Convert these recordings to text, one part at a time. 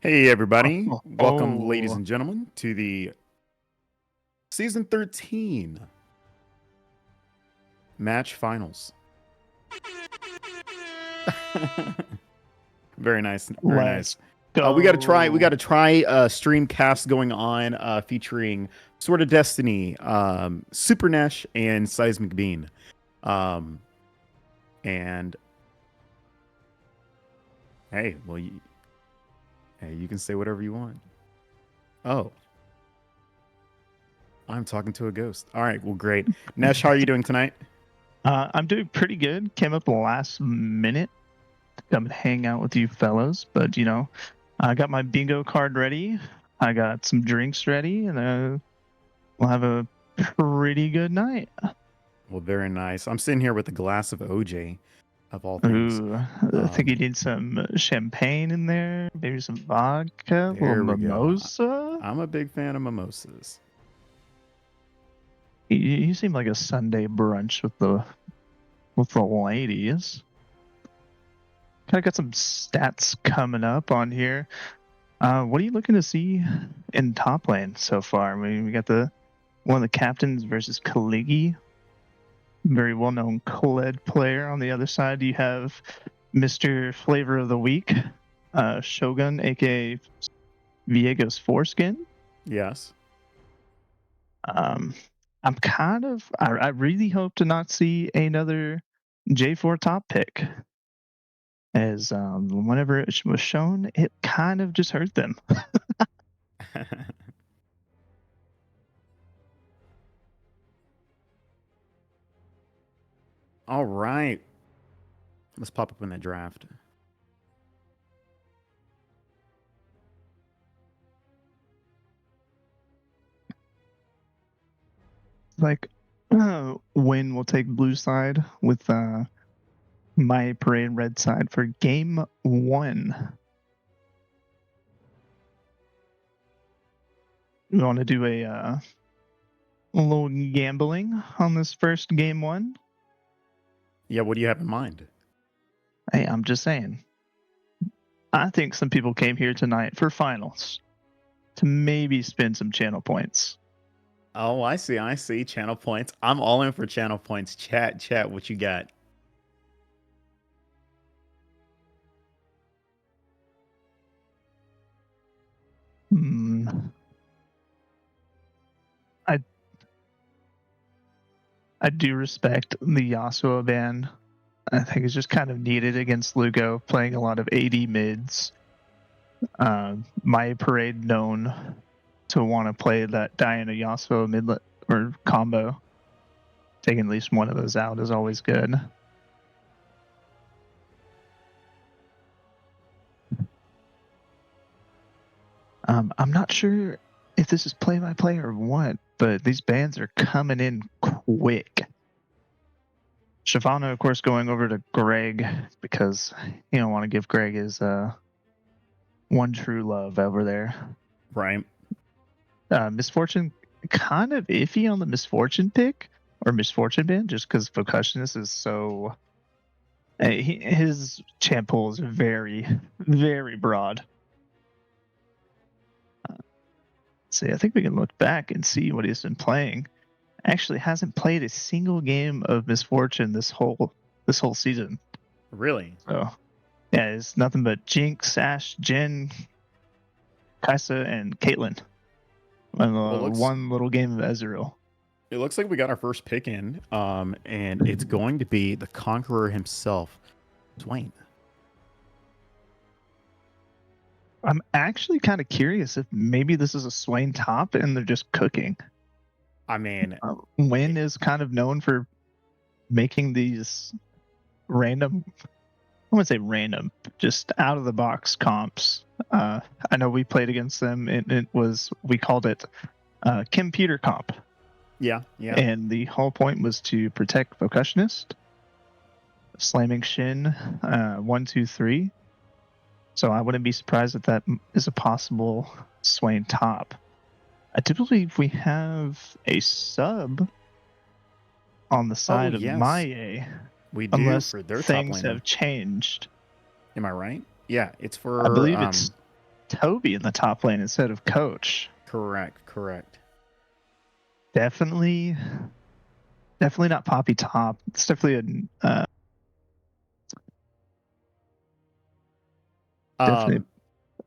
Hey, everybody. Oh, Welcome, ladies oh, and gentlemen, to the season 13 match finals. Very nice. Very nice. let's We got go. to try stream cast going on featuring Sword of Destiny, Super Nash, and Seismic Bean. Um, and hey, hey, you can say whatever you want. Oh, I'm talking to a ghost. All right, well, great. Nash, how are you doing tonight? I'm doing pretty good. Came up last minute to come and hang out with you fellows, but I got my bingo card ready. I got some drinks ready, and we'll have a pretty good night. Well, very nice. I'm sitting here with a glass of OJ, of all things. Ooh, I think you need some champagne in there, maybe some vodka, a little There we go. mimosa. I'm a big fan of mimosas. You seem like a Sunday brunch with the ladies. Kind of got some stats coming up on here. What are you looking to see in top lane so far? I mean, we got one of the captains versus Kaligi, very well-known Khaled player. On the other side, you have Mr. Flavor of the Week, Shogun, aka Viego's foreskin. Yes. Um, I really hope to not see another J4 top pick, as whenever it was shown, it kind of just hurt them. All right. Let's pop up in that draft. Like, Win will take blue side with my parade red side for game one. We want to do a little gambling on this first game one. Yeah, what do you have in mind? Hey, I'm just saying. I think some people came here tonight for finals to maybe spend some channel points. Oh, I see. I see. Channel points. I'm all in for channel points. Chat, what you got? Hmm. I I do respect the Yasuo ban. I think it's just kind of needed against Lugo, playing a lot of AD mids. My parade known to want to play that Diana Yasuo midlet or combo. Taking at least one of those out is always good. I'm not sure if this is play by play or what, but these bans are coming in quick. Shavana, of course, going over to Greg because you don't want to give Greg his one true love over there. Right. Misfortune, kind of iffy on the Misfortune pick or Misfortune ban, just because Vocationist is so. His champ pool is very, very broad. See, I think we can look back and see what he's been playing. Actually, hasn't played a single game of Misfortune this whole season. Really? So yeah, it's nothing but Jinx, Ashe, Jin, Kaisa, and Caitlyn. And Well, one little game of Ezreal. it looks like we got our first pick in. And it's going to be the conqueror himself, Dwayne. I'm actually kind of curious if maybe this is a Swain top and they're just cooking. I mean, Wynn is kind of known for making these random, I wouldn't say random, just out of the box comps. I know we played against them. We called it computer comp. yeah. And the whole point was to protect Vocationist, slamming Shin 1, 2, 3. So I wouldn't be surprised if that is a possible Swain top. I typically, if we have a sub on the Oh, side of yes. Mahyay, We do unless for their top things laner. have changed. Am I right? Yeah, it's I for believe it's Toby in the top lane instead of Coach. Correct. Definitely not Poppy top. It's definitely definitely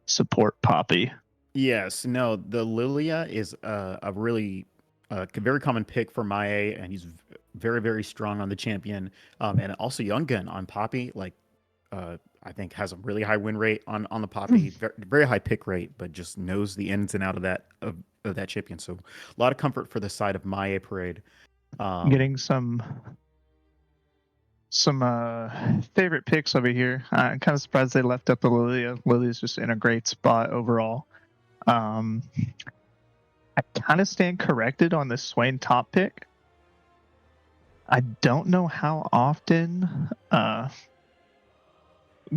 support Poppy. Yes, no, the Lilia is a really very common pick for Mahyay, and he's very strong on the champion. And also Young Gun on Poppy, like I think has a really high win rate on the Poppy, very high pick rate, but just knows the ins and out of that champion. So a lot of comfort for the side of Mahyay Parade. Getting some favorite picks over here. I'm kind of surprised they left up the Lilia. Lilia's just in a great spot overall. I kind of stand corrected on the Swain top pick. I don't know how often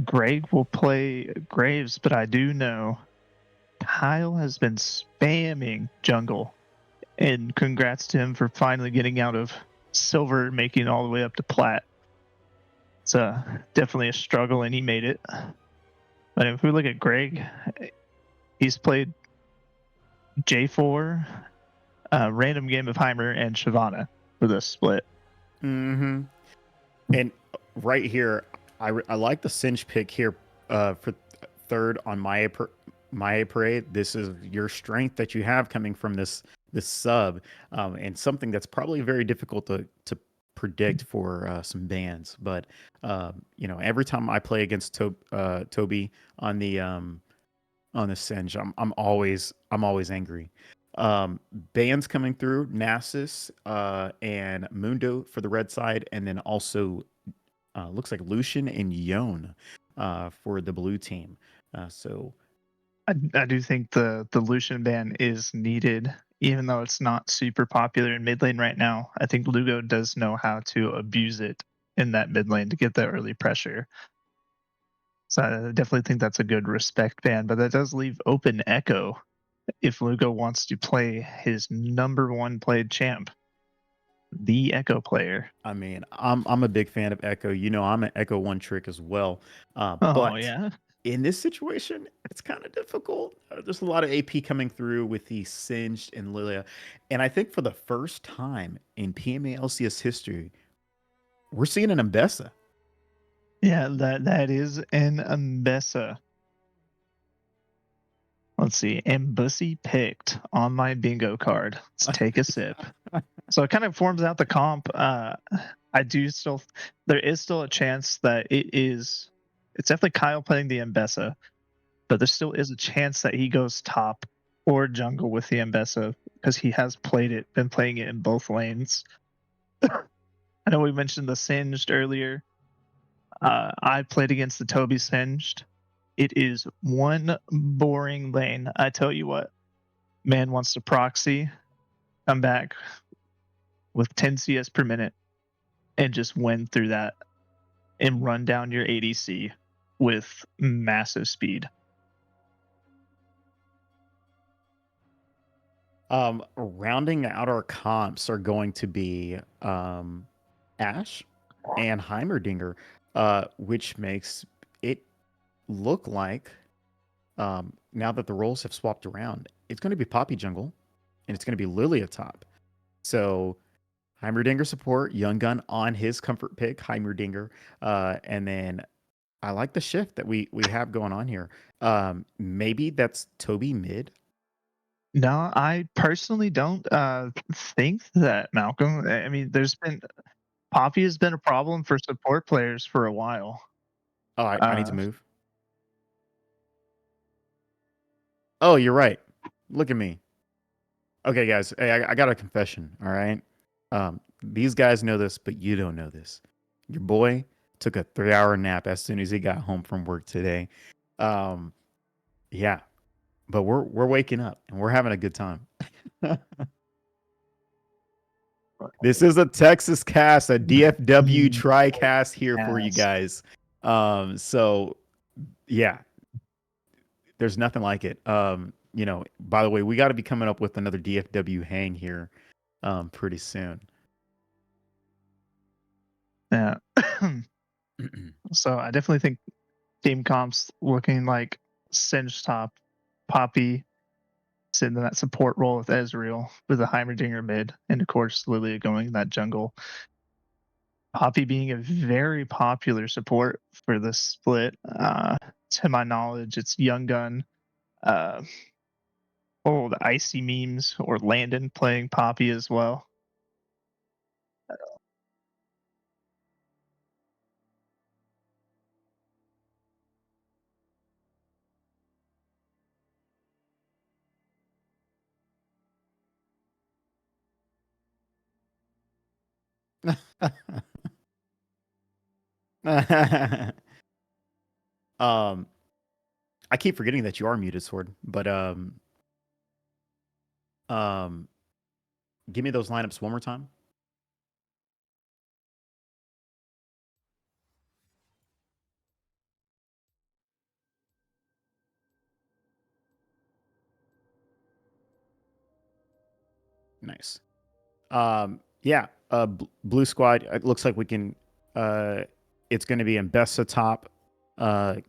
Greg will play Graves, but I do know Kyle has been spamming jungle. And congrats to him for finally getting out of silver, making it all the way up to plat. It's definitely a struggle, and he made it. But if we look at Greg, he's played J4, random game of Heimer, and Shyvana for this split. Mm-hmm. And right here, I like the Singe pick here for third on Mahyay Parade. This is your strength that you have coming from this sub, and something that's probably very difficult to predict for some bands. But every time I play against Toby on the Singe, I'm always angry. Bands coming through Nasus and Mundo for the red side, and then also looks like Lucian and Yone for the blue team. So I do think the Lucian ban is needed, even though it's not super popular in mid lane right now. I think Lugo does know how to abuse it in that mid lane to get that early pressure. So I definitely think that's a good respect ban, but that does leave open Echo if Lugo wants to play his number one played champ, the Echo player. I mean, I'm a big fan of Echo. I'm an Echo one trick as well. Oh But yeah. in this situation, it's kind of difficult. There's a lot of AP coming through with the Singed and Lilia. And I think for the first time in PMALCS history, we're seeing an Mbessa. Yeah, that is an Mbessa. Let's see. Embussy picked on my bingo card. Let's take a sip. So it kind of forms out the comp. I do still, there is still a chance that it's definitely Kyle playing the Mbessa, but there still is a chance that he goes top or jungle with the Mbessa because he has been playing it in both lanes. I know we mentioned the Singed earlier. I played against the Toby Singed. It is one boring lane. I tell you what, man wants to proxy, come back with 10 CS per minute, and just win through that and run down your ADC with massive speed. Rounding out our comps are going to be Ash and Heimerdinger, which makes it look like now that the roles have swapped around, it's going to be Poppy Jungle and it's going to be Lilia top. So Heimerdinger support, Young Gun on his comfort pick, Heimerdinger. And then I like the shift that we have going on here. Maybe that's Toby mid. No, I personally don't think that, Malcolm. I mean, Poppy has been a problem for support players for a while. Oh, I need to move. Oh, you're right. Look at me. Okay, guys. Hey, I got a confession. All right. These guys know this, but you don't know this. Your boy took a 3-hour nap as soon as he got home from work today. Yeah, but we're waking up and we're having a good time. This is a Texas cast, a DFW tri cast here for you guys. So yeah, there's nothing like it. By the way, we got to be coming up with another DFW hang here pretty soon. Yeah. So I definitely think team comps looking like Singe top Poppy sitting in that support role with Ezreal with a Heimerdinger mid, and of course Lilia going in that jungle. Poppy being a very popular support for this split. To my knowledge, it's Young Gun, uh, the Icy memes, or Landon playing Poppy as well. um, I keep forgetting that you are muted, Sword. But um, give me those lineups one more time. Nice. Yeah. Blue squad. It looks like we can. It's going to be Mbessa top,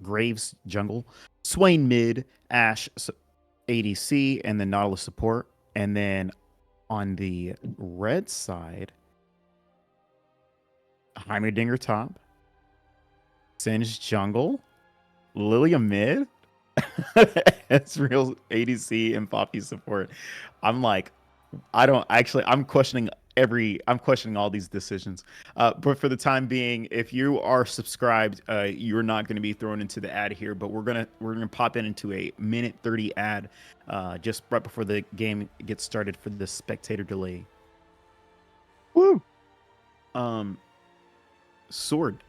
Graves jungle, Swain mid, Ash ADC, and then Nautilus support. And then on the red side, Heimerdinger top, Singed jungle, Lilia mid, Ezreal ADC, and Poppy support. I'm like, I don't actually. I'm questioning all these decisions. But for the time being, if you are subscribed, you're not going to be thrown into the ad here. But we're gonna pop into a minute 30 ad, just right before the game gets started for the spectator delay. Woo! Sword.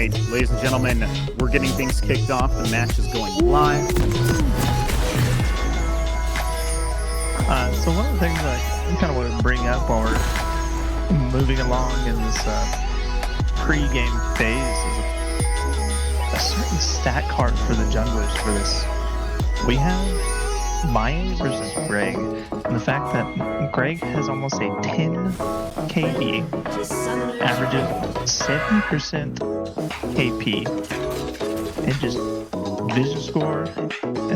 right, ladies and gentlemen, we're getting things kicked off. The match is going live. So one of the things I kind of want to bring up while we're moving along in this pre-game phase is a certain stat card for the junglers for this. We have Mahyay versus Greg, and the fact that Greg has almost a 10 KD, averages 70% KP, and just vision score.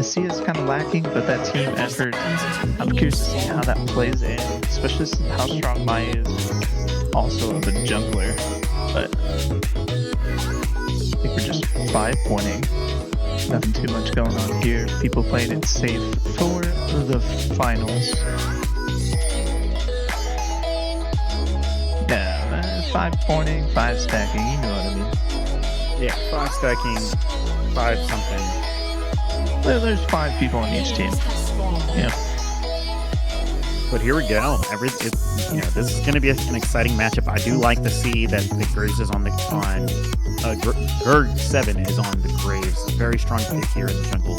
SC is kind of lacking, but that team effort, I'm curious to see how that plays in, especially since how strong Mahyay is also of a jungler. But I think we're just 5-pointing. Nothing too much going on here. People playing it safe for the finals. Yeah, 5-pointing, 5 stacking, you know what I mean. Yeah, 5 stacking, 5 something. There's 5 people on each team. Yeah. But here we go. This is going to be an exciting matchup. I do like to see that the Graves is on Gerg 7 is on the Graves. Very strong pick here in the jungle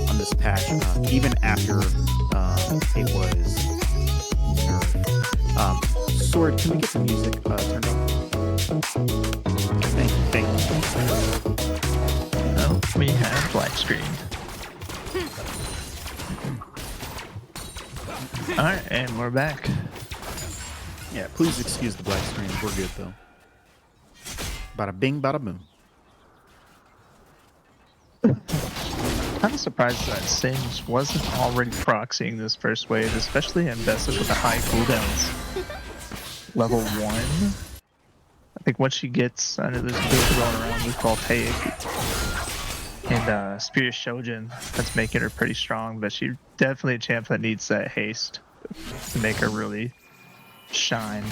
on this patch, even after it was nerfed. Sword, can we get some music turned on? Thank you. No, we have black screen. Alright, and we're back. Yeah, please excuse the black screen. We're good, though. Bada bing, bada boom. Kind of surprised that Singe wasn't already proxying this first wave, especially in Vesa with the high cooldowns. Level 1. I think once she gets, I know there's a build going around with Voltaic and Spirit Shojin that's making her pretty strong, but she's definitely a champ that needs that haste to make her really shine.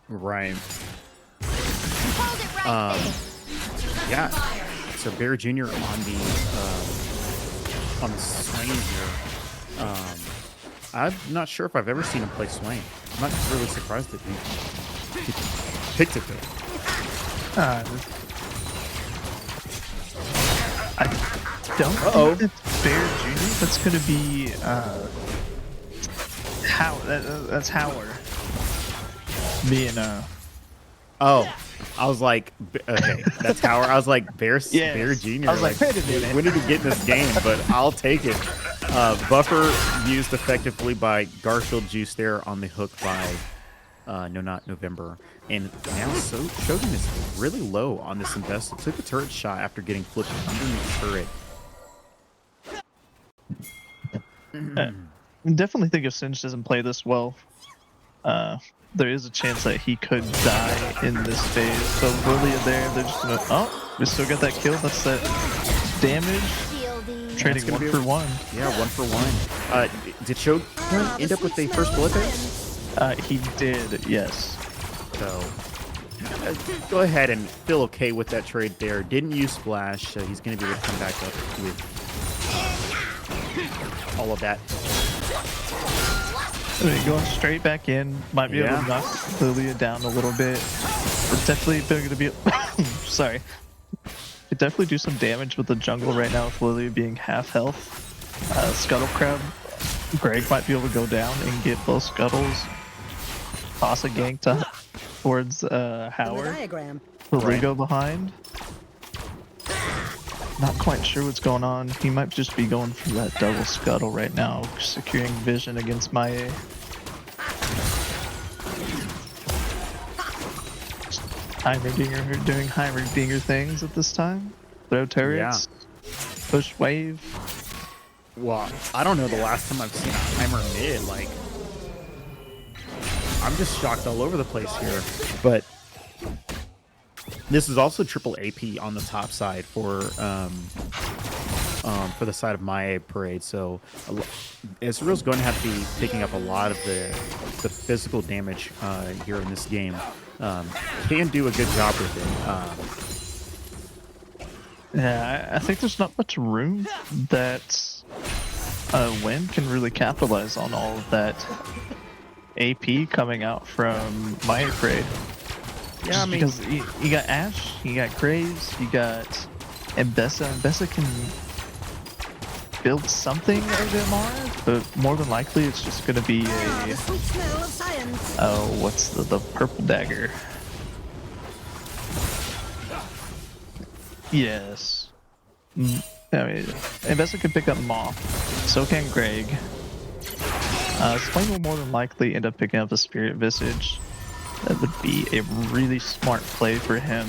Right. Yeah. So Bear Jr. on the Swain here. I'm not sure if I've ever seen him play Swain. I'm not really surprised that he picked it though. I don't think that's Bear Jr. That's going to be that's Howard being Oh, I was like, okay, that's Howard. I was like, Bear Jr. I was like, wait a minute. When did he get in this game? But I'll take it. Buffer used effectively by Garfield Juice there on the hook by not November. And now Shogun is really low on this invest. Took a turret shot after getting flipped underneath turret. Definitely think if Singe doesn't play this well, there is a chance that he could die in this phase. So Lilia there, they're just gonna, oh, we still got that kill. That's that damage. Trading 1 for 1. Yeah, 1 for 1. Did Shogun end up with a first blood there? He did, yes. So go ahead and feel okay with that trade there. Didn't use Splash, so he's going to be able to come back up with all of that. I mean, going straight back in, might be able to knock Lilia down a little bit. It's definitely going to be, sorry. Could definitely do some damage with the jungle right now with Lilia being half health. Scuttle Crab, Greg might be able to go down and get both Scuttles. Toss a gank towards Howard. Will go behind? Not quite sure what's going on. He might just be going for that double Scuttle right now, securing vision against Mahyay. Heimerdinger doing Heimerdinger things at this time. Throw turrets. Push wave. Well, I don't know the last time I've seen a Heimer mid. Like, I'm just shocked all over the place here. But this is also triple AP on the top side for the side of Mahyay Parade. So Ezreal's going to have to be picking up a lot of the physical damage here in this game. Can do a good job with it. Yeah, I think there's not much room that Win can really capitalize on all of that AP coming out from Mahyay Parade. Yeah, Just I mean, because you got Ash, you got Graves, you got Mbessa. Mbessa can build something of MR, but more than likely it's just going to be The a... sweet smell of science. Oh, what's the purple dagger? Yes. I mean, Mbessa can pick up Moth. So can Greg. Swain will more than likely end up picking up the Spirit Visage. That would be a really smart play for him.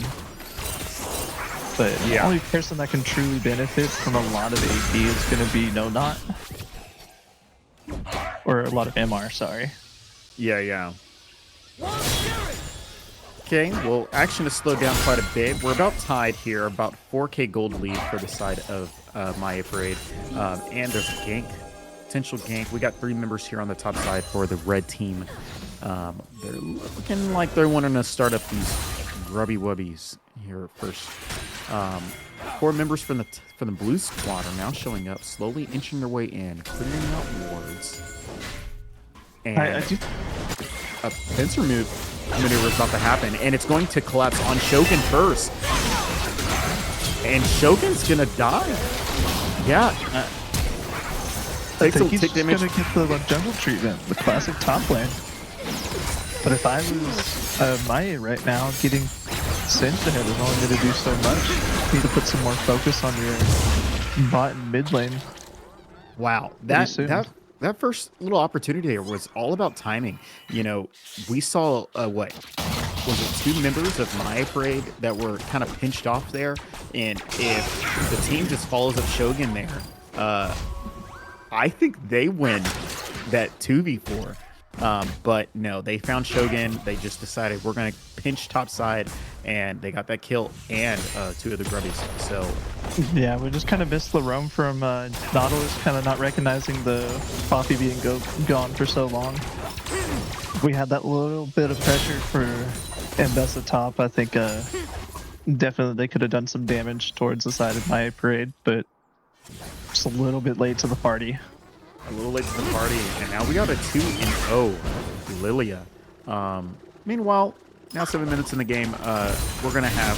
But the only person that can truly benefit from a lot of AP is going to be No Not. Or a lot of MR, sorry. yeah. Okay, well, action has slowed down quite a bit. We're about tied here, about 4k gold lead for the side of Mahyay Parade. And there's a gank, potential gank. We got 3 members here on the top side for the red team. They're looking like they're wanting to start up these grubby wubbies here first. 4 members from the blue squad are now showing up, slowly inching their way in, clearing out wards. And I do... a pincer maneuver is about to happen, and it's going to collapse on Shogun first. And Shogun's gonna die. Yeah. I think he's tick just damage. gonna get the jungle treatment, the classic top lane. But if I was Mahyay right now, getting Singed ahead is only going to do so much. You need to put some more focus on your bot and mid lane. Wow, that first little opportunity there was all about timing. You know, we saw what was it, 2 members of Mahyay Parade that were kind of pinched off there, and if the team just follows up Shogun there, I think they win that 2v4. But no, they found Shogun. They just decided we're going to pinch top side, and they got that kill and 2 of the grubbies. So yeah, we just kind of missed the roam from Nautilus, kind of not recognizing the Poppy being gone for so long. We had that little bit of pressure for Mbessa top. I think definitely they could have done some damage towards the side of Mahyay Parade, but just a little bit late to the party. A little late to the party, and now we got a 2-0 Lilia. Meanwhile, now 7 minutes in the game, we're gonna have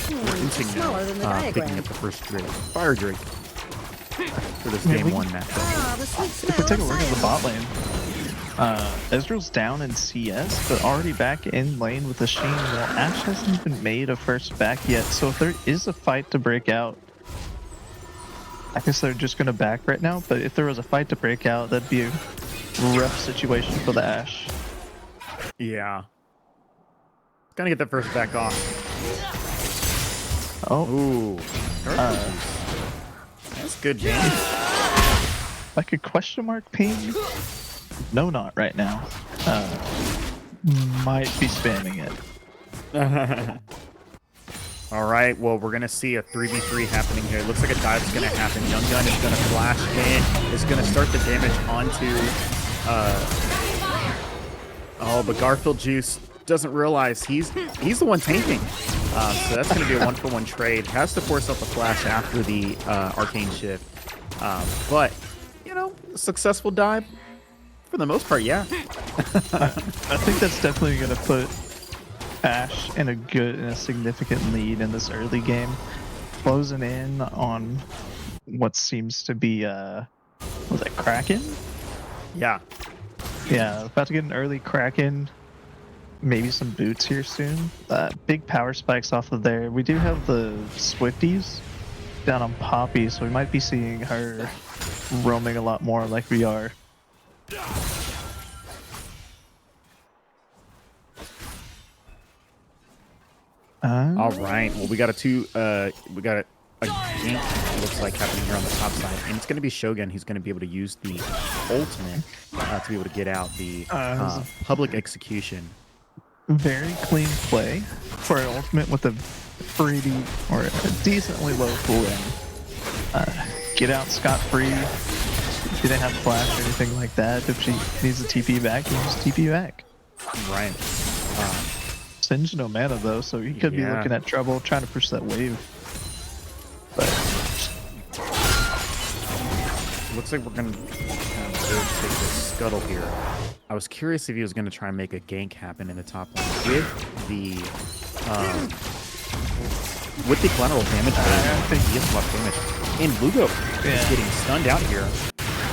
Inting now picking up the first Drake, Fire Drake, for this game 1 matchup. The sweet If smell we of take a look at the science. bot lane, Ezreal's down in CS, but already back in lane with the Sheen. Well, Ashe hasn't even made a first back yet, so if there is a fight to break out, I guess they're just going to back right now, but if there was a fight to break out, that'd be a rough situation for the Ashe. Yeah. Gonna get that first back off. Oh, Ooh. That's good damage. like a question mark ping? No, not right now. Might be spamming it. All right, well, we're going to see a 3v3 happening here. It looks like a dive's going to happen. Young Gun is going to flash in. It's going to start the damage onto... oh, but Garfield Juice doesn't realize he's the one tanking. So that's going to be a 1-for-1 trade. Has to force out the flash after the Arcane Shift. But, you know, successful dive, for the most part, yeah. I think that's definitely going to put Ashe in a significant lead in this early game, closing in on what seems to be was it Kraken? Yeah. Yeah, about to get an early Kraken, maybe some boots here soon. Big power spikes off of there. We do have the Swifties down on Poppy, so we might be seeing her roaming a lot more like we are. All right. Well, we got a gank, it looks like, happening here on the top side, and it's going to be Shogun who's going to be able to use the ultimate to be able to get out the public execution. Very clean play for an ultimate with a pretty or a decently low cooldown. Get out scot-free. If you didn't have flash or anything like that, if she needs a TP back, you just TP back. Right. Singe no mana though, so he could be looking at trouble trying to push that wave. But looks like we're gonna take this scuttle here. I was curious if he was going to try and make a gank happen in the top lane with the collateral damage. I think he has a lot of damage. And Lugo is getting stunned out here.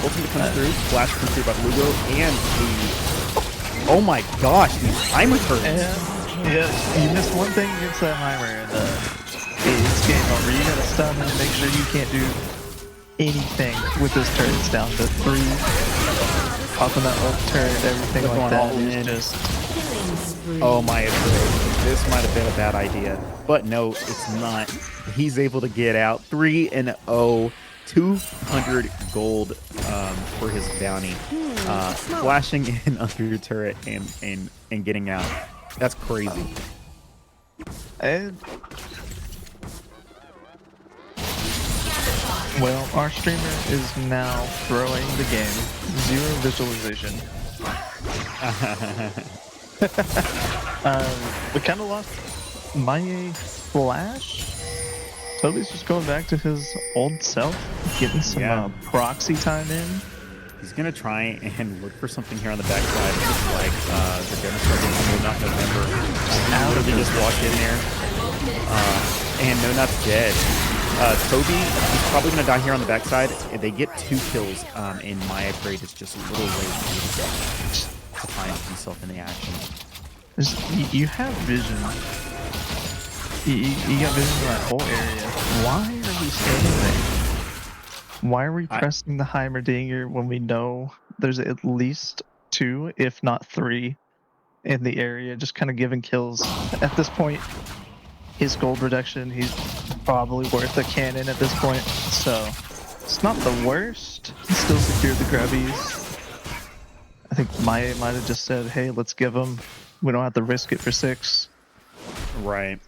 Ultimate comes through, flash comes through by Lugo, and the... Oh my gosh, these Heimer turrets. Yeah, you missed one thing against that Heimer, and it's game over. You gotta stun him and make sure you can't do anything with this turret. It's down to 3. Popping that ult turret, everything like that is just... Oh my god, this might have been a bad idea. But no, it's not. He's able to get out 3-0. 200 gold for his bounty. Flashing in under your turret and getting out. That's crazy. Well, our streamer is now throwing the game. 0 visualization. We kind of lost Mahyay flash. Toby's just going back to his old self, getting some proxy time in. He's going to try and look for something here on the backside, just like the demonstration No Not November. He just walked in there, and No Not's dead. Toby is probably going to die here on the backside. They get 2 kills, and Mahyay Parade is just a little late to find himself in the action. You have vision. You got vision in that whole area. Why are we standing there? Why are we pressing the Heimerdinger when we know there's at least 2, if not 3, in the area, just kind of giving kills? At this point, his gold reduction, he's probably worth a cannon at this point, so it's not the worst. He still secured the grubbies. I think Mahyay might have just said, hey, let's give him. We don't have to risk it for 6. Right.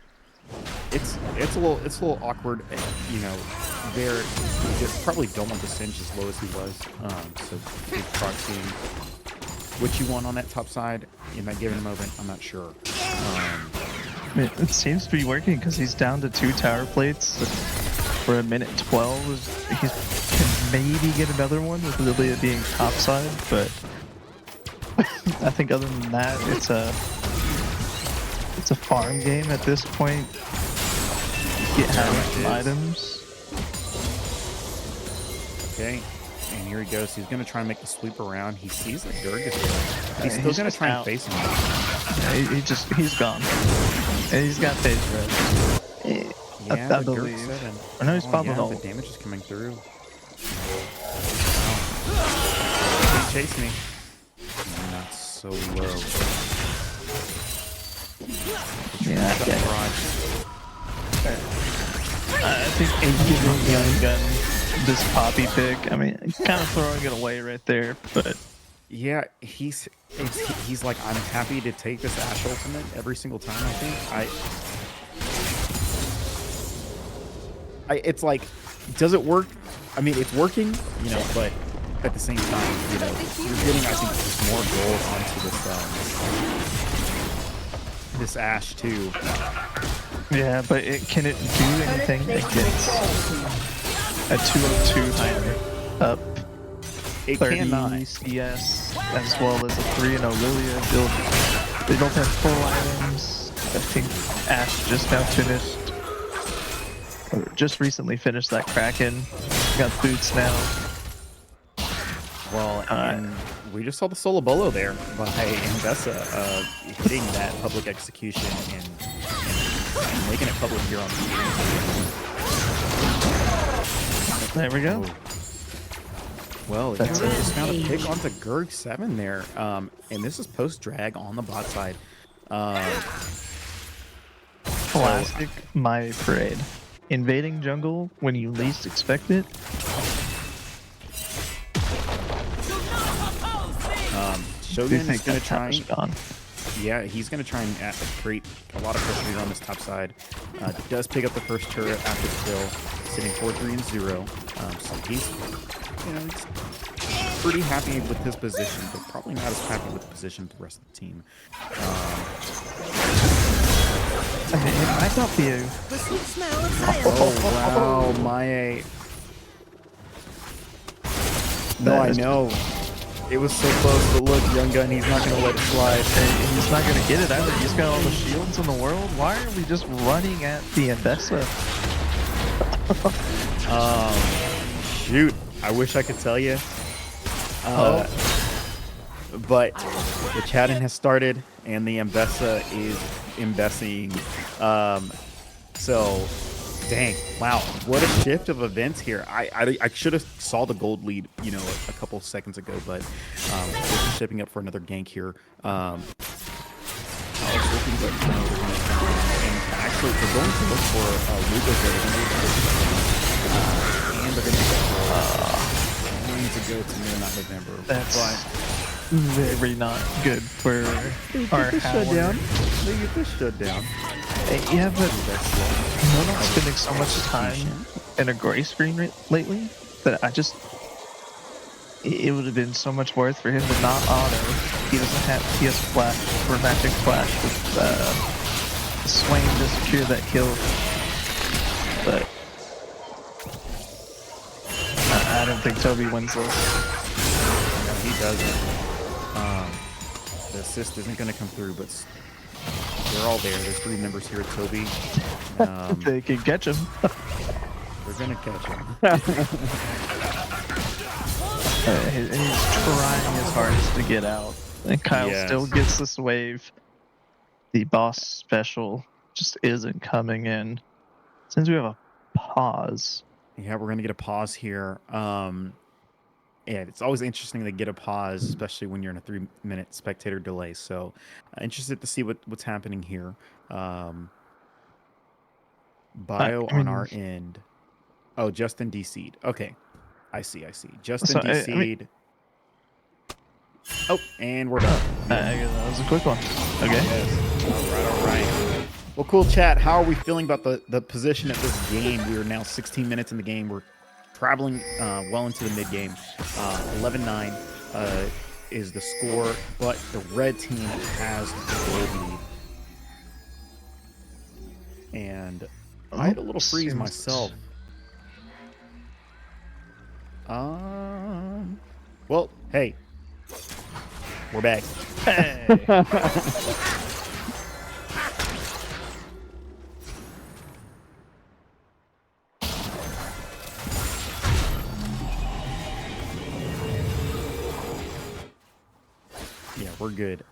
It's a little awkward, you know. They probably don't want the Singe as low as he was. So he's proxying what you want on that top side in that given moment. I'm not sure. It seems to be working because he's down to 2 tower plates for 1:12. He can maybe get another one with Lilia being topside, but I think other than that, it's a farm game at this point. Get having items. Okay, and here he goes. He's going to try and make the sweep around. He sees that Gurg is there. He's still going to try and face him. Yeah, he's gone. And he's got phase red. Yeah, I believe. I know he's popping ult. The damage is coming through. He chased me. Not so low. I think giving Young Gun this poppy pick, I mean, kind of throwing it away right there, but yeah, he's like, I'm happy to take this Ashe ultimate every single time. I think it's like, does it work? I mean, it's working, you know, but at the same time, you know, you're getting, I think, just more gold onto this Ashe too. Yeah, but can it do anything against a 202 Heimer up it 30 cannot. CS as well as a 3-0 Lilia build? They both have full items. I think Ashe just now finished, or just recently finished that Kraken. Got boots now. Well, and we just saw the solo bolo there by Invessa hitting that public execution and making it public here on the screen. There we go. Well, that's just found a pick onto Gurg 7 there. And this is post-drag on the bot side. Classic Mahyay Parade. Invading jungle when you least expect it. Shogun is going to try. Gone. Yeah, he's going to try and create a lot of pressure here on this top side. Does pick up the first turret after the kill, sitting 4-3-0. So he's, you know, he's pretty happy with his position, but probably not as happy with the position of the rest of the team. I mean, it might not be a... Oh, wow, Mahyay. No, I know. It was so close, but look, Young Gun, he's not going to let it slide. And he's not gonna get it either. He's got all the shields in the world. Why are we just running at the Ambessa? Shoot, I wish I could tell you. But the chatting has started, and the Ambessa is imbessing. So, dang, wow, what a shift of events here. I should have saw the gold lead, you know, a couple seconds ago, but this is shaping up for another gank here. I was looking, but no, they're going to and actually they're going to look for Luga's there. And they're going to go to November. That's very not good for our shutdown. They get this shutdown. Yeah, but I'm not spending so much time in a gray screen lately that it would have been so much worth for him to not auto. He has flash, romantic flash with Swain to secure that kill. But I don't think Toby wins this. No, he doesn't. The assist isn't going to come through, but they're all there. There's 3 members here at Toby. They can catch him. They're going to catch him. He's trying his hardest to get out. And Kyle still gets this wave. The boss special just isn't coming in. Since we have a pause. Yeah, we're going to get a pause here. Yeah, it's always interesting to get a pause, especially when you're in a 3-minute spectator delay. So, interested to see what's happening here. Bio on our end. Oh, Justin DC'd. Okay, I see. Justin DC'd. Oh, and we're done. That was a quick one. Okay. Yes. All right. Well, cool, chat. How are we feeling about the position of this game? We are now 16 minutes in the game. We're traveling well into the mid game. 11-9 is the score, but the red team has the gold lead. And I had a little freeze myself. Well, hey, we're back. Hey. Yeah, we're good.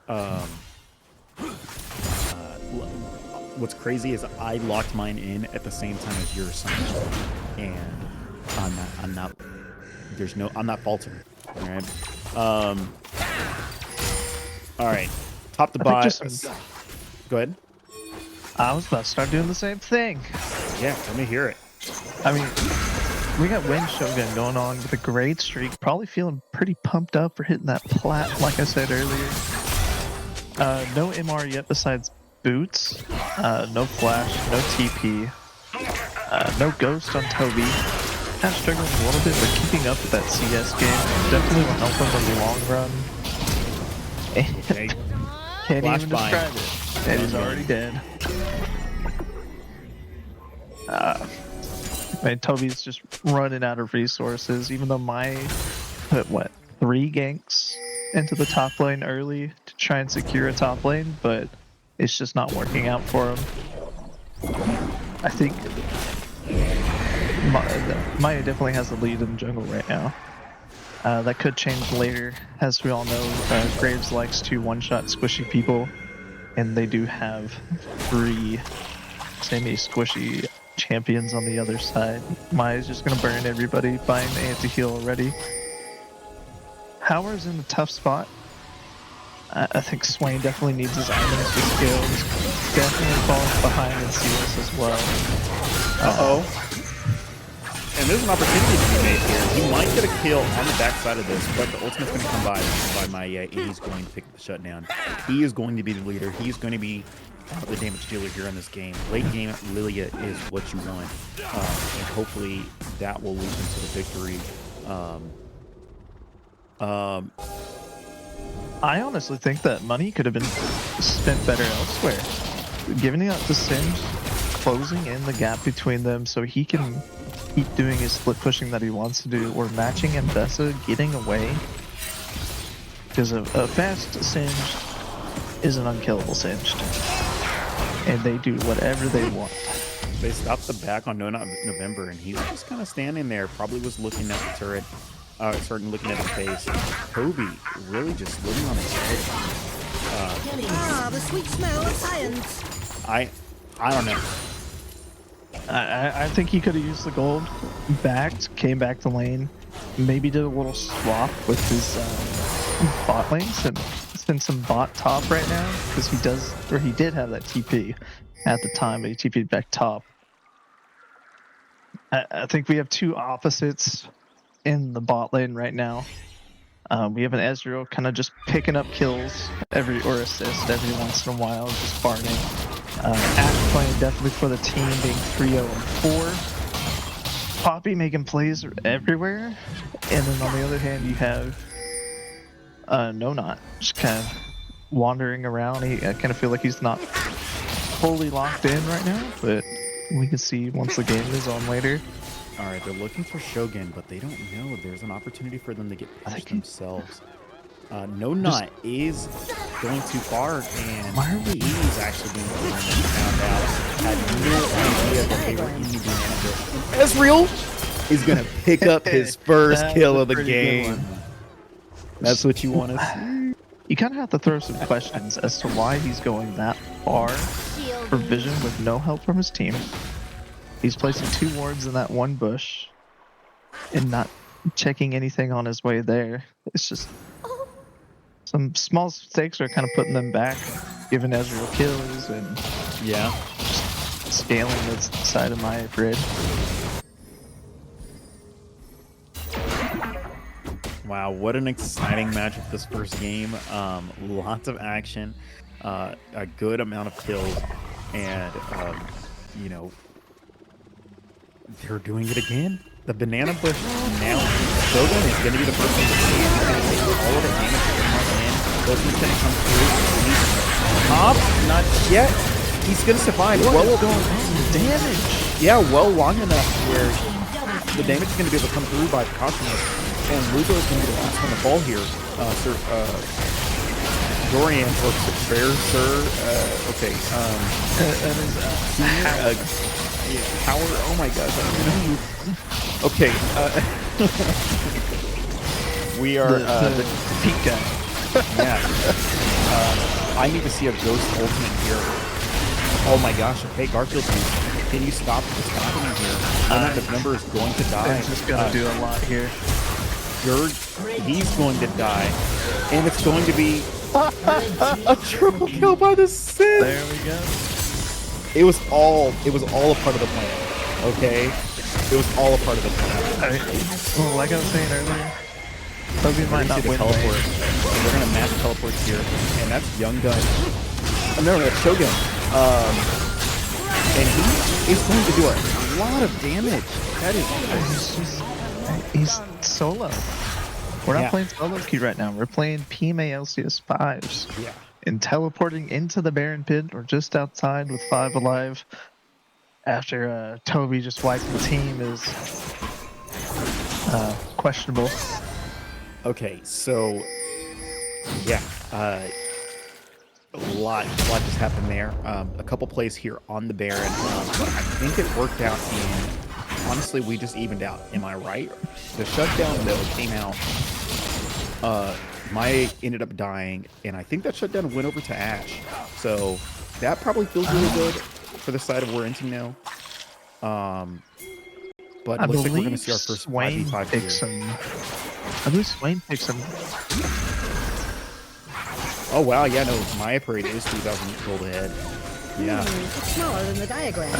What's crazy is I locked mine in at the same time as yours, and I'm not faltering. All right. All right. Top to bottom. Go ahead. I was about to start doing the same thing. Yeah, let me hear it. I mean, we got Wind Shogun going on with a great streak. Probably feeling pretty pumped up for hitting that plat, like I said earlier. No MR yet besides Boots. No Flash, no TP. No Ghost on Toby. Kind of struggling a little bit, but keeping up with that CS game definitely will help him in the long run. Can't even describe it. And he's already dead. Man, Toby's just running out of resources, even though Mai put, 3 ganks into the top lane early to try and secure a top lane, but it's just not working out for him. I think Maya definitely has the lead in the jungle right now. That could change later. As we all know, Graves likes to one-shot squishy people, and they do have 3 semi-squishy champions on the other side. Maya's just gonna burn everybody, buying the anti-heal already. Howard's in a tough spot. I think Swain definitely needs his items to scale. He's definitely falling behind in CS as well. Uh-oh. And there's an opportunity to be made here. He might get a kill on the backside of this, but the ultimate's going to come by Mahyay, and he's going to pick up the shutdown. He is going to be the leader. He's going to be the damage dealer here in this game. Late game Lilia is what you want, and hopefully that will lead them to the victory. I honestly think that money could have been spent better elsewhere. Giving it up to Singe, closing in the gap between them so he can keep doing his split pushing that he wants to do, or matching Mbessa, getting away. because a fast Singed is an unkillable Singed, and they do whatever they want. They stopped the back on No Not November, and he's just kind of standing there. Probably was looking at the turret, starting looking at his face. Toby really just living on his head. The sweet smell of science. I don't know. I think he could have used the gold, came back to lane, maybe did a little swap with his bot lanes and spend some bot top right now, because he did have that TP at the time, but he TP'd back top. I think we have two opposites in the bot lane right now. We have an Ezreal kind of just picking up kills or assist every once in a while, just farming. Ash playing definitely for the team, being 3-0-4. Poppy making plays everywhere. And then on the other hand, you have No Not just kind of wandering around. I kind of feel like he's not fully locked in right now, but we can see once the game is on later. All right, they're looking for Shogun, but they don't know there's an opportunity for them to get punished themselves. No Not is going too far, and he's actually being the one that found out. Had no idea that they were in the Banana. Ezreal is going to pick up his first kill of the game. That's what you want to see. You kind of have to throw some questions as to why he's going that far for vision with no help from his team. He's placing 2 wards in that one bush and not checking anything on his way there. It's just some small mistakes are kind of putting them back, giving Ezreal kills and just scaling the side of my grid. Wow, what an exciting matchup this first game. Lots of action, a good amount of kills, and you know, they're doing it again. The banana bush now. Shogun is going to be the first one to see. He's going to take all of the damage to come in. Wilson's going to come through. He's top, not yet. He's going to survive. What is going on? Damage. Yeah, well long enough where the damage is going to be able to come through by Precautionless. And Lugo is going to be the last one to fall here. Dorian or Sir. Okay. That is Power. Oh my gosh. I don't even know. Okay. We are the peak guy. Yeah. I need to see a ghost ultimate here. Oh my gosh. Okay, Garfield, can you stop what's happening here? November is going to die. He's just going to do a lot here. He's going to die, and it's going to be a triple kill by the Sith. There we go. It was all a part of the plan. Okay, it was all a part of the plan. Well, like I was saying earlier, Toby might not win. Teleport. They're gonna match teleports here, and that's Young Gun. No, that's Shogun. And he is going to do a lot of damage. That is. He's solo. We're not playing solo queue right now. We're playing PMALCS 5s. Yeah. And teleporting into the Baron Pit or just outside with 5 alive after Toby just wiped the team is questionable. Okay, so yeah, a lot just happened there. A couple plays here on the Baron, but I think it worked out in. Honestly, we just evened out. Am I right? The shutdown, though, came out. Mahyay ended up dying, and I think that shutdown went over to Ash. So that probably feels really good for the side of we're Inting now. But it looks like we're going to see our first 5v5 here. I believe Swain picks him. Oh, wow. Yeah, no, Mahyay Parade is 2,000 gold ahead. Yeah. It's smaller than the diagram.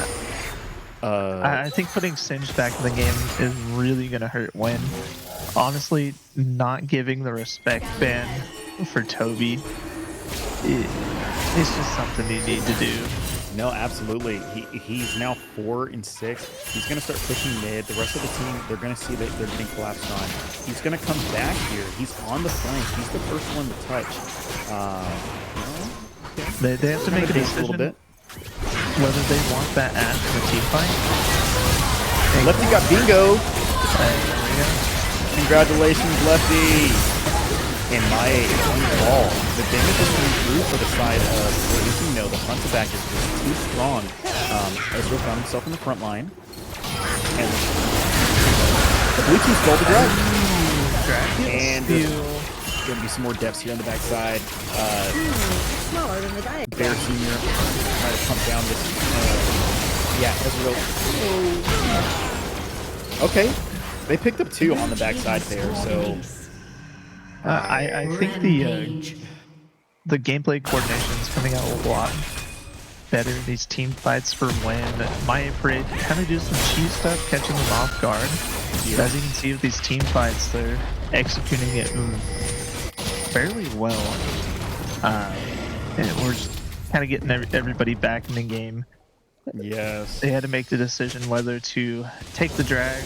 I think putting Singed back in the game is really going to hurt Win. Honestly, not giving the respect ban for Toby it's just something you need to do. No, absolutely. He's now 4-6. He's going to start pushing mid. The rest of the team, they're going to see that they're getting collapsed on. He's going to come back here. He's on the flank. He's the first one to touch. They have to make a decision. A little bit. Whether they want that Ash in the team fight. Lefty got bingo. Congratulations, Lefty. And Mahyay is on the ball. The damage is coming through for the side of Inting. No, the front to back is just too strong. Ezreal found himself in the front line. And the blue team stole the drag. And there's going to be some more depths here on the backside. Smaller than the diagram. Bear Senior trying to pump down this. Yeah, Ezreal. Okay. They picked up 2 on the backside there, so. I think the gameplay coordination is coming out a lot better in these team fights for when Mahyay Parade kind of do some cheese stuff, catching them off guard. Yeah. As you can see with these team fights, they're executing it fairly well. And we're just kind of getting everybody back in the game. Yes. They had to make the decision whether to take the drag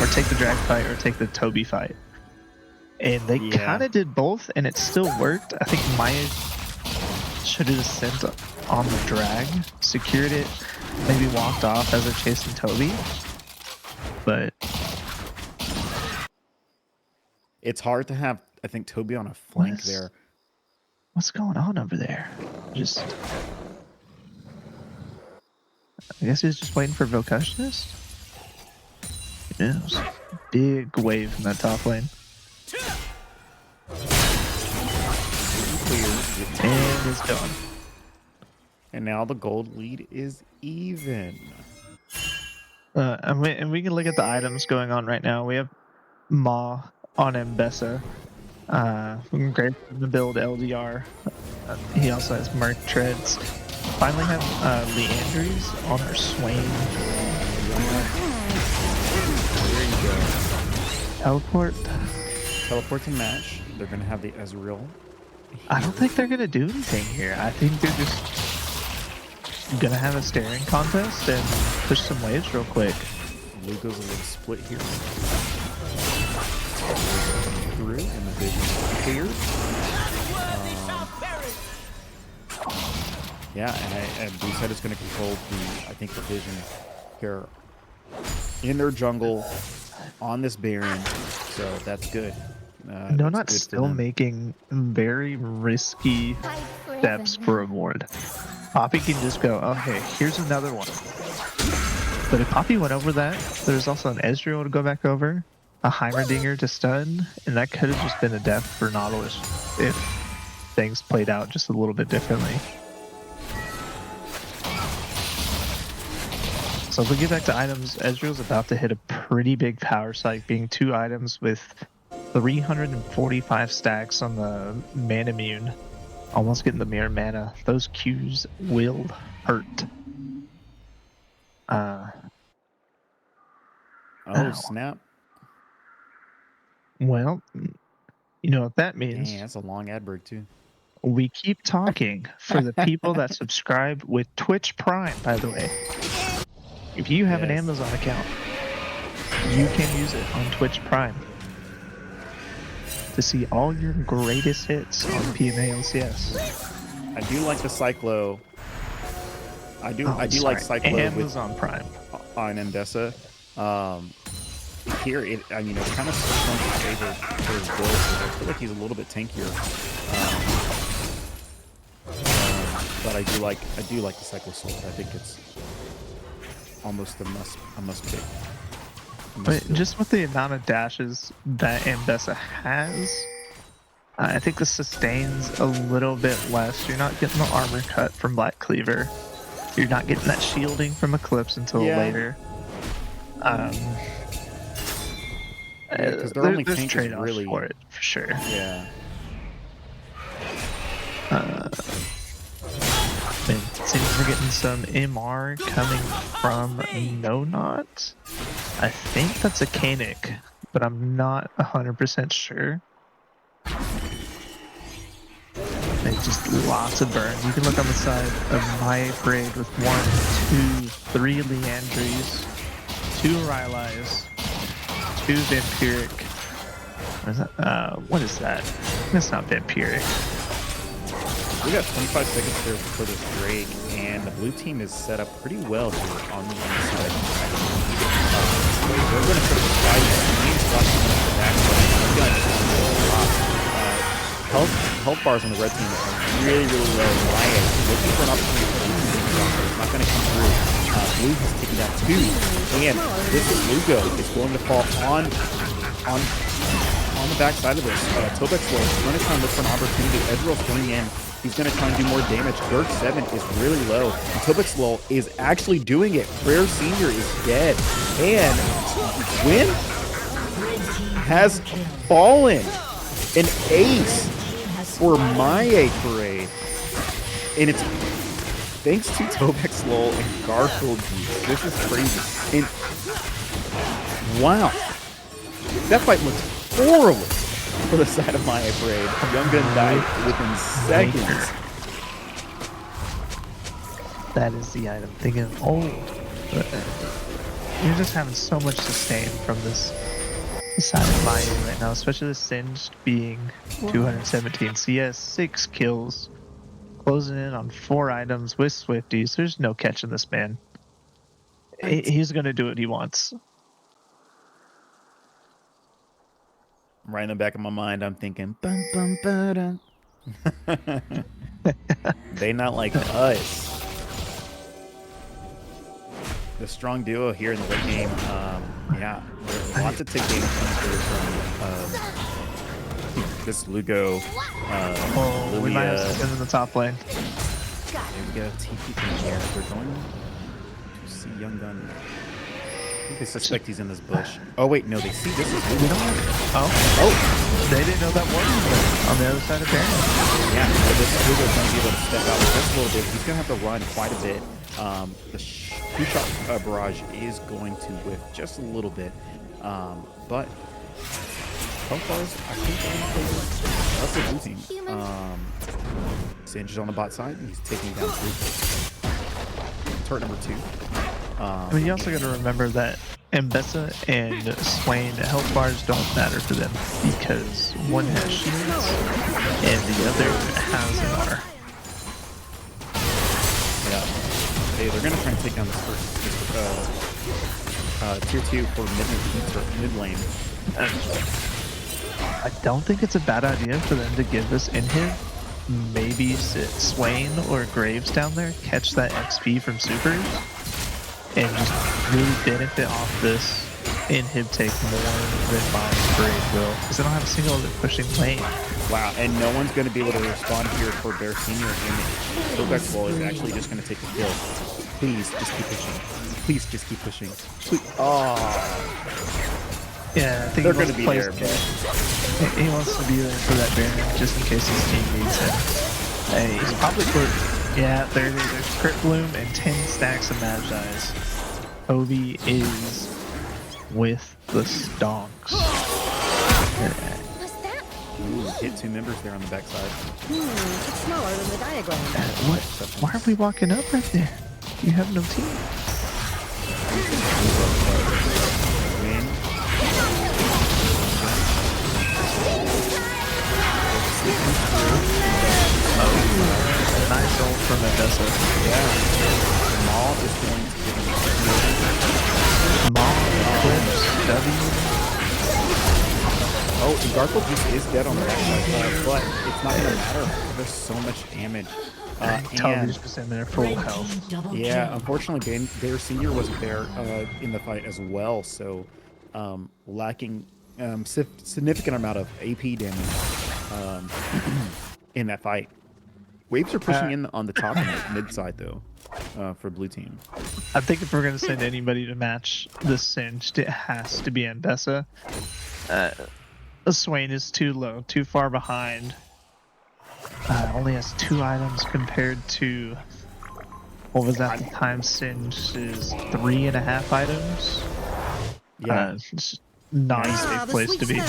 or take the drag fight or take the Toby fight. And they kind of did both, and it still worked. I think Mahyay should have just sent on the drag, secured it, maybe walked off as they're chasing Toby. But it's hard to have, I think, Toby on a flank there. What's going on over there? Just, I guess he's just waiting for Vocationist. Yeah, it was a big wave in that top lane. And it's gone. And now the gold lead is even. And we can look at the items going on right now. We have Ma on Mbessa. Great to build LDR. He also has Merc Treads. Finally have Leandries on our Swain. There you go. Teleport to match. They're going to have the Ezreal. I don't think they're going to do anything here. I think they're just going to have a staring contest and push some waves real quick. Blue goes a little split here. Through, and the vision is cleared. Yeah, and Blue's Head is going to control I think the vision here in their jungle on this Baron, so that's good. No, not still making very risky steps for a ward. Poppy can just go, oh hey, here's another one. But if Poppy went over that, there's also an Ezreal to go back over, a Heimerdinger to stun, and that could have just been a death for Nautilus if things played out just a little bit differently. So if we get back to items, Ezreal's about to hit a pretty big power spike, being 2 items with 345 stacks on the mana immune. Almost getting the mirror mana. Those Qs will hurt. Oh, ow. Snap. Well, you know what that means. Dang, that's a long ad break, too. We keep talking for the people that subscribe with Twitch Prime, by the way. If you have an Amazon account, you can use it on Twitch Prime to see all your greatest hits on PMALCS. I do like the Cyclo. I do like Cyclo Amazon Prime on Mbessa. Here, it's kind of strong in favor for his build. I feel like he's a little bit tankier. But I do like the Cyclo Soul. I think it's almost a must pick. But just with the amount of dashes that Mbessa has, I think the sustain's a little bit less. You're not getting the armor cut from Black Cleaver. You're not getting that shielding from Eclipse until later. Because their only there's tank is trade-offs really for it, for sure. Yeah. It seems we're getting some MR coming from No Not. I think that's a Kanik, but I'm not 100% sure. And just lots of burn. You can look on the side of Mahyay Parade with 1, 2, 3 Leandries, 2 Rylais, 2 Vampiric. What is that? What is that? That's not Vampiric. We got 25 seconds there for this Drake, and the blue team is set up pretty well here on the side. We're going to put the fight. The team's watching the back. health bars on the red team are really, really low. Mahyay looking for an opportunity for Blue team to drop, but it's not going to come through. Blue has taken down 2, and this is Lugo is going to fall on the back side of this. Tobek's low. He's going to try and look for an opportunity. Ezreal's coming in. He's going to try and do more damage. Dirk 7 is really low. And Tobek's low is actually doing it. Rare Senior is dead. And Win has fallen. An ace for Mahyay Parade. And it's thanks to Tobek's LOL and Garfield Juice. This is crazy. And wow. That fight looks horrible for the side of Mahyay Parade. Young Gun died within seconds. That is the item. Thinking, oh, you're just having so much sustain from this side of Mahyay right now, especially the Singed being 217. So he has 6 kills, closing in on 4 items with Swifties. There's no catching this man. He's going to do what he wants. Right in the back of my mind, I'm thinking, bum, bum, ba-dum. They not like us. The strong duo here in the late game, yeah, there's lots of tick damage coming through from this Lugo. We might have something in the top lane. There we go, TP in here. They're going to see Young Gun. I think they suspect he's in this bush. Oh wait, no, they see this is Lugo. Oh, they didn't know that was on the other side of Baron. Yeah, so this Lugo's going to be able to step out just a little bit. He's going to have to run quite a bit. The 2-shot barrage is going to whiff just a little bit, but health bars, I think, that's a blue team. Singe is on the bot side, and he's taking down turret number 2. I mean, you also got to remember that Mbessa and Swain health bars don't matter for them because one has shields and the other has an R. Yeah. Hey, they're gonna try and take down this tier 2 for mid lane. I don't think it's a bad idea for them to give this inhib. Maybe sit Swain or Graves down there, catch that XP from supers, and just really benefit off this inhib take more than my Brave will, because they don't have a single other pushing lane. Wow, and no one's going to be able to respond here for Bear Senior, and Tobek's Wall is actually just going to take the kill. Please, just keep pushing. Please, just keep pushing. Please. Oh. Yeah, I think they're going to be there. He wants to be there for that Baron, just in case his team needs him. Hey, he's probably put, yeah, there's Crit Bloom and 10 stacks of Magi's. Ovi is with the stonks. Ooh, hit 2 members there on the backside. It's smaller than the diagram. What? Why are we walking up right there? You have no team. Win. Oh, nice ult from Odessa. Yeah. Maul is going to get him. Maul, Eclipse, W. Oh, and Garfield Juice is dead on the backside, but it's not going to matter. There's so much damage. Toby's just in there full health. Yeah, unfortunately, Bear Senior wasn't there in the fight as well, so lacking significant amount of AP damage in that fight. Waves are pushing in on the top and mid side though for blue team. I think if we're gonna send anybody to match the Singed, it has to be Mbessa. Swain is too low, too far behind. Only has 2 items compared to, what was that the time? Singed is 3.5 items. Yeah, it's not a safe place to be.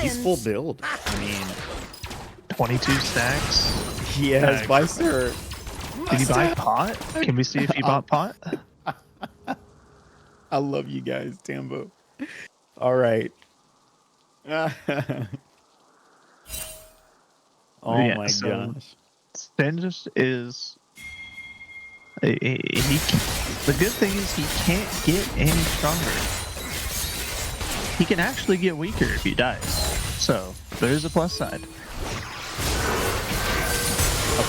He's full build. I mean, 22 stacks. He has buy sir. Did he buy pot? Can we see if he bought pot? I love you guys, Tambo. All right. Oh yeah, my gosh. Singed is the good thing is he can't get any stronger. He can actually get weaker if he dies. So there's a plus side.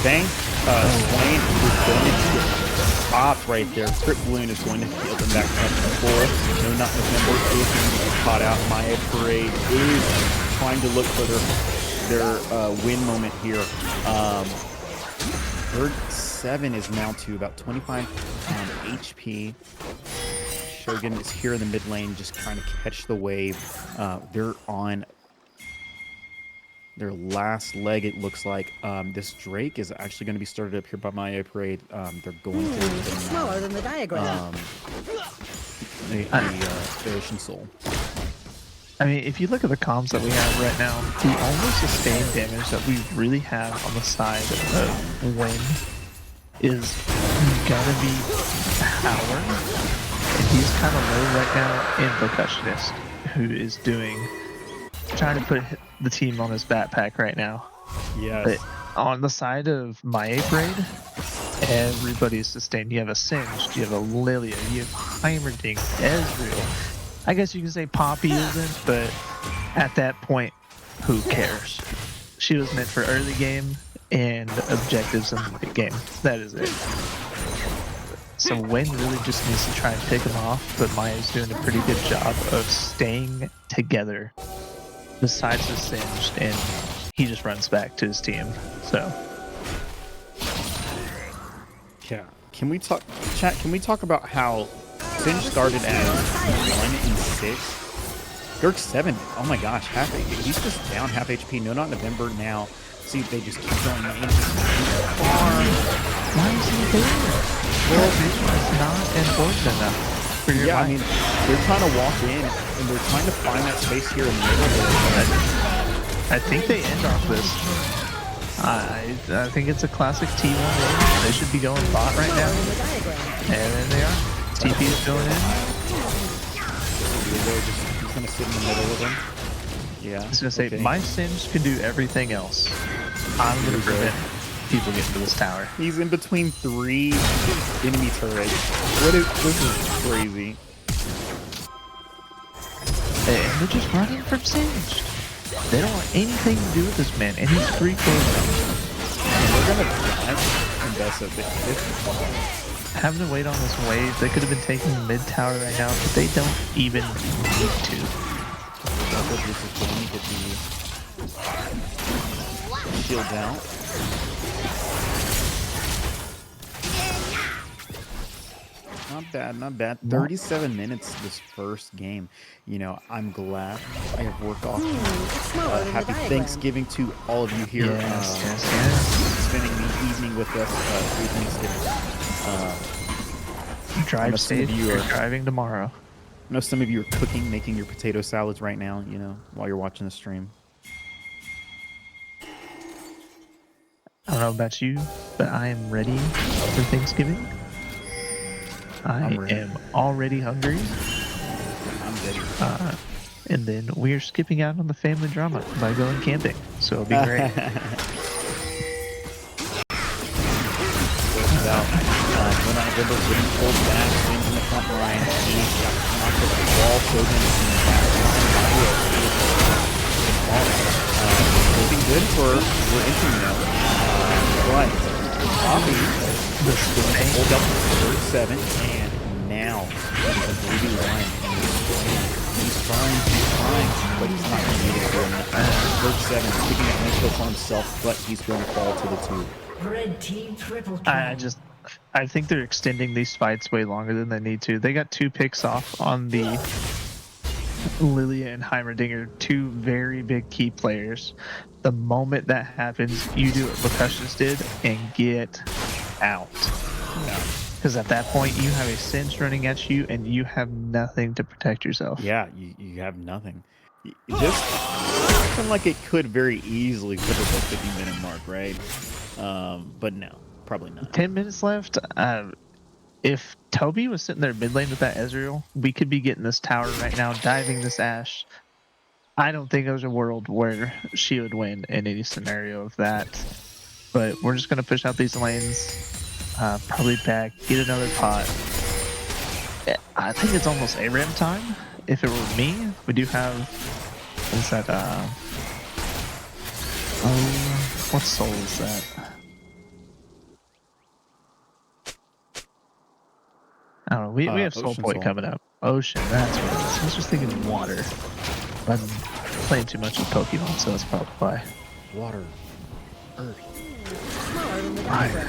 Fang Swain is going to get popped right there. Crypt Balloon is going to heal them back up to full. No, not November is going to get caught out. Mahyay Parade is trying to look for their win moment here. Third 7 is now to about 25 HP. Shogun is here in the mid lane, just trying to catch the wave. They're on their last leg, it looks like. This Drake is actually going to be started up here by Mahyay Parade. They're going to It's smaller than the diagram. the Ocean Soul. I mean, if you look at the comms that we have right now, the only sustained damage that we really have on the side of Win is gonna be Power. And he's kind of low right now in Percussionist, who is trying to put the team on his backpack right now. Yes. But on the side of Mahyay Parade, everybody's sustained. You have a Singed, you have a Lilia, you have Heimerdinger, Ezreal. I guess you can say Poppy isn't, but at that point, who cares? She was meant for early game and objectives in the late game. That is it. So Wayne really just needs to try and pick him off, but Maya's doing a pretty good job of staying together besides the Singed, and he just runs back to his team. So Yeah. Can we talk, chat? Can we talk about how Singe started as 1 and 6? Dirk 7. Oh my gosh, half. He's just down half HP. No, not November now. See if they just keep going in. why is he there? Well, it's not important enough for your Yeah, life. I mean, they're trying to walk in and they're trying to find that space here in the middle. I think they end off this. I think it's a classic T1 win. They should be going bot right now. Smaller than the diagram. And then they are. TP is going in. He's going to sit in the middle of them. Yeah. I was going to say, okay. my Sims can do everything else. I'm going to prevent people getting to this tower. He's in between 3 enemy turrets. This is crazy. And they're just running from Singed. They don't want anything to do with this man, and he's 3 kills. They're going to dive invest a bit. Having to wait on this wave, they could have been taking the mid tower right now, but they don't even need to. Shield out. Not bad, not bad. 37 minutes this first game. You know, I'm glad I have worked off. It's smaller than the Happy diagram. Thanksgiving to all of you here. Yes. Spending the evening with us through Thanksgiving. Drive some of safe. you You're are- driving tomorrow. I know some of you are cooking, making your potato salads right now, you know, while you're watching the stream. I don't know about you, but I am ready for Thanksgiving. I I'm ready. am already hungry. I'm ready. And then we're skipping out on the family drama by going camping. So it'll be great. November getting pulled back, Wins in the front line. He got knocked over the wall, Shogun is in the back line. Looking good for Inting now. But Poppy is going to hold up the third 7, and now he's a 3v1. He's trying, but he's not going to be able to do it. Third 7, keeping that initial for himself, but he's going to fall to the 2. Red team triple kill. I think they're extending these fights way longer than they need to. They got 2 picks off on the Lilia and Heimerdinger, 2 very big key players. The moment that happens, you do what Percussionist did and get out. Because at that point, you have a Singe running at you and you have nothing to protect yourself. Yeah, you have nothing. Just something like it could very easily put us at 50-minute mark, right? But no, probably not. 10 minutes left. If Toby was sitting there mid lane with that Ezreal, we could be getting this tower right now, diving this Ashe. I don't think there's a world where she would win in any scenario of that. But we're just going to push out these lanes, probably back, get another pot. I think it's almost ARAM time. If it were me, we do have, what's that, what soul is that? we have Soul Ocean Point Soul. coming up. Ocean, that's what it is. I was just thinking water. I'm playing too much with Pokemon, so that's probably why. Water. Earth. Smaller than the Fire. diagram.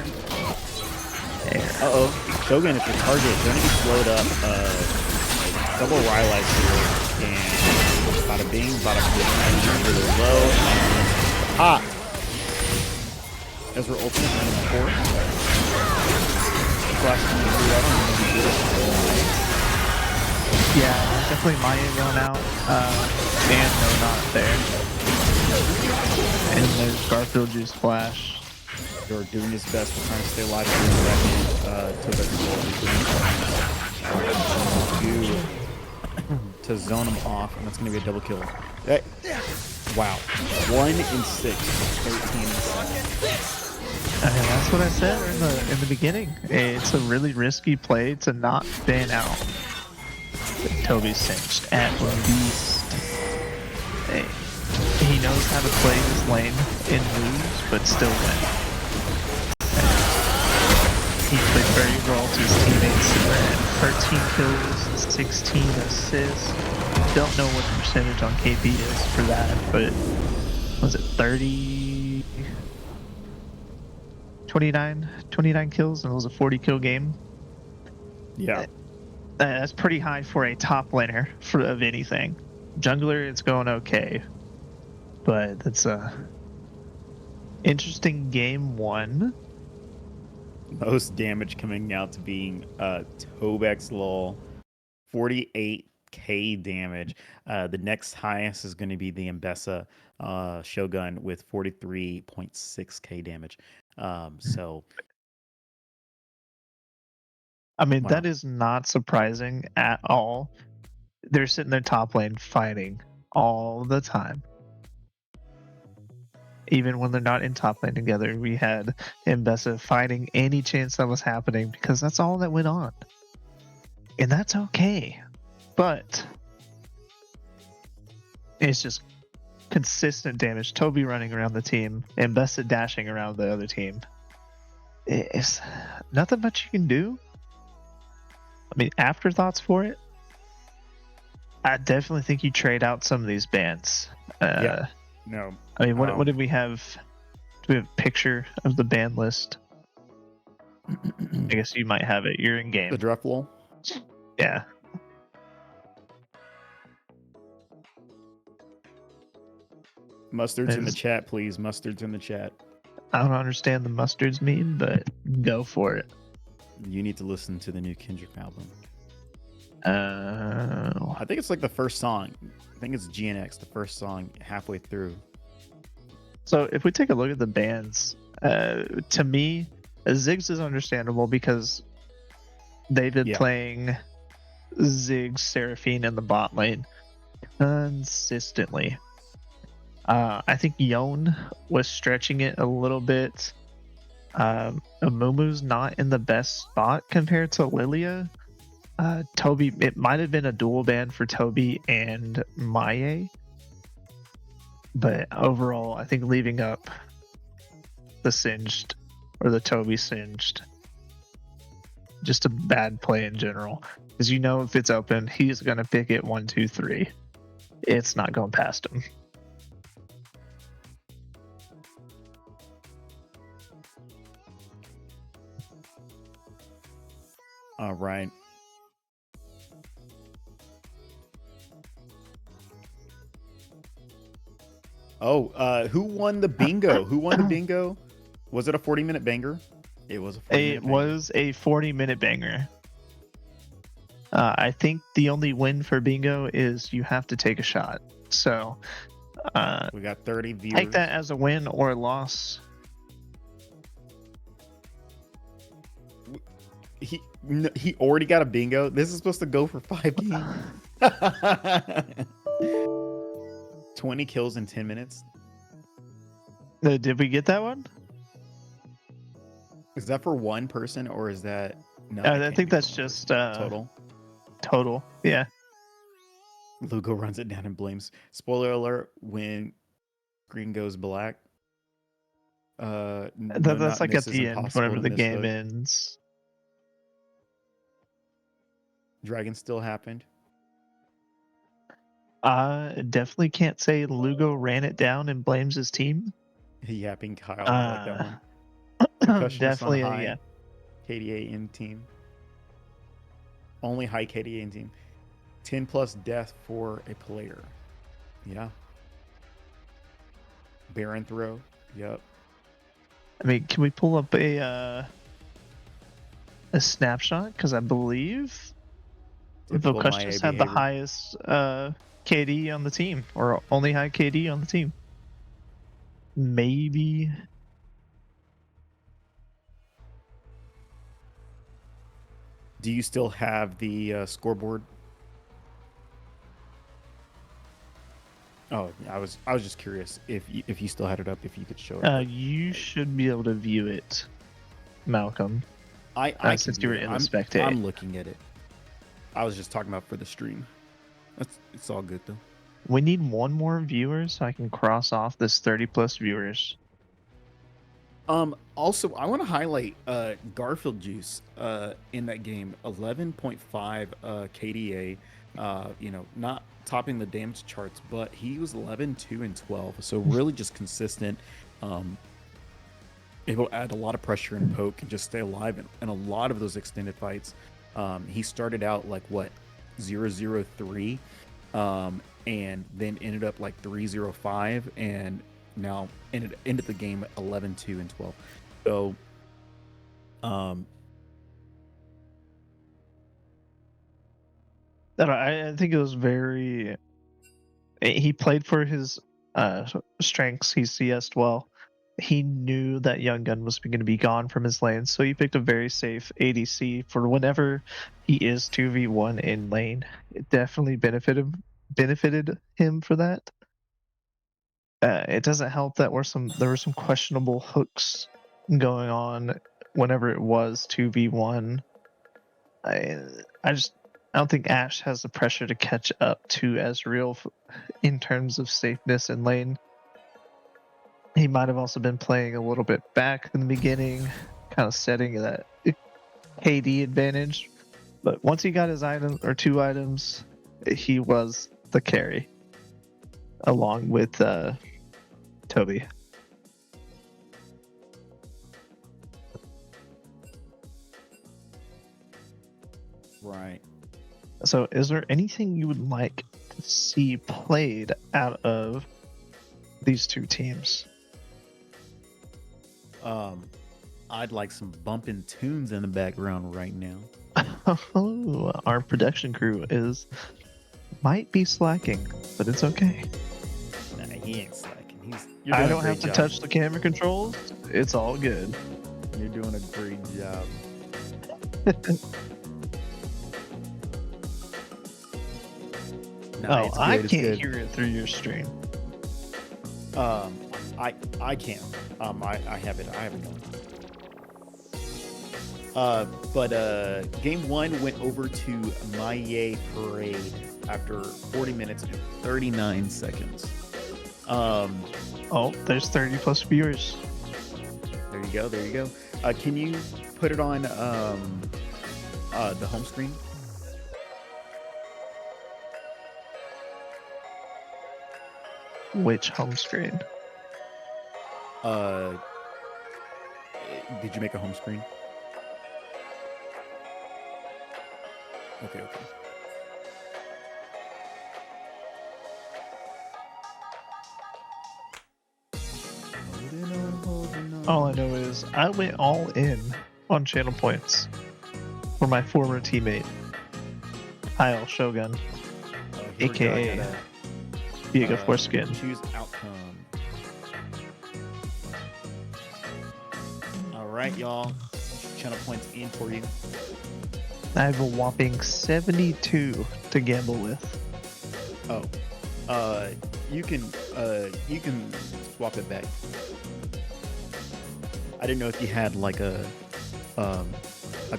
Air. Uh-oh. Shogun, if your target is going to be slowed up, double Rhylights here, and bada bing, bada bing, really low, and pop. Ezra ultimate in the fourth. Flash coming through, I don't know if he did it. Yeah, definitely Mahyay going out. And no, not there. And there's Garfield Juice Flash. You're doing his best to try and stay alive for a second. To zone him off, and that's going to be a double kill. Hey. Wow. 1 in 6, 13 in 7. That's what I said in the beginning. It's a really risky play to not ban out. But Toby's cinched at least. He knows how to play his lane in moves, but still win. He played very well to his teammates. 13 kills, 16 assists. Don't know what the percentage on KP is for that, but was it 30? 29 kills, and it was a 40 kill game. Yeah. That's pretty high for a top laner of anything. Jungler, it's going okay, but that's a interesting game one. Most damage coming out to being Tobex lol, 48k damage. The next highest is going to be the Mbessa Shogun with 43.6k damage. So I mean, wow. that is not surprising at all. They're sitting there top lane fighting all the time. Even when they're not in top lane together, we had Mbessa fighting any chance that was happening because that's all that went on. And that's okay. But it's just consistent damage. Toby running around the team, Mbessa dashing around the other team. It's nothing much you can do. I mean, afterthoughts for it. I definitely think you trade out some of these bans. Yeah. No. I mean, what did we have? Do we have a picture of the ban list? I guess you might have it. You're in game. The draft wall. Yeah. Mustard's in the chat, please. Mustard's in the chat. I don't understand the mustards meme, but go for it. You need to listen to the new Kendrick album. Oh. I think it's like the first song. I think it's GNX, the first song halfway through. So if we take a look at the bans, to me, Ziggs is understandable because they've been playing Ziggs, Seraphine in the bot lane consistently. I think Yon was stretching it a little bit. Amumu's not in the best spot compared to Lilia. Toby, it might have been a dual ban for Toby and Mahyay. But overall, I think leaving up the Singed or the Toby Singed, just a bad play in general. Because you know if it's open, he's going to pick it 1, 2, 3. It's not going past him. All right. Oh, who won the bingo? Who won the bingo? Was it a 40-minute banger? It was a 40-minute banger. Was a 40-minute banger. I think the only win for bingo is you have to take a shot. So we got 30 viewers. Take that as a win or a loss. He already got a bingo. This is supposed to go for 5 games. 20 kills in 10 minutes. Did we get that one? Is that for one person or is that? No, I think that's just total. Total, yeah. Lugo runs it down and blames. Spoiler alert: when green goes black. That's like at the end, whenever the game ends. Dragon still happened. Definitely can't say Lugo ran it down and blames his team. Yapping Kyle, I like that one. Percussionist Definitely, on high. yeah. KDA in team. Only high KDA in team. 10 plus death for a player. Yeah. Baron throw. Yep. I mean, can we pull up a snapshot? Because I believe Typical Vocustus Mahyay had the behavior. highest KD on the team, or only high KD on the team. Maybe. Do you still have the scoreboard? Oh, I was just curious if you still had it up, if you could show it. You should be able to view it, Malcolm. I Since can you do were it. in the spectate. I'm looking at it. I was just talking about for the stream. It's all good though. We need one more viewer so I can cross off this 30 plus viewers. Also, I want to highlight Garfield Juice in that game. 11.5 KDA. Not topping the damage charts, but he was 11, 2, and 12. So really just consistent. Able to add a lot of pressure and poke and just stay alive in a lot of those extended fights. He started out like what 0-0-3, and then ended up like 3-0-5, and now ended the game at 11, 2, and 12. So, I think it was very. He played for his strengths. He CS'd well. He knew that Young Gun was going to be gone from his lane, so he picked a very safe ADC for whenever he is 2v1 in lane. It definitely benefited him for that. It doesn't help that there were some questionable hooks going on whenever it was 2v1. I don't think Ashe has the pressure to catch up to Ezreal in terms of safeness in lane. He might have also been playing a little bit back in the beginning, kind of setting that KD advantage. But once he got his item or two items, he was the carry, along with Toby. right. So, is there anything you would like to see played out of these two teams? I'd like some bumping tunes in the background right now. Oh, our production crew might be slacking, but it's okay. Nah, he ain't slacking. I don't have to touch the camera controls. It's all good. You're doing a great job. No, it's good, I it's can't good. hear it through your stream. I can. I have it going. But game one went over to Mahyay Parade after 40 minutes and 39 seconds. Oh, there's 30 plus viewers. There you go. Can you put it on the home screen? Which home screen? Did you make a home screen? Okay. All I know is I went all in on channel points for my former teammate, Kyle Shogun, Here we go. I aka gotta, Diego Foreskin. choose outcome. All right, y'all. Channel points in for you. I have a whopping 72 to gamble with. Oh, you can swap it back. I didn't know if you had like a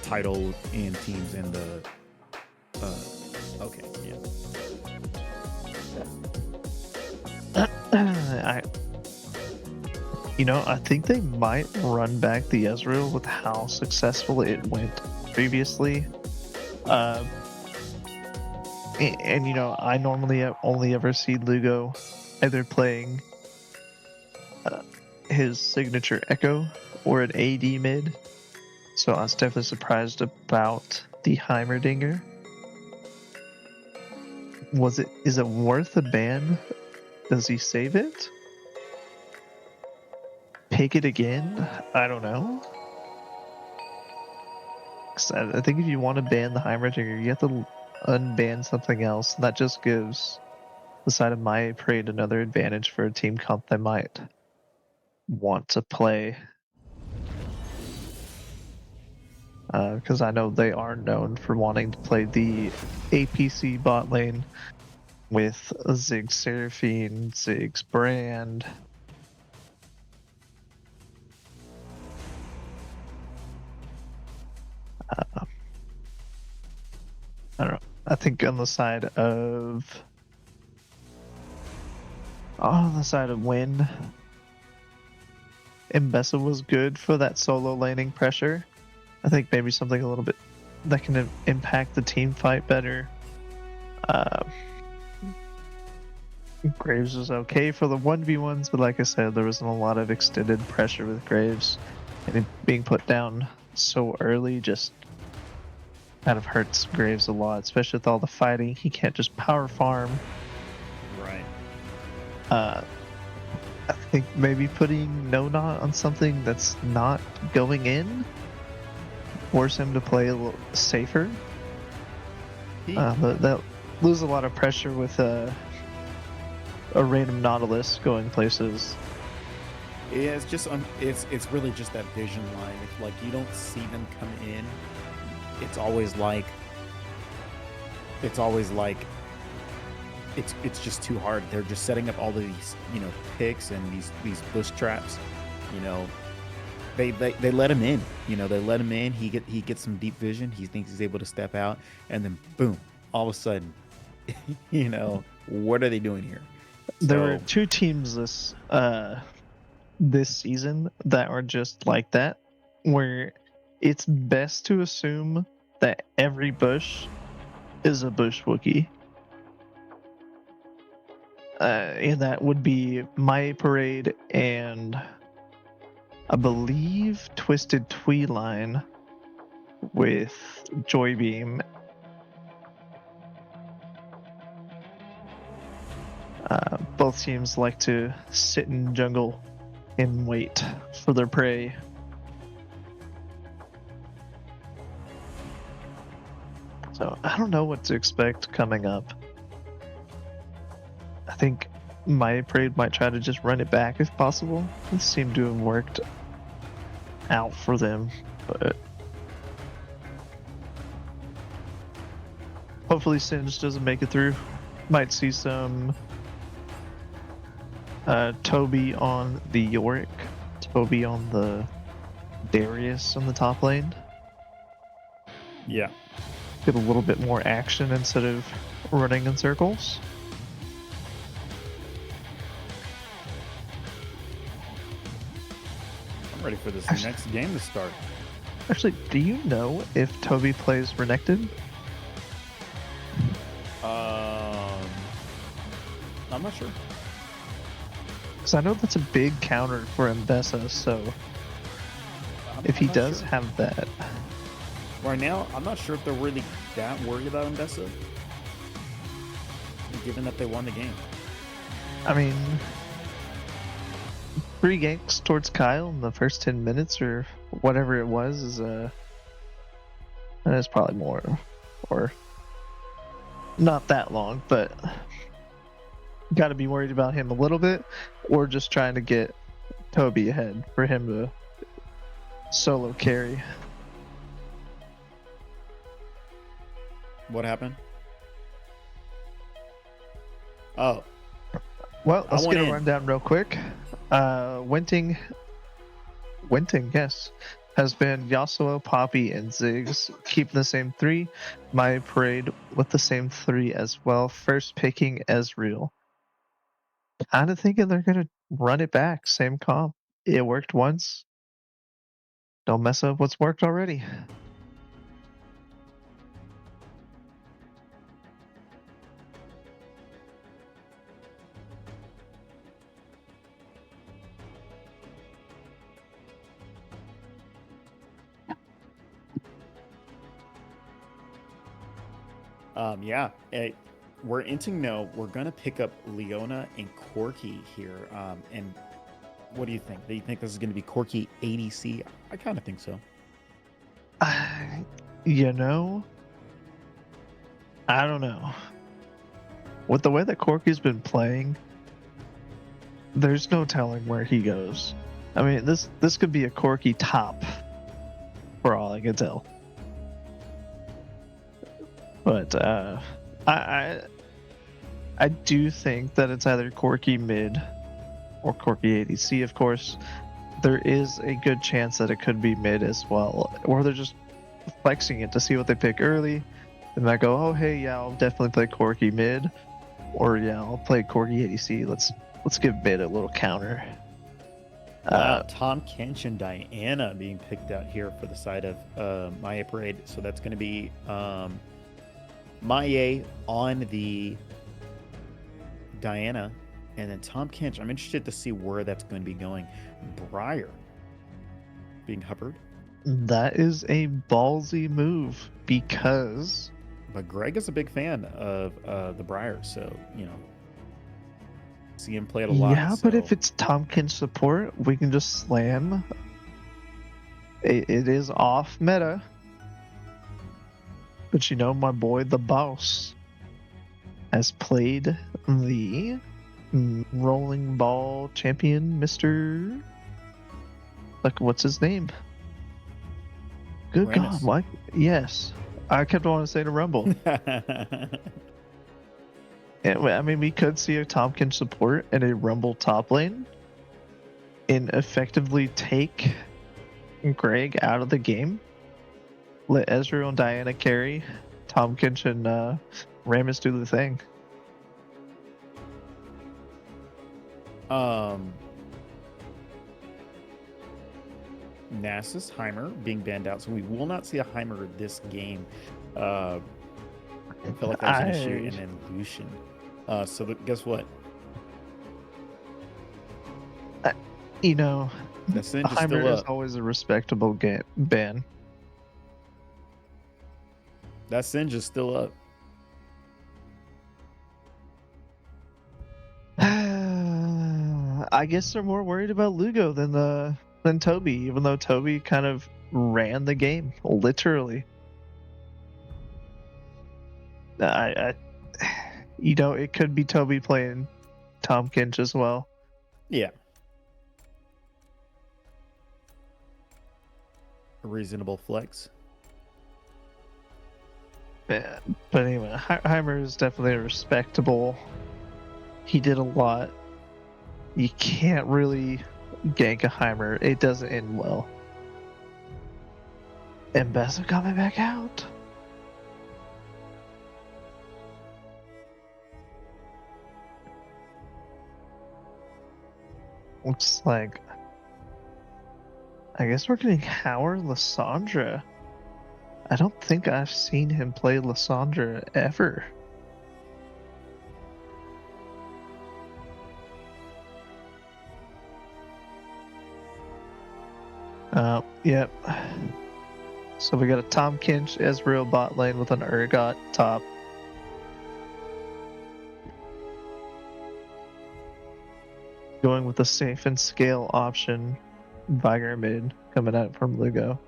title and teams and the okay, yeah. I think they might run back the Ezreal with how successful it went previously. And you know, I normally only ever see Lugo either playing his signature Echo or an AD mid. So I was definitely surprised about the Heimerdinger. Is it worth a ban? Does he save it? Pick it again? I don't know. 'Cause I think if you want to ban the Heimerdinger, you have to unban something else. And that just gives the side of Mahyay Parade another advantage for a team comp they might want to play. Because I know they are known for wanting to play the APC bot lane with Ziggs Seraphine, Ziggs Brand. I don't know. I think on the side of Win, Mbessa was good for that solo laning pressure. I think maybe something a little bit that can impact the team fight better. Graves was okay for the 1v1s, but like I said, there wasn't a lot of extended pressure with Graves. And it being put down so early just kind of hurts Graves a lot, especially with all the fighting. He can't just power farm. Right. I think maybe putting No Not on something that's not going in, force him to play a little safer. They'll lose a lot of pressure with a random Nautilus going places. Yeah, it's just it's really just that vision line. If like you don't see them come in, it's always like it's just too hard. They're just setting up all of these, you know, picks and these bush traps. You know, they let him in. You know, they let him in. He gets some deep vision. He thinks he's able to step out, and then boom, all of a sudden, you know, what are they doing here? There were two teams this season that are just like that, where it's best to assume that every bush is a bush Wookiee. And that would be My Parade and I believe Twisted Tweeline with Joybeam. Both teams like to sit in jungle and wait for their prey. So I don't know what to expect coming up. I think My Parade might try to just run it back if possible. It seemed to have worked out for them, but hopefully Singe doesn't make it through. Might see some Toby on the Yorick, Toby on the Darius on the top lane. Yeah. Get a little bit more action instead of running in circles. I'm ready for this next game to start. Actually, do you know if Toby plays Renekton? I'm not sure. Because I know that's a big counter for Mbessa, so if he does have that. Right now, I'm not sure if they're really that worried about Mbessa, given that they won the game. I mean, 3 ganks towards Kyle in the first 10 minutes or whatever it was is it's probably more, or not that long, but got to be worried about him a little bit, or just trying to get Toby ahead for him to solo carry. What happened? Oh. Well, let's get a rundown real quick. Winting, yes, has been Yasuo, Poppy, and Ziggs, keeping the same 3. My Parade with the same 3 as well. First picking Ezreal. Kind of thinking they're going to run it back. Same comp. It worked once. Don't mess up what's worked already. Yeah. We're Inting no. We're gonna pick up Leona and Corky here. And what do you think? Do you think this is gonna be Corky ADC? I kind of think so. You know, I don't know. With the way that Corky's been playing, there's no telling where he goes. I mean, this could be a Corky top, for all I can tell. But I do think that it's either Corky mid or Corky ADC, of course. There is a good chance that it could be mid as well, or they're just flexing it to see what they pick early. They might go, oh hey, yeah, I'll definitely play Corky mid, or yeah, I'll play Corky ADC. Let's give mid a little counter. Wow, Tom Kench and Diana being picked out here for the side of Mahyay Parade. So that's going to be Mahyay on the Diana, and then Tom Kench. I'm interested to see where that's going to be going. Briar being Hubbard. That is a ballsy move because. But Greg is a big fan of the Briar, so see him play it a lot. Yeah, but if it's Tompkins support, we can just slam. It is off meta. But my boy the boss has played the rolling ball champion, Mr. What's his name? Good Ramus. God, Mike. Yes. I kept wanting to say to Rumble. I mean, we could see a Tompkins support and a Rumble top lane and effectively take Greg out of the game. Let Ezreal and Diana carry. Tompkins and Ramus do the thing. Nasus Heimer being banned out, so we will not see a Heimer this game. I feel like there's an issue, and then Lucian. Guess what? The Singe is Heimer still is up. always a respectable ban. That Singe is still up. I guess they're more worried about Lugo than Toby, even though Toby kind of ran the game, literally. It could be Toby playing Tom Kinch as well. Yeah. A reasonable flex. Yeah, but anyway, Heimer is definitely respectable. He did a lot. You can't really gank a Heimer. It doesn't end well. And Bessa coming back out. Looks like... I guess we're getting Howard Lysandra. I don't think I've seen him play Lysandra ever. Yep. So we got a Tom Kinch, Ezreal bot lane with an Urgot top. Going with the safe and scale option, Viger mid coming out from Lugo.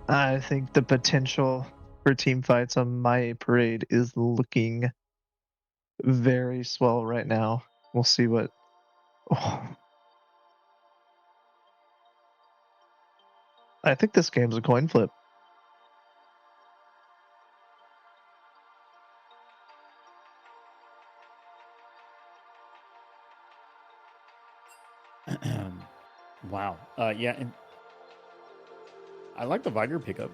I think the potential for team fights on Mahyay Parade is looking very swell right now. We'll see what... Oh. I think this game's a coin flip. Wow. Yeah, and I like the Viger pickup.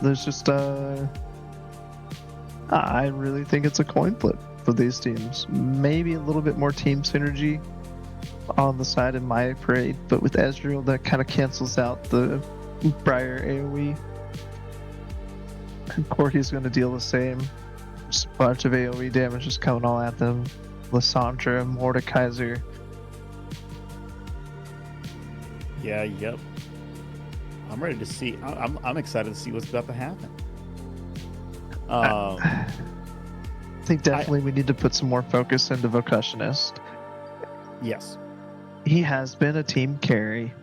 There's just, I really think it's a coin flip for these teams. Maybe a little bit more team synergy on the side of Mahyay Parade, but with Ezreal, that kind of cancels out the Briar AoE. Corky's going to deal the same. Just a bunch of AoE damage just coming all at them. Lysandra, Mordekaiser. Yeah, yep. I'm ready to see. I'm excited to see what's about to happen. I think definitely we need to put some more focus into Vocationist. Yes. He has been a team carry.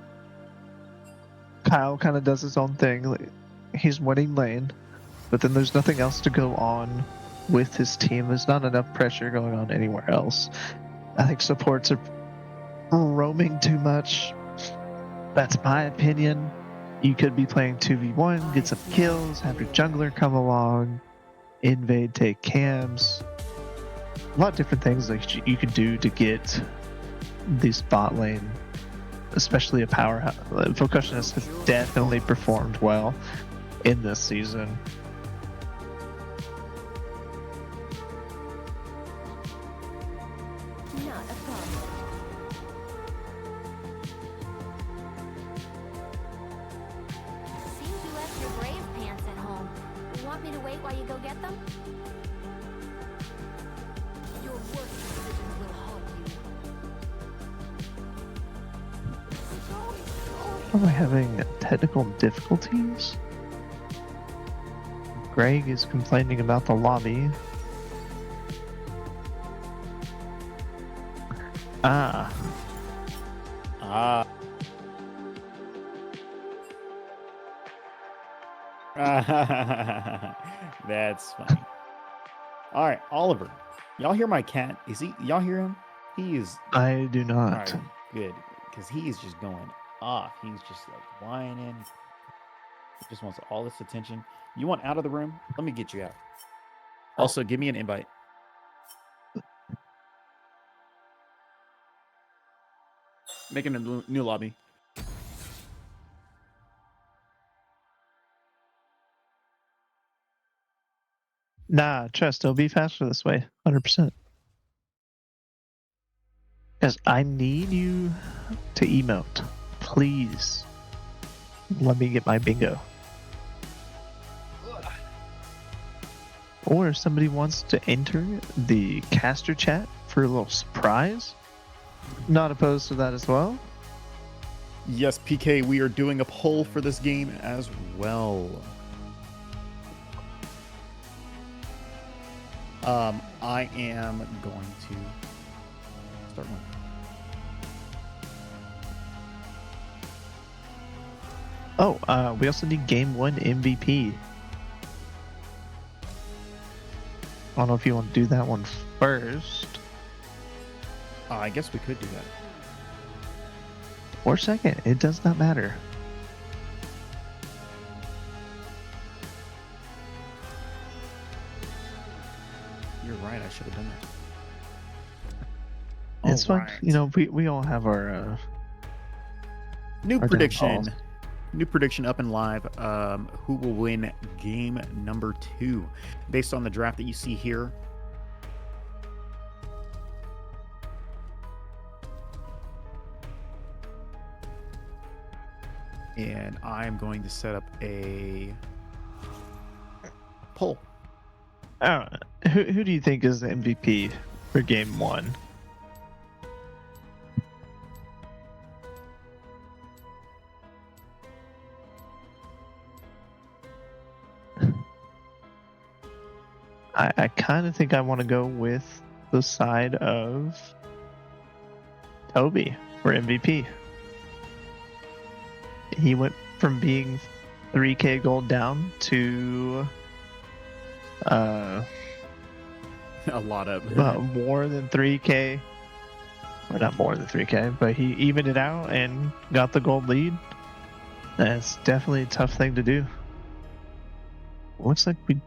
Kyle kind of does his own thing. He's winning lane, but then there's nothing else to go on with his team. There's not enough pressure going on anywhere else. I think supports are roaming too much. That's my opinion. You could be playing 2v1, get some kills, have your jungler come along, invade, take cams. A lot of different things that you could do to get the spot lane, especially a powerhouse. Vocationist has definitely performed well in this season. Not a problem. Seems you left your brave pants at home. You want me to wait while you go get them? Your worst decisions will haunt you. Am I having technical difficulties? Greg is complaining about the lobby. Ah. That's funny. All right, Oliver. Y'all hear my cat? Y'all hear him? He is. I do All not. right, good, because he is just going off. He's just like whining. He just wants all this attention. You want out of the room? Let me get you out. Also, give me an invite. Making a new lobby. Nah, trust, it'll be faster this way. 100%. Because I need you to emote. Please. Let me get my bingo. Or if somebody wants to enter the caster chat for a little surprise, not opposed to that as well. Yes, PK, we are doing a poll for this game as well. I am going to start one. Oh, we also need Game 1 MVP. I don't know if you want to do that one first. I guess we could do that. Or second. It does not matter. You're right. I should have done that. It's fun. Alright. You know, we all have our New our prediction. downfalls. New prediction up and live. Who will win game number 2? Based on the draft that you see here. And I'm going to set up a poll. Who do you think is the MVP for Game 1? I kind of think I want to go with the side of Toby for MVP. He went from being 3k gold down to A lot of more than 3k. Or not more than 3k, but he evened it out and got the gold lead. That's definitely a tough thing to do. Looks like we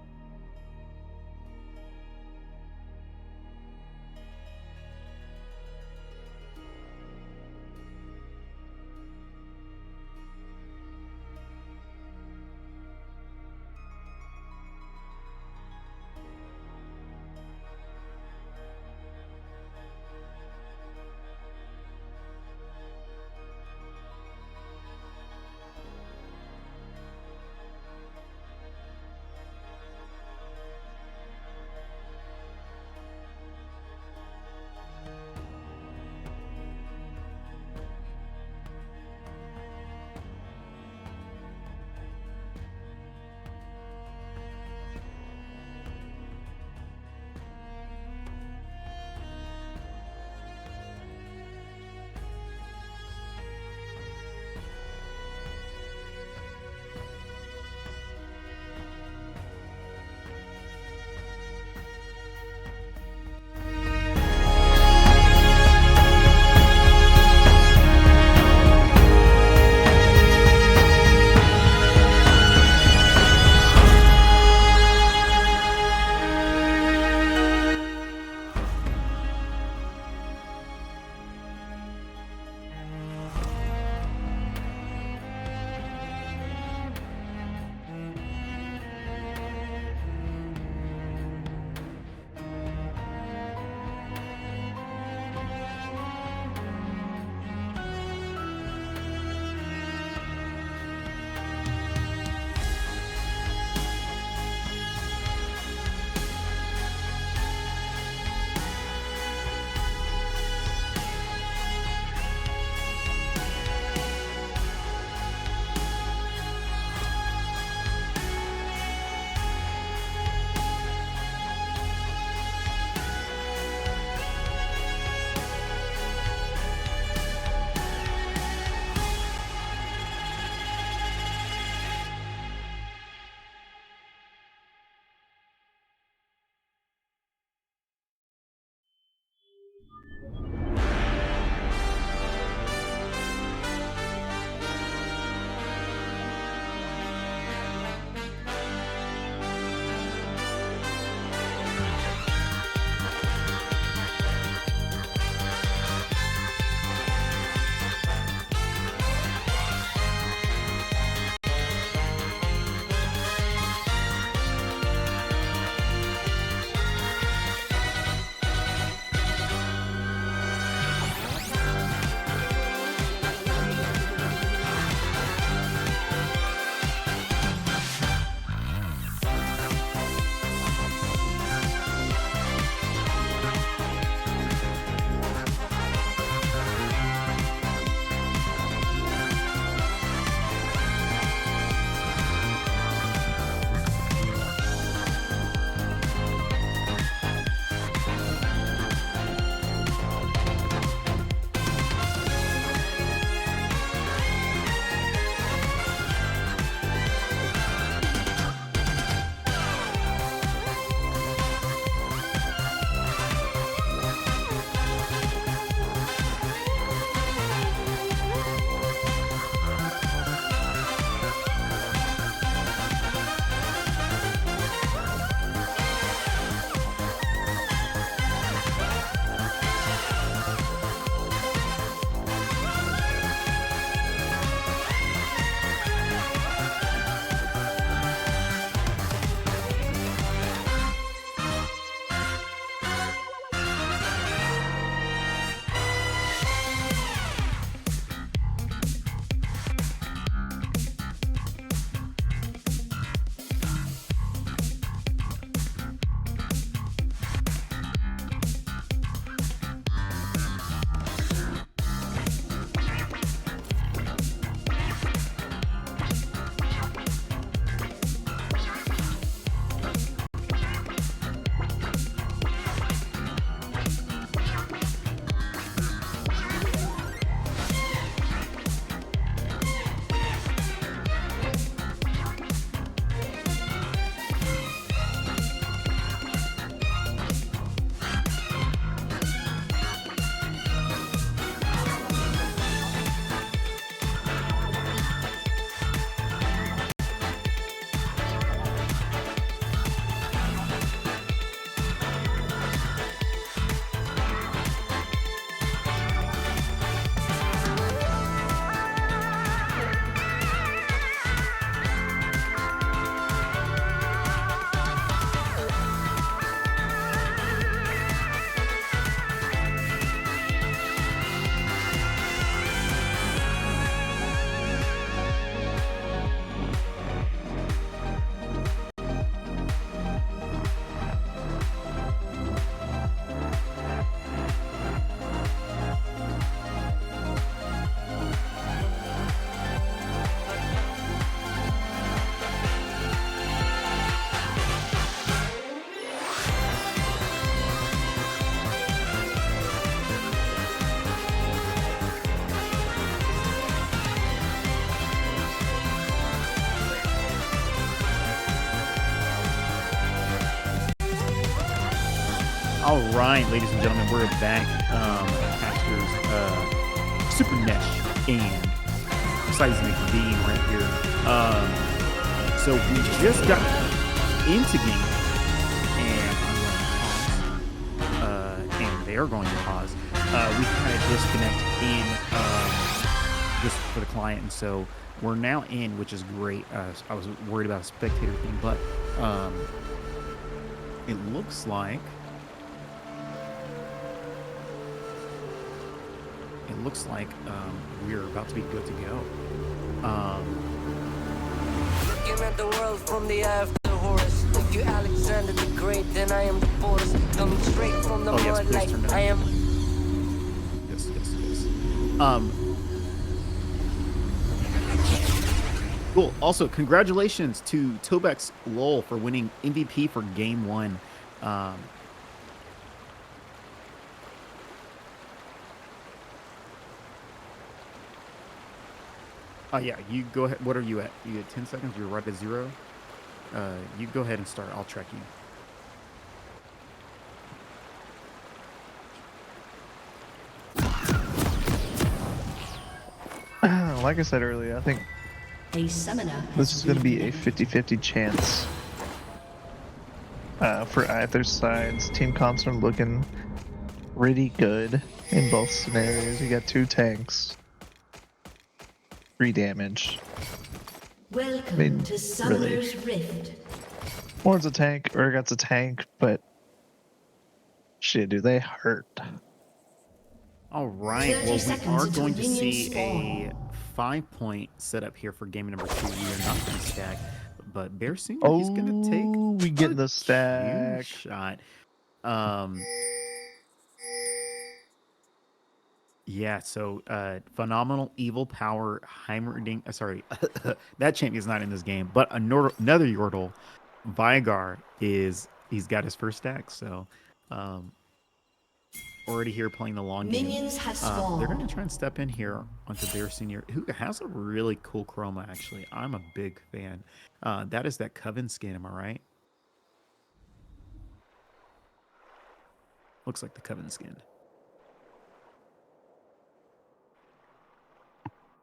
All right, ladies and gentlemen, we're back. Pastors Super Nesh and Seismic Beam right here. So we just got into game, and I'm going to pause. And they are going to pause. We had a disconnect in just for the client, and so we're now in, which is great. I was worried about a spectator thing, but it looks like. It looks like we're about to be good to go. Looking at the world from the eye of the Horus. If you Alexander the Great, then I am the Porus. Coming straight from the yes, mud please like turn down. I am. Yes. Cool. Also, congratulations to Tobex Lowell for winning MVP for Game 1. Yeah, you go ahead. What are you at? You at 10 seconds? You're right at 0. You go ahead and start. I'll track you. Like I said earlier, I think A summoner. this is going to be a 50-50 chance for either sides. Team comps are looking pretty good in both scenarios. You got 2 tanks, 3 damage. Welcome to Summoner's Rift. One's a tank, Urgot's a tank, but shit, do they hurt? All right. 30 Well, we seconds are until going to minions see a spawn. 5-point setup here for game number 2. We are not going to stack, but Bear Senior, Oh, he's going to take we get a the stack. huge shot. Yeah, so phenomenal evil power Heimerding. Sorry, that champion's not in this game, but another Yordle, Vigar, he's got his first stack. So already here playing the long game. Minions have They're going spawned. to try and step in here onto Bear Senior, who has a really cool chroma. Actually, I'm a big fan. That is that Coven skin. Am I right? Looks like the Coven skin.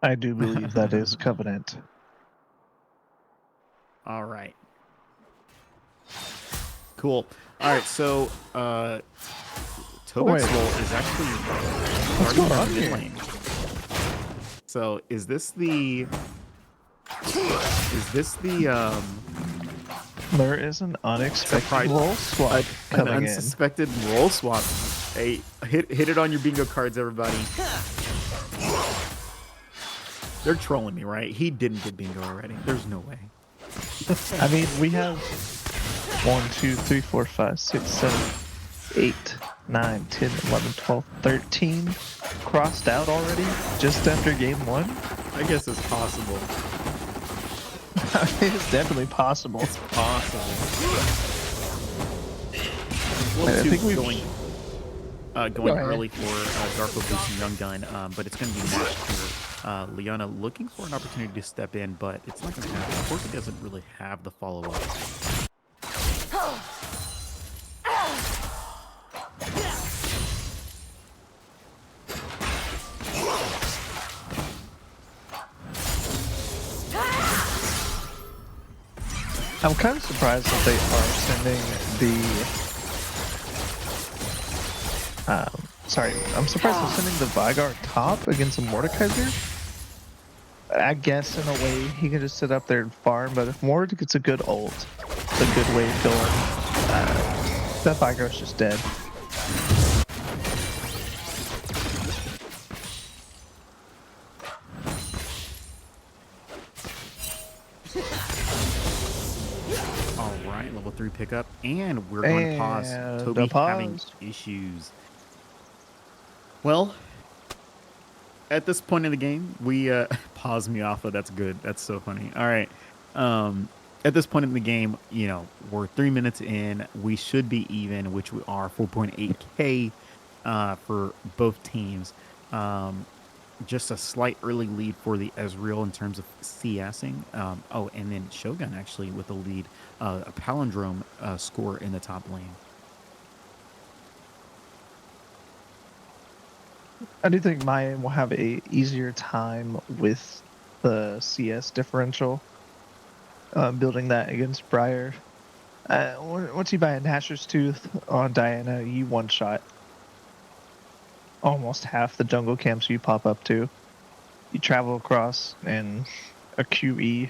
I do believe that is Covenant. All right. Cool. All right, so Tobex Roll is actually going starting on in the mid here? lane. So is this the There is an unexpected Surprise. roll swap an coming in. unsuspected roll swap? Hey, hit it on your bingo cards, everybody. They're trolling me, right? He didn't get bingo already. There's no way. I mean, we have 1, 2, 3, 4, 5, 6, 7, 8, 9, 10, 11, 12, 13 crossed out already just after game 1. I guess it's possible. It's definitely possible. It's possible. I think we've going Go ahead. early for Darko Boost and Young Gun, but it's going to be matched here. Liana looking for an opportunity to step in, but it's not going to happen. Of course, he doesn't really have the follow-up. I'm kind of surprised that they are sending the. I'm surprised they're sending the Vigar top against a Mordekaiser. I guess in a way he can just sit up there and farm, but if Mord gets a good ult, it's a good way of going. That Vigar's just dead. All right, level 3 pickup, and we're going to pause. And Toby a pause. having issues. Well, at this point in the game, we pause me off. That's good. That's so funny. All right. At this point in the game, we're 3 minutes in. We should be even, which we are 4.8K for both teams. Just a slight early lead for the Ezreal in terms of CSing. And then Shogun actually with a lead, a palindrome score in the top lane. I do think Maya will have a easier time with the CS differential, building that against Briar. Once you buy a Gnasher's Tooth on Diana, you one shot almost half the jungle camps you pop up to. You travel across and a QE,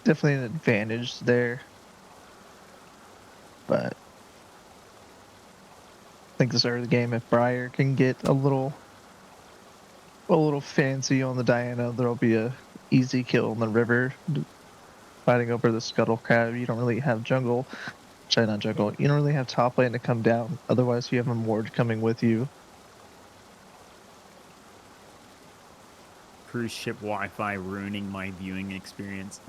definitely an advantage there. But I think this early game, if Briar can get a little fancy on the Diana, there'll be a easy kill in the river. Fighting over the Scuttle Crab, you don't really have jungle. Sorry, not jungle. You don't really have top lane to come down. Otherwise, you have a ward coming with you. Cruise ship Wi-Fi ruining my viewing experience.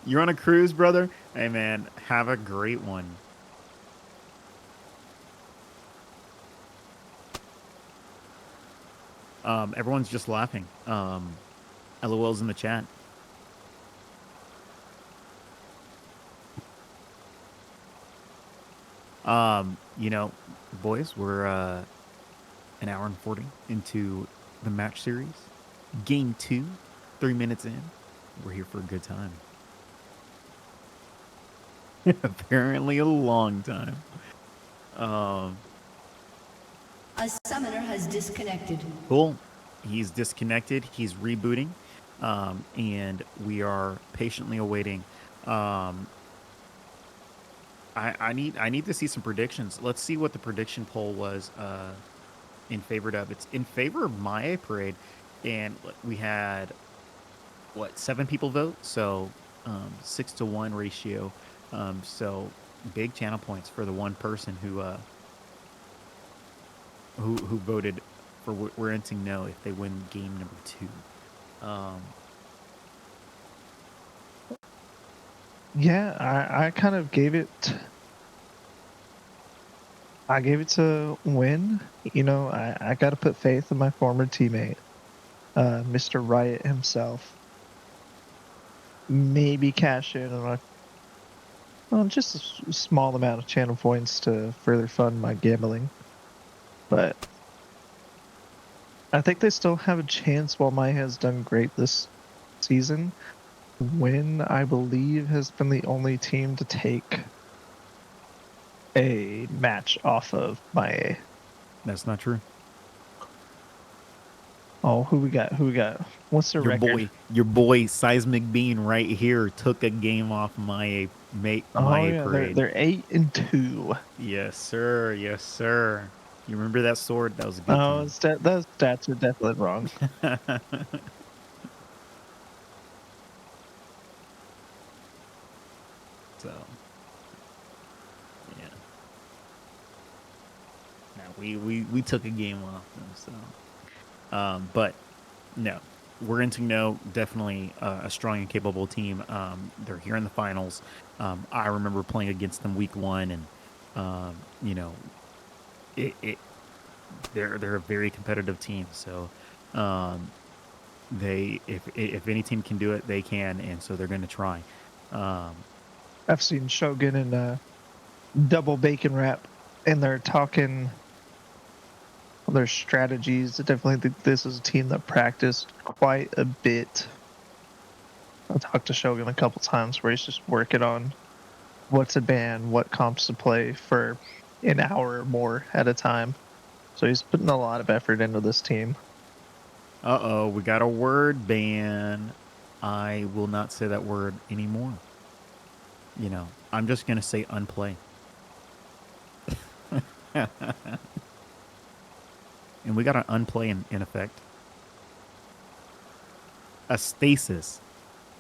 You're on a cruise, brother? Hey, man, have a great one. Everyone's just laughing. LOL's in the chat. You know, boys, we're an hour and 40 into the match series. Game 2, 3 minutes in. We're here for a good time. Apparently a long time. A summoner has disconnected. Cool. He's disconnected. He's rebooting. And we are patiently awaiting. I need to see some predictions. Let's see what the prediction poll was in favor of. It's in favor of Mahyay Parade, and we had 7 people vote, so 6-to-1 ratio. So big channel points for the one person who voted for we're Inting no if they win game number 2. Yeah, I kind of gave it. I gave it to win. You know, I got to put faith in my former teammate, Mr. Riot himself. Maybe cash in on just a small amount of channel points to further fund my gambling. But I think they still have a chance while Maya has done great this season. Win, I believe, has been the only team to take a match off of Maya. That's not true. Oh, who we got? What's their record? Your boy Seismic Bean right here took a game off Mahyay Parade. They're 8-2. Yes, sir. Yes, sir. You remember that sword? That was a good Oh, time. those stats are definitely wrong. So, yeah. Now we took a game off them. So, but no, we're Inting no, definitely a strong and capable team. They're here in the finals. I remember playing against them week 1, and you know, they're a very competitive team. So, they if any team can do it, they can, and so they're going to try. I've seen Shogun and Double Bacon Wrap, and they're talking their strategies. I definitely think this is a team that practiced quite a bit. I talked to Shogun a couple times where he's just working on what to ban, what comps to play for an hour or more at a time. So he's putting a lot of effort into this team. Uh-oh, we got a word ban. I will not say that word anymore. You know, I'm just going to say unplay. And we got an unplay in effect. A stasis.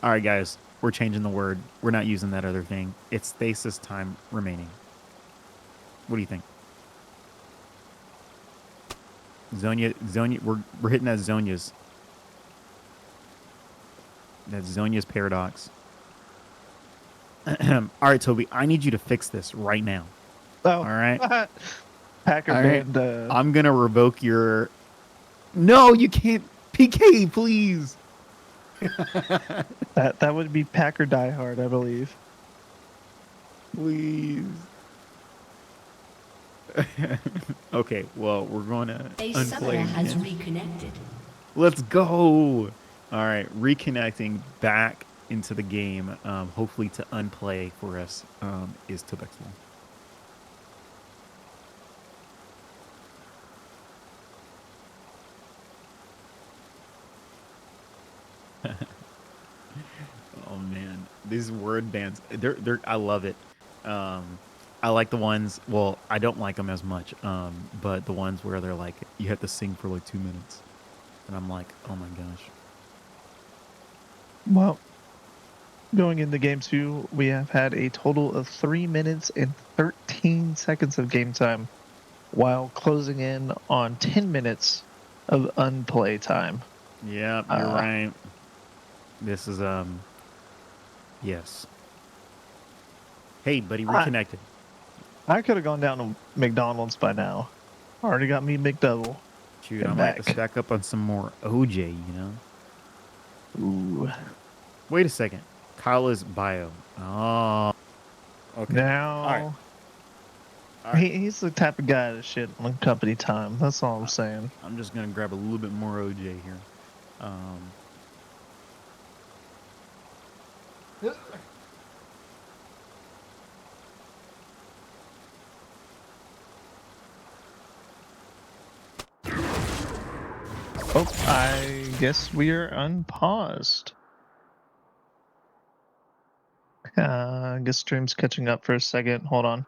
All right, guys, we're changing the word. We're not using that other thing. It's stasis time remaining. What do you think? Zonia, we're hitting that Zonia's. That Zonia's paradox. All right, Toby, I need you to fix this right now. Oh, all right. Packer band. I'm gonna revoke your. No, you can't. PK, please. that would be Packer Die Hard, I believe. Please. Okay, well, we're going to A summoner unplay has again. reconnected. Let's go. All right, reconnecting back into the game. Hopefully to unplay for us is Tobexel. Oh man, these word bands, they're I love it. I like the ones, well, I don't like them as much. But the ones where they're like you have to sing for like 2 minutes. And I'm like, "Oh my gosh." Well, going into game 2, we have had a total of 3 minutes and 13 seconds of game time, while closing in on 10 minutes of unplay time. Yeah, you're Uh, right. This is yes. Hey, buddy, I, reconnected. I could have gone down to McDonald's by now. Already got me McDouble Shoot, I and might have to back. stack up on some more OJ, you know? Ooh. Wait a second. Kyla's bio. Oh, okay. All right. Now, All right. he's the type of guy to shit on company time. That's all I'm saying. I'm just going to grab a little bit more OJ here. Oh, I guess we are unpaused. I guess stream's catching up for a second. Hold on.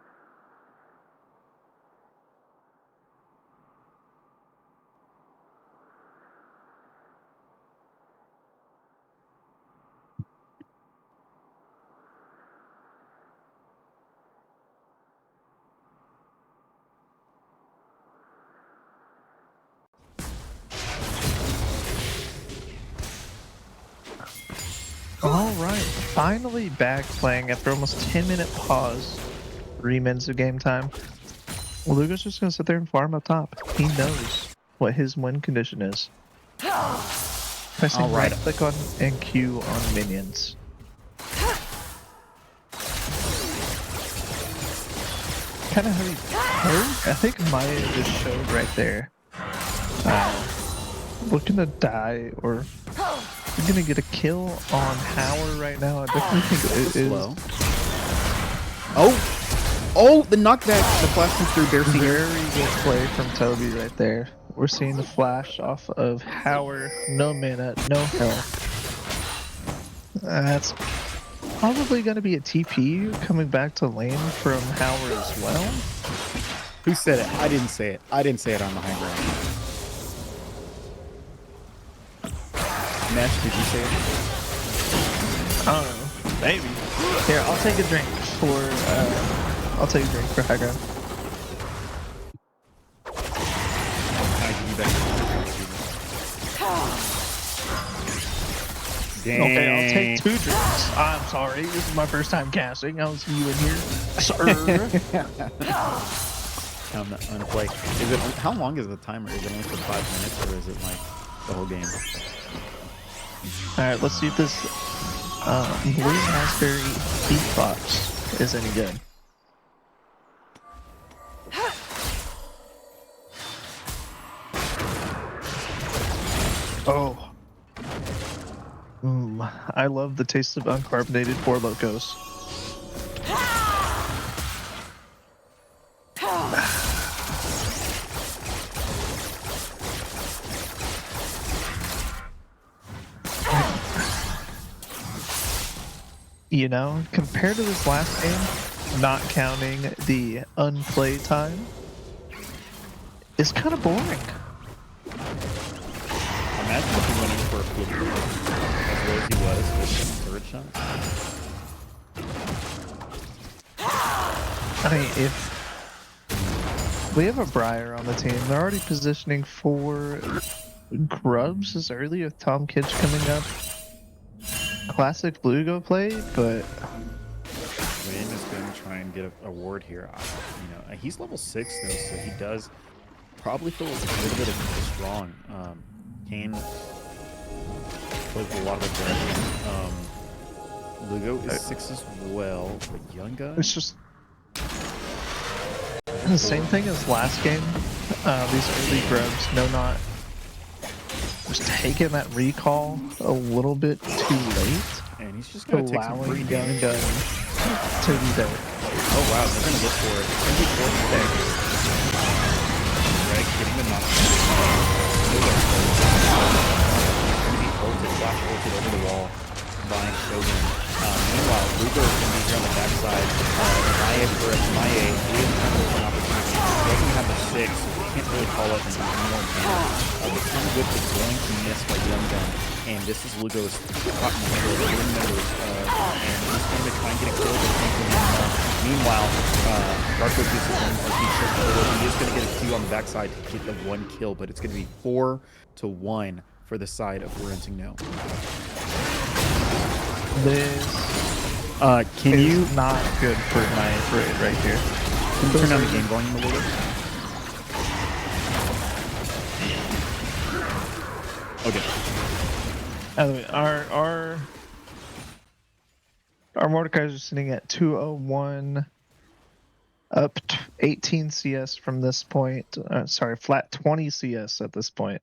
All right, finally back playing after almost 10-minute pause. 3 minutes of game time. Lugo's just gonna sit there and farm up top. He knows what his win condition is. Pressing All right. right click on and Q on minions. Kind of heavy. I think Maya just showed right there. Looking to die or you're gonna get a kill on Howard right now. I definitely think it is Slow. Oh, the knockback. The flash comes through. Darcy here. very good play from Toby right there. We're seeing the flash off of Howard. No mana, no health. That's probably going to be a TP coming back to lane from Howard as well. Who said it? I didn't say it. I didn't say it on the high ground. Mesh, did you say it? I don't know. Maybe. Here, I'll take a drink for high ground. I'll give you back. Dang. Okay, I'll take 2 drinks. I'm sorry. This is my first time casting. I'll see you in here. Sir. Time to unplay. Is it? How long is the timer? Is it only for 5 minutes, or is it like the whole game? Alright, let's see if this Blue Raspberry beatbox is any good. Oh. I love the taste of uncarbonated Four Locos. You know, compared to this last game, not counting the unplay time, it's kind of boring. Imagine if he went in for a flip as low as he was with some turret shots. I mean, if we have a Briar on the team, they're already positioning for Grubs as early with Tom Kitsch coming up. Classic Lugo play, but Wayne is going to try and get a ward here. He's level 6 though, so he does probably feel a little bit strong. Kane plays with a lot of aggression. Lugo is 6 as well, but Younga. it's just The same thing as last game. These early grubs, no not just taking that recall a little bit too late, And he's just gonna take some free allowing Gun damage. to be there. Oh wow, they're gonna look for it. It's gonna be fourth pick. Greg getting the knockdown. Gonna be ulted, flash ulted over the wall by Shogun. Meanwhile, Lugo is gonna be here on the backside. Mahyay is kind of an opportunity. He doesn't have the 6, so he can't really call up and do any more damage. The turn whip is going to miss by Young Gun. And this is Lugo's caught in the middle, and he's going to try and get a kill, but it's not going to be enough. Meanwhile, Darko uses his own RP triple. He is going to get a Q on the backside to get the 1 kill, but it's going to be 4-1 for the side of Inting now. This Can is you not good for my parade right here. turn down the game volume a little bit? Okay. By the way, our Mordekaiser's sitting at 201, up 18 CS from this point. Sorry, flat 20 CS at this point.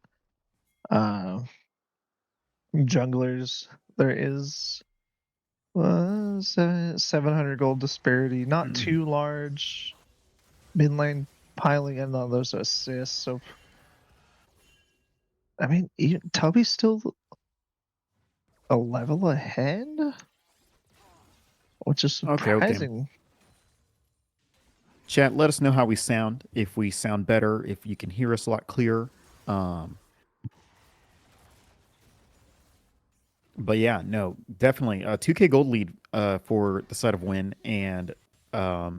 Junglers, there is 700 gold disparity, not too large. Mid lane piling in on those assists, so I mean, Toby's still a level ahead, which is surprising. Chat, let us know how we sound. If we sound better, if you can hear us a lot clearer. But yeah, no, definitely 2K gold lead for the side of Win, and I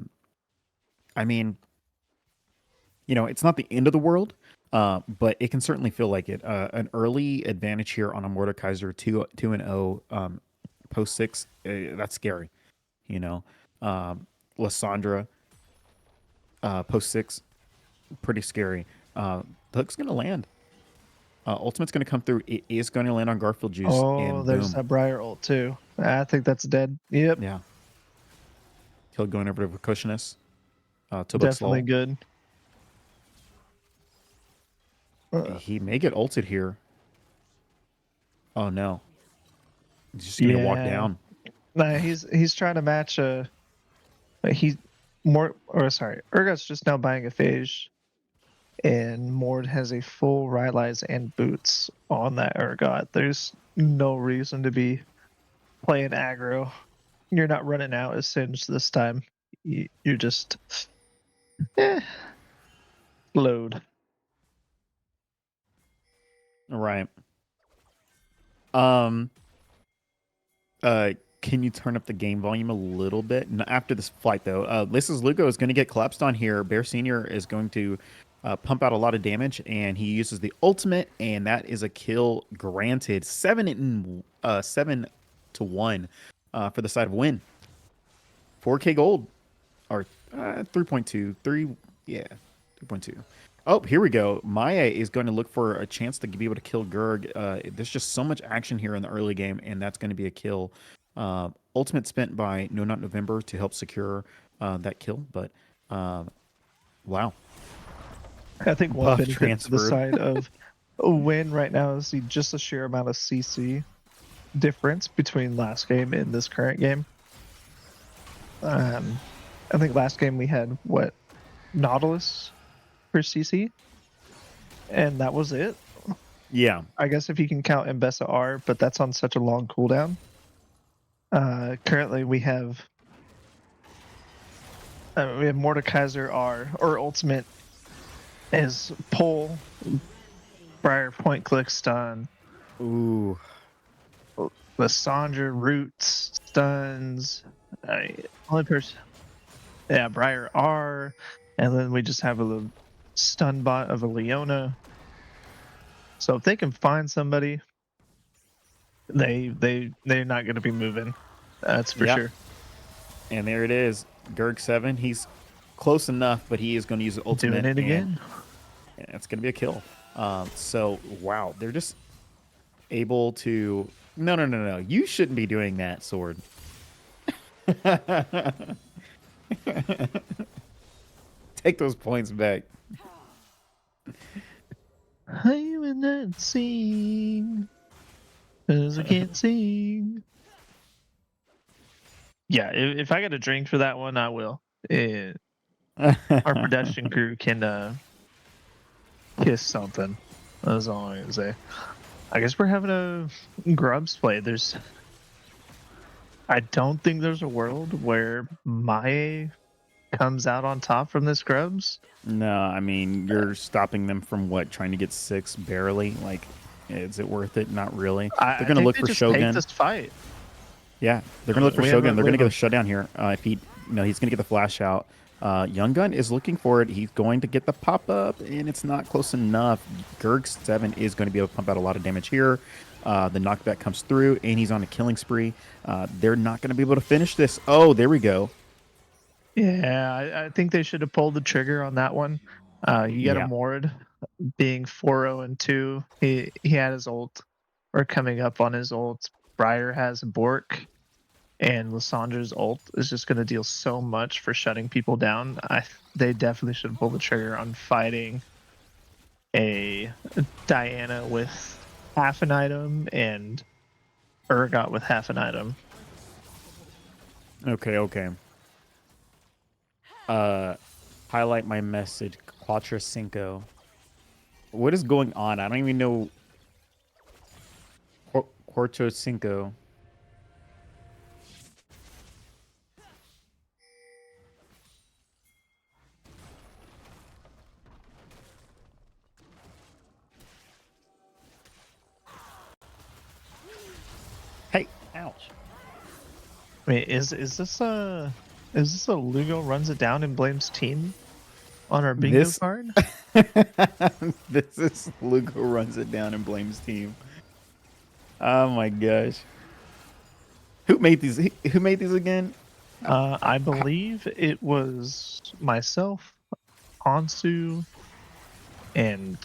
mean, you know, it's not the end of the world, but it can certainly feel like it. An early advantage here on a Mordekaiser 2-0 post 6. That's scary, you know. Lysandra post 6, pretty scary. The hook's gonna land. Ultimate's gonna come through. It is gonna land on Garfield Juice. Oh, and there's boom. that Briar ult too. I think that's dead. Yep. Yeah. Kill going over to Precociousness. Definitely good. He may get ulted here. Oh no. He's just gonna walk down. Nah, he's trying to match Urgot's just now buying a phage, and Mord has a full Rylai's and boots on that Urgot. There's no reason to be playing aggro. You're not running out as Singed this time. You're just load. Right. Can you turn up the game volume a little bit? After this fight, though, this is Lugo is going to get collapsed on here. Bear Senior is going to pump out a lot of damage, and he uses the ultimate, and that is a kill granted. 7-1 for the side of Win. 4K gold, or 3.2, 3.2. Oh, here we go. Mahyay is going to look for a chance to be able to kill Gurg. There's just so much action here in the early game, and that's going to be a kill. Ultimate spent by No Not November to help secure that kill, but wow. I think one Buff benefit to the transferred. side of Win right now is just the sheer amount of CC difference between last game and this current game. I think last game we had Nautilus per CC, and that was it. Yeah. I guess if you can count Mbessa R, but that's on such a long cooldown. Currently we have Mordekaiser R, or Ultimate is pull, Briar point click stun. Ooh. Lysandra roots stuns. Only person. Yeah, Briar R, and then we just have a stun bot of a Leona. So if they can find somebody, they're not going to be moving. That's for sure. And there it is, Gurg 7. He's close enough, but he is going to use the ultimate. Doing it again. And it's going to be a kill. So wow, they're just able to. No. You shouldn't be doing that, Sword. Take those points back. I will not sing, 'cause I can't sing. Yeah, if I get a drink for that one, I will. Our production crew can kiss something. That's all I can say. I guess we're having a grubs play. I don't think there's a world where Mahyay comes out on top from this grubs. No, I mean, you're stopping them from what? Trying to get 6 barely? Like, is it worth it? Not really. They're I going to think look they for just take Shogun. this fight. Yeah, they're going to look for We have Shogun. a- They're we going to have get a shutdown here. If he, no, he's going to get the flash out. Young Gun is looking for it. He's going to get the pop up, and it's not close enough. Gerg 7 is going to be able to pump out a lot of damage here. The knockback comes through, and he's on a killing spree. They're not going to be able to finish this. Oh, there we go. Yeah, I think they should have pulled the trigger on that one. You got a Yeah. Mord being 4-0 and 2. He had his ult, or coming up on his ult. Briar has Bork, and Lissandra's ult is just going to deal so much for shutting people down. They definitely should pull the trigger on fighting a Diana with half an item and Urgot with half an item. Okay. Highlight my message, Quattro Cinco. What is going on? I don't even know. Quattro Cinco. Hey, ouch. I mean, is this a Lugo runs it down and blames team on our bingo This- card? This is Lugo runs it down and blames team. Oh my gosh. Who made these? Who made these again? I believe it was myself, Hansu, and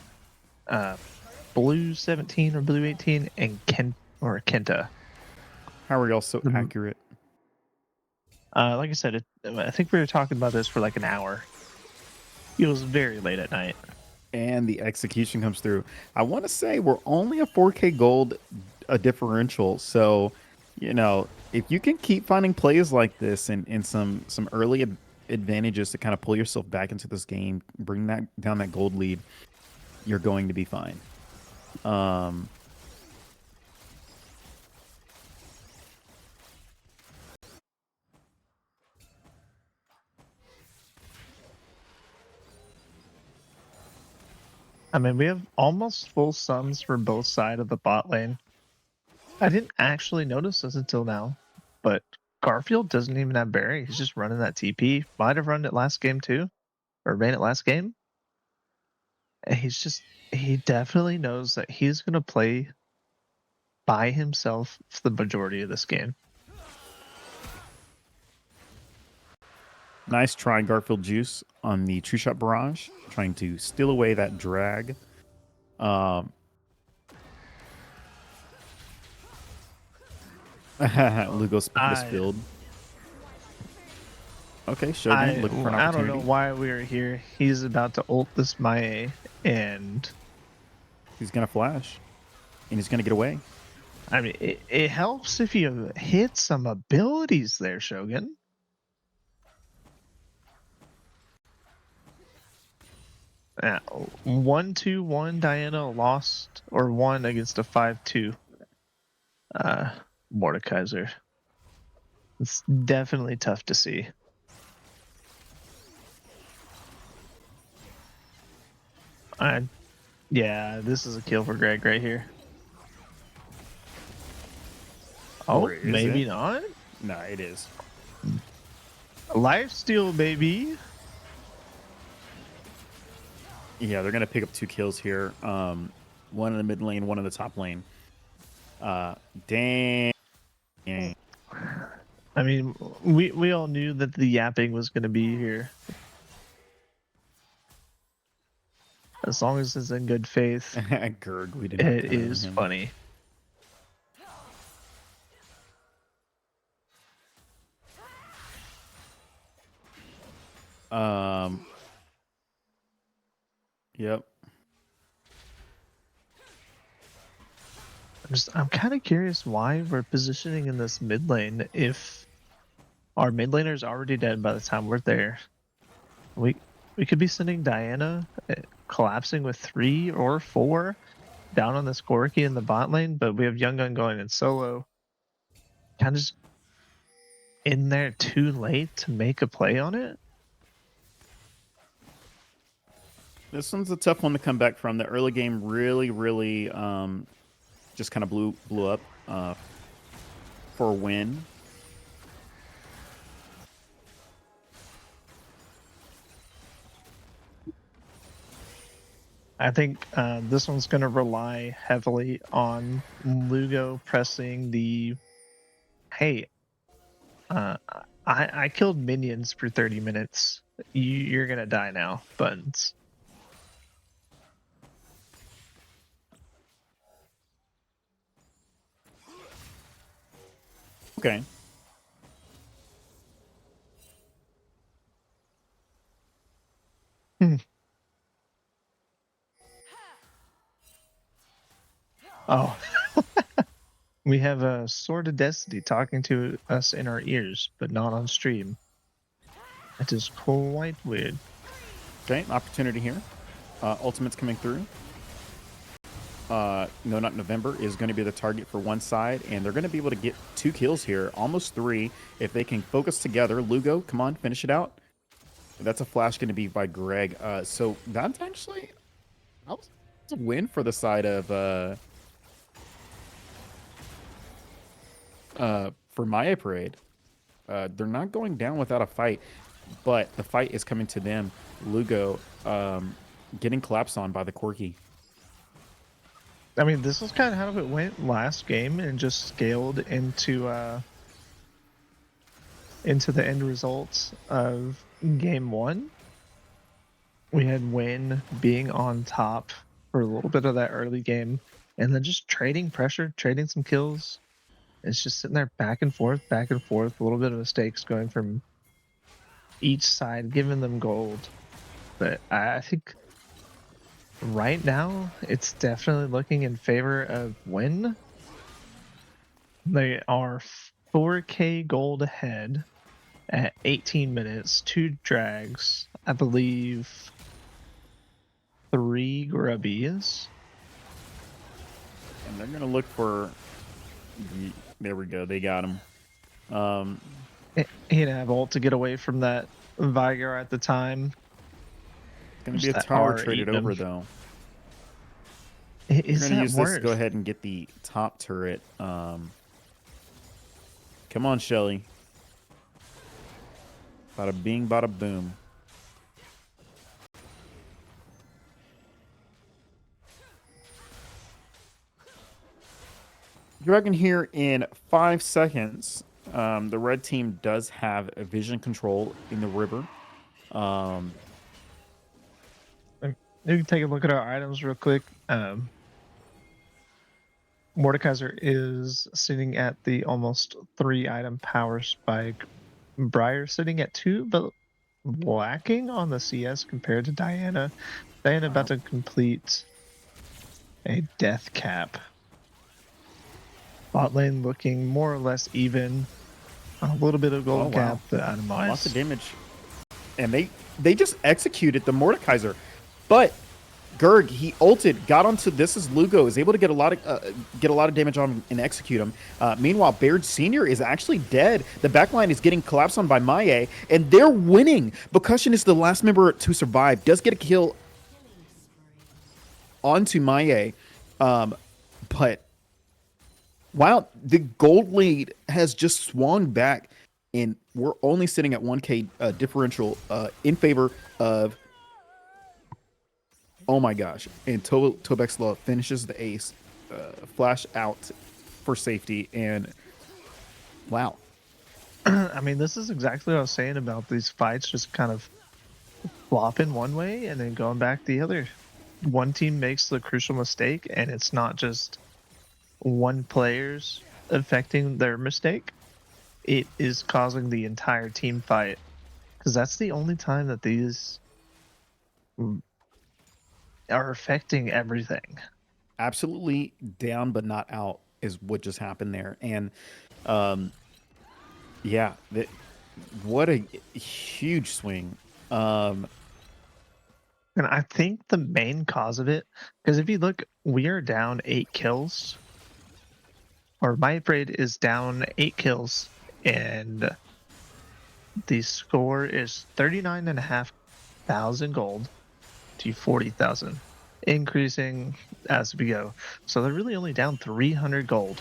Blue 17 or Blue 18, and Kenta. How are y'all so Mhm. accurate? Like I said, I think we were talking about this for like an hour. It was very late at night. And the execution comes through. I want to say we're only a 4K gold a differential. So, you know, if you can keep finding plays like this and some early advantages to kind of pull yourself back into this game, bring that down that gold lead, you're going to be fine. I mean, we have almost full sums for both sides of the bot lane. I didn't actually notice this until now, but Garfield doesn't even have Barry. He's just running that TP. Might have run it last game too, or ran it last game. And he definitely knows that he's going to play by himself for the majority of this game. Nice try, Garfield Juice, on the True Shot Barrage, trying to steal away that drag. Lugo spot is filled. Okay, Shogun looking for an I don't opportunity. know why we are here. He's about to ult this Mahyay, and He's gonna flash, and he's gonna get away. I mean, it helps if you hit some abilities there, Shogun. Yeah, 1-2-1 Diana lost or won against a 5-2 Mordekaiser. It's definitely tough to see. Yeah, this is a kill for Greg right here. Oh, Or is maybe it? not. No, it is. Lifesteal, baby. Yeah, they're gonna pick up 2 kills here. One in the mid lane, one in the top lane. Dang. I mean, we all knew that the yapping was going to be here. As long as it's in good faith, Gerg, we did not it count on is him. funny. Yep. I'm kind of curious why we're positioning in this mid lane if our mid laner is already dead by the time we're there. We could be sending Diana collapsing with 3 or 4 down on this Corki in the bot lane, but we have Young Gun going in solo. Kind of just in there too late to make a play on it. This one's a tough one to come back from. The early game really just kind of blew up for a win. I think this one's going to rely heavily on Lugo pressing the, hey, I killed minions for 30 minutes. You're going to die now buttons. Okay. Oh. We have a Sword of Destiny talking to us in our ears, but not on stream. That is quite weird. Okay, opportunity here. Ultimate's coming through. No, not November is going to be the target for one side, and they're going to be able to get 2 kills here, almost 3, if they can focus together. Lugo, come on, finish it out. That's a flash going to be by Greg. So that's actually a win for the side of for Mahyay Parade. They're not going down without a fight, but the fight is coming to them. Lugo getting collapsed on by the Corki. I mean, this is kind of how it went last game, and just scaled into the end results of game 1. We had Win being on top for a little bit of that early game, and then just trading pressure, trading some kills. It's just sitting there back and forth, a little bit of mistakes going from each side, giving them gold. But I think right now it's definitely looking in favor of Win. They are 4K gold ahead at 18 minutes, 2 drags, I believe 3 grubbies. And they're going to look for... There we go. They got him. He didn't have ult to get away from that Vigar at the time. It's going to be a tower traded over, though. We're going to use this to go ahead and get the top turret. Come on, Shelly. Bada bing, bada boom. Dragon here in 5 seconds. The red team does have a vision control in the river. You can take a look at our items real quick. Mordekaiser is sitting at the almost 3 item power spike. Briar sitting at 2, but lacking on the CS compared to Diana. Diana about to complete a death cap. Bot lane looking more or less even. A little bit of gold cap, but itemized. Lots of damage. And they just executed the Mordekaiser. But Gerg, he ulted, got onto this is Lugo, is able to get a lot of damage on him and execute him. Meanwhile, Baird Sr. is actually dead. The backline is getting collapsed on by Mahyay, and they're winning. Percussion is the last member to survive. Does get a kill onto Mahyay. But wow, the gold lead has just swung back, and we're only sitting at 1K differential in favor of... Oh my gosh. And Tobexla finishes the ace. Flash out for safety. And wow. I mean, this is exactly what I was saying about these fights just kind of flopping one way and then going back the other. One team makes the crucial mistake, and it's not just one player's affecting their mistake. It is causing the entire team fight. Because that's the only time that these are affecting everything. Absolutely down but not out is what just happened there. And um, yeah, what a huge swing. Um, And I think the main cause of it, because if you look, we are down 8 kills, or my braid is down 8 kills, and the score is 39,500 gold to 40,000, increasing as we go. So they're really only down 300 gold.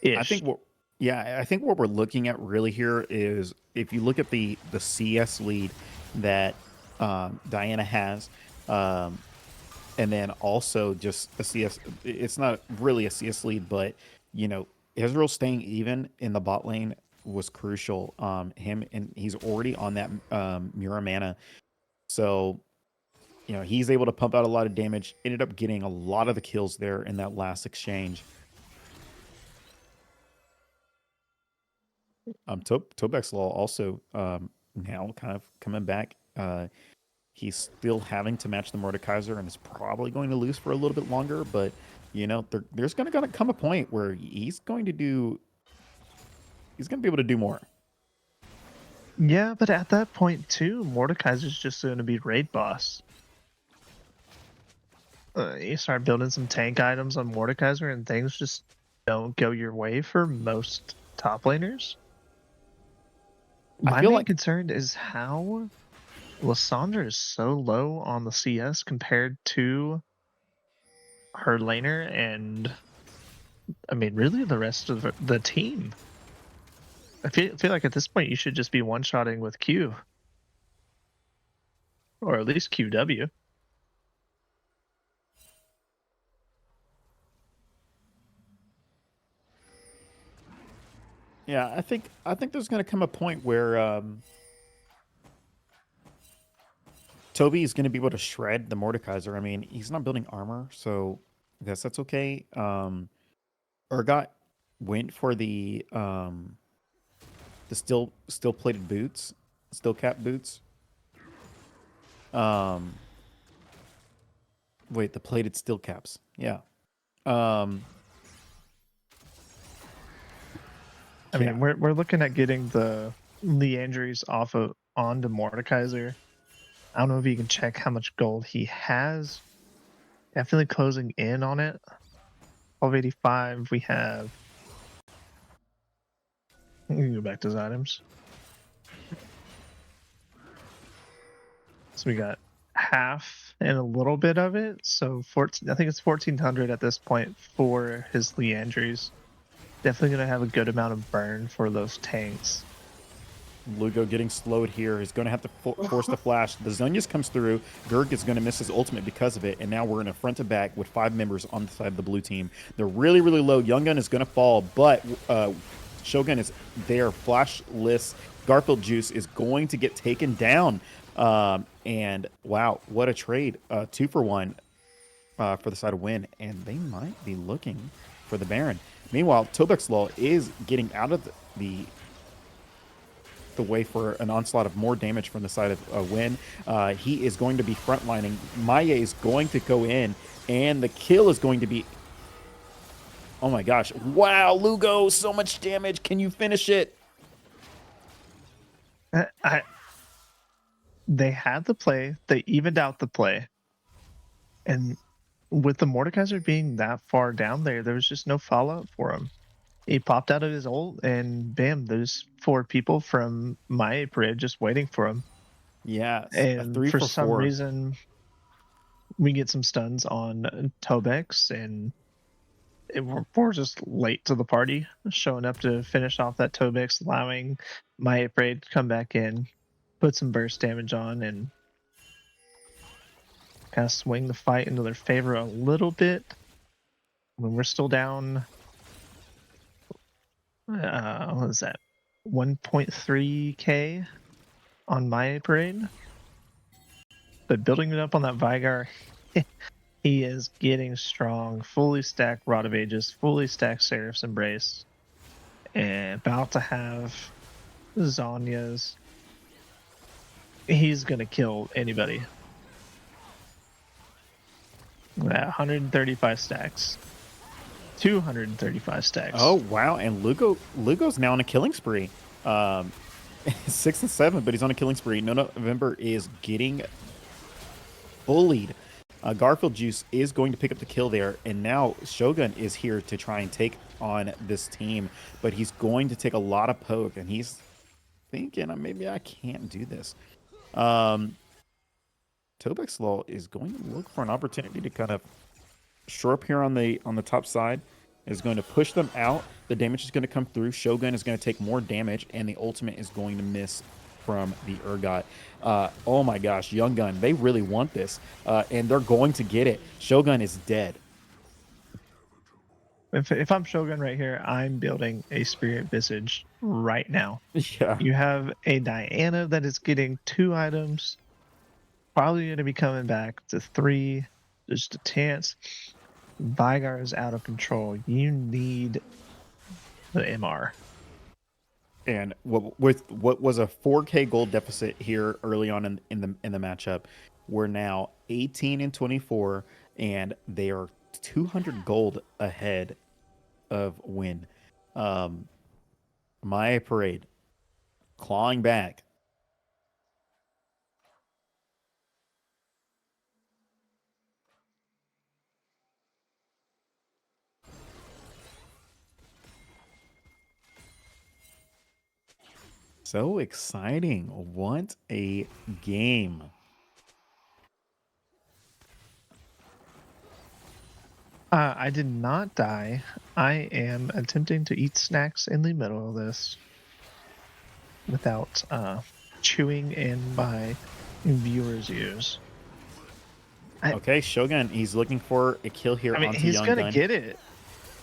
I think I think what we're looking at really here is if you look at the CS lead that Diana has, um, and then also just a CS. It's not really a CS lead, but you know, Israel staying even in the bot lane was crucial. Him and he's already on that Muramana, so you know he's able to pump out a lot of damage. Ended up getting a lot of the kills there in that last exchange. Tobek's Law also now kind of coming back. He's still having to match the Mordekaiser and is probably going to lose for a little bit longer. But you know, there's going to come a point where he's going to be able to do more. Yeah, but at that point too, Mordekaiser's just going to be raid boss. You start building some tank items on Mordekaiser and things just don't go your way for most top laners. I My feel main like concern is how Lysandra is so low on the CS compared to her laner and, I mean, really the rest of the team. I feel like at this point you should just be one-shotting with Q. Or at least QW. yeah, I think there's going to come a point where Toby is going to be able to shred the Mordekaiser. I mean, he's not building armor, so I guess that's okay. Urgot went for the still plated boots, still cap boots. Um, wait, the plated steel caps. Yeah. Um, I yeah. mean, we're looking at getting the Leandries off of onto Mordekaiser. I don't know if you can check how much gold he has. Definitely closing in on it. 1285. We have. We can go back to his items. So we got half and a little bit of it. So 14. I think it's 1400 at this point for his Leandries. Definitely gonna have a good amount of burn for those tanks. Lugo getting slowed here. He's going to have to force the flash. The Zonius comes through. Gurg is going to miss his ultimate because of it. And now we're in a front to back with 5 members on the side of the blue team. They're really, really low. Young Gun is going to fall, but Shogun is there. Flashless. Garfield Juice is going to get taken down. And wow, what a trade. 2 for 1 for the side of Win. And they might be looking for the Baron. Meanwhile, Tobek's Law is getting out of the way for an onslaught of more damage from the side of Win. He is going to be frontlining. Mahyay is going to go in, and the kill is going to be... Oh my gosh. Wow, Lugo, so much damage. Can you finish it? They had the play. They evened out the play. And with the Mordekaiser being that far down there, there was just no follow-up for him. He popped out of his ult, and bam, there's 4 people from Mahyay Parade just waiting for him. Yes, a And 3 for for some 4. reason, we get some stuns on Tobex, and we're just late to the party, showing up to finish off that Tobex, allowing Mahyay Parade to come back in, put some burst damage on, and kind of swing the fight into their favor a little bit. When we're still down, what is that? 1.3k on Mahyay Parade. But building it up on that Vigar, he is getting strong. Fully stacked Rod of Ages, fully stacked Seraph's Embrace, and about to have Zonya's. He's gonna kill anybody. 135 stacks. 235 stacks. Oh wow! And Lugo's now on a killing spree. 6 and 7, but he's on a killing spree. No November is getting bullied. Garfield Juice is going to pick up the kill there, and now Shogun is here to try and take on this team, but he's going to take a lot of poke, and he's thinking, maybe I can't do this. Tobexlaw is going to look for an opportunity to kind of shore up here on the top side. Is going to push them out. The damage is going to come through. Shogun is going to take more damage, and the ultimate is going to miss from the Urgot. Oh my gosh, Young Gun, they really want this, and they're going to get it. Shogun is dead. If I'm Shogun right here, I'm building a Spirit Visage right now. Yeah. You have a Diana that is getting 2 items. Probably going to be coming back to 3. Just a chance. Vygar is out of control. You need the MR. And with what was a 4K gold deficit here early on in the matchup, we're now 18 and 24, and they are 200 gold ahead of win. Mahyay Parade clawing back. So exciting. What a game. I did not die. I am attempting to eat snacks in the middle of this without chewing in my viewers' ears. Okay, Shogun, he's looking for a kill here. I mean, onto he's Young going to Gun. get it.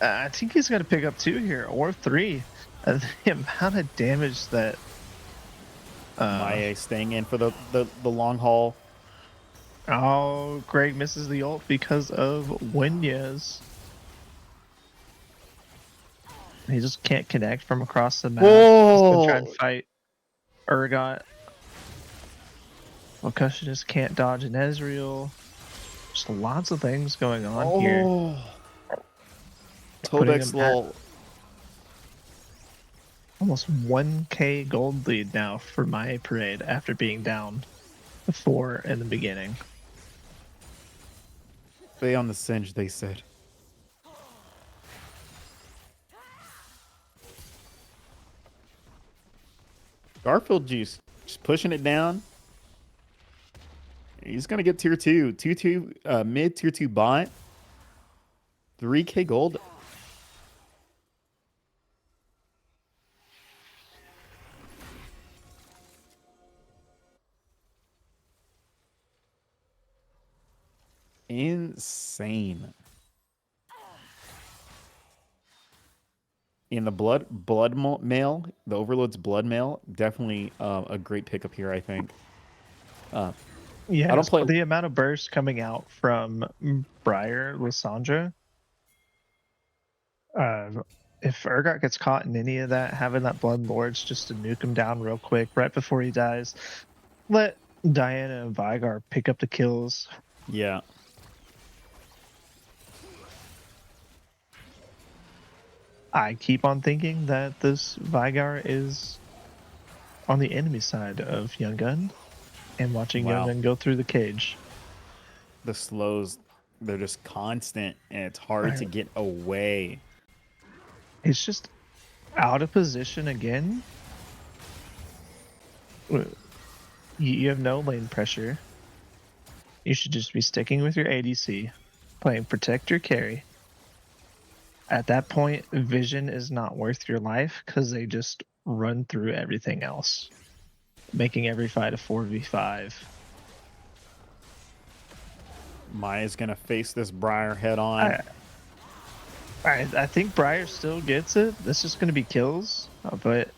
I think he's going to pick up 2 here, or 3. The amount of damage that Mahyay staying in for the long haul. Oh, Greg misses the ult because of Winyas. He just can't connect from across the map. He's gonna try and fight Urgot. Percussion just can't dodge an Ezreal. Just lots of things going on here. Tobexlaw. Almost 1k gold lead now for Mahyay Parade after being down 4 in the beginning. Stay on the Singe, they said. Garfield Juice just pushing it down. He's gonna get tier 2. 2-2 mid tier 2 bot. 3k gold. Insane. In the blood mail, the Overload's blood mail, definitely a great pickup here, I think. Yeah, I don't play the amount of burst coming out from Briar Lysandra. If Urgot gets caught in any of that, having that Blood Lords just to nuke him down real quick right before he dies, let Diana and Vygar pick up the kills. Yeah. I keep on thinking that this Vygar is on the enemy side of Young Gun and watching Young Gun go through the cage. The slows, they're just constant, and it's hard to get away. It's just out of position again. You have no lane pressure. You should just be sticking with your ADC, playing Protect Your Carry. At that point, Vision is not worth your life because they just run through everything else, making every fight a 4v5. Maya's gonna face this Briar head on. I think Briar still gets it. This is going to be kills, but...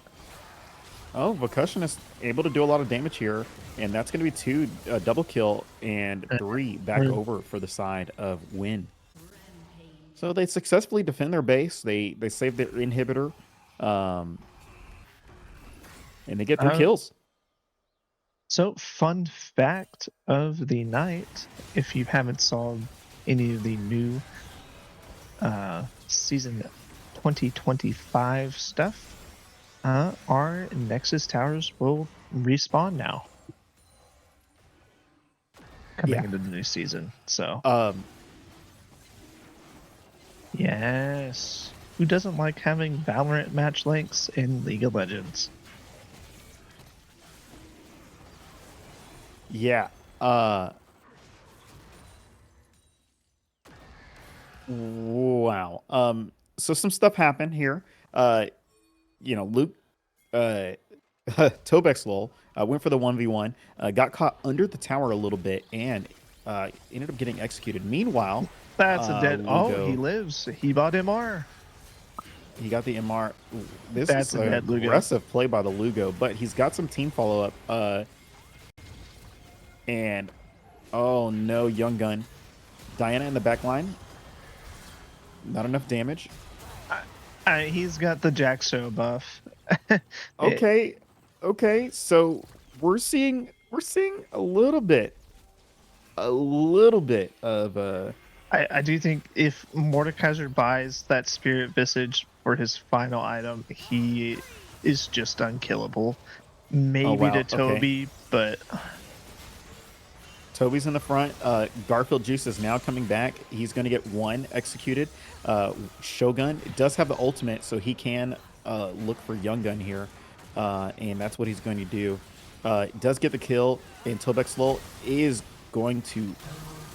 Oh, Percussion is able to do a lot of damage here, and that's going to be 2 double kill and 3 back over for the side of Win. So they successfully defend their base. They save their inhibitor, and they get 3 kills. So, fun fact of the night, if you haven't saw any of the new season 2025 stuff, our Nexus towers will respawn now. Coming into the new season. So yes. Who doesn't like having Valorant match links in League of Legends? Yeah. Wow. So some stuff happened here. Luke Tobex lol went for the 1v1, got caught under the tower a little bit, and ended up getting executed. Meanwhile, That's a dead. Oh, Lugo, he lives. He bought MR. he got the MR. This That's is a an dead Lugo. aggressive play by the Lugo, but he's got some team follow up. And oh no, Young Gun, Diana in the back line. Not enough damage. He's got the Jaxo buff. Okay. So we're seeing a little bit of I do think if Mordekaiser buys that Spirit Visage for his final item, he is just unkillable. Maybe to Toby, but Toby's in the front. Garfield Juice is now coming back. He's going to get one executed. Shogun does have the ultimate, so he can look for Young Gun here, and that's what he's going to do. Does get the kill, and Tobex Lol is going to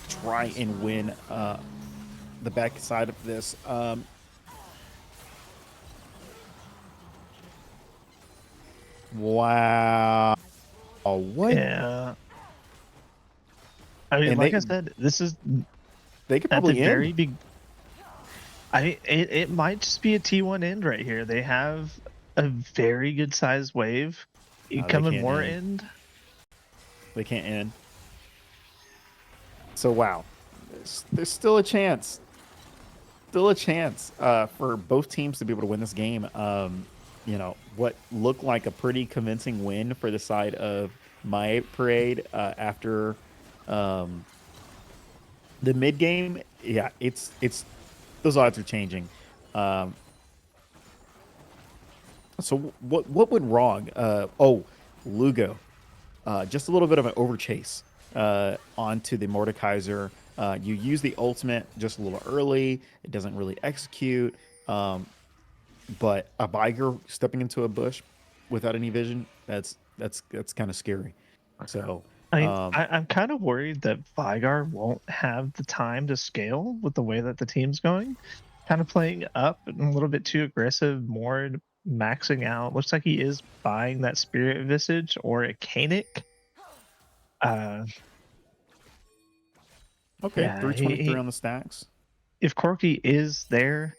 try and win the back side of this. Wow. Oh, what? yeah. I mean, And like I said, this is they could at the probably end. very big. It might just be a T1 end right here. They have a very good sized wave. Coming more end. They can't end. So wow, there's still a chance. Still a chance for both teams to be able to win this game. What looked like a pretty convincing win for the side of Mahyay Parade after the mid game. Yeah, it's those odds are changing. So what went wrong? Lugo, just a little bit of an overchase onto the Mordekaiser. You use the ultimate just a little early. It doesn't really execute. But a Viger stepping into a bush without any vision, that's kind of scary. So I'm kind of worried that Vigar won't have the time to scale with the way that the team's going. Kind of playing up and a little bit too aggressive, more maxing out. Looks like he is buying that Spirit Visage or a Canic. Okay, yeah, 323 on the stacks. If Corky is there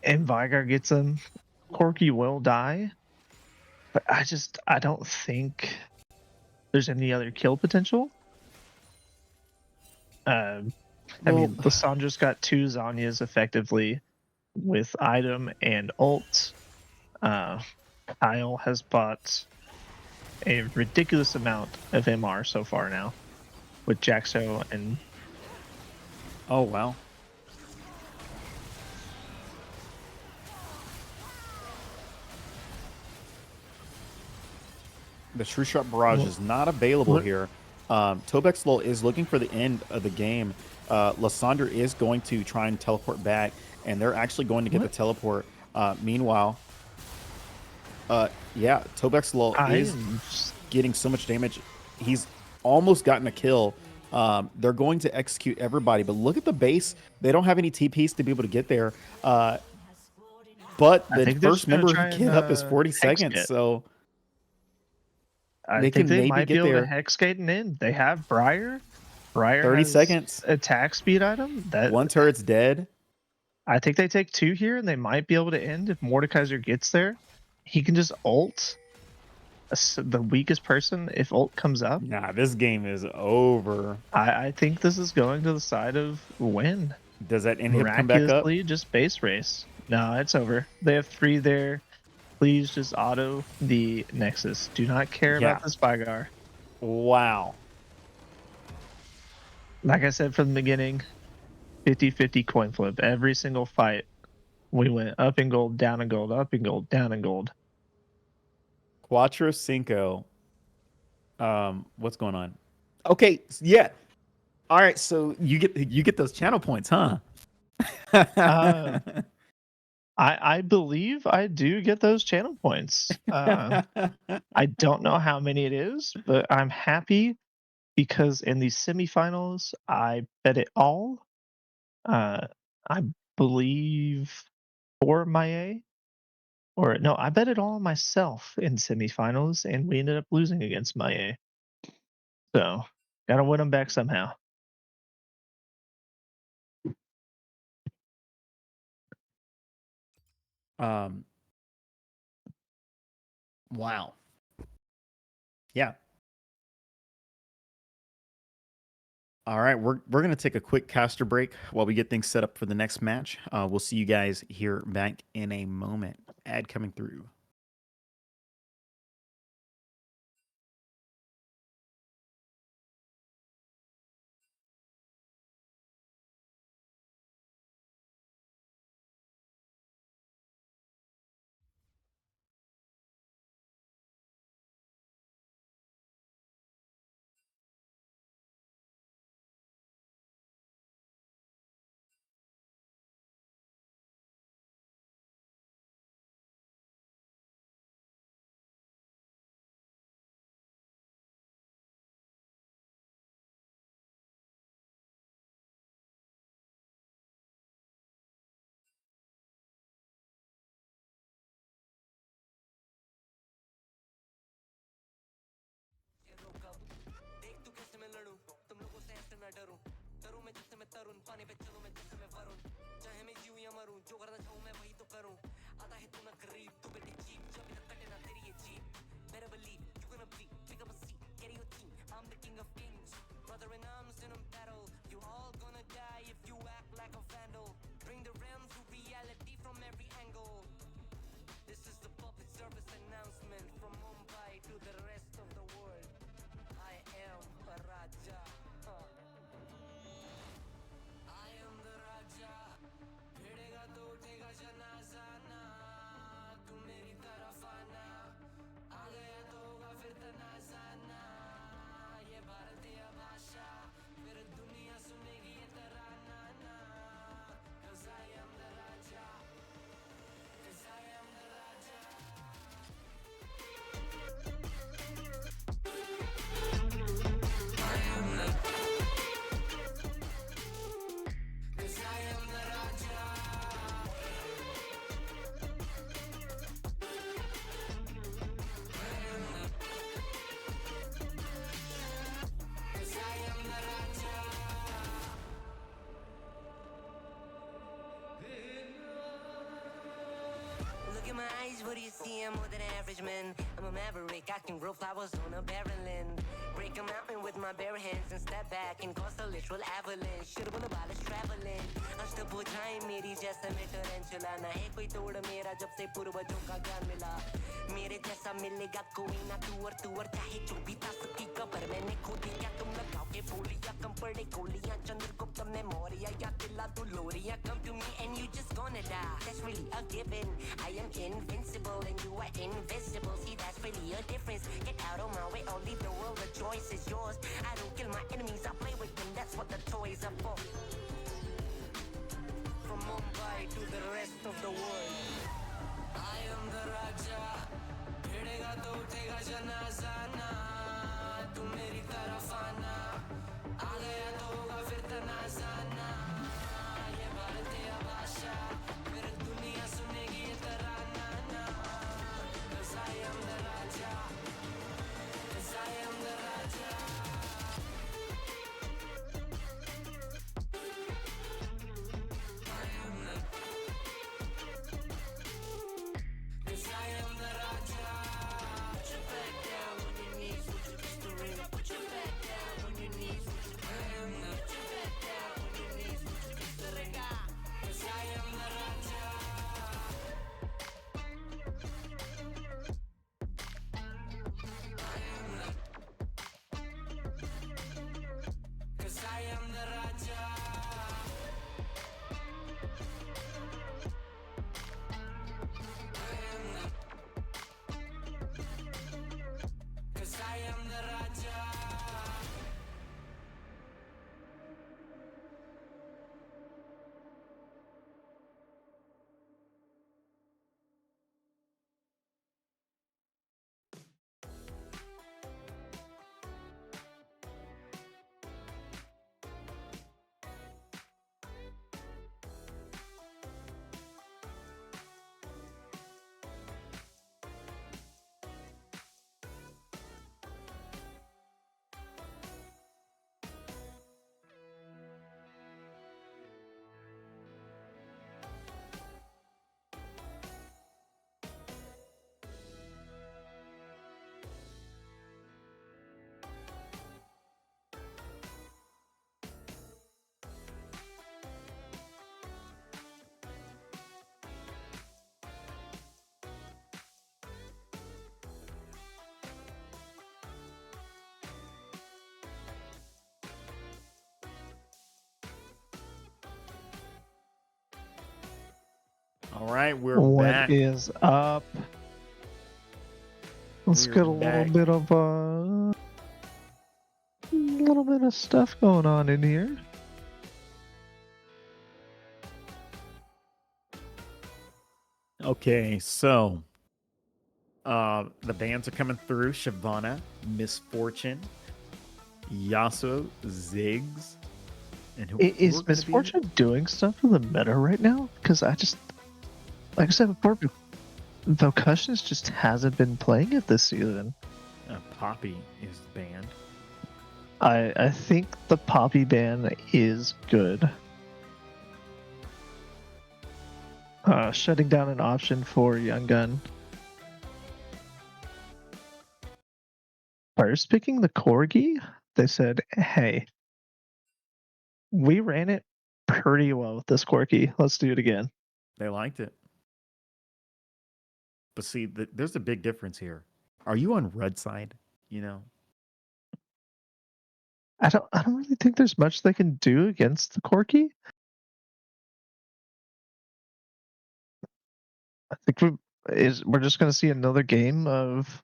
and Vigar gets him, Corky will die. But I don't think there's any other kill potential. I mean, Lissandra's got 2 Zanyas effectively with item and ult. Kyle has bought a ridiculous amount of MR so far now with Jaxo and... Oh, wow. The True Shot Barrage is not available here. Tobex Lol is looking for the end of the game. Lysandra is going to try and teleport back, and they're actually going to get the teleport. Meanwhile, Tobex Lol is getting so much damage. He's almost gotten a kill. They're going to execute everybody, but look at the base. They don't have any TPs to be able to get there. But the first member to get up is 40 seconds, so... I think they might be able to hexgate and in. They have Briar. Briar 30 has seconds. Attack speed item. One turret's dead. I think they take 2 here, and they might be able to end if Mordekaiser gets there. He can just ult the weakest person if ult comes up. Nah, this game is over. I think this is going to the side of win. Does that inhib come back up? Just base race. No, it's over. They have 3 there. Please just auto the Nexus. Do not care about this Vigar. Wow. like I said from the beginning, 50-50 coin flip. Every single fight, we went up in gold, down in gold, up in gold, down in gold. Cuatro Cinco. What's going on? Okay, yeah. All right, so you get those channel points, huh? I believe I do get those channel points. I don't know how many it is, but I'm happy because in the semifinals, I bet it all. I believe for Mahyay, or no, I bet it all myself in semifinals, and we ended up losing against Mahyay. So, gotta win them back somehow. um, wow. Yeah. All right, we're gonna take a quick caster break while we get things set up for the next match. We'll see you guys here back in a moment. Ad coming through. देख तू कैसे मैं लड़ूं तुम लोगों से ऐसे मैं डरूं डरूं मैं जिससे मैं तरुण पानी पे चलूं मैं जिससे मैं वरुण चाहे मैं जीऊं या मरूं जो करना चाहूं मैं वही तो करूं आता है तू ना गरीब तू बेटी चीप जब तक कटे ना तेरी ये jeep better believe you gonna be pick up a seat get your team I'm the king of kings brother in arms in a battle you all gonna die if you act like a vandal bring the realms to reality from every angle this is the public service announcement from Mumbai to the rest of the world I am a Raja. I am the Raja. भिड़ेगा तो उठेगा जनाजा ना तू मेरी तरफ आना आ गया तो होगा फिर तनाजा ना ये भारतीय भाषा फिर दुनिया सुनेगी ये तराना ना 'Cause I am the Raja. 'Cause I am the Raja. Look in my eyes, what do you see? I'm more than average man. I'm a maverick, I can grow flowers on a barren land. Break a mountain with my bare hands and step back and cause a literal avalanche. Should've been about us traveling. अष्टभुजाएं मेरी जैसे मैं टरेंचुला ना है कोई तोड़ मेरा जब से पूर्वजों का ज्ञान मिला मेरे जैसा मिलेगा कोई ना तू और चाहे जो भी था सबकी कबर मैंने खो दिया तुम लगाओगे बोलियां कम पड़े गोलियां चंद्रगुप्त ने मौर्य या किला तू लोरिया come to me and you just gonna die that's really a given I am invincible and you are invisible see that's really a difference get out of my way I'll leave the world the choice is yours I don't kill my enemies I play with them that's what the toys are for from Mumbai to the rest of the world I am the Raja भिड़ेगा तो उठेगा जनाजा ना तू मेरी तरफ आना आ गया तो होगा फिर तनाजा ना ये भारतीय भाषा फिर दुनिया सुनेगी ये तराना ना 'Cause I am the Raja 'Cause I am the Raja I am the All right, we're What back. is up? Let's We're get a little back. bit of stuff going on in here. Okay, so the bands are coming through. Shavana, Misfortune, Yasuo, Ziggs, and who are Is going to be Misfortune doing stuff for the meta right now? Because like I said before, Velcushionist just hasn't been playing it this season. Poppy is banned. I think the Poppy ban is good. Shutting down an option for Young Gun. First picking the Corgi, they said, hey, we ran it pretty well with this Corgi. Let's do it again. They liked it. But see, there's a big difference here. Are you on red side? You know, I don't really think there's much they can do against the Corgi. I think we're just gonna see another game of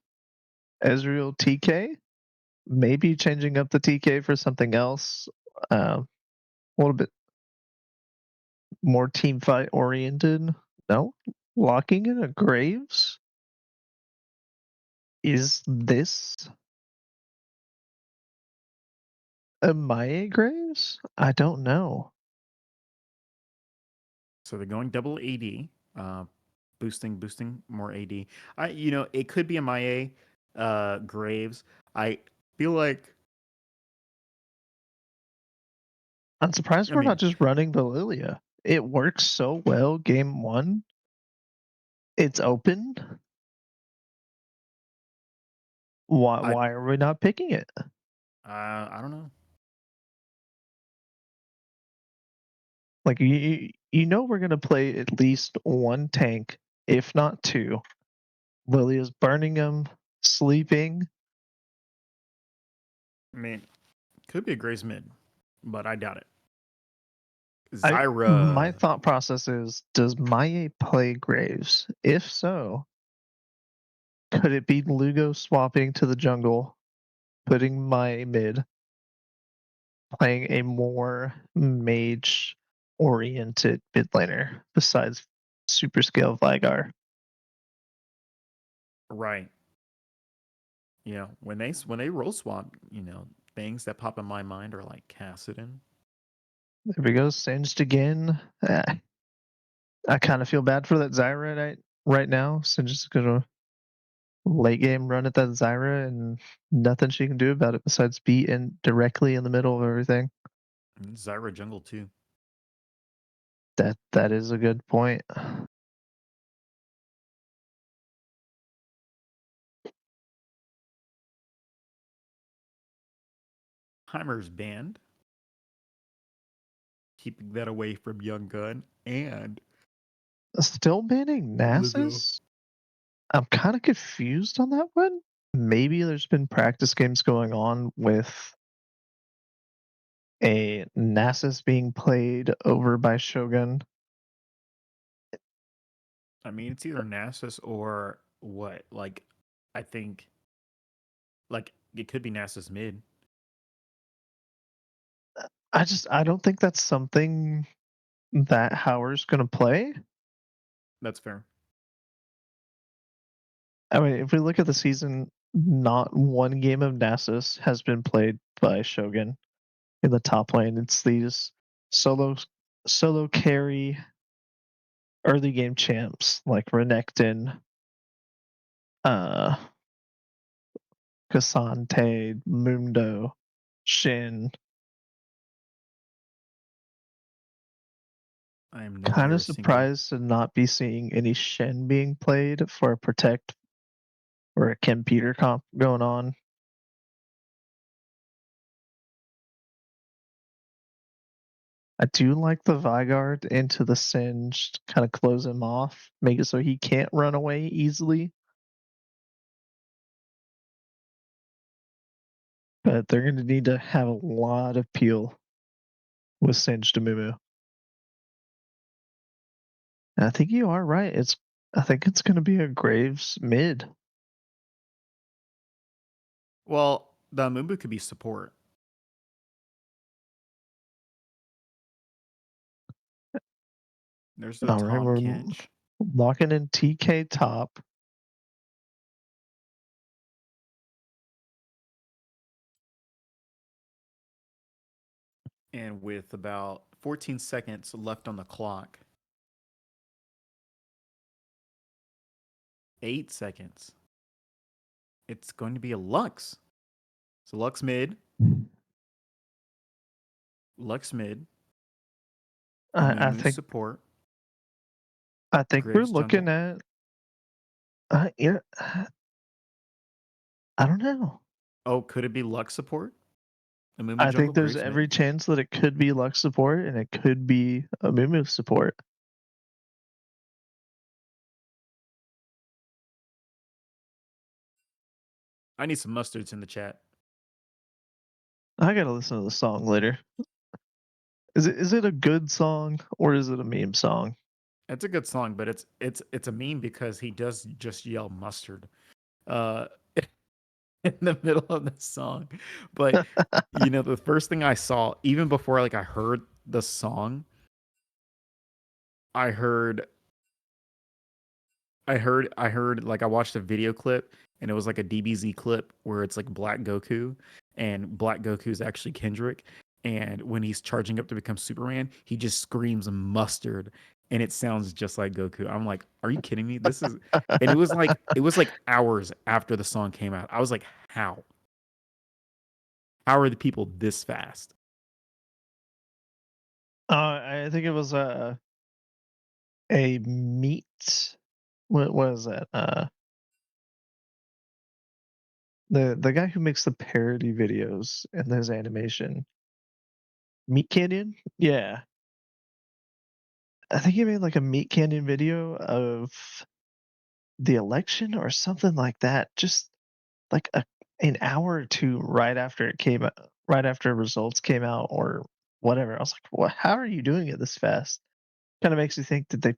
Ezreal TK. Maybe changing up the TK for something else. A little bit more team fight oriented. No? Locking in a Graves? Is this a Mahyay Graves? I don't know. so they're going double AD, boosting more AD. It could be a Maye, Graves. I feel like, I'm surprised I we're mean, not just running the Lilia. It works so well game one. It's open. Why are we not picking it? I don't know. Like we're gonna play at least one tank, if not two. Lilia's burning them, sleeping. I mean, could be a Graves mid, but I doubt it. My Zyra, thought process is: does Maye play Graves? If so, could it be Lugo swapping to the jungle, putting Maye mid, playing a more mage oriented mid laner besides super scale Vigar? right? When they roll swap, things that pop in my mind are like Cassidon. There we go, singed again. I kind of feel bad for that Zyra right now. Singed's gonna late game run at that Zyra and nothing she can do about it besides be directly in the middle of everything. And Zyra jungle too. That is a good point. Heimer's banned, keeping that away from Young Gun and Still banning Nasus? I'm kind of confused on that one. Maybe there's been practice games going on with a Nasus being played over by Shogun. I mean, it's either Nasus or what? Like, I think, like, it could be Nasus mid. I don't think that's something that Howard's gonna play. That's fair. I mean, if we look at the season, not one game of Nasus has been played by Shogun in the top lane. It's these solo carry early game champs like Renekton, uh, Cassante, Mundo, Shin. I am Kind nowhere of single. surprised to not be seeing any Shen being played for a Protect or a Kim Peter comp going on. I do like the Vigard into the Singed, kind of close him off, make it so he can't run away easily. But they're going to need to have a lot of peel with Singed to Mumu. And I think you are right. I think it's going to be a Graves mid. Well, the Mumu could be support. There's the All right, Tom we're Kinch. locking in TK top. And with about 14 seconds left on the clock, 8 seconds, it's going to be a Lux. So Lux mid, I Mumu think support, we're Graves looking jungle. at. Yeah, I don't know. Oh, could it be Lux support? A Mumu I jungle, think there's Graves every mid. chance that it could be Lux support and it could be a Mumu support. I need some mustards in the chat. I gotta listen to the song later. Is it a good song or is it a meme song? It's a good song, but it's a meme because he does just yell mustard uh in the middle of the song. But the first thing I saw, even before like I heard the song, I heard I heard like I watched a video clip and it was like a DBZ clip where it's like Black Goku and Black Goku is actually Kendrick, and when he's charging up to become Superman, he just screams mustard and it sounds just like Goku. I'm like, "Are you kidding me? This is." And it was like hours after the song came out. I was like, "How? How are the people this fast?" I think it was a meat. What was that? The guy who makes the parody videos and his animation, Meat Canyon. Yeah, I think he made like a Meat Canyon video of the election or something like that. Just like an hour or two right after it came out, right after results came out or whatever. I was like, "What? How are you doing it this fast?" Kind of makes you think, did they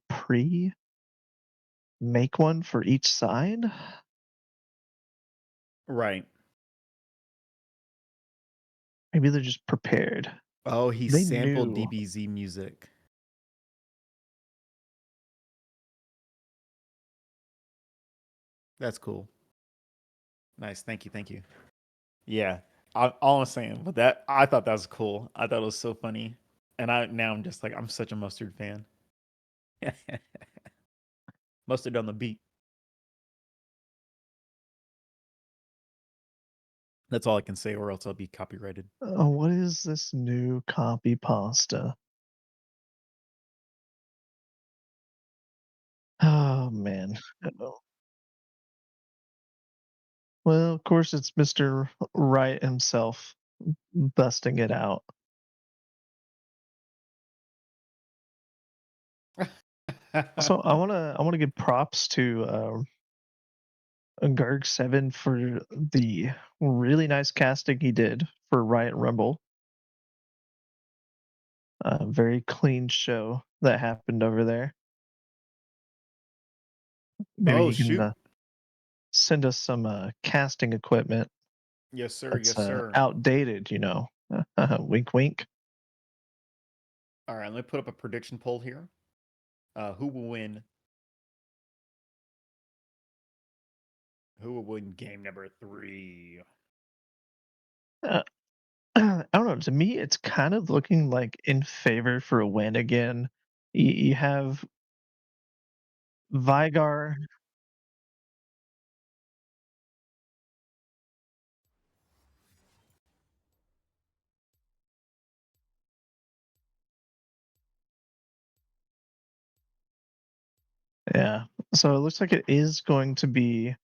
make one for each side? Right. Maybe they're just prepared. Oh, he They sampled knew. DBZ music. That's cool. Nice. Thank you. Thank you. Yeah. All I'm saying, but that I thought that was cool. I thought it was so funny, and I'm just like I'm such a mustard fan. Mustard on the beat. That's all I can say, or else I'll be copyrighted. Oh, what is this new copy pasta? Oh man. Oh. Well, of course it's Mr. Wright himself busting it out. So I wanna give props to Garg7 for the really nice casting he did for Riot Rumble. Very clean show that happened over there. Maybe Oh he can shoot! send us some casting equipment Yes sir. that's Yes sir. outdated, you know. Wink, wink. All right, let me put up a prediction poll here. Who will win? Who will win game number 3? Uh, I don't know. To me, it's kind of looking like in favor for a win again. You have Vigar. Yeah. So it looks like it is going to be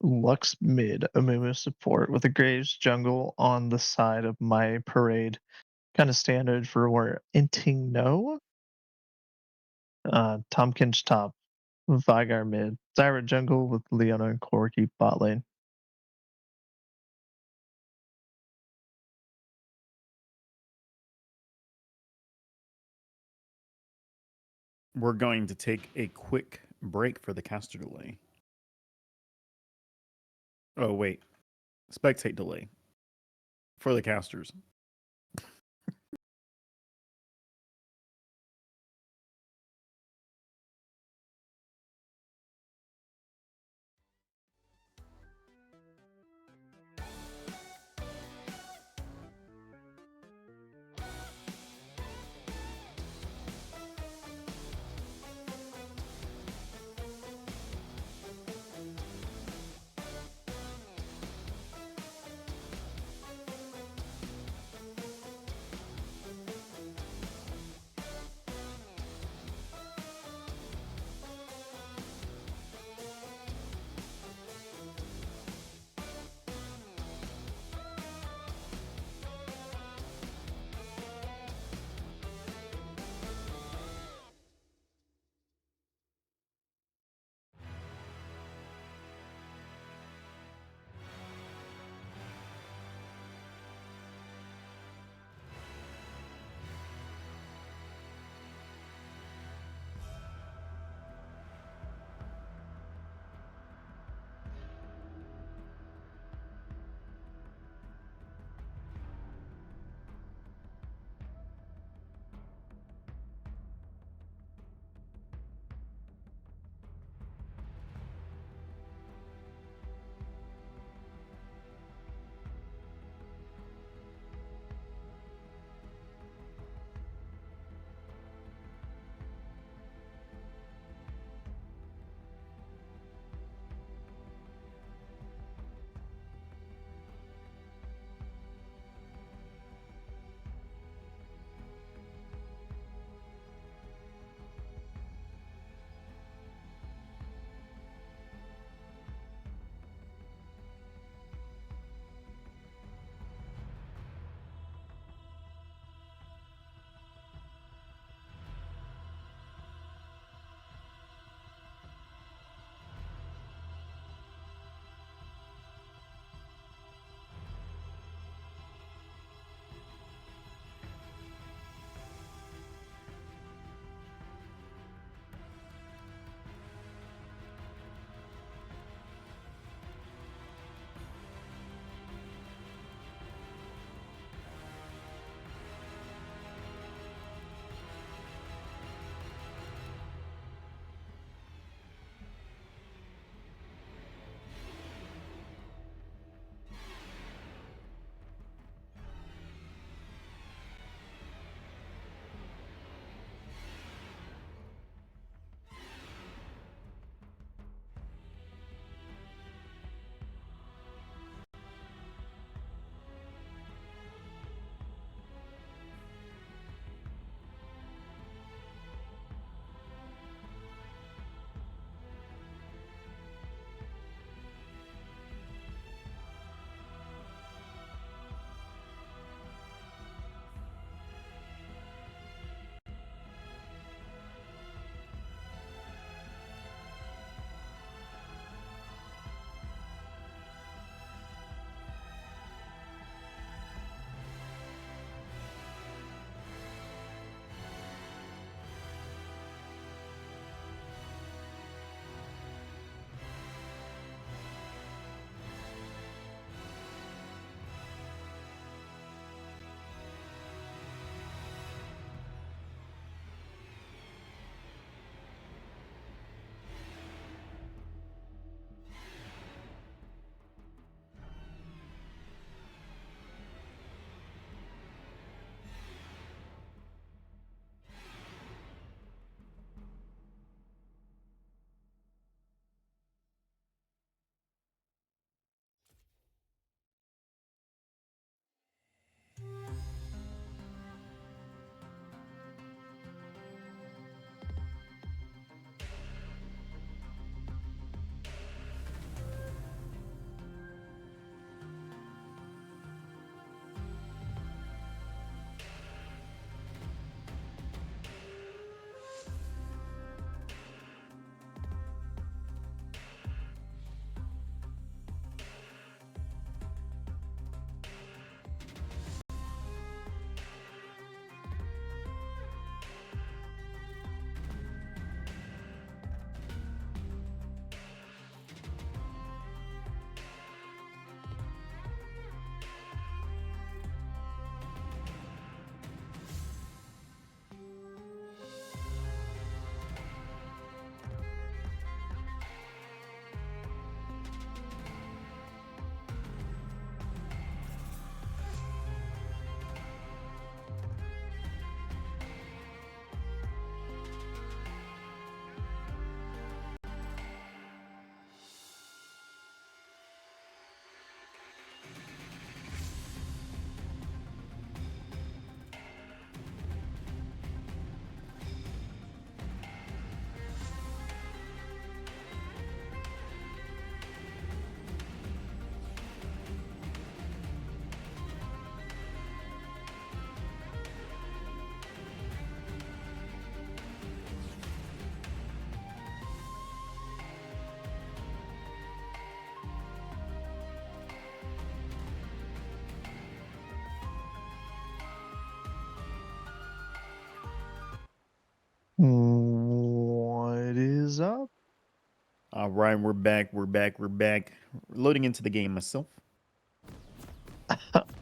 Lux mid, Amumu support with a Graves jungle on the side of my parade. Kind of standard for where Inting no. Tompkins top, Vigar mid, Zyra jungle with Leona and Corki bot lane. we're going to take a quick break for the caster delay. Oh, wait. Spectate delay for the casters. is up? All right, we're back. We're back. We're back. Loading into the game myself,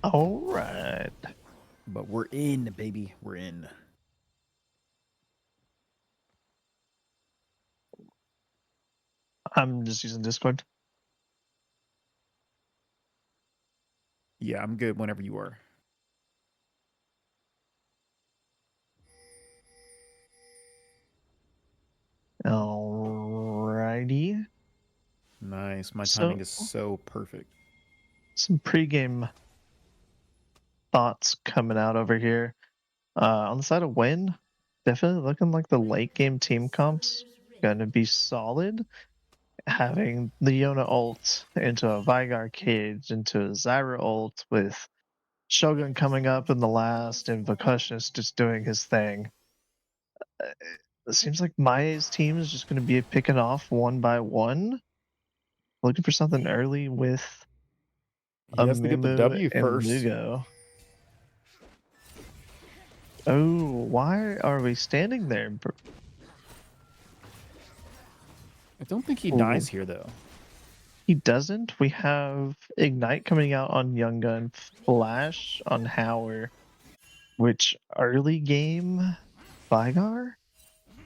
All right. but we're in, baby. We're in. I'm just using Discord. Yeah, I'm good whenever you are. Alrighty. Nice. My So, timing is so perfect. some pregame thoughts coming out over here. On the side of Win, definitely looking like the late game team comps gonna be solid. Having the Yona ult into a Vigar cage into a Zyra ult with Shogun coming up in the last and Vakushnis just doing his thing. It seems like Maya's team is just going to be picking off one by one. Looking for something early with He has to get the Mumu W and first. Lugo. Oh, why are we standing there? I don't think he Ooh. dies here though. He doesn't. We have Ignite coming out on Young Gun, Flash on Howard, which early game Vigar?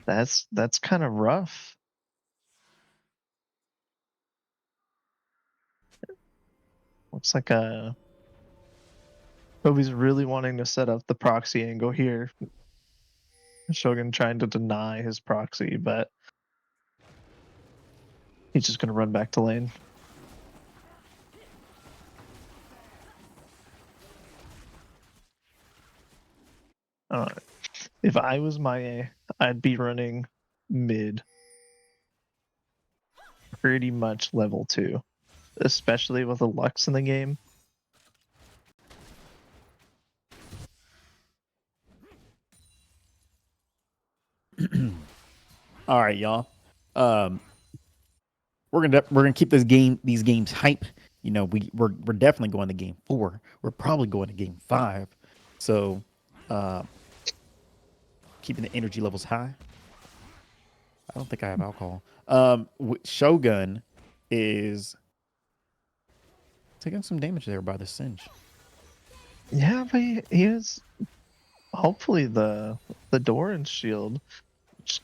That's kind of rough. Looks like Kobe's really wanting to set up the proxy angle here. Shogun trying to deny his proxy, but he's just gonna run back to lane. If I was Mahyay, I'd be running mid pretty much level 2, especially with a Lux in the game. All right, y'all. We're gonna keep these games hype. You know, we're definitely going to game 4. We're probably going to game 5. So, keeping the energy levels high. I don't think I have alcohol. Shogun is taking some damage there by the Singe. Yeah, but he is hopefully the Doran shield. Just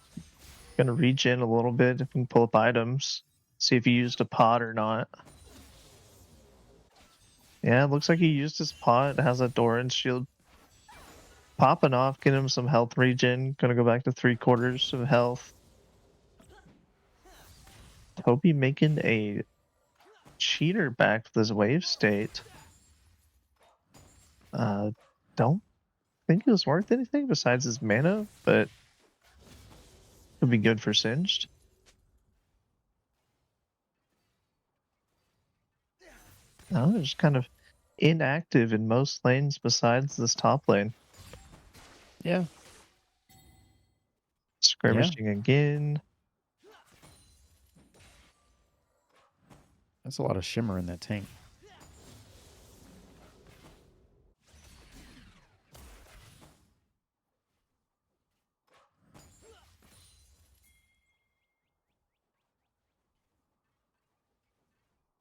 gonna regen a little bit if we can pull up items. See if he used a pot or not. Yeah, it looks like he used his pot. It has a Doran shield popping off, getting him some health regen. Gonna go back to 3/4 of health. Toby making a cheater back with his wave state. Don't think it was worth anything besides his mana, but could be good for Singed. No, they're just kind of inactive in most lanes besides this top lane. Yeah. Skirmishing again. That's a lot of shimmer in that tank.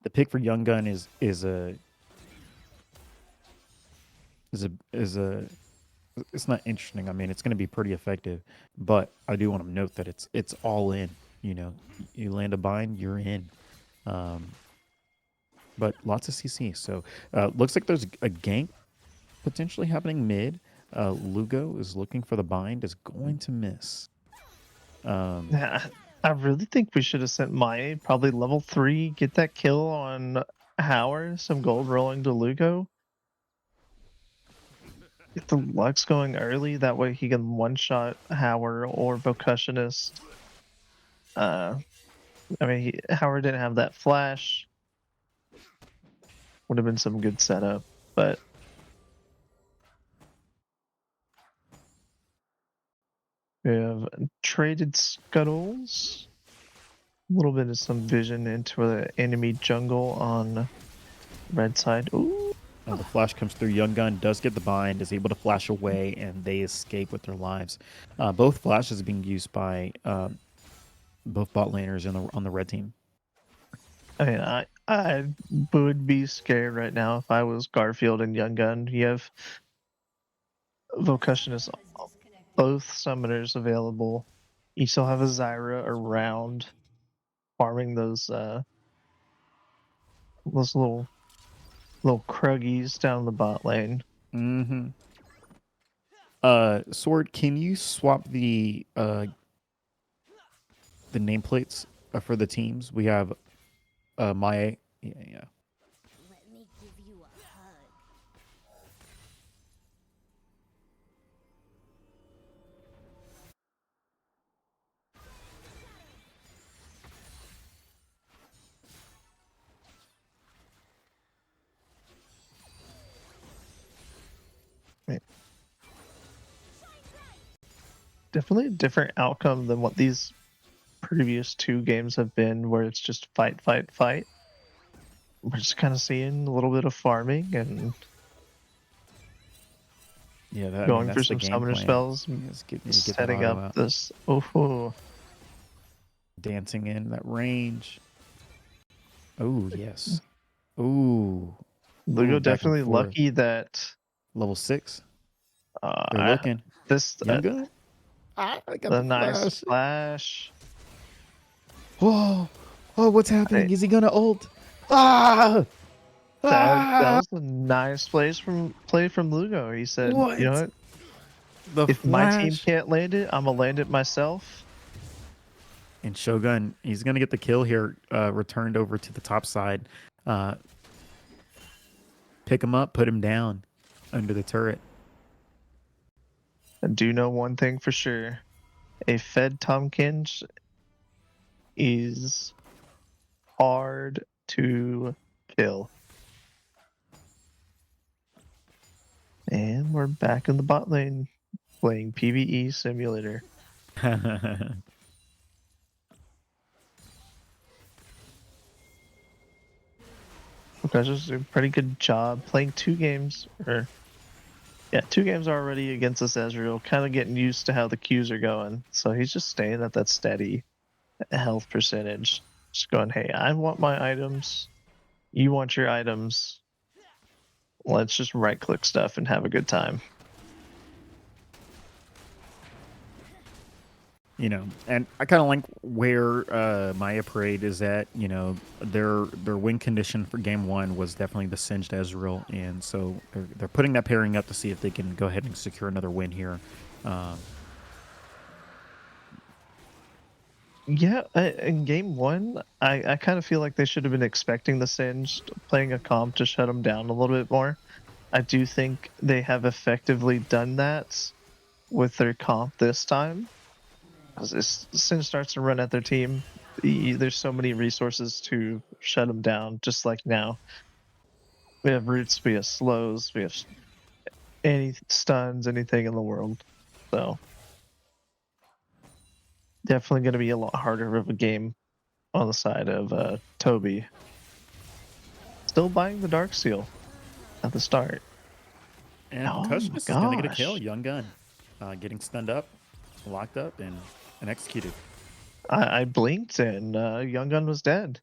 The pick for Young Gun is it's not interesting. I mean, it's going to be pretty effective, but I do want to note that it's all in. You know, you land a bind, you're in. But lots of CC. So looks like there's a gank potentially happening mid. Lugo is looking for the bind, is going to miss. Yeah, I really think we should have sent Maye probably level 3, get that kill on Howard, some gold rolling to Lugo. Get the Lux going early, that way he can one-shot Howard or Percussionist. I mean, Howard didn't have that flash. Would have been some good setup, but we have traded scuttles. A little bit of some vision into the enemy jungle on red side. Ooh. The flash comes through. Young Gun does get the bind, is able to flash away, and they escape with their lives. Both flashes being used by both bot laners on the red team. I mean, I would be scared right now if I was Garfield and Young Gun. You have Vocutionist, both summoners available. You still have a Zyra around, farming those little Kruggies down the bot lane. Mm-hmm. Sword, can you swap the nameplates for the teams? We have Mahyay. Yeah. Let me give you a hug. Definitely a different outcome than what these previous 2 games have been, where it's just fight, fight, fight. We're just kind of seeing a little bit of farming and Yeah, that, I mean, going for that's the some game summoner plan. spells, Just get that setting auto up out. this. Oh, Dancing in that range. Oh, yes. Ooh. Lugo Ooh, back and definitely forth. lucky that Level 6. They're I, looking. this Young gun? I got the the nice flash. flash. Whoa. Oh, what's happening? I- Is he gonna ult? Ah! That Ah! was a nice play from Lugo. He said, What? "You know what? The If my team flash. can't land it, I'm gonna land it myself." And Shogun, he's gonna get the kill here. Returned over to the top side. Pick him up, put him down under the turret. I do know one thing for sure: a Fed Tompkins is hard to kill. And we're back in the bot lane playing PvE Simulator. You guys just did a pretty good job playing 2 games, or yeah, 2 games already against this Ezreal, kind of getting used to how the queues are going. So he's just staying at that steady health percentage. Just going, hey, I want my items. You want your items. Let's just right click stuff and have a good time. You know, and I kind of like where Maya Parade is at. You know, their win condition for game 1 was definitely the Singed Ezreal, and so they're putting that pairing up to see if they can go ahead and secure another win here. Yeah, in game 1, I kind of feel like they should have been expecting the Singed, playing a comp to shut them down a little bit more. I do think they have effectively done that with their comp this time. As Sin starts to run at their team, there's so many resources to shut them down. Just like now, we have roots, we have slows, we have any stuns, anything in the world. So definitely going to be a lot harder of a game on the side of Toby. Still buying the Dark Seal at the start. And Oh my Percussionist is going to get a kill. gosh! Young Gun getting stunned up, locked up, and executed. I blinked and Young Gun was dead.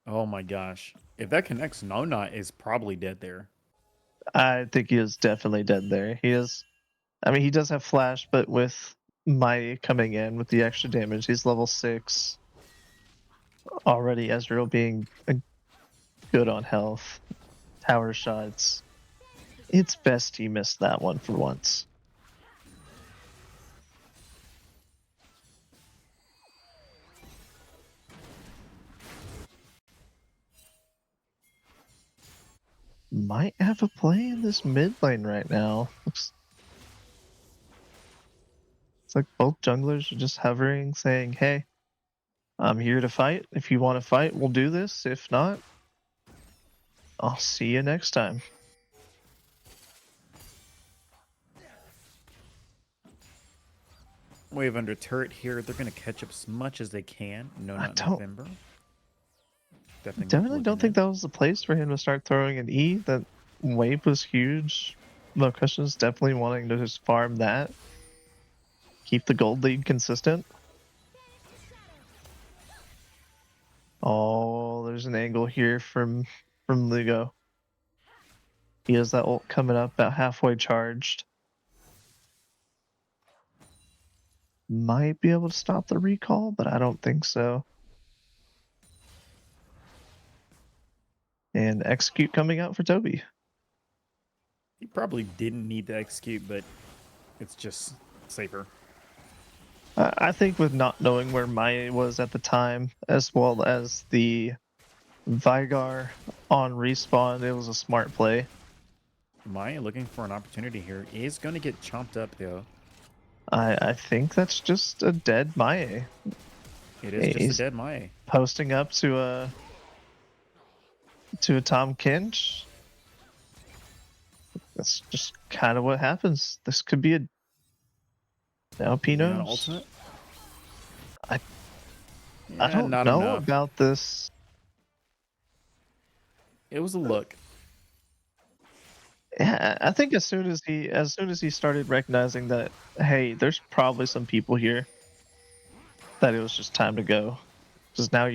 Oh my gosh. If that connects, Nona is probably dead there. I think he is definitely dead there. He is. I mean, he does have flash, but with Mai coming in with the extra damage, he's level 6 already. Ezreal being good on health, tower shots. It's best he missed that one for once. Might have a play in this mid lane right now. It's like both junglers are just hovering, saying, hey, I'm here to fight. If you want to fight, we'll do this. If not, I'll see you next time. Wave under turret here. They're going to catch up as much as they can. No, I not don't- November. Definitely don't think that was the place for him to start throwing an E. That wave was huge. No questions. Definitely wanting to just farm that. Keep the gold lead consistent. an angle here from Lugo. He has that ult coming up about halfway charged. Might be able to stop the recall, but I don't think so. And execute coming out for Toby. He probably didn't need to execute, but it's just safer. I think with not knowing where Mahyay was at the time, as well as the Vigar on respawn, it was a smart play. Mahyay looking for an opportunity here. Is going to get chomped up, though. I think that's just a dead Mahyay. It is He's just a dead Mahyay. posting up to a Tom Kinch. That's just kind of what happens. This could be a LP Is he on knows. ultimate? I Yeah, don't not know enough. about this. It was a look. Yeah, I think as soon as he started recognizing that, hey, there's probably some people here, that it was just time to go. Because now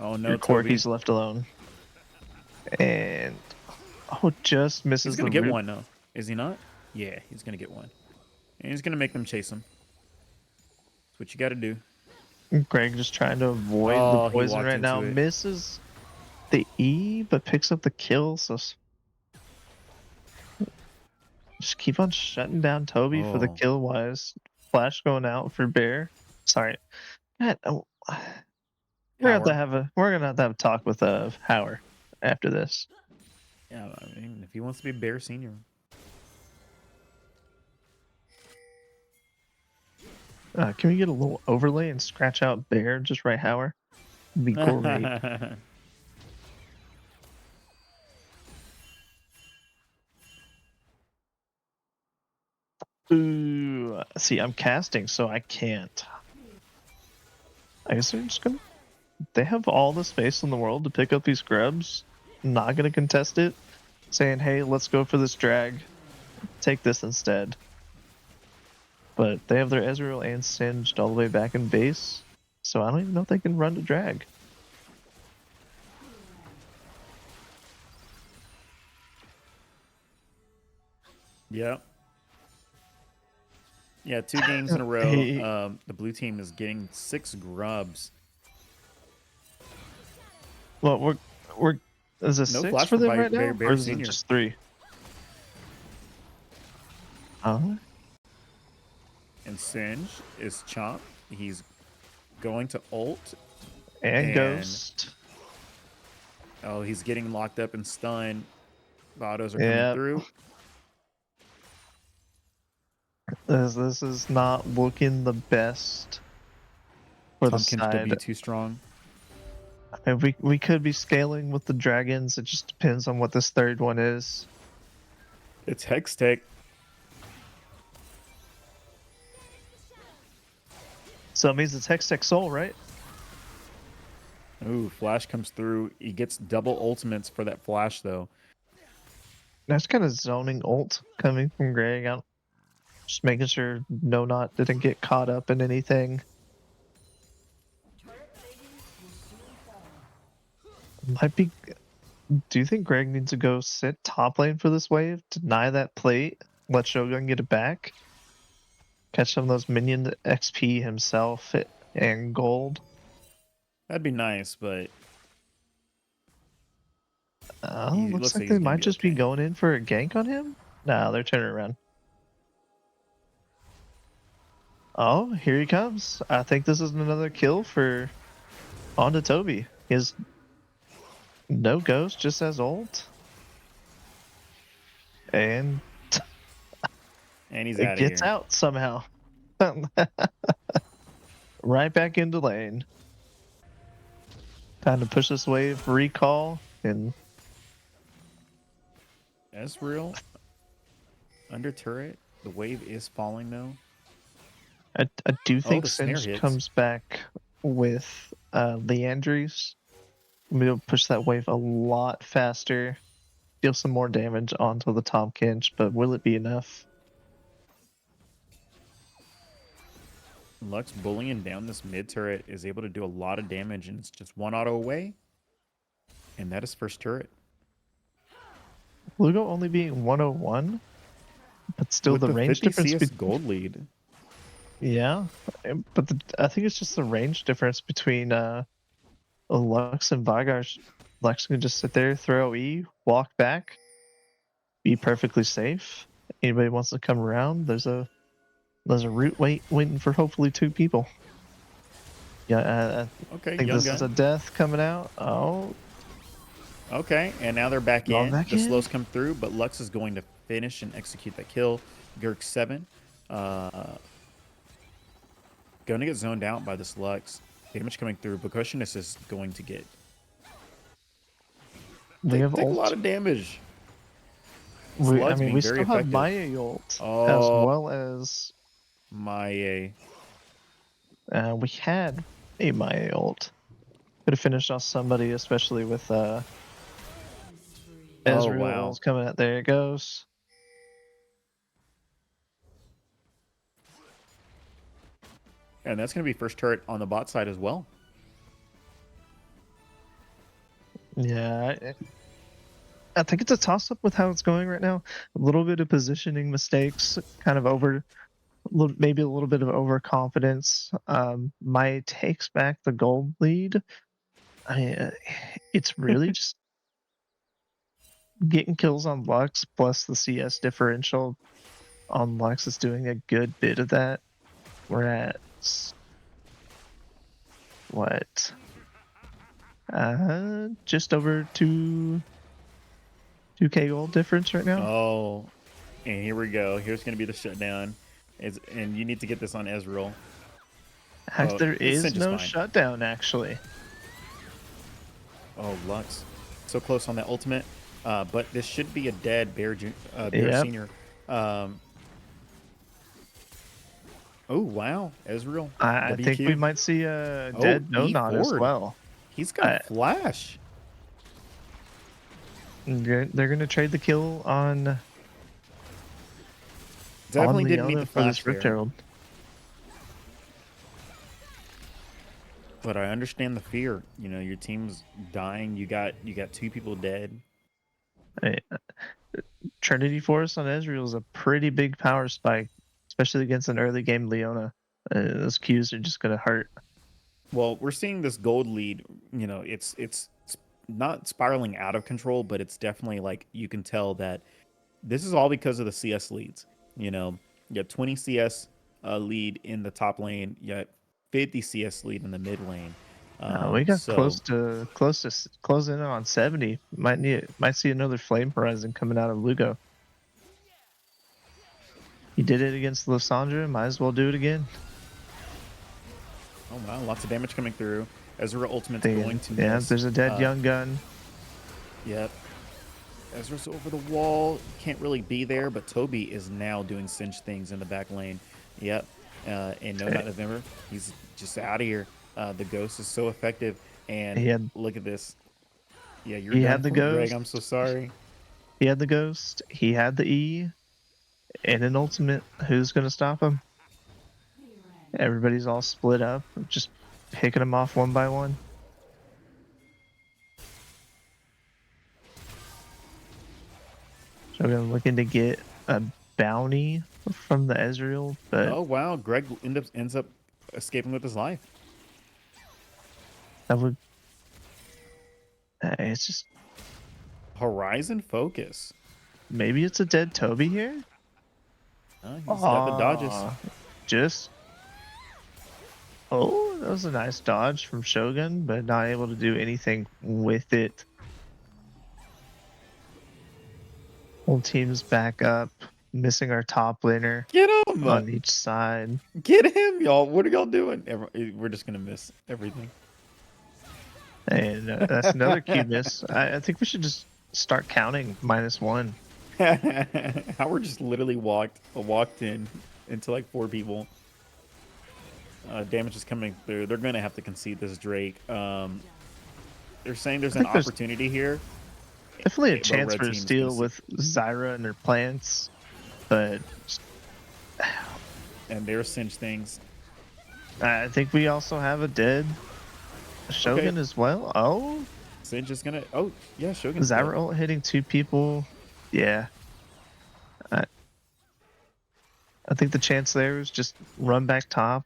Oh no, your Toby. Corky's left alone. And just misses He's gonna the get root. one, though. Is he not? Yeah, he's gonna get one. And he's gonna make them chase him. That's what you gotta do. Greg just trying to avoid Oh, the he poison walked right now. into it. Misses the E, but picks up the kill. So just keep on shutting down Toby for the Oh. kill wise. Flash going out for Bear. Sorry. God, we're gonna have to have a talk with Hauer after this. Yeah, I mean, if he wants to be Bear Senior. Can we get a little overlay and scratch out Bear just right Hauer? It'd be great. Ooh, see, I'm casting, so I can't. I guess they're just gonna. They have all the space in the world to pick up these grubs. Not gonna contest it. Saying, hey, let's go for this drag. Take this instead. But they have their Ezreal and Singed all the way back in base. So I don't even know if they can run to drag. Yep. Yeah, 2 games in a row. Hey. The blue team is getting 6 grubs. Well, we're is it No 6 flash for for them right now, Bear or is it Senior. just 3? And Singe is chopped. He's going to ult. And Ghost. Oh, he's getting locked up and stunned. The autos are coming Yep. through. This is not looking the best for the Tom Kinch W side. too strong. I mean, we could be scaling with the dragons. It just depends on what this third one is. It's Hextech. So it means it's Hextech Soul, right? Ooh, Flash comes through. He gets double ultimates for that Flash, though. That's kind of zoning ult coming from Greg. Just making sure No Not didn't get caught up in anything. Might be. Do you think Greg needs to go sit top lane for this wave? Deny that plate? Let Shogun get it back? Catch some of those minion XP himself and gold? That'd be nice, but Looks like they might just be going in for a gank on him? No, they're turning around. Oh, here he comes. I think this is another kill for onto Toby. He has no ghost, just as ult. And he's it gets out somehow. Right back into lane. Time to push this wave, recall, and Ezreal under turret. The wave is falling though. I do think the snare Singe hits. comes back with Leandries. We'll push that wave a lot faster. Deal some more damage onto the Tom Kinch, but will it be enough? Lux bullying down this mid turret is able to do a lot of damage, and it's just one auto away. And that is first turret. Lugo only being 101, but still With the the range 50 difference. CS gold lead. Yeah, but I think it's just the range difference between Lux and Vygar. Lux can just sit there, throw E, walk back, be perfectly safe. Anybody wants to come around, there's a route waiting for hopefully 2 people. Yeah, Okay, I think young this is a gun. death coming out. Oh, Okay, and now they're back going in. back The in. slows come through, but Lux is going to finish and execute that kill. Gurk 7. Going to get zoned out by this Lux. Damage coming through. Percussionist is going to get We have take a lot ult. of damage. I Slugs mean, being we very still have effective. Mahyay ult as Oh, well as my we had a Mahyay ult. Could have finished off somebody, especially with Oh, Ezreal wow. ult coming out. There it goes. And that's going to be first turret on the bot side as well. Yeah, I think it's a toss up with how it's going right now. A little bit of positioning mistakes, kind of maybe a little bit of overconfidence. My takes back the gold lead. It's really just getting kills on Lux plus the CS differential on Lux is doing a good bit of that. We're at what? Just over 2k gold difference right now. Oh, and here we go. Here's going to be the shutdown. And you need to get this on Ezreal. Oh, There this is Cinch no fine. shutdown actually. Oh, Lux. So close on that ultimate. But this should be a dead Bear, Bear Yep. Senior. Oh, wow. Ezreal. I think we WQ. might see a dead no nod as E4. well. He's got flash. They're gonna trade the kill on Definitely didn't Leona need the for this flash Rift there. Herald. But I understand the fear. You know, your team's dying. You got 2 people dead. Trinity Force on Ezreal is a pretty big power spike, especially against an early game Leona. Those Qs are just gonna hurt. Well, we're seeing this gold lead. You know, it's not spiraling out of control, but it's definitely like you can tell that this is all because of the CS leads. You know, you got 20 CS lead in the top lane. You got 50 CS lead in the mid lane. We got So close in on 70. Might see another Flame Horizon coming out of Lugo. He did it against Lysandra. Might as well do it again. oh wow, lots of damage coming through. Ezreal ultimate's going to miss. There's a dead young gun. Yep. Ezra's over the wall. Can't really be there, but Toby is now doing cinch things in the back lane. Yep. And no, not November. He's just out of here. The ghost is so effective. And look at this. Yeah, you're he done had the for me, Greg. ghost. I'm so sorry. He had the ghost. He had the E. And an ultimate. Who's going to stop him? Everybody's all split up. Just picking them off one by one. So I'm looking to get a bounty from the Ezreal, but Oh wow, Greg ends up escaping with his life. that would. It's just Horizon focus. maybe it's a dead Toby here. He's got the dodges. Just. Oh, that was a nice dodge from Shogun, but not able to do anything with it. Whole team's back up, missing our top laner Get him! on each side. Get him, y'all. What are y'all doing? We're just gonna miss everything. And that's another Q miss. I think we should just start counting -1. Howard just literally walked in into like 4 people. Damage is coming through. They're gonna have to concede this Drake. They're saying there's an opportunity here. Definitely a But chance red for a team's steal gonna with Zyra and her plants, but and their cinch things. I think we also have a dead Shogun as well. Oh, Singe is gonna. Oh yeah, Shogun's dead. Zyra ult hitting 2 people. Yeah. I, I think the chance there is just run back top,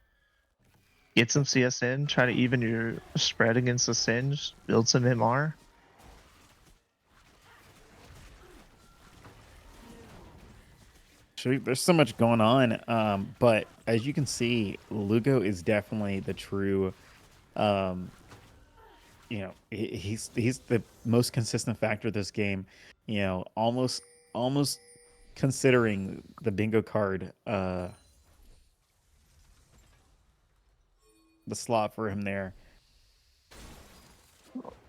get some CS in, try to even your spread against the Singe, build some MR. There's so much going on, but as you can see, Lugo is definitely the true. Um, he's the most consistent factor this game. Almost considering the bingo card, the slot for him there.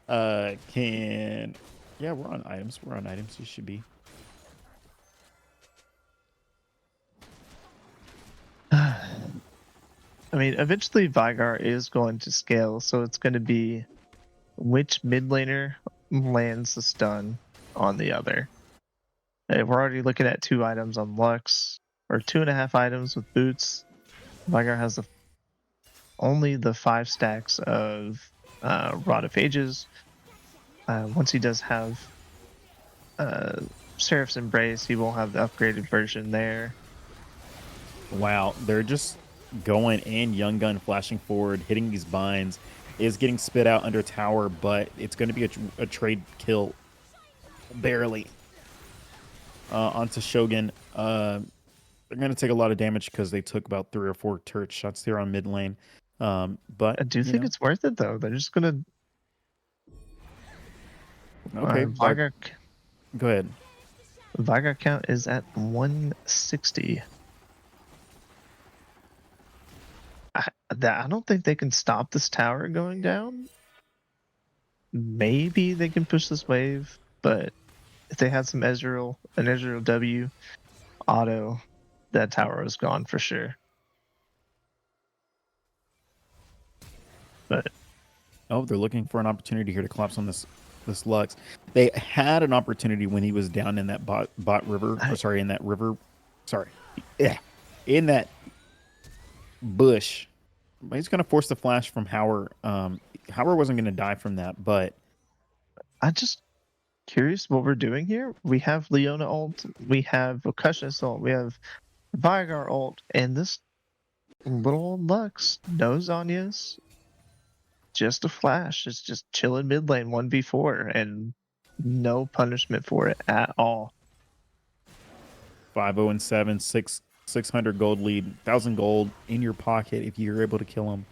Can yeah, we're on items. We're on items. You should be. I mean, eventually Vigar is going to scale, so it's going to be which mid laner lands the stun on the other. We're already looking at 2 items on Lux, or 2.5 items with boots. Vigar has only the 5 stacks of Rod of Ages. Once he does have Seraph's Embrace, he will have the upgraded version there. Wow, they're just going in. Young Gun flashing forward, hitting these binds, is getting spit out under tower, but it's going to be a trade kill, barely. Onto Shogun. They're going to take a lot of damage because they took about 3 or 4 turret shots there on mid lane. But I do think it's worth it though. They're just gonna. Okay, Vigar. Go ahead. Vigar count is at 160. I don't think they can stop this tower going down. Maybe they can push this wave, but if they had some Ezreal, an Ezreal W auto, that tower is gone for sure. But they're looking for an opportunity here to collapse on this Lux. They had an opportunity when he was down in that bot river. In that river. Sorry. Yeah. In that bush. But he's going to force the flash from Howard. Howard wasn't going to die from that, but I'm just curious what we're doing here. We have Leona ult, we have Okushnis ult, we have Vigar ult, and this little Lux, no Zhonya's, just a flash. It's just chilling mid lane 1v4 and no punishment for it at all. 5-0-7, 600 gold lead, 1,000 gold in your pocket if you're able to kill him.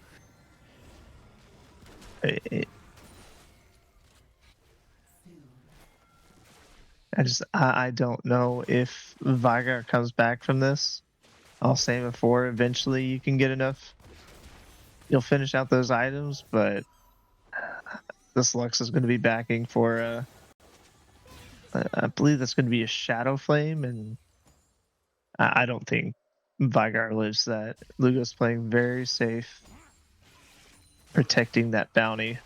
I don't know if Vigar comes back from this. I'll say before eventually you can get enough. You'll finish out those items, but this Lux is going to be backing for I believe that's going to be a Shadow Flame, and I don't think Vigar lives that. Lugo's playing very safe, protecting that bounty.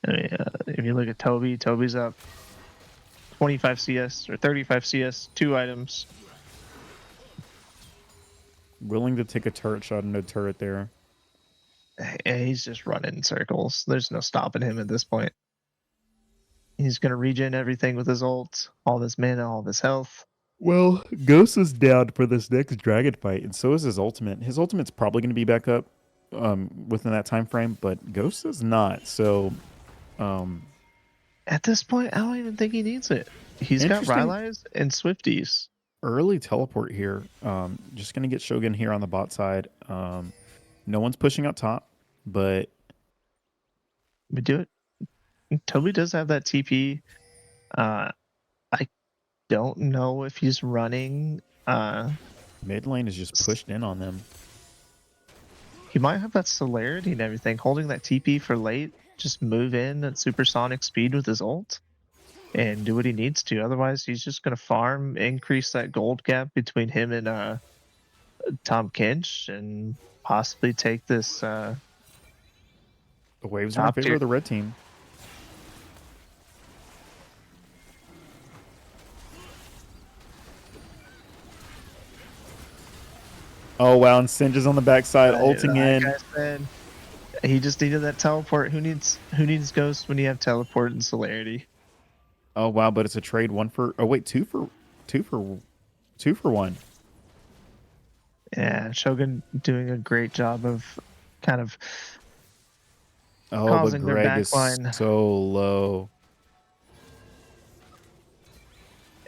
I mean, if you look at Toby's up 25 CS or 35 CS, 2 items. Willing to take a turret shot into a turret there. He's just running in circles. There's no stopping him at this point. He's going to regen everything with his ult, all this mana, all this health. Well, Ghost is down for this next dragon fight, and so is his ultimate. His ultimate's probably going to be back up within that time frame, but Ghost is not. So, at this point, I don't even think he needs it. He's got Rylai's and Swifties. Early teleport here. Just going to get Shogun here on the bot side. No one's pushing up top, but we do it. Toby does have that TP. I don't know if he's running. Mid lane is just pushed in on them. He might have that celerity and everything, holding that TP for late. Just move in at supersonic speed with his ult and do what he needs to. Otherwise, he's just going to farm, increase that gold gap between him and Tom Kinch, and possibly take this. The waves are in favor of the red team. Oh wow, and Singe is on the backside, ulting in. Like I said, he just needed that teleport. Who needs Ghost when you have teleport and Celerity? Oh wow, but it's a trade one for. Oh wait, two for one. Yeah, Shogun doing a great job of kind of Oh, but causing their Greg is backline. so low.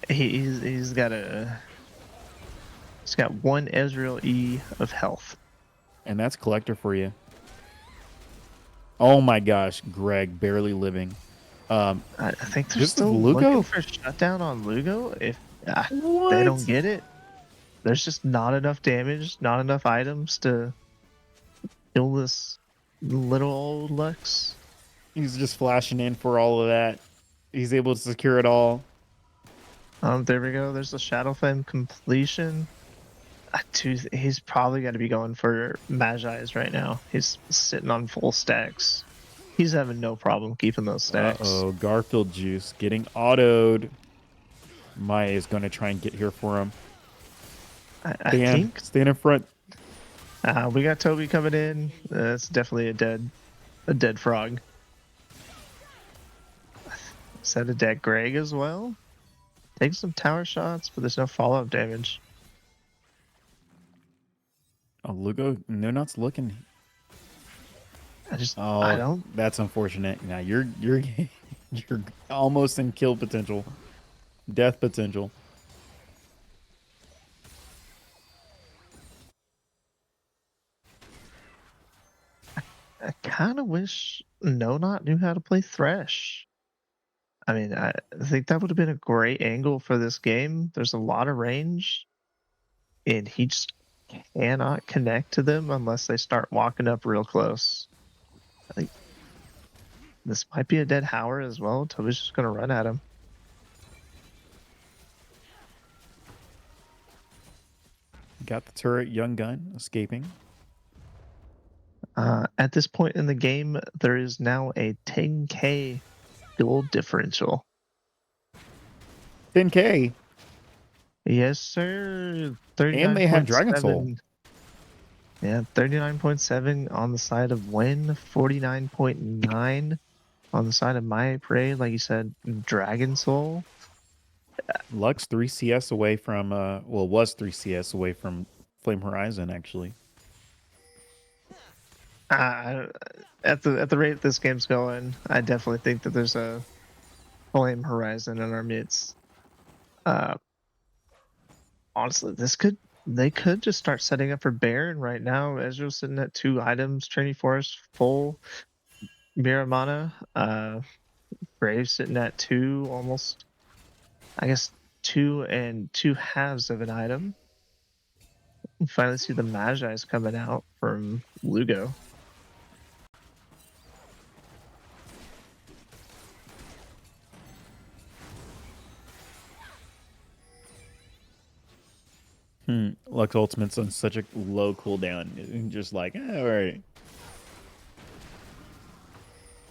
He's got one Ezreal E of health. And that's collector for you. Oh my gosh, Greg barely living. I think they're This is still Lugo? looking for shutdown on Lugo. If What? they don't get it, there's just not enough damage, not enough items to kill this little old Lux. He's just flashing in for all of that. He's able to secure it all. There we go. There's the Shadow Flame completion. Dude, he's probably got to be going for Mahyay's right now. He's sitting on full stacks. He's having no problem keeping those stacks. Uh-oh, Garfield juice getting autoed. Maya is going to try and get here for him. I think Stand in front. we got Toby coming in. It's definitely a dead frog. Is that a dead Greg as well? Takes some tower shots, but there's no follow-up damage. Oh, Lugo, no, not's looking. I don't. That's unfortunate. Now you're you're almost in kill potential, death potential. I kind of wish No Not knew how to play Thresh. I mean, I think that would have been a great angle for this game. There's a lot of range, and he just cannot connect to them unless they start walking up real close. I think this might be a dead Howard as well. Toby's just going to run at him. Got the turret, young gun escaping. At this point in the game, there is now a 10k gold differential. 10K. Yes, sir. And they have Dragon Soul. Yeah, 39.7 on the side of Win, 49.9 on the side of My Parade. Like you said, Dragon Soul. Lux 3 CS away from was 3 CS away from Flame Horizon actually. At the rate this game's going, I definitely think that there's a Flame Horizon in our midst. Honestly, they could just start setting up for Baron right now. Ezreal's sitting at 2 items, Trinity Forest full, Miramana, Brave sitting at 2, almost, I guess 2 and 2/2 of an item. We finally see the Magi's coming out from Lugo. Lux Ultimate's on such a low cooldown. Just like, all right.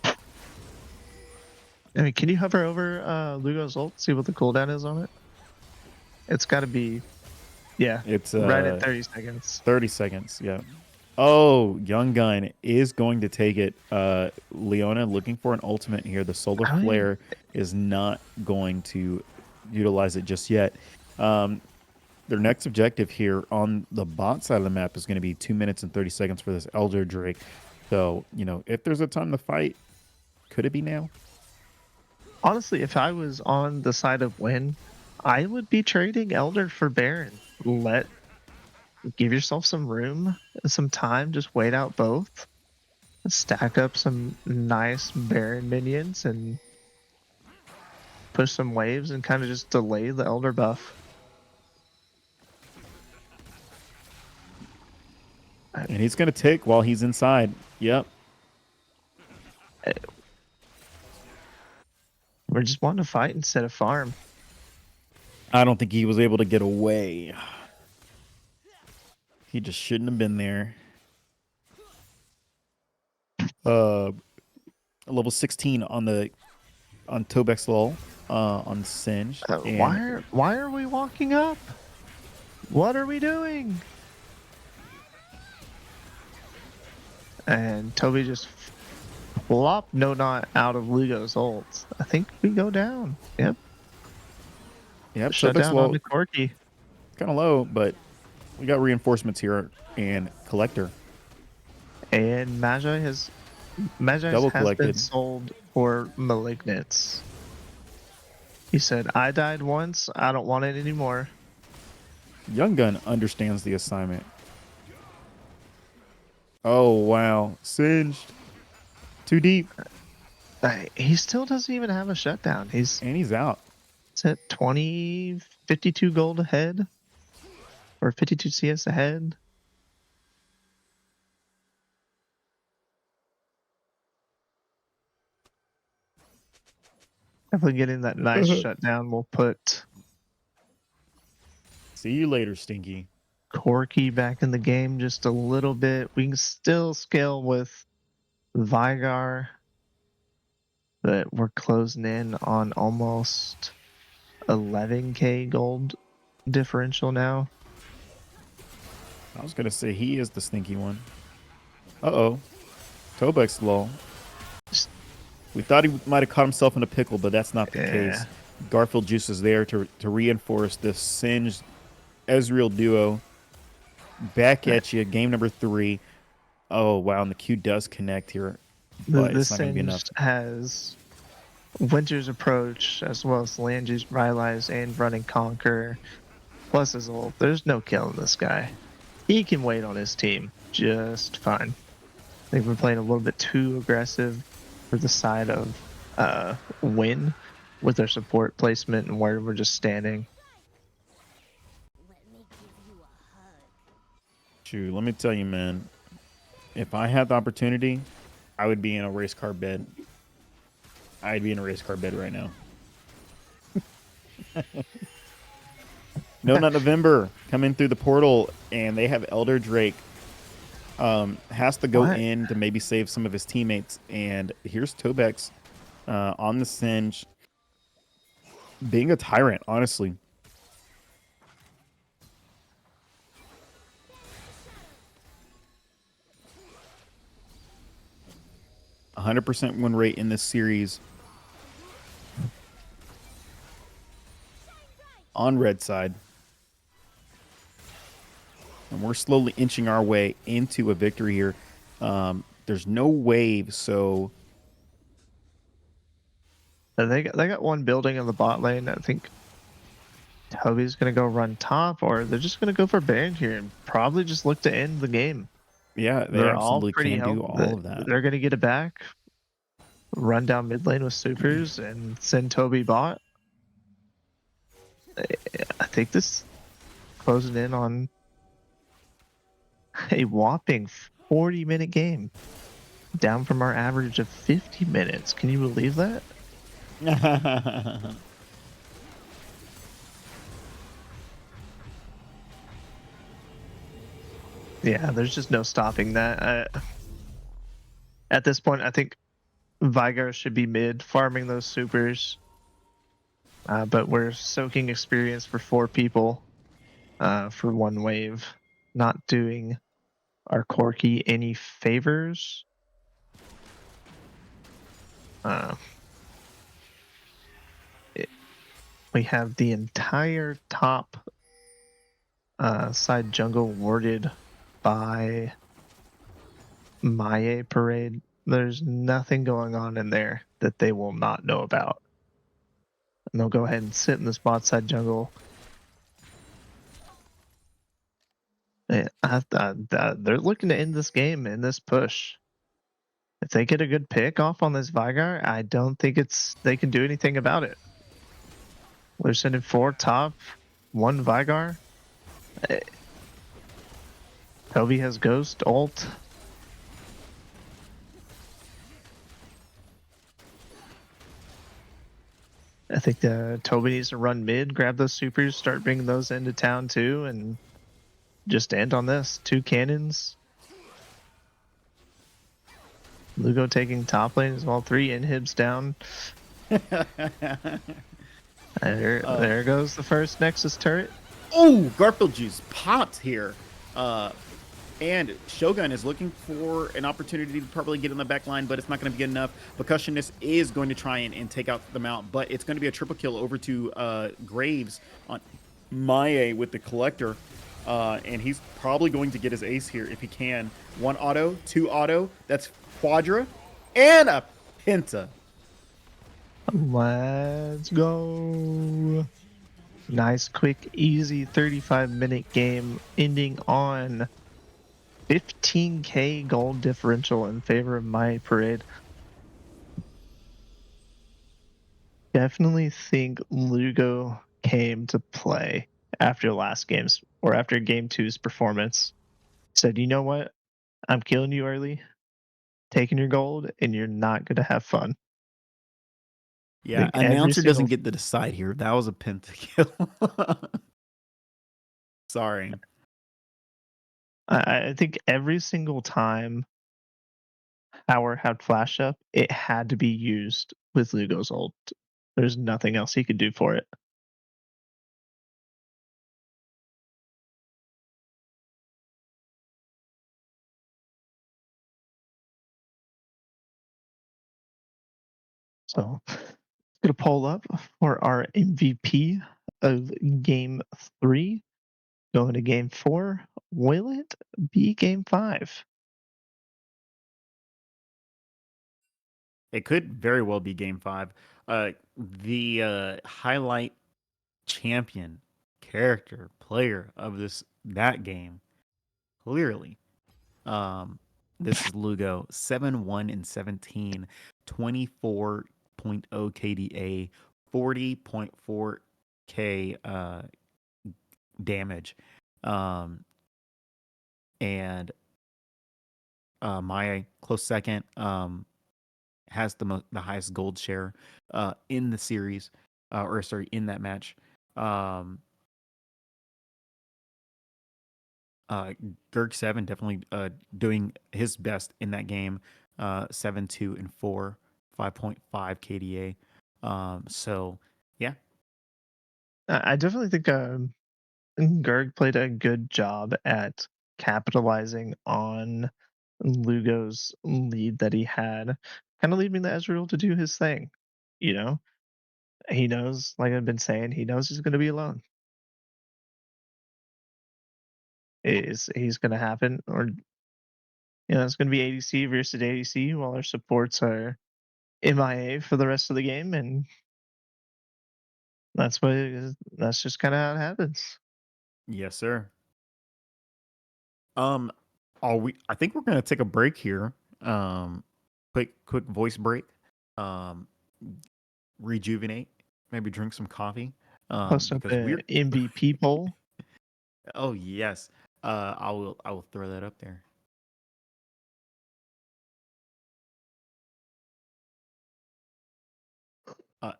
I mean, can you hover over Lugo's ult, see what the cooldown is on it? It's got to be, yeah, It's right at 30 seconds. 30 seconds, yeah. Oh, Young Gun is going to take it. Leona looking for an ultimate here. The Solar Flare is not going to utilize it just yet. Their next objective here on the bot side of the map is going to be 2 minutes and 30 seconds for this Elder Drake. So, you know, if there's a time to fight, could it be now? Honestly, if I was on the side of Win, I would be trading Elder for Baron. Give yourself some room, some time, just wait out both. Stack up some nice Baron minions and push some waves and kind of just delay the Elder buff. And he's going to tick while he's inside. Yep. We're just wanting to fight instead of farm. I don't think he was able to get away. He just shouldn't have been there. Level 16 on Tobex Lull, on Singe. Why are we walking up? What are we doing? And Toby just flop no not out of Lugo's ult. I think we go down. Yep. Yep, Shut Tobek's down low. on the Corky. Kind of low, but we got reinforcements here and Collector. And Mahyay has Double been collected. sold for Malignants. He said, I died once, I don't want it anymore. Young Gun understands the assignment. Oh, wow. Singed. Too deep. He still doesn't even have a shutdown. He's out. at 20, 52 gold ahead. Or 52 CS ahead. Definitely getting that nice shutdown will put See you later, Stinky. Corky back in the game just a little bit. We can still scale with Vigar, but we're closing in on almost 11k gold differential now. I was going to say he is the stinky one. Uh-oh. Tobek's low. We thought he might have caught himself in a pickle, but that's not the case. Garfield Juice is there to reinforce this Singed Ezreal duo. Back at you, game number 3. Oh, wow, and the Q does connect here. But it's not going to be enough. Has Winter's Approach, as well as Landry's Rylai's and Running Conquer, plus his ult. There's no killing this guy. He can wait on his team just fine. I think we're playing a little bit too aggressive for the side of win with their support placement and where we're just standing. Shoot, let me tell you, man. If I had the opportunity, I would be in a race car bed. I'd be in a race car bed right now. No Nut November coming through the portal, and they have Elder Drake. Has to go in to maybe save some of his teammates. And here's Tobex on the Singe. Being a tyrant, honestly. A 100% win rate in this series. On red side. And we're slowly inching our way into a victory here. There's no wave, so... They got one building in the bot lane. I think Toby's going to go run top, or they're just going to go for Baron here and probably just look to end the game. Yeah, they're absolutely all pretty can do all of that. They're going to get it back, run down mid lane with supers, and send Toby bot. I think this closing in on a whopping 40-minute game, down from our average of 50 minutes. Can you believe that? Yeah, there's just no stopping that. At this point, I think Vigar should be mid, farming those supers. But we're soaking experience for 4 people for 1 wave. Not doing our Corky any favors. We have the entire top side jungle warded by Mahyay Parade. There's nothing going on in there that they will not know about. And they'll go ahead and sit in this bot side jungle. They're looking to end this game in this push. If they get a good pick off on this Vigar, I don't think they can do anything about it. They're sending 4 top, 1 Vigar. Toby has Ghost, ult. I think Toby needs to run mid, grab those supers, start bringing those into town too, and just end on this. 2 cannons. Lugo taking top lane as well. 3 inhibs down. There goes the first Nexus turret. Oh, Garfield Juice popped here. And Shogun is looking for an opportunity to probably get on the back line, but it's not going to be good enough. Percussionist is going to try and take out the mount, but it's going to be a triple kill over to Graves on Mahyay with the Collector. And he's probably going to get his ace here if he can. 1 auto, 2 auto, that's Quadra, and a Penta. Let's go. Nice, quick, easy 35-minute game ending on 15k gold differential in favor of my parade. Definitely think Lugo came to play after last game's or after game 2's performance. Said, you know what? I'm killing you early, taking your gold, and you're not going to have fun. I Yeah, think announcer doesn't get to decide here. That was a Penta kill. Sorry. I think every single time Howard had flash up, it had to be used with Lugo's ult. There's nothing else he could do for it. So, gonna poll up for our MVP of Game 3. Going to Game 4. Will it be Game 5? It could very well be game 5. The highlight champion, character, player of that game, clearly. This is Lugo, 7-1 and 17, 24.0 KDA, 40.4k damage. And Maya, close second, has the highest gold share in the series, or sorry, in that match. Gerg7 definitely doing his best in that game. 7-2 and 4, 5.5 KDA. So yeah, I definitely think Gerg played a good job at capitalizing on Lugo's lead that he had, kind of leaving the Ezreal to do his thing. You know, he knows, like I've been saying, he knows he's going to be alone. He's going to happen, or it's going to be ADC versus ADC while our supports are MIA for the rest of the game, and that's what it is. That's just kind of how it happens. yes, sir. Are we? I think we're gonna take a break here. Quick voice break. Um, rejuvenate. Maybe drink some coffee. Post up Because an we're. MVP poll. Oh yes. I will throw that up there. Uh,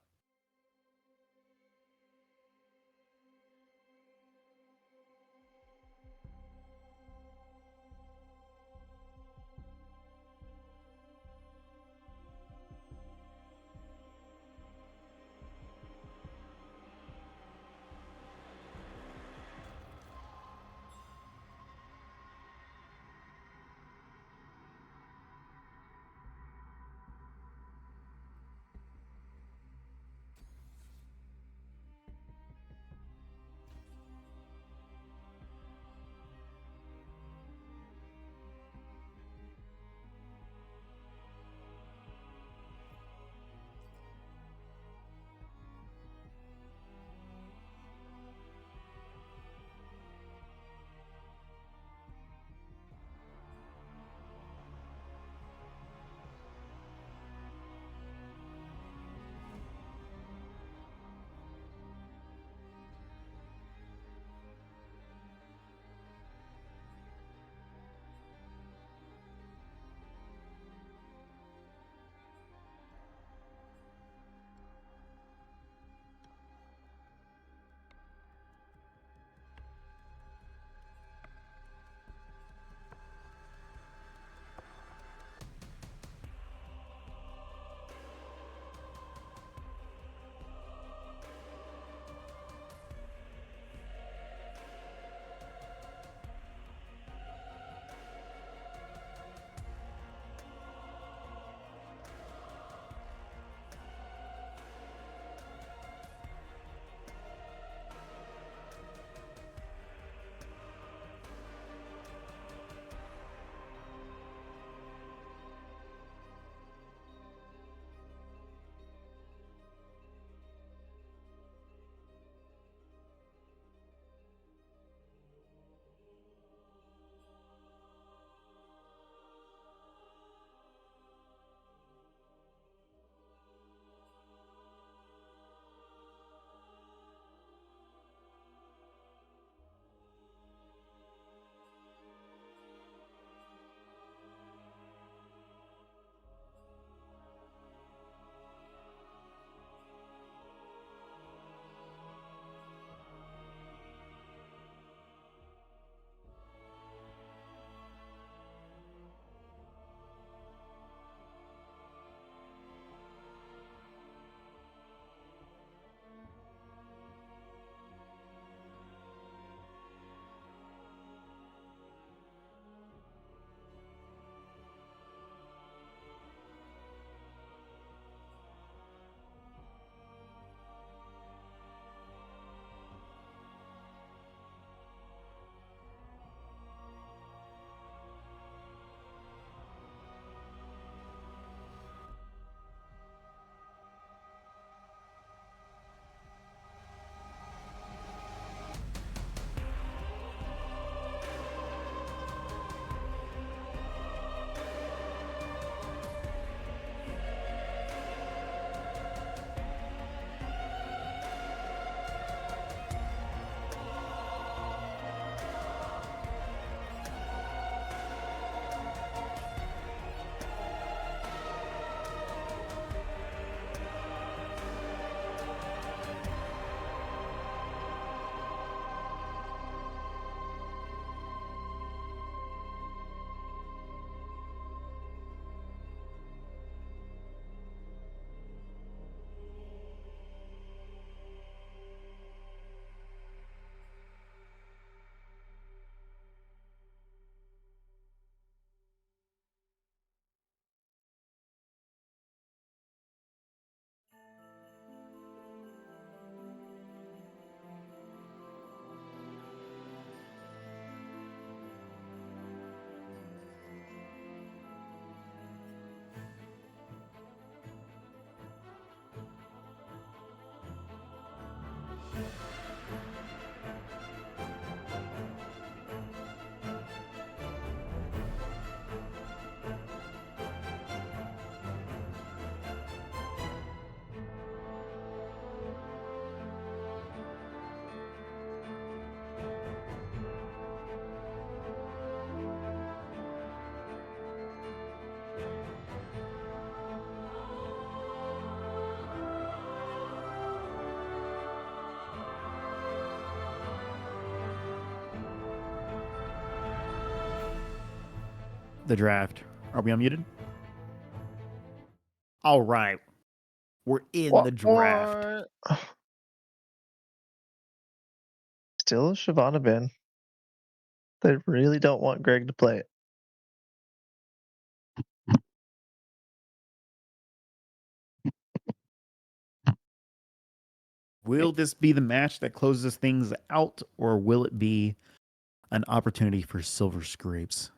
the draft. Are we unmuted? All right. We're in the draft. Still a Shyvana ban. They really don't want Greg to play it. Will this be the match that closes things out, or will it be an opportunity for Silver Scrapes?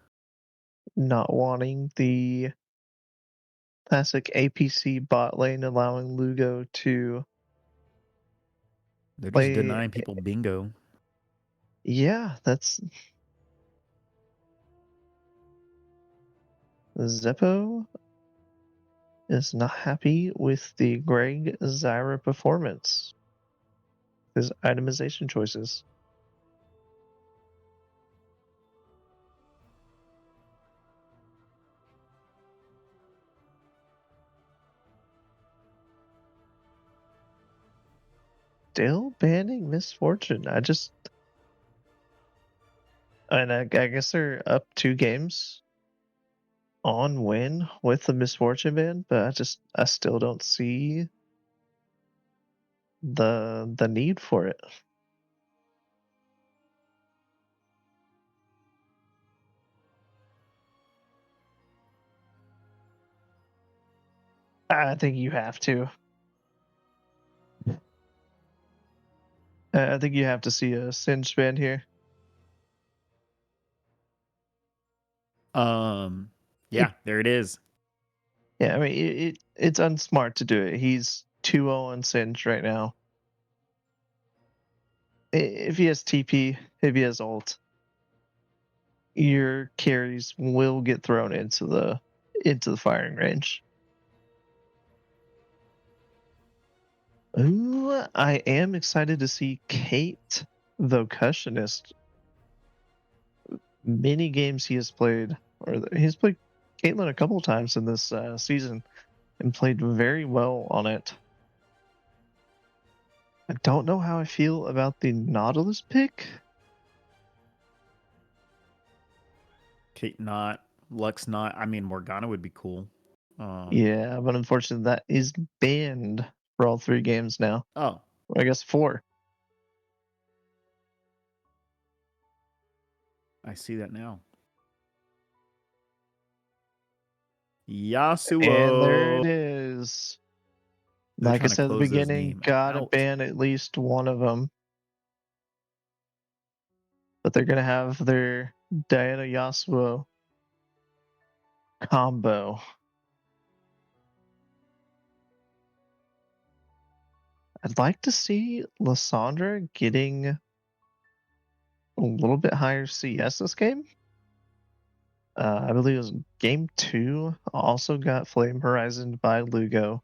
Not wanting the classic APC bot lane, allowing Lugo to They're just play. denying people bingo. Yeah, that's Zeppo is not happy with the Greg Zyra performance. His itemization choices. Still banning Misfortune. I guess they're up 2 games on win with the Misfortune ban, but I still don't see the need for it. I think you have to. I think you have to see a Singe ban here. Yeah, there it is. Yeah, I mean it's unsmart to do it. He's 2-0 on Singe right now. If he has TP, if he has ult, your carries will get thrown into the firing range. Ooh, I am excited to see Kate, the Cussionist. Many games he has played, or he's played Caitlyn a couple times in this season and played very well on it. I don't know how I feel about the Nautilus pick. Kate not, Lux not. I mean, Morgana would be cool. Yeah, but unfortunately, that is banned for all 3 games now. Oh, I guess 4. I see that now. Yasuo. And there it is. They're Like I trying to said at the close this beginning, game gotta out. ban at least one of them. But they're gonna have their Diana Yasuo combo. I'd like to see Lysandra getting a little bit higher CS this game. I believe it was game 2. Also got Flame Horizon by Lugo.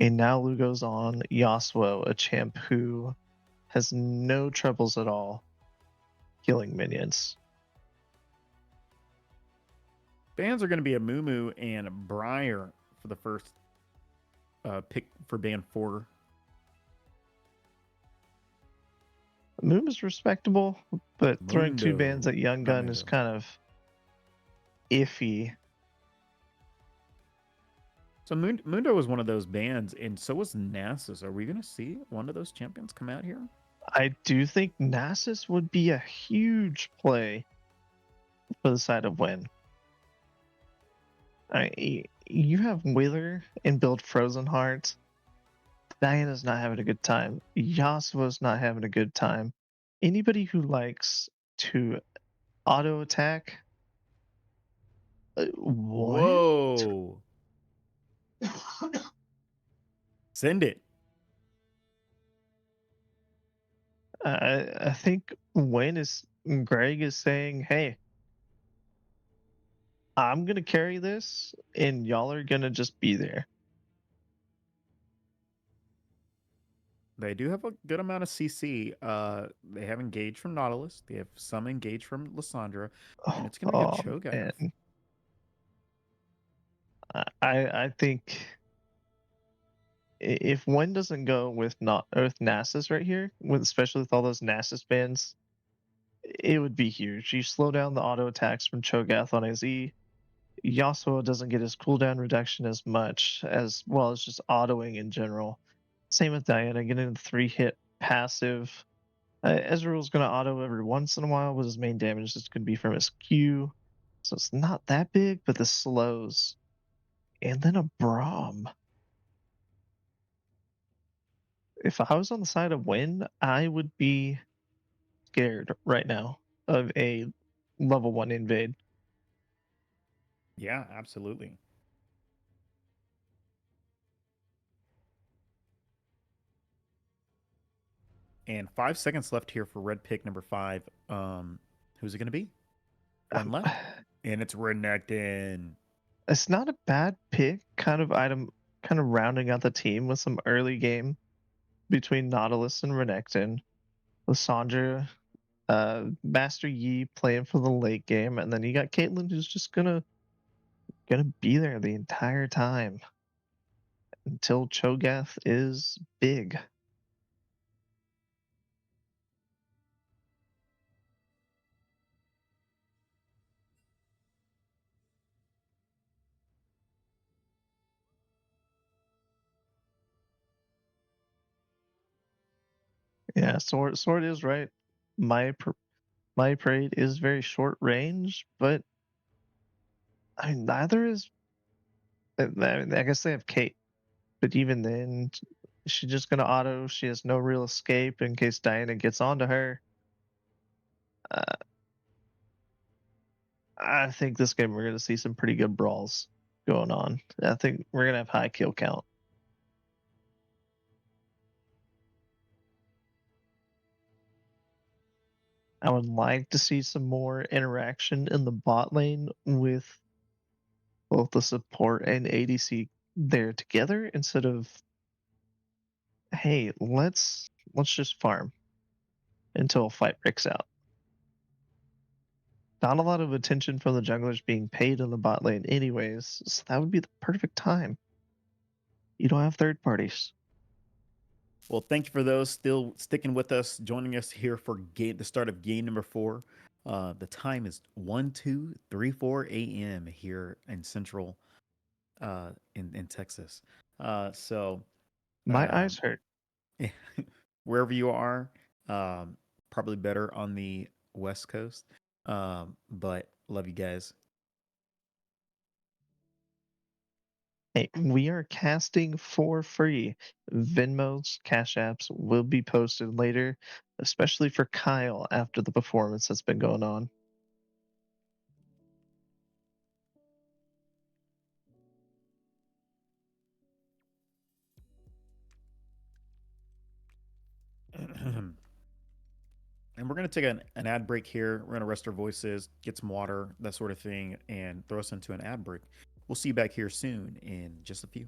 And now Lugo's on Yasuo, a champ who has no troubles at all killing minions. Bans are going to be a Mumu and Briar for the first pick for ban 4. Moom is respectable, but throwing 2 Mundo. bans at Young Not Gun is Mundo. kind of iffy. So Mundo was one of those bans, and so was Nasus. Are we going to see one of those champions come out here? I do think Nasus would be a huge play for the side of Win. You have Wheeler and build Frozen Heart. Diana's not having a good time. Yasuo's not having a good time. Anybody who likes to auto attack. What? Whoa. Send it. I think Greg is saying, hey, I'm gonna carry this, and y'all are gonna just be there. They do have a good amount of CC. They have engaged from Nautilus. They have some engaged from Lysandra. And it's going to be a Cho'Gath. Man. I think if one doesn't go with Nasus right here, especially with all those Nasus bans, it would be huge. You slow down the auto attacks from Cho'Gath on AZ. Yasuo doesn't get his cooldown reduction as much as well as just autoing in general. Same with Diana, getting the 3-hit passive. Ezreal's going to auto every once in a while, but his main damage is going to be from his Q. So it's not that big, but the slows. And then a Braum. If I was on the side of Win, I would be scared right now of a level 1 invade. Yeah, absolutely. And 5 seconds left here for red pick number 5. Who's it going to be? One left, and it's Renekton. It's not a bad pick, kind of rounding out the team with some early game between Nautilus and Renekton. Lissandra, Master Yi playing for the late game, and then you got Caitlyn who's just gonna be there the entire time until Cho'Gath is big. Yeah, Sword is right. My Parade is very short range, but I mean neither is. I guess they have Kate, but even then, she's just gonna auto. She has no real escape in case Diana gets onto her. Uh, I think this game we're gonna see some pretty good brawls going on. I think we're gonna have high kill count. I would like to see some more interaction in the bot lane with both the support and ADC there together instead of, hey, let's just farm until a fight breaks out. Not a lot of attention from the junglers being paid in the bot lane anyways, so that would be the perfect time. You don't have third parties. Well, thank you for those still sticking with us, joining us here for the start of game number 4. The time is 1:34 a.m. here in Central, in Texas. So My eyes hurt. wherever you are, probably better on the West Coast. But love you guys. Hey, we are casting for free. Venmo's, Cash Apps will be posted later, especially for Kyle after the performance that's been going on. And we're going to take an ad break here. We're going to rest our voices, get some water, that sort of thing, and throw us into an ad break. We'll see you back here soon in just a few.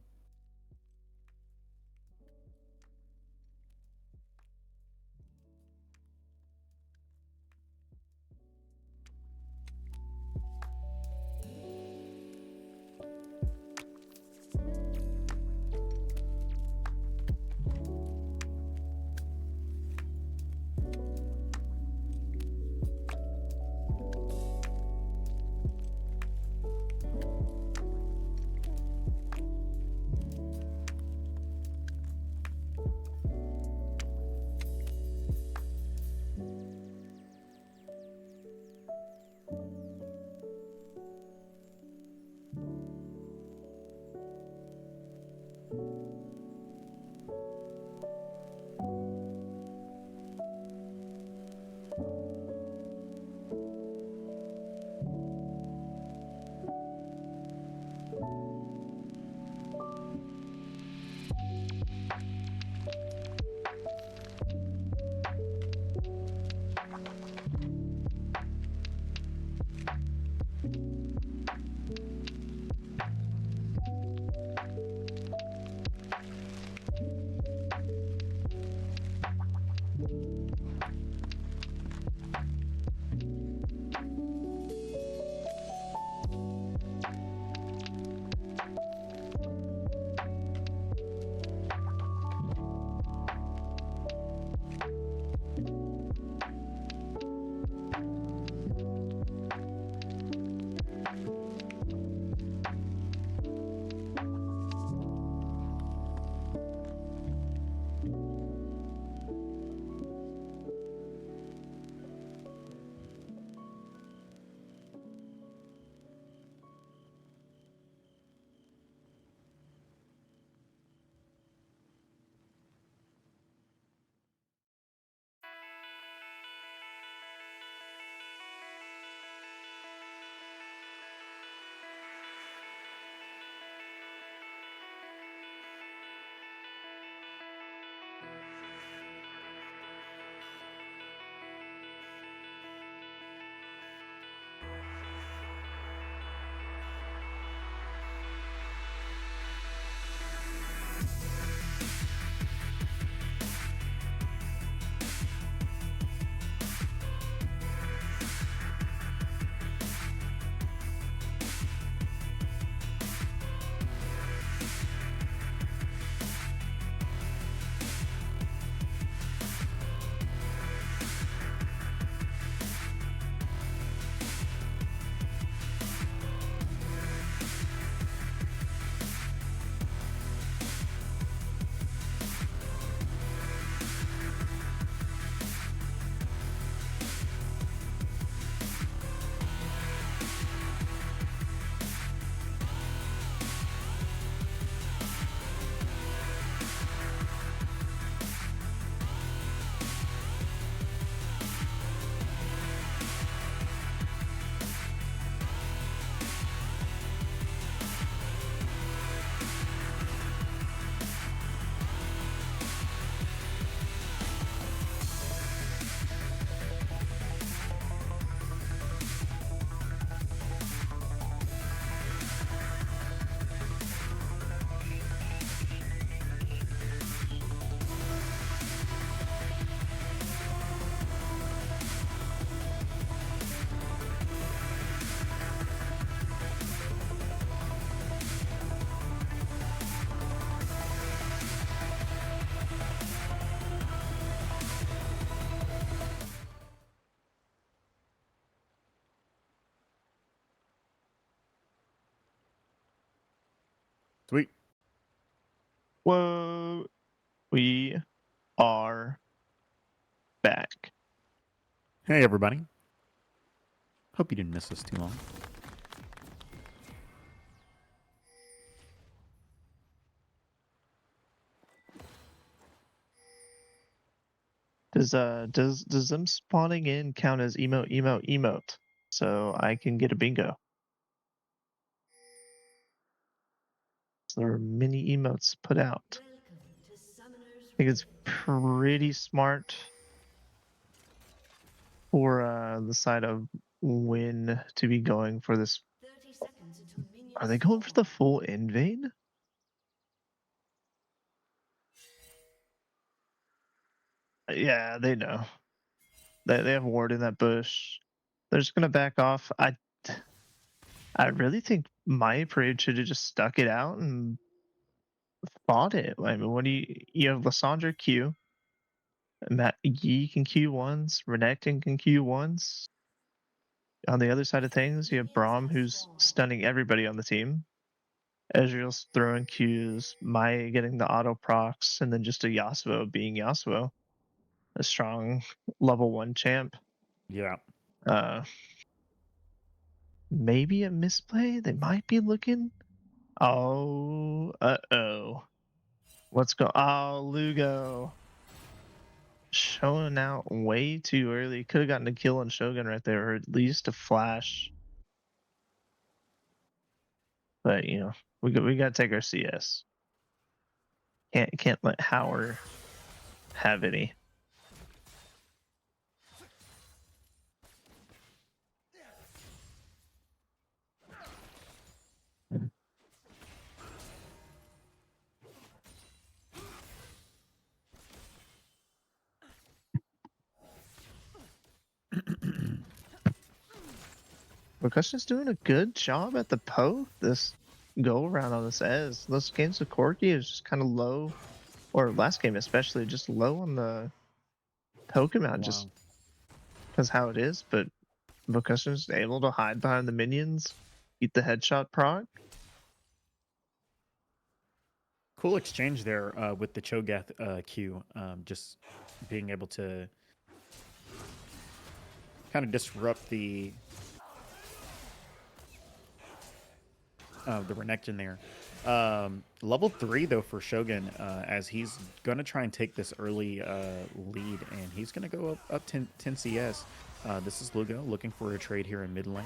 Sweet. Whoa. We are back. Hey, everybody. Hope you didn't miss us too long. Does them spawning in count as emote? So I can get a bingo. So there are many emotes put out. I think it's pretty smart for the side of when to be going for this. Are they going for the full invade? Yeah, they know. They have ward in that bush. They're just gonna back off. I really think my parade should have just stuck it out and fought it. I mean, what do you have? Lysandra Q, Matt Yi can Q ones, Renekton can Q ones. On the other side of things, you have Braum who's stunning everybody on the team. Ezreal's throwing Qs, Maya getting the auto procs, and then just a Yasuo being Yasuo, a strong level 1 champ. Yeah. Maybe a misplay. They might be looking. Oh, What's go? Oh, Lugo showing out way too early. Could have gotten a kill on Shogun right there, or at least a flash. But you know, we got to take our CS. Can't let Howard have any. Percussion's doing a good job at the poke this go around on this Ez. Those games with Corky is just kind of low, or last game especially, just low on the poke amount, just because how it is. But Percussion's able to hide behind the minions, eat the headshot proc. Cool exchange there with the Cho'Gath Q. Just being able to kind of disrupt the Renekton there. Level 3 though for Shogun, as he's gonna try and take this early lead, and he's gonna go up 10 CS. This is Lugo looking for a trade here in mid lane.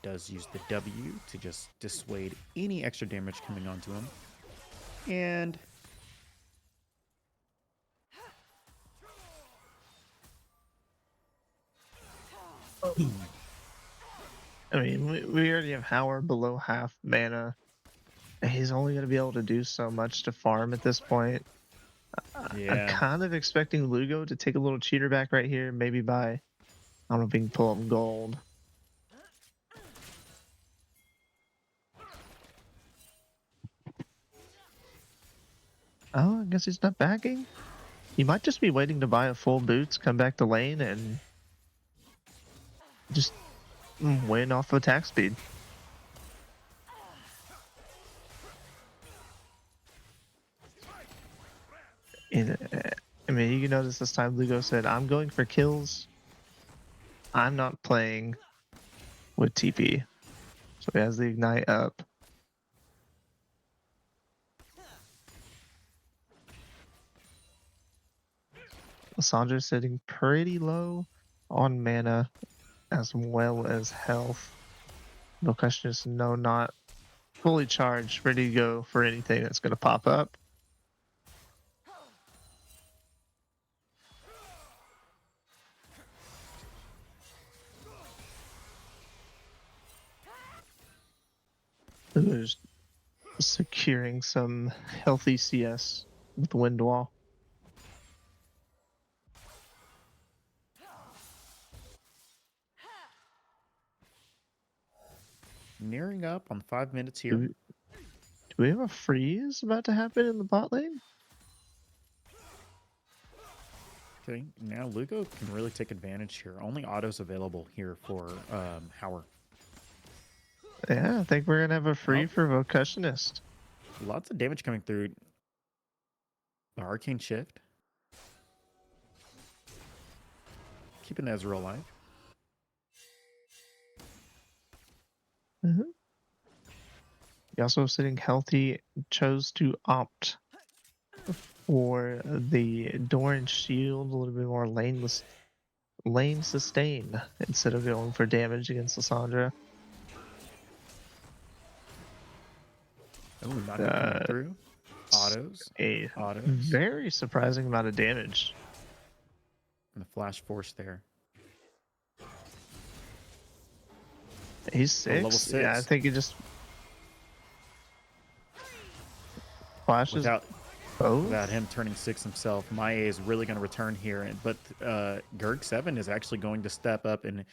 Does use the W to just dissuade any extra damage coming onto him, and I mean, we already have Howard below half mana. He's only going to be able to do so much to farm at this point. yeah. I'm kind of expecting Lugo to take a little cheater back right here, maybe by, I don't know if he can pull up gold. Oh, I guess he's not backing. He might just be waiting to buy a full boots, come back to lane, and just win off of attack speed. I mean, you can notice this time Lugo said, I'm going for kills. I'm not playing with TP. So he has the ignite up. Sandra's sitting pretty low on mana as well as health. No question is no, not fully charged, ready to go for anything that's going to pop up. There's securing some healthy CS with the wind wall. Nearing up on 5 minutes here. Do we have a freeze about to happen in the bot lane? Okay, now Lugo can really take advantage here. Only autos available here for Howard. Yeah, I think we're going to have a free for Vocationist. Lots of damage coming through. The Arcane Shift. Keeping Ezreal alive. Mhm. He also sitting healthy, chose to opt for the Doran shield, a little bit more lane sustain instead of going for damage against Lissandra. Oh, not coming through. Autos. A Autos. very surprising amount of damage. And the Flash Force there. He's Oh, level 6. Yeah, I 6. think he just flashes Without him turning 6 himself. Mahyay is really going to return here. But Gerg 7 is actually going to step up and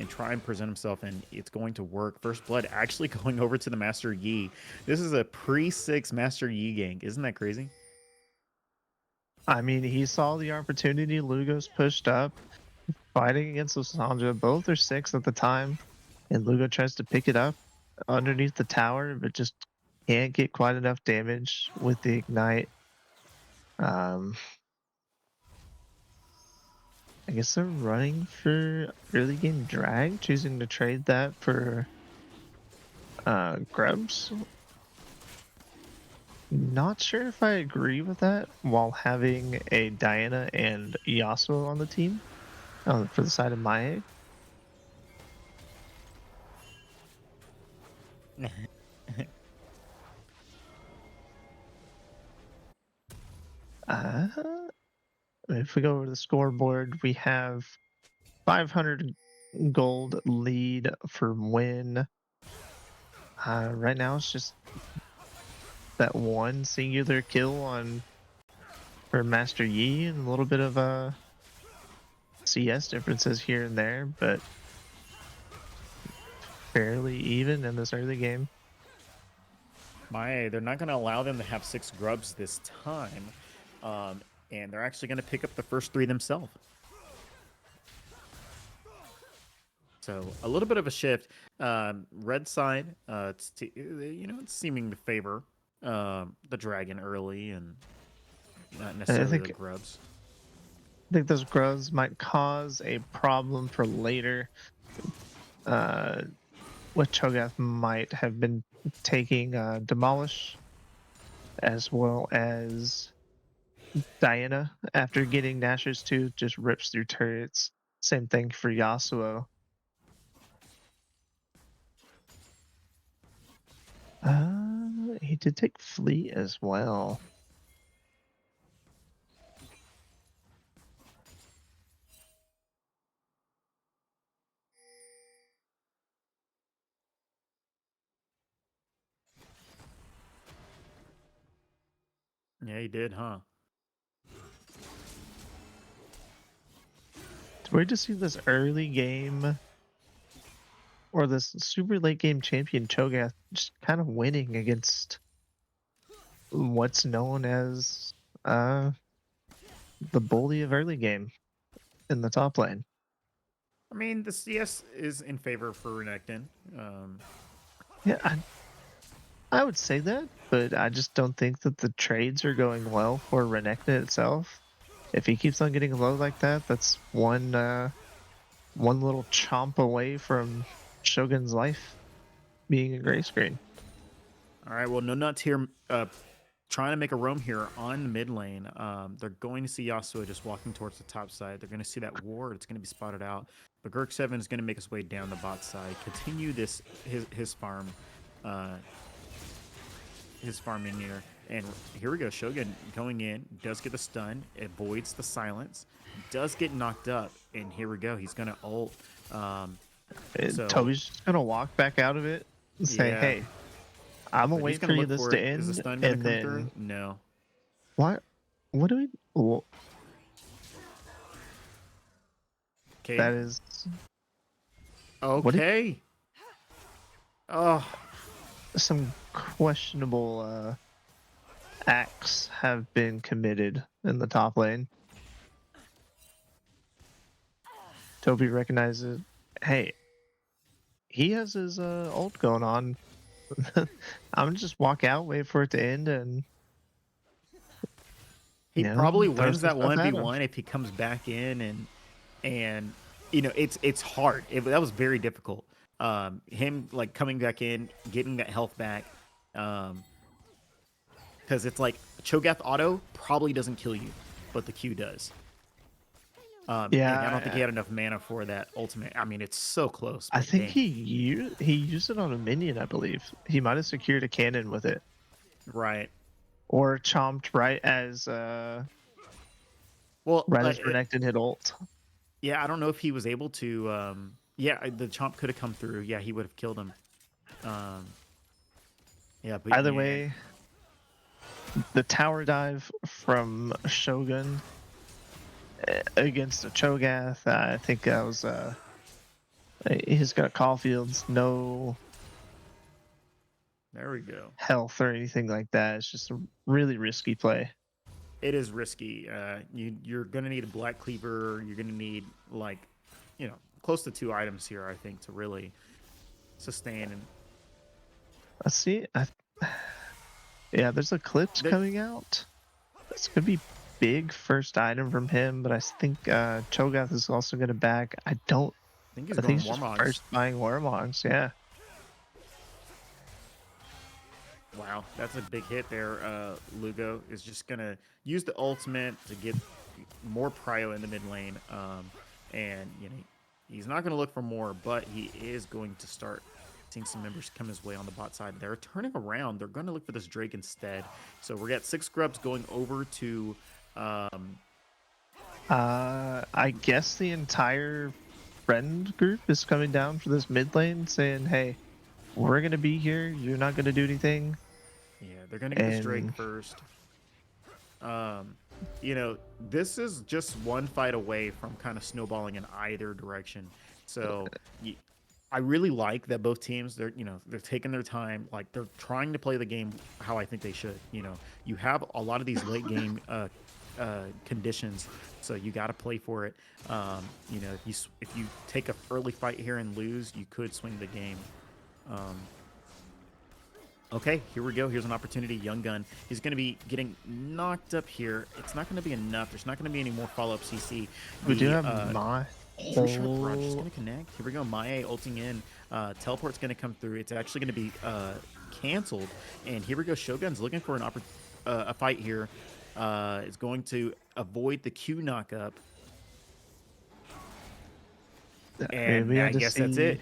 try and present himself, and it's going to work. First Blood actually going over to the Master Yi. This is a pre-6 Master Yi gank. Isn't that crazy? I mean, he saw the opportunity. Lugo's pushed up, fighting against Lissandra. Both are 6 at the time, and Lugo tries to pick it up underneath the tower, but just can't get quite enough damage with the ignite. I guess they're running for early game drag, choosing to trade that for grubs. Not sure if I agree with that while having a Diana and Yasuo on the team for the side of Mahyay. If we go over the scoreboard, we have 500 gold lead for win. Right now, it's just that one singular kill for Master Yi and a little bit of CS differences here and there, but fairly even in this early game. Mahyay, they're not going to allow them to have 6 grubs this time. And they're actually going to pick up the first 3 themselves. So a little bit of a shift. Red side, it's seeming to favor the dragon early and not necessarily the grubs. I think those grubs might cause a problem for later. What Cho'Gath might have been taking Demolish, as well as Diana after getting Nashor's Tooth just rips through turrets. Same thing for Yasuo. He did take Fleet as well. Yeah, he did, huh? It's weird to see this early game or this super late game champion Cho'Gath just kind of winning against what's known as the bully of early game in the top lane. I mean, the CS is in favor for Renekton. Yeah, I would say that, but I just don't think that the trades are going well for Renekton itself. If he keeps on getting low like that, that's one little chomp away from Shogun's life being a gray screen. All right, well, no nuts here. Trying to make a roam here on the mid lane. They're going to see Yasuo just walking towards the top side. They're going to see that ward. It's going to be spotted out. But Gerg 7 is going to make his way down the bot side. Continue his farm. His farm in here. And here we go. Shogun going in. Does get the stun. Avoids the silence. Does get knocked up. And here we go. He's going to ult. Toby's just going to walk back out of it and say, hey, I'm going to wait for you this to end. Is the stun going to come through? No. What do we... Well, okay. That is... Okay. Oh. Some questionable acts have been committed in the top lane. Toby recognizes, hey, he has his ult going on. I'm gonna just walk out, wait for it to end, and He you know, probably throw wins some that stuff at him. 1v1 if he comes back in and you know it's hard. That was very difficult. Him like coming back in, getting that health back, because it's like Cho'Gath auto probably doesn't kill you, but the Q does. And I don't think he Yeah, had enough mana for that ultimate. I mean, it's so close, I but think dang. he used it on a minion. I believe he might have secured a cannon with it, Right. or chomped Well, right as Renekton hit ult. yeah, I don't know if he was able to. Yeah, the chomp could have come through. Yeah, he would have killed him. Um, yeah, but Either man, way, the tower dive from Shogun against a Cho'Gath, I think that was he's got Caulfield's no there we go. health or anything like that. It's just a really risky play. It is risky. You're gonna need a black cleaver. You're gonna need like, you know, close to 2 items here, I think, to really sustain. And Let's see. Yeah, there's Eclipse there, coming out. This could be big first item from him, but I think Cho'Gath is also going to back. I think he's I think going he's just Warmogs. first buying Warmogs. Yeah. Wow, that's a big hit there. Lugo is just gonna use the ultimate to get more prio in the mid lane, and you know he's not gonna look for more, but he is going to start seeing some members come his way on the bot side. They're turning around. They're going to look for this Drake instead. So we got 6 scrubs going over to. I guess the entire friend group is coming down for this mid lane, saying, "Hey, we're gonna be here. You're not gonna do anything." Yeah, they're gonna get this Drake And first. You know, this is just one fight away from kind of snowballing in either direction. So I really like that both teams, they're taking their time, like they're trying to play the game how I think they should. You know, you have a lot of these late game conditions, so you got to play for it. You know, if you take an early fight here and lose, you could swing the game. Okay, here we go. Here's an opportunity. Young Gun. He's going to be getting knocked up here. It's not going to be enough. There's not going to be any more follow-up CC. we do have my Three shot barrage is going to connect. Here we go. Mahyay ulting in. Teleport's going to come through. It's actually going to be canceled. And here we go. Shogun's looking for a fight here. Is going to avoid the Q knockup. And I guess that's it.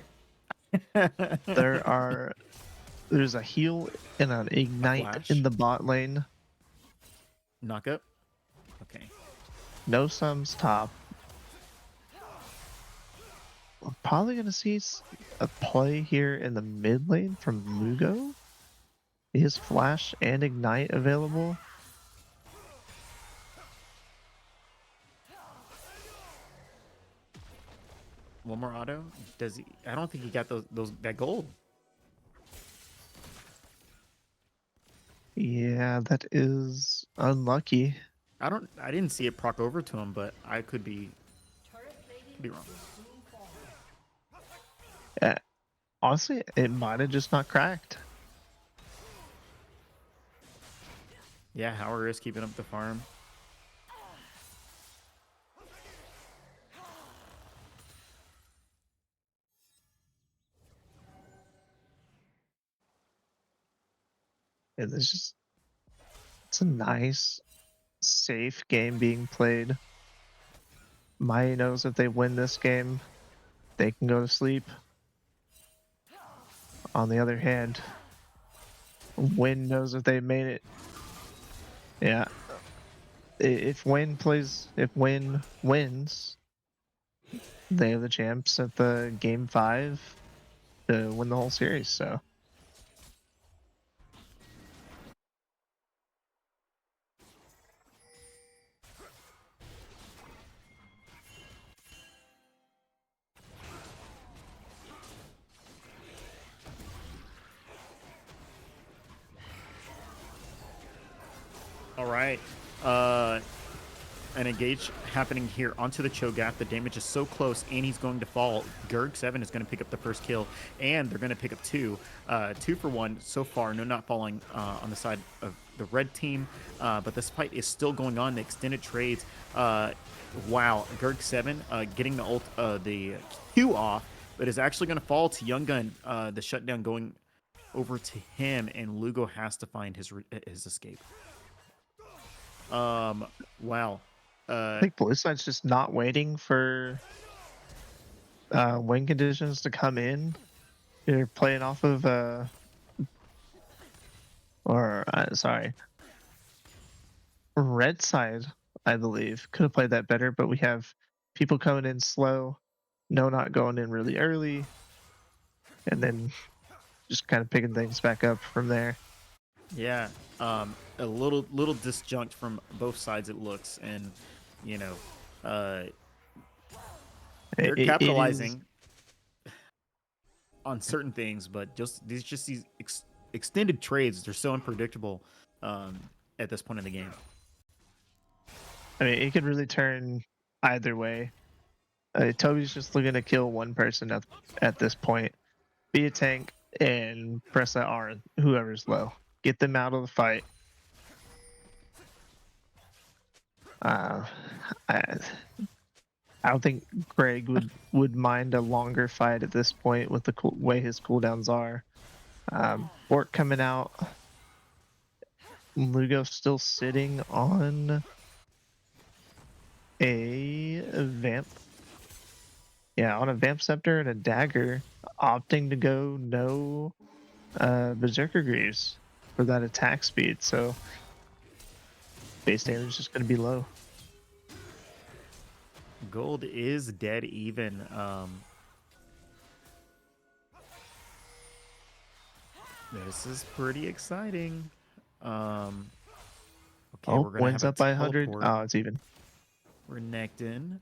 There's a heal and an ignite in the bot lane. Knockup. Okay. No sums top. We're probably going to see a play here in the mid lane from Lugo. Is flash and ignite available? One more auto. Does he? I don't think he got that gold. Yeah, that is unlucky. I didn't see it proc over to him, but I could be wrong. Honestly, it might have just not cracked. Yeah, Howard is keeping up the farm. And it's a nice, safe game being played. Mahyay knows if they win this game, they can go to sleep. On the other hand, Win knows if they made it. Yeah. If Win wins, they have the champs at the game 5 to win the whole series. So. All right. an engage happening here onto the Cho'Gath. The damage is so close, and he's going to fall. Gerg7 is going to pick up the first kill, and they're going to pick up 2. 2 for 1 so far. No not falling on the side of the red team, but this fight is still going on. The extended trades. Wow, Gerg7 getting the Q off, but is actually going to fall to Young Gun. The shutdown going over to him, and Lugo has to find his escape. Wow. I think blue side's just not waiting for win conditions to come in. They're playing off of sorry, red side, I believe, could have played that better, but we have people coming in slow, no not going in really early, and then just kind of picking things back up from there. Yeah, a little disjunct from both sides it looks, and you know, they're capitalizing on certain things, but these extended trades, they're so unpredictable at this point in the game. I mean, it could really turn either way. Toby's just looking to kill one person at this point. Be a tank and press that R, whoever's low. Get them out of the fight. I don't think Greg would mind a longer fight at this point with the way his cooldowns are. Bork coming out. Lugo still sitting on a Vamp. Yeah, on a Vamp Scepter and a Dagger, opting to go no Berserker Greaves for that attack speed, so base damage is just going to be low. Gold is dead even. This is pretty exciting. Okay, we're gonna wins have up by 100. teleport. Oh, it's even. We're necked in.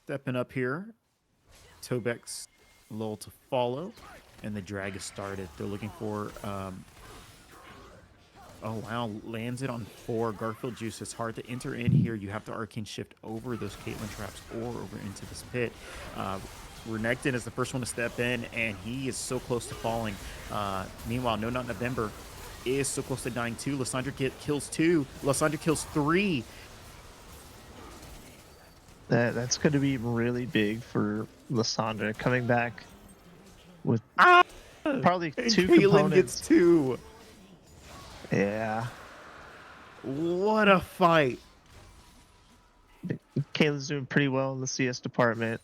Stepping up here. Tobex lull to follow, and the drag is started. They're looking for. Oh wow, lands it on 4. Garfield Juice. It's hard to enter in here. You have to arcane shift over those Caitlyn traps or over into this pit. Renekton is the first one to step in, and he is so close to falling. Meanwhile, No Not November is so close to dying too. Lysandra kills 2. Lysandra kills 3. That's going to be really big for Lysandra coming back with probably 2 Caitlyn components. gets 2. Yeah. What a fight. Kayla's doing pretty well in the CS department.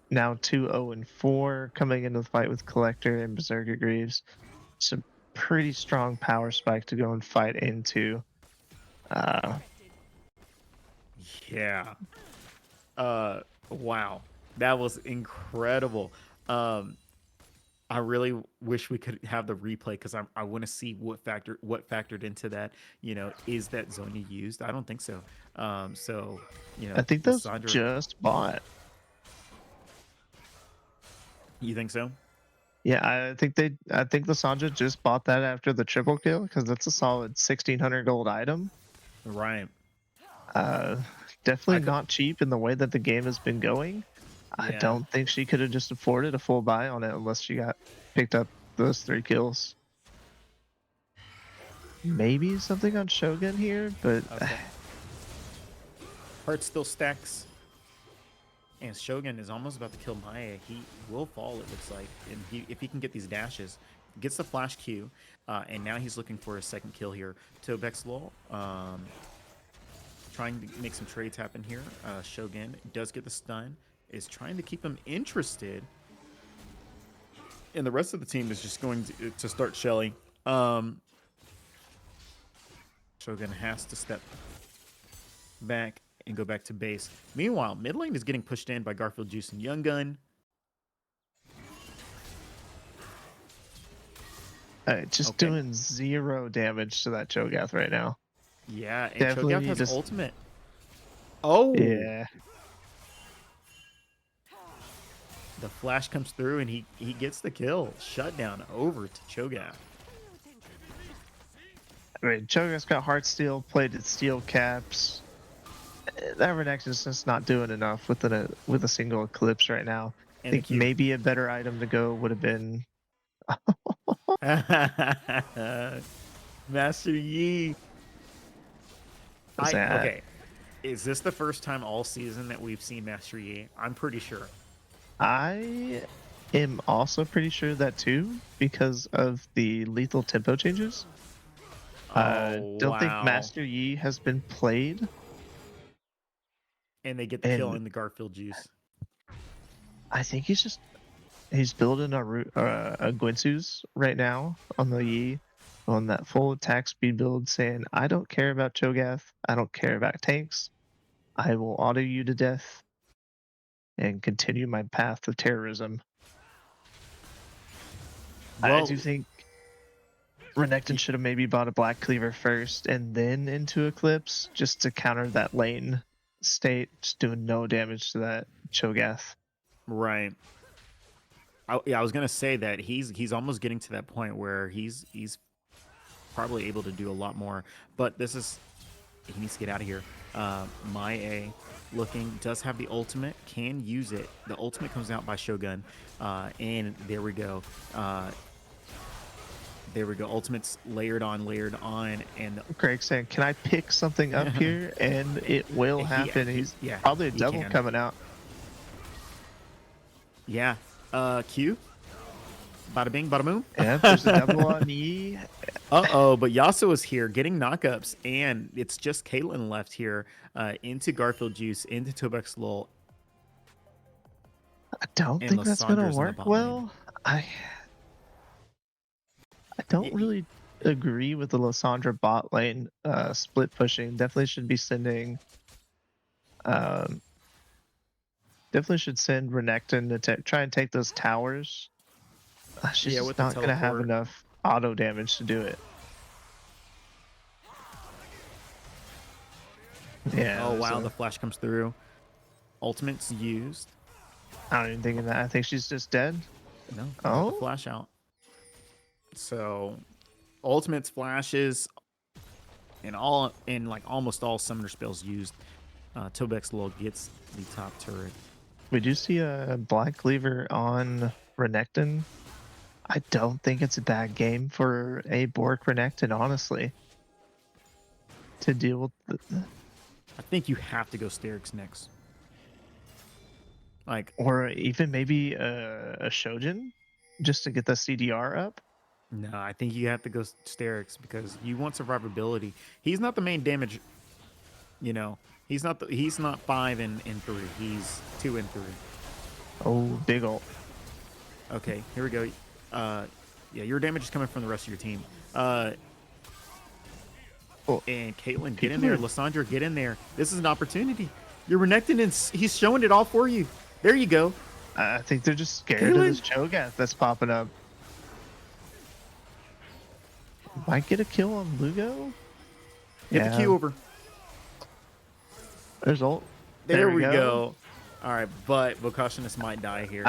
Now 2-0-4 coming into the fight with Collector and Berserker Greaves. It's a pretty strong power spike to go and fight into. Yeah. Wow. That was incredible. I really wish we could have the replay because I want to see what factored into that. You know, is that Zonya used? I don't think so. So, you know, I think those Lysandra, just bought. you think so? Yeah, I think Lysandra just bought that after the triple kill because that's a solid 1,600 gold item. Right. Definitely not cheap in the way that the game has been going. I Yeah. don't think she could have just afforded a full buy on it unless she got picked up those 3 kills. Maybe something on Shogun here, but Okay. Heart still stacks. And Shogun is almost about to kill Mahyay. He will fall, it looks like. And if he can get these dashes, gets the flash Q, and now he's looking for a second kill here. Tobex lull, trying to make some trades happen here. Shogun does get the stun, is trying to keep him interested. And the rest of the team is just going to start shelling. Shogun has to step back and go back to base. Meanwhile, mid lane is getting pushed in by Garfield Juice and Young Gun. just Okay. doing 0 damage to that Cho'Gath right now. Yeah, and Definitely Cho'Gath has just- ultimate. Oh! Yeah. The flash comes through and he gets the kill. Shutdown over to Cho'Gath. I mean, Cho'Gath's got Heartsteel, plated steel caps. That Renekton's just not doing enough with a single Eclipse right now. I And the think Q. maybe a better item to go would have been. Master Yi. What's that? Okay. Is this the first time all season that we've seen Master Yi? I'm pretty sure. I am also pretty sure that too because of the lethal tempo changes. Oh, Don't think wow. Master Yi has been played. And they get the kill And in the Garfield juice. I think he's building a Guinsu's right now on the Yi, on that full attack speed build, saying, I don't care about Cho'Gath, I don't care about tanks, I will auto you to death and continue my path of terrorism. I Well, do think Renekton should have maybe bought a Black Cleaver first and then into Eclipse just to counter that lane state, just doing no damage to that Cho'Gath. right. Yeah, I was gonna say that he's almost getting to that point where he's probably able to do a lot more. But he needs to get out of here. Mahyay looking, does have the ultimate, can use it. The ultimate comes out by Shogun, and there we go. There we go. Ultimate's layered on, and Craig saying, "Can I pick something up here?" And it will happen. He's probably a double coming out. Yeah. Q. Bada bing, bada boom. Yeah, there's a double on Yi. Uh-oh, but Yasuo is here getting knockups, and it's just Caitlyn left here into Garfield Juice, into Tobex Lol. I don't And think that's going Lissandra's to in the work bot well. I don't really agree with the Lissandra bot lane split pushing. Definitely should be sending... definitely should send Renekton to try and take those towers. She's just not going to have enough auto damage to do it. Yeah. Oh, wow, the flash comes through. Ultimate's used. I don't even think of that. I think she's just dead. No, got the flash out. So, Ultimate's flashes and almost all summoner spells used. Tobex Lol gets the top turret. We do see a Black Cleaver on Renekton. I don't think it's a bad game for a Bork Renekton, honestly, to deal with. I think you have to go Sterix next. Or even maybe a Shojin, just to get the CDR up. No, I think you have to go Sterix because you want survivability. He's not the main damage. You know, he's not 5 and 3. He's 2 and 3. Oh, big ult. Okay, here we go. Yeah, your damage is coming from the rest of your team. And Caitlyn, get in there. Lissandra, get in there. This is an opportunity. You're Renekton, and he's showing it all for you. There you go. I think they're just scared of this Cho'Gath that's popping up. Might get a kill on Lugo. Get the Q over. There's ult. There we go. All right, but Vocationist might die here.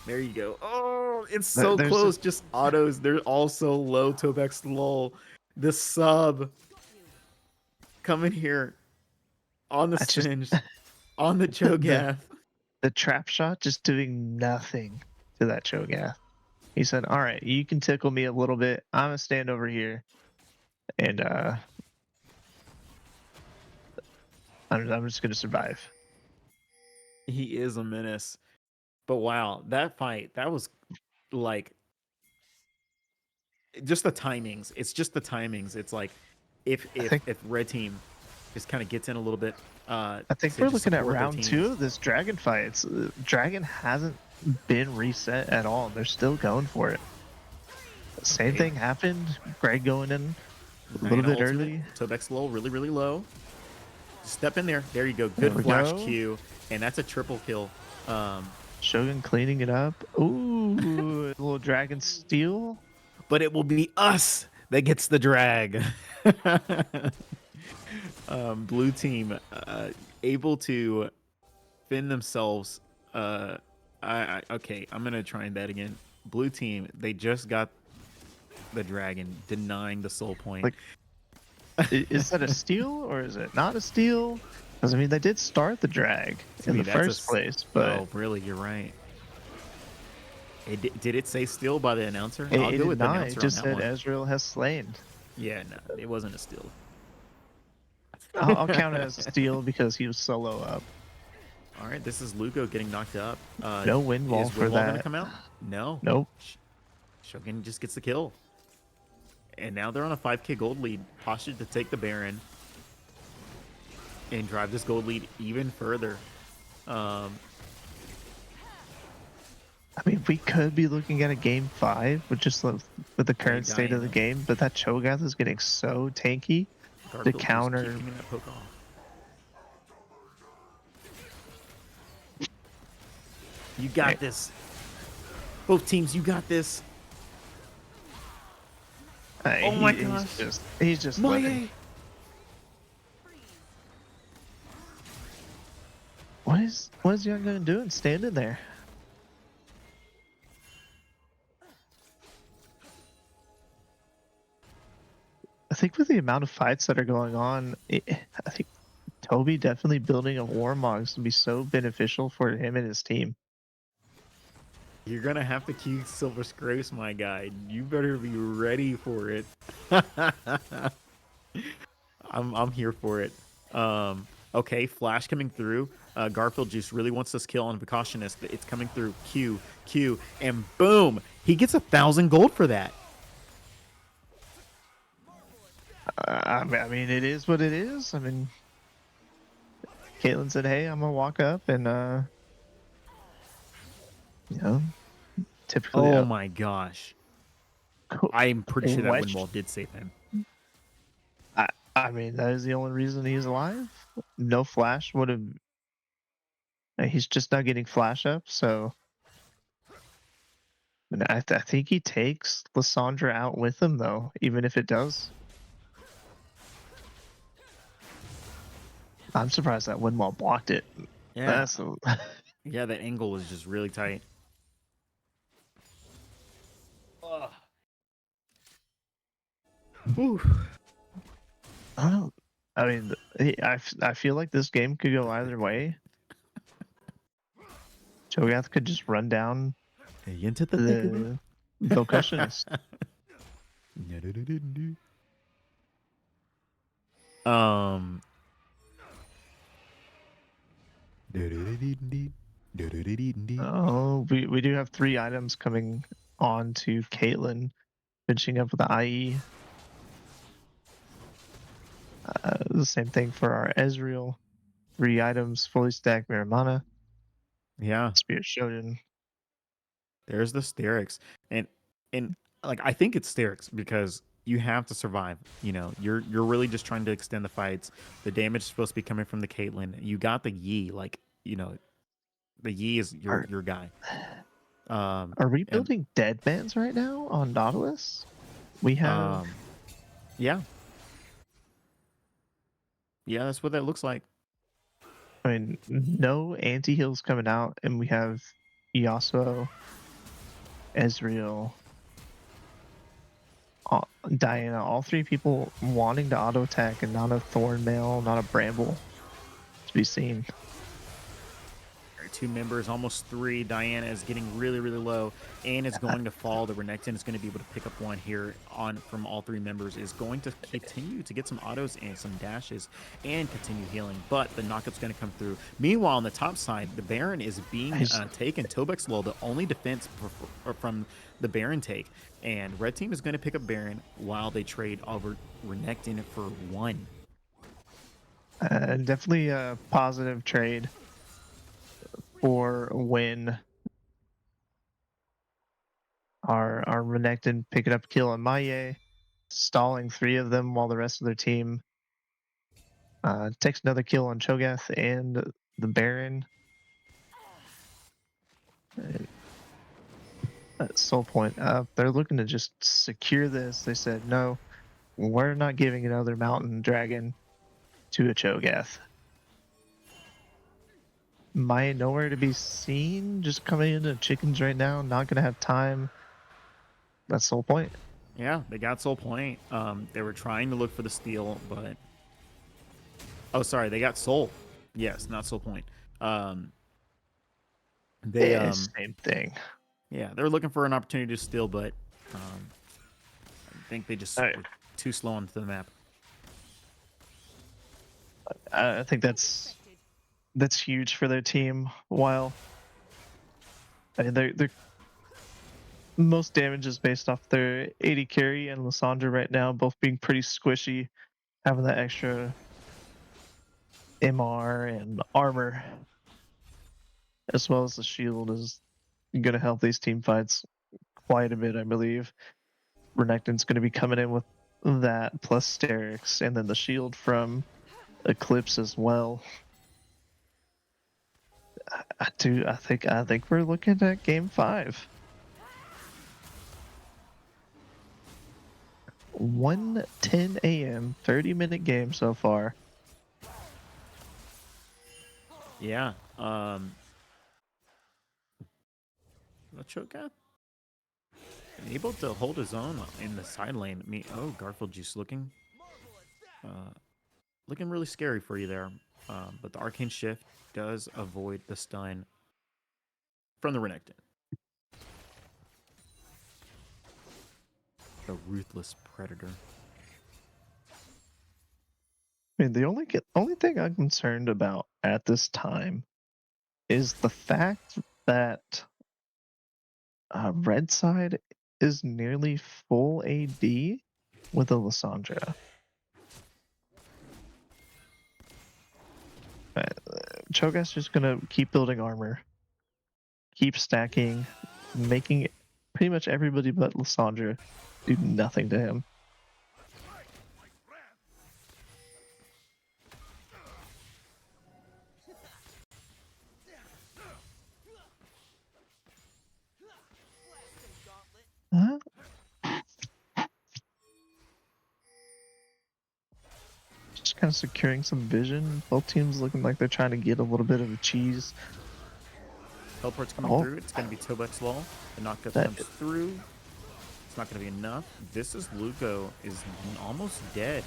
There you go. Oh, it's so close. Just autos. They're also low. Tobex Lol. The sub coming here on the Singe, on the Cho'Gath. The trap shot just doing nothing to that Cho'Gath. He said, all right, you can tickle me a little bit. I'm going to stand over here. And I'm just going to survive. He is a menace. But wow, that fight, that was like just the timings. It's just the timings. It's like if red team just kind of gets in a little bit. I think we're looking at round 2 of this Dragon fight. Dragon hasn't been reset at all. They're still going for it. Same thing happened. Greg going in a little bit early. Tobex low, really, really low. Step in there. There you go. Good flash Q. And that's a triple kill. Shogun cleaning it up. Ooh, a little dragon steal. But it will be us that gets the drag. Blue team able to fend themselves. Okay, I'm gonna try that again. Blue team, they just got the dragon, denying the soul point. Like, is that a steal or is it not a steal? Because I mean, they did start the drag in the that's a first place, but oh, really? You're right. Did it say steal by the announcer? it, I'll it go did with the not. It announcer on just that said one. Ezreal has slain. Yeah, no, it wasn't a steal. I'll count it as a steal because he was solo up. All right, this is Lugo getting knocked up. No wind wall is for Wind Wall that. gonna come out? No. Nope. Shogun just gets the kill. And now they're on a 5k gold lead, postured to take the Baron and drive this gold lead even further. I mean, we could be looking at a game 5 with just with the current state of the Diana. game, but that Cho'Gath is getting so tanky to Garfield just counter. keep giving that poke off. You got Right. this. Both teams, you got this. Oh my gosh. He's just living. Mahyay. What is Young gonna do and standing there? I think with the amount of fights that are going on, I think Toby definitely building a Warmogs would be so beneficial for him and his team. You're gonna have to queue Silver Scrapes, my guy. You better be ready for it. I'm here for it. Okay, Flash coming through. Garfield just really wants this kill on Precautionist. It's coming through. Q, and boom! He gets 1,000 gold for that. I mean, it is what it is. I mean, Caitlyn said, "Hey, I'm gonna walk up and you know, typically." Oh my gosh! I'm pretty sure that Wedge. wind wall did save him. I mean, that is the only reason he's alive. No flash would have. He's just not getting flash up, so. And I think he takes Lissandra out with him, though, even if it does. I'm surprised that wind wall blocked it. Yeah, That's yeah, that angle was just really tight. Whew. I don't. I mean, I feel like this game could go either way. Cho'Gath could just run down Into the thick of it. the percussionist. Um. Oh, we do have 3 items coming on to Caitlyn, finishing up with the IE. The same thing for our Ezreal. 3 items, fully stacked Miramana, Yeah, Spirit Shogun. there's the Sterix, and like I think it's Sterix because you have to survive. You know, you're really just trying to extend the fights. The damage is supposed to be coming from the Caitlyn. You got the Yi, like you know, the Yi is your guy. Are we building Deadmans right now on Nautilus? We have. Yeah. Yeah, that's what that looks like. I mean, no anti-heals coming out, and we have Yasuo, Ezreal, Diana, all 3 people wanting to auto attack, and not a Thornmail, not a Bramble to be seen. 2 members, almost 3. Diana is getting really, really low, and is going to fall. The Renekton is going to be able to pick up one here on from all 3 members. Is going to continue to get some autos and some dashes, and continue healing. But the knockup's going to come through. Meanwhile, on the top side, the Baron is being taken. Tobek's low, the only defense from the Baron take, and Red Team is going to pick up Baron while they trade over Renekton for 1. Definitely a positive trade for when our Renekton picking up a kill on Mahyay, stalling 3 of them while the rest of their team takes another kill on Cho'Gath and the Baron. Soul Point up. They're looking to just secure this. They said, no, we're not giving another mountain dragon to a Cho'Gath. Maya nowhere to be seen, just coming into chickens right now, not gonna have time. That's the whole point. Yeah, they got Soul Point. They were trying to look for the steal, but oh, sorry, they got Soul. Yes, not Soul Point. They Same thing. yeah, they were looking for an opportunity to steal, but I think they just I, were too slow onto the map. I think that's huge for their team. While I mean, their most damage is based off their 80 carry and Lysandra right now, both being pretty squishy, having that extra MR and armor, as well as the shield, is going to help these team fights quite a bit, I believe. Renekton's going to be coming in with that plus Sterix, and then the shield from Eclipse as well. I think we're looking at game 5. 1:10 a.m. 30-minute game so far. Yeah. Cho'Gath able to hold his own in the side lane. Garfield just looking really scary for you there. But the Arcane Shift does avoid the stun from the Renekton. The ruthless predator. I mean, the only thing I'm concerned about at this time is the fact that red side is nearly full AD with a Lysandra. Cho'Gath's just gonna keep building armor, keep stacking, making pretty much everybody but Lysandra do nothing to him. Huh? Just kind of securing some vision. Both teams looking like they're trying to get a little bit of a cheese. Teleport's coming through. It's going to be Tobek's Law. The knockup comes through. It's not going to be enough. This is Luco is almost dead.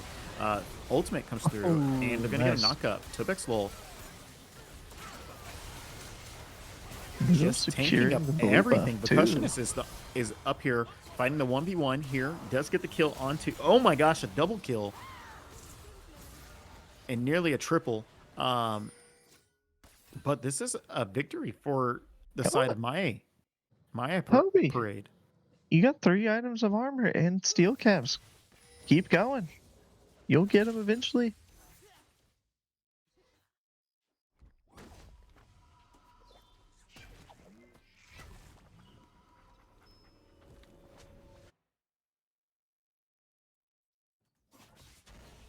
Ultimate comes through, and they're going to get a knockup. Tobek's Law just tanking up everything. Percussionist is up here fighting the 1v1 here. Does get the kill onto... Oh my gosh, a double kill. And nearly a triple. But this is a victory for the side of Mahyay. Mahyay Parade. You got 3 items of armor and steel caps. Keep going. You'll get them eventually.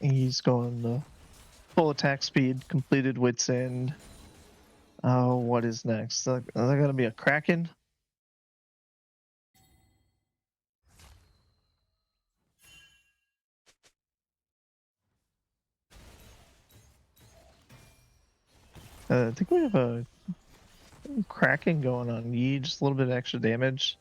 He's going the full attack speed, completed Wit's End. Oh, what is next? Are there going to be a Kraken? I think we have a Kraken going on Yi, just a little bit of extra damage.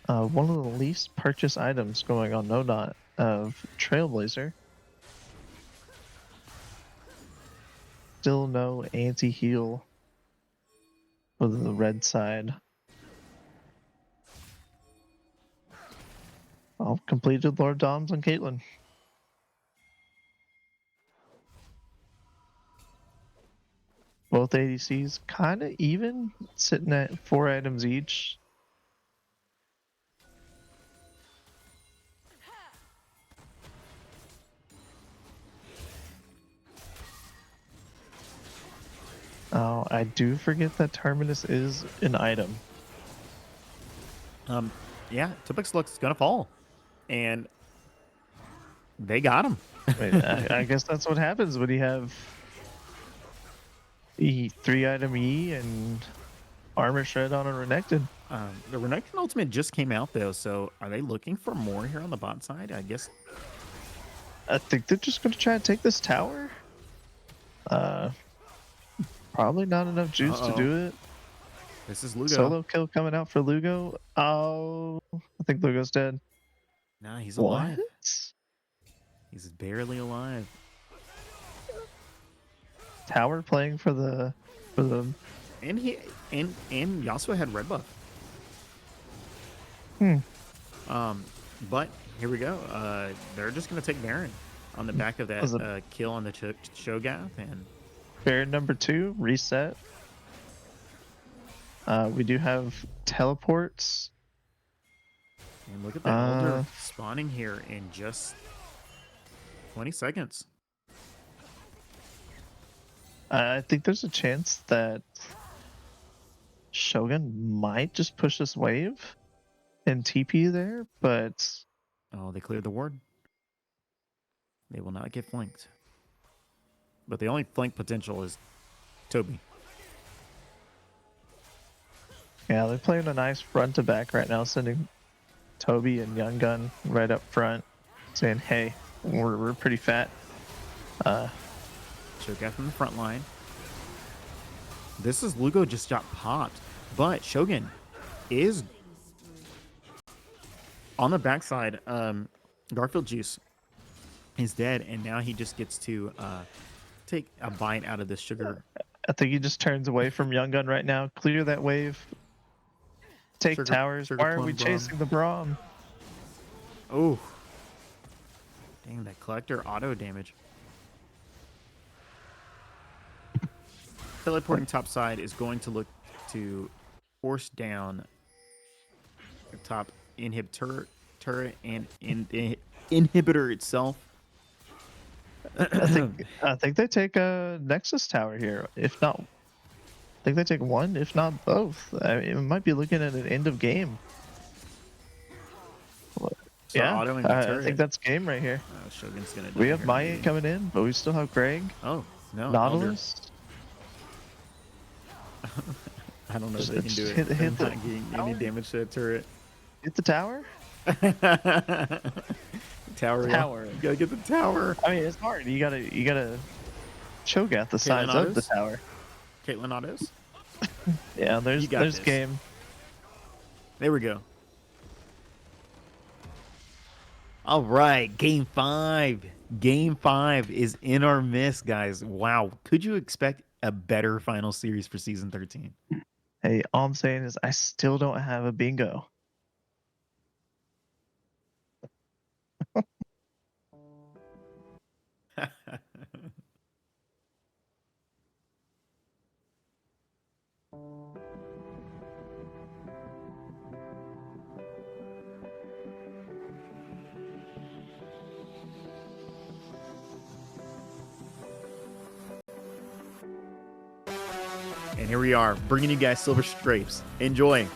One of the least purchased items going on No Dot of Trailblazer. Still no anti-heal for the red side. I'll completed Lord Doms on Caitlyn. Both ADCs kind of even, sitting at 4 items each. Oh, I do forget that Terminus is an item. Yeah, Tobek's Luck's gonna fall. And they got him. I guess that's what happens when you have 3-item E and armor shred on a Renekton. The Renekton ultimate just came out though, so are they looking for more here on the bot side? I guess. I think they're just going to try to take this tower. Probably not enough juice to do it. This is Lugo. Solo kill coming out for Lugo. Oh, I think Lugo's dead. Nah, he's alive. What? He's barely alive. Tower playing for the And Yasuo had red buff. But here we go. They're just gonna take Baron on the back of that kill on the Shogath, and Baron number 2 reset. We do have teleports. and look at the Elder spawning here in just 20 seconds. I think there's a chance that Shogun might just push this wave and TP there, but Oh, they cleared the ward. They will not get flanked. But the only flank potential is Toby. yeah, they're playing a nice front to back right now, sending Toby and Young Gun right up front, saying, "Hey, we're pretty fat." Shogun from the front line. This is Lugo just got popped, but Shogun is on the backside. Garfield Juice is dead, and now he just gets to take a bite out of this sugar. I think he just turns away from Young Gun right now. Clear that wave. Take Sugar- towers. sugar Why are plum we bomb. chasing the Braum? Oh, dang, that collector auto damage. Teleporting top side is going to look to force down the top inhibitor turret and inhibitor itself. I think they take a Nexus Tower here. If not, I think they take one, if not both. I mean, it might be looking at an end of game. So yeah, autoing the I turret. think that's game right here. Oh, Shogun's gonna die We have here, Mahyay maybe. coming in, but we still have Greg, Oh no, Elder. Nautilus. I don't know if Just- they can do just it. hit They're the not getting any damage to that turret. Hit the tower. Tower. yeah. Tower. You gotta get the tower. I mean, it's hard. You gotta Cho'Gath the size Caitlyn of the Autos? tower. Caitlyn Autos. Yeah, there's You got there's this. game. There we go. All right, game 5. Game 5 is in our midst, guys. Wow. Could you expect a better final series for season 13? Hey, all I'm saying is I still don't have a bingo. And here we are, bringing you guys Silver Scrapes. Enjoy.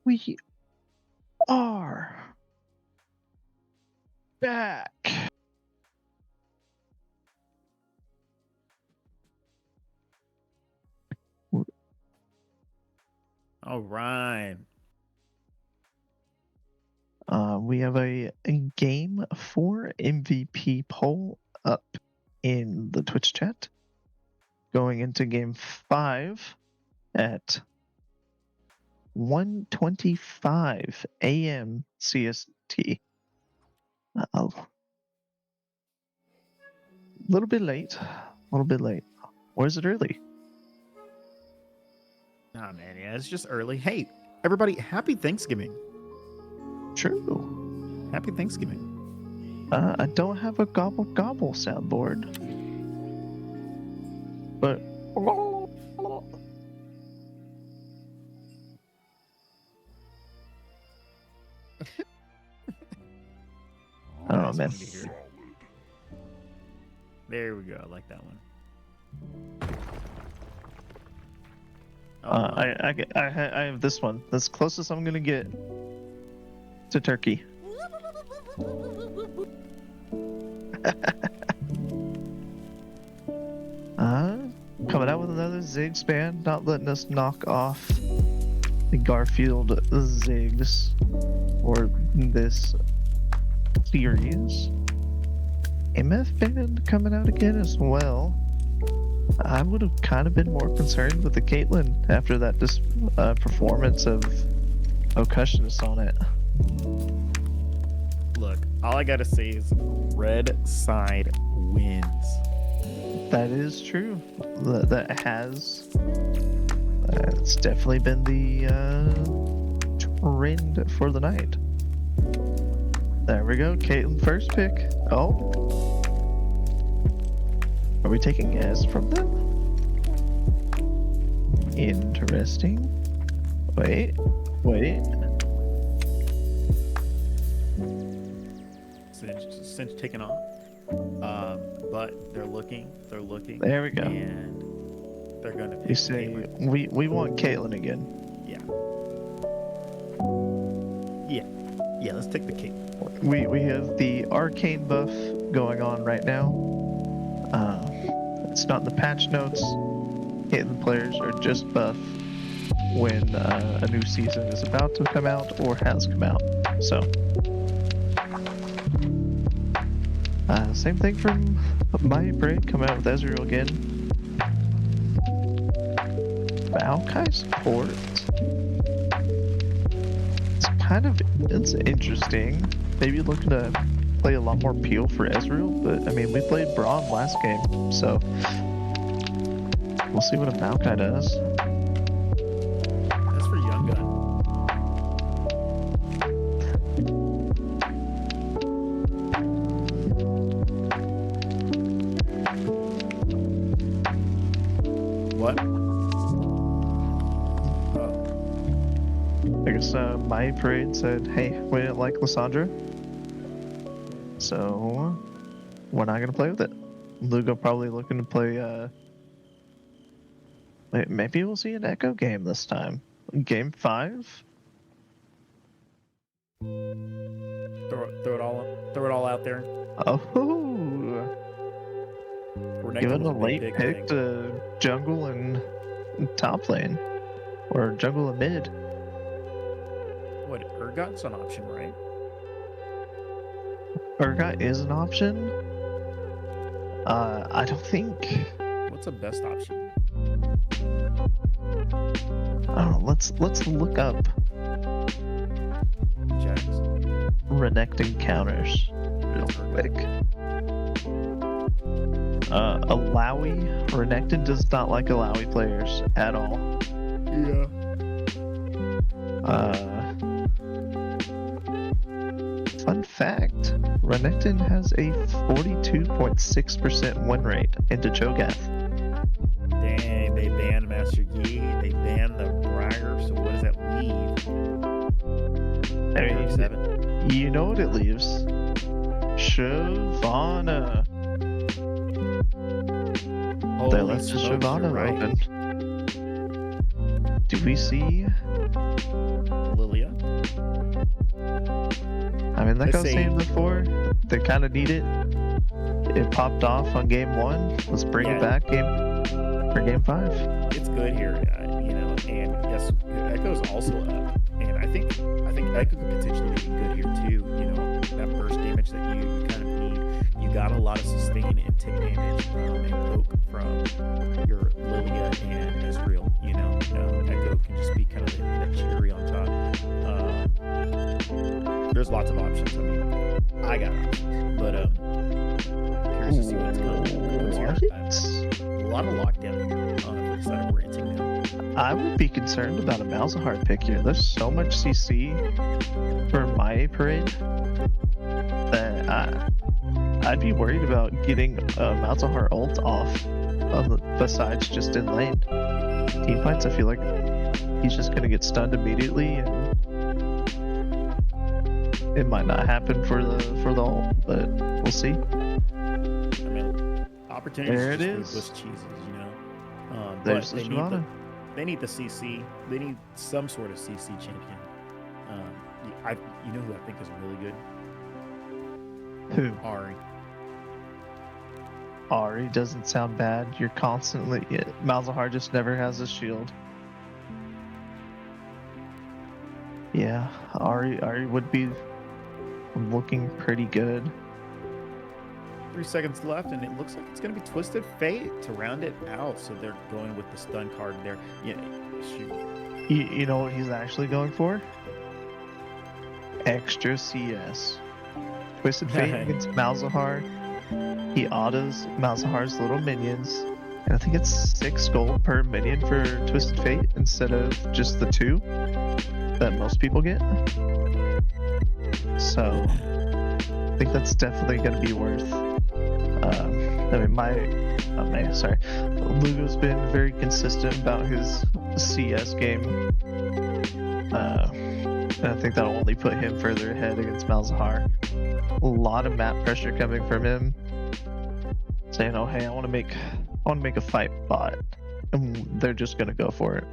We are back. All right. We have a game 4 MVP poll up in the Twitch chat. Going into game 5 at 1:25 a.m. CST. A little bit late. Or is it early? Nah, man. Yeah, it's just early. Hey, everybody, happy Thanksgiving. True. Happy Thanksgiving. I don't have a gobble gobble soundboard. But oh Nice man. one to hear. There we go. I like that one. I have this one. That's closest I'm gonna get to turkey. Coming out with another Zig span, not letting us knock off the Garfield Zigs for this series. MF band coming out again as well. I would have kind of been more concerned with the Caitlyn after that performance of O'Cushionist on it. Look, all I gotta say is red side wins. That is true. That has. It's definitely been the trend for the night. There we go. Caitlyn first pick. Oh. Are we taking S from them? Interesting. Wait. Cinch taking off. But they're looking. There we go. And they're gonna pick You say Caitlyn. we want Caitlyn again. Yeah, let's take the Caitlyn. We have the arcane buff going on right now. It's not in the patch notes. Caitlyn players are just buff when a new season is about to come out or has come out. So, same thing from Mahyay Parade coming out with Ezreal again. Maokai support. It's interesting. Maybe looking to play a lot more Peel for Ezreal, but I mean, we played Braum last game, so we'll see what a Maokai does. That's for Young Gun. What? I guess Mahyay Parade said, hey, we didn't like Lissandra, so we're not going to play with it. Lugo probably looking to play, maybe we'll see an Echo game this time. Game 5? Throw it all out there. Oh, Renekton giving was a late big pick thing. to jungle and top lane, or jungle and mid. What? Urgot's an option, right? Urgot is an option. I don't think. What's the best option? I don't know. Let's look up Jax. Renekton counters real quick. Alawi. Renekton does not like Alawi players at all. Yeah. Fun fact, Renekton has a 42.6% win rate into Cho'Gath. Dang, they banned Master Yi. They banned the Bragger. So what does that leave? I mean, 37. you know what it leaves? Shyvana. They Holy left smokes, Shyvana you're right. open. Do we see Lilia. I mean, like Let's I was say- saying before, they kind of need it. It popped off on game 1. Let's bring it back for game 5. It's good here, and yes, Echo's also up, and I think Echo could potentially be good here too. That burst damage that you kind of need. You got a lot of sustain and tick damage and poke from your Lilia and Ezreal. Echo can just be kind of that cherry on top. There's lots of options. I mean, I got options, but curious to see what's coming. Here. A lot of lockdown on the side of where Inting now. I would be concerned about a Malzahar pick here. There's so much CC for Mahyay Parade that I'd be worried about getting a Malzahar ult off besides just in lane. Team fights, I feel like he's just going to get stunned immediately, and it might not happen for the ult, but we'll see. I mean, opportunities There it just is. Swiss cheeses, There's but the Shyvana. they need the CC. They need some sort of CC champion. You know who I think is really good? Who? Ari. Ari doesn't sound bad. You're constantly... Malzahar just never has a shield. Yeah, Ari would be looking pretty good. 3 seconds left, and it looks like it's going to be Twisted Fate to round it out. So they're going with the stun card there. Shoot. You know what he's actually going for? Extra CS. Twisted Fate against Malzahar. He autos Malzahar's little minions. And I think it's 6 gold per minion for Twisted Fate instead of just the 2 that most people get. So I think that's definitely going to be worth. Lugo's been very consistent about his CS game. And I think that'll only put him further ahead against Malzahar. A lot of map pressure coming from him, saying, "Oh, hey, I want to make a fight bot," and they're just gonna go for it.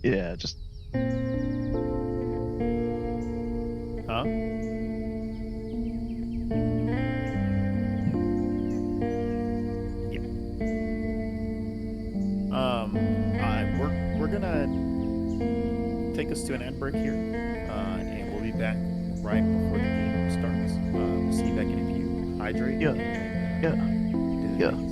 Yeah, just Huh? Yeah. We're gonna take us to an ad break here, and we'll be back right before the game starts. We'll see you back in a few. Hydrate. Yeah. and Yeah. do the Yeah. things.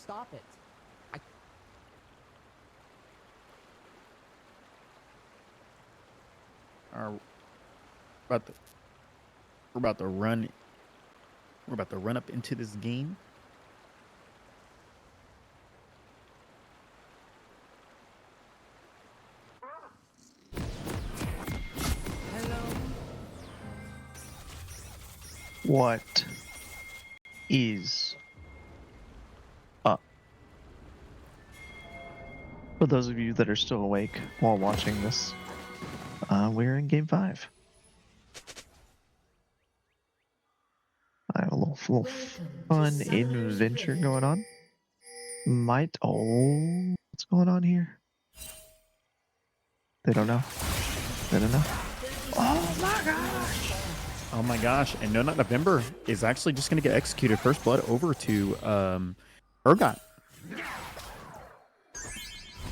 stop it. We're about to run. We're about to run up into this game. What is up? For those of you that are still awake while watching this, we're in game 5. I have a little fun adventure going on. What's going on here? They don't know. They don't know. Oh my gosh! Oh my gosh! And No Not November is actually just going to get executed. First blood over to Urgot.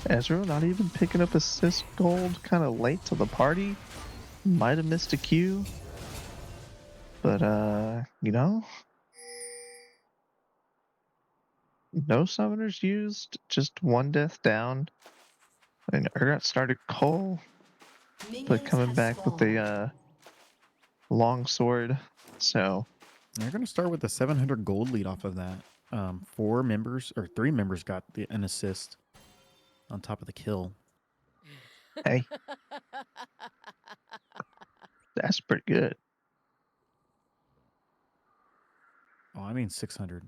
Ezreal not even picking up assist gold, kind of late to the party. Might have missed a Q. But, you know, no summoners used, just one death down. And Urgot started Cole, but coming back with a long sword. So They're going to start with a 700 gold lead off of that. 3 members got an assist on top of the kill. hey, that's pretty good. Oh, I mean 600.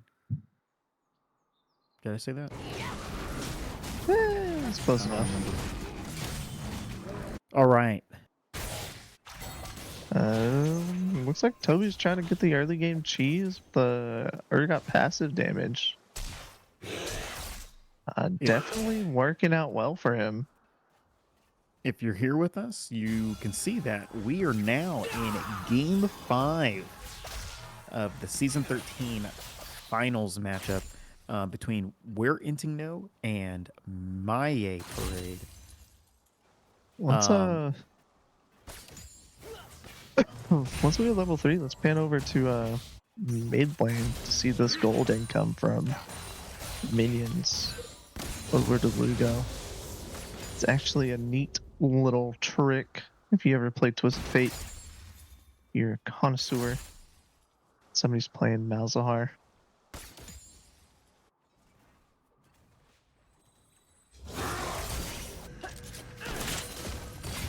Did I say that? That's close enough. All right. Looks like Toby's trying to get the early game cheese. The Urgot passive damage. Definitely working out well for him. If you're here with us, you can see that we are now in game 5 of the season 13 finals matchup between Where Inting Know and Mahyay Parade. Once we get level 3, let's pan over to mid lane to see this gold income from minions over to Lugo. It's actually a neat little trick if you ever play Twisted Fate. You're a connoisseur. Somebody's playing Malzahar.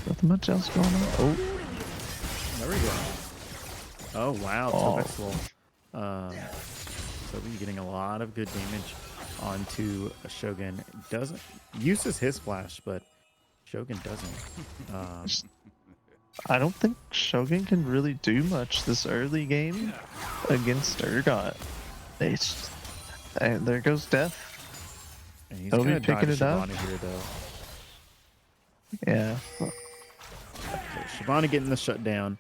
Nothing much else going on. Oh, There we go. Oh, wow. Oh. So we're getting a lot of good damage onto a Shogun. Doesn't uses his flash, but Shogun doesn't. I don't think Shogun can really do much this early game against Urgot. And there goes Death. And he's Toby going to picking dodge it up. Shyvana here, though. Yeah. So Shyvana getting the shutdown.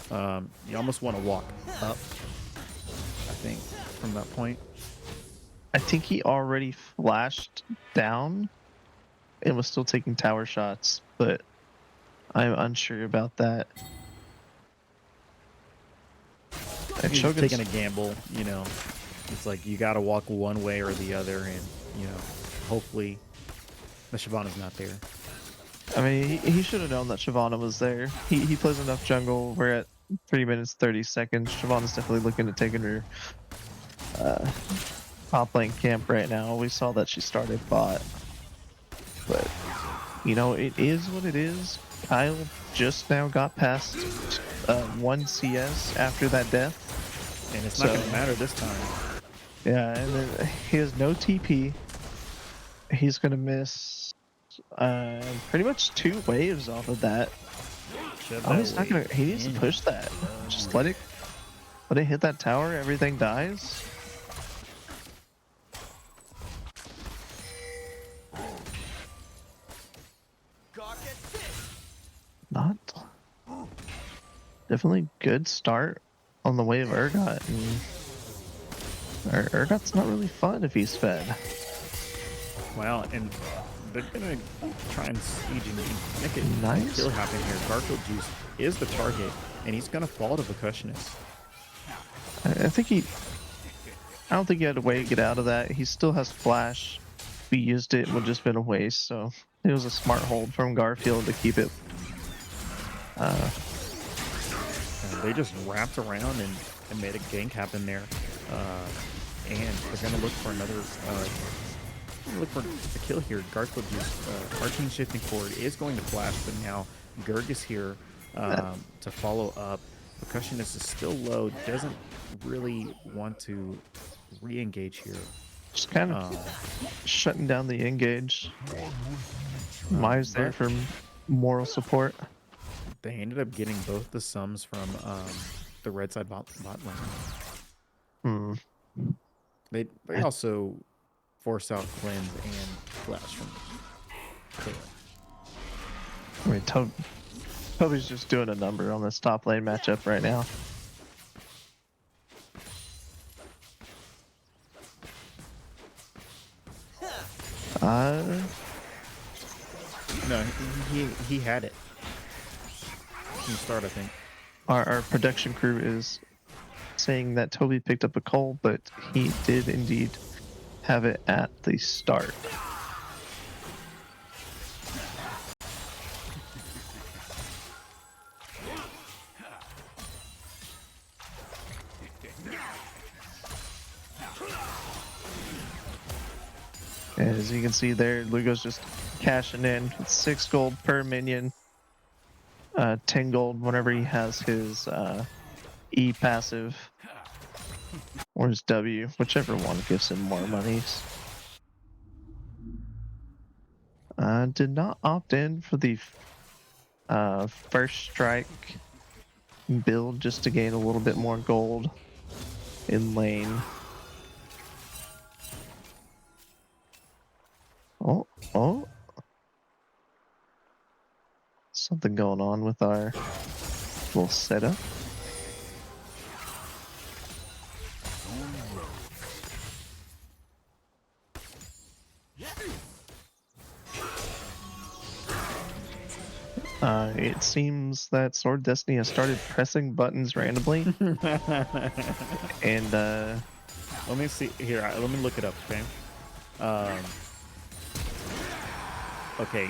You almost want to walk up, I think, from that point. I think he already flashed down and was still taking tower shots, but I'm unsure about that. And He's Shogun's taking a gamble, you know. It's like you got to walk one way or the other, and, you know, hopefully the Shyvana's not there. I mean, he should have known that Shyvana was there. He plays enough jungle. We're at 3 minutes 30 seconds. Shyvana's definitely looking at taking her top lane camp right now. We saw that she started bot. But, you know, it is what it is. Kyle just now got past 1 CS after that death. And it's not going to matter this time. Yeah, and then he has no TP. He's going to miss pretty much 2 waves off of that. He's not gonna. He needs to push that. Just let it hit that tower. Everything dies. Not. Definitely good start on the way of Urgot. And Urgot's not really fun if he's fed. Well, and they're going to try and siege and make it Nice. kill happen here. Garfield Juice is the target, and he's going to fall to Percussionist. I think I don't think he had a way to get out of that. He still has flash. If he used it, it would just been a waste. So it was a smart hold from Garfield to keep it. They just wrapped around and made a gank happen there. And they're gonna look for another. Look for a kill here. Garfield used arcane shifting forward is going to flash, but now Gerg is here to follow up. Percussionist is still low. Doesn't really want to re-engage here. Just kind of shutting down the engage. Mahyay's there for moral support. They ended up getting both the sums from the red side bot lane. They also force out cleanse and flash from Taylor. I mean, Toby's just doing a number on this top lane matchup right now. No, he had it from the start, I think. Our production crew is saying that Toby picked up a coal, but he did indeed have it at the start. And as you can see there, Lugo's just cashing in. It's 6 gold per minion. 10 gold whenever he has his E passive or his W, whichever one gives him more monies. Did not opt in for the first strike build just to gain a little bit more gold in lane. Oh. Something going on with our little setup. It seems that Sword Destiny has started pressing buttons randomly. And let me see here. Let me look it up, okay? Okay,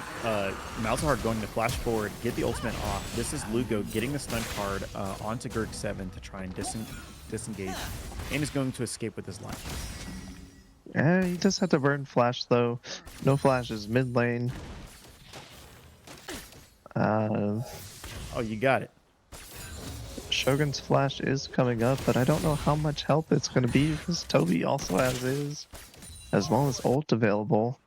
Malzahar going to flash forward, get the ultimate off. This is Lugo getting the stun card onto Gerg 7 to try and disengage, and is going to escape with his life. Yeah, he does have to burn flash though. No flashes mid lane. Oh, you got it. Shogun's flash is coming up, but I don't know how much help it's going to be because Toby also has his, as well as ult available.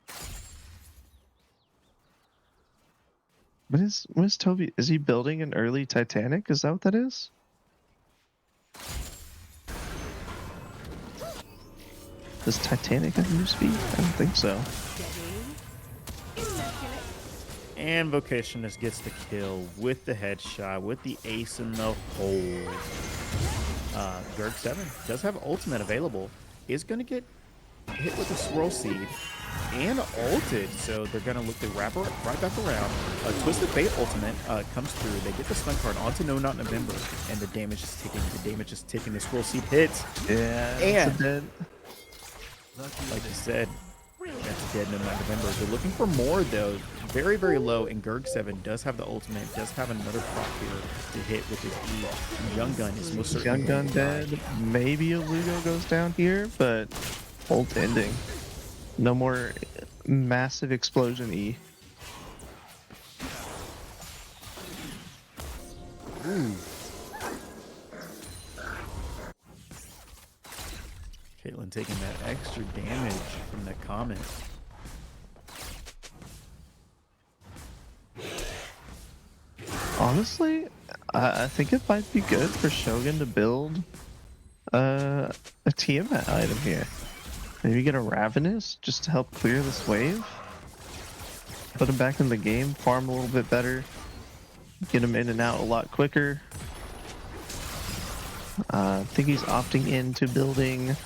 What is Toby? Is he building an early Titanic? Is that what that is? Does Titanic have new speed? I don't think so. And Vocationist gets the kill with the headshot, with the ace in the hole. Gerg 7 does have ultimate available. Is going to get hit with a swirl seed and ulted, so they're going to look to wrap right back around. Twisted Fate ultimate comes through. They get the stun card onto No Not November, and the damage is ticking. The damage is ticking. The swirl seed hits. Yeah, and like I said, that's dead No Not November. They're looking for more though. Very, very low, and Gerg 7 does have the ultimate, does have another prop here to hit with his E. Young Gun is most certainly Young Gun dead. Maybe a Lugo goes down here, but ult ending. No more massive explosion E. Ooh. Caitlyn taking that extra damage from that comment. Honestly, I think it might be good for Shogun to build a Tiamat item here. Maybe get a Ravenous just to help clear this wave. Put him back in the game, farm a little bit better, get him in and out a lot quicker. I think he's opting into building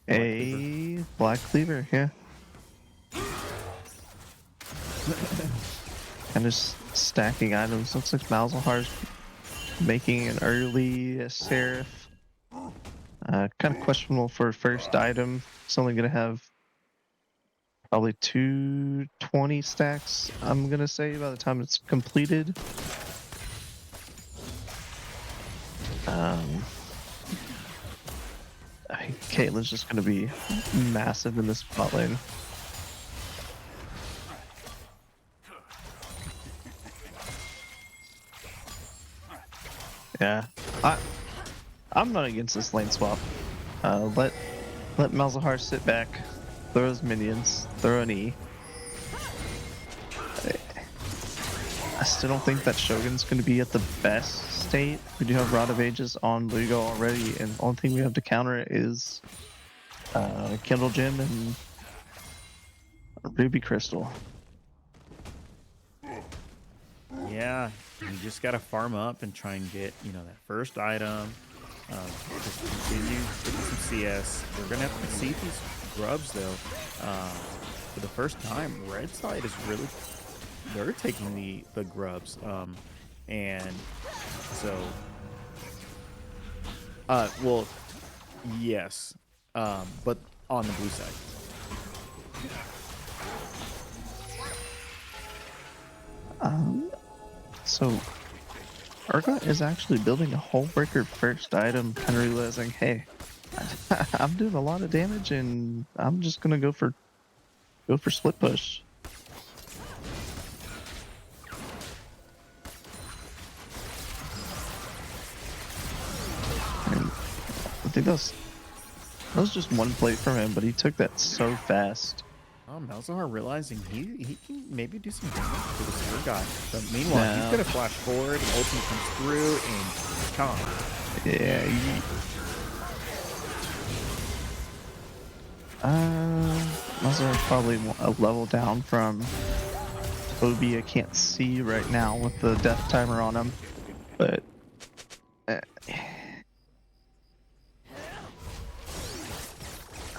a Black Cleaver, yeah. And just stacking items. Looks like Malzahar's making an early Seraph. Kind of questionable for first item. It's only gonna have probably 220 stacks, I'm gonna say, by the time it's completed. I mean, Caitlyn's just gonna be massive in this bot lane. Yeah, I'm not against this lane swap. Let Malzahar sit back, throw his minions, throw an E. I still don't think that Shogun's going to be at the best state. We do have Rod of Ages on Lugo already, and the only thing we have to counter it is Kindle Gem and Ruby Crystal. Yeah, you just gotta farm up and try and get, you know, that first item. Just continue getting some CS. We're gonna have to see these grubs though. For the first time, red side is really, they're taking the grubs. And so, well, yes, but on the blue side. So Urgot is actually building a hull breaker first item, kind of realizing, hey, I'm doing a lot of damage and I'm just gonna go for split push. And I think that was just one plate from him, but he took that so fast. Oh, Malzahar realizing he can maybe do some damage to this Urgot. But meanwhile, he's gonna flash forward, and ultimate comes through, and Tom. Yeah. Malzahar probably a level down from Obi. I can't see right now with the death timer on him, but.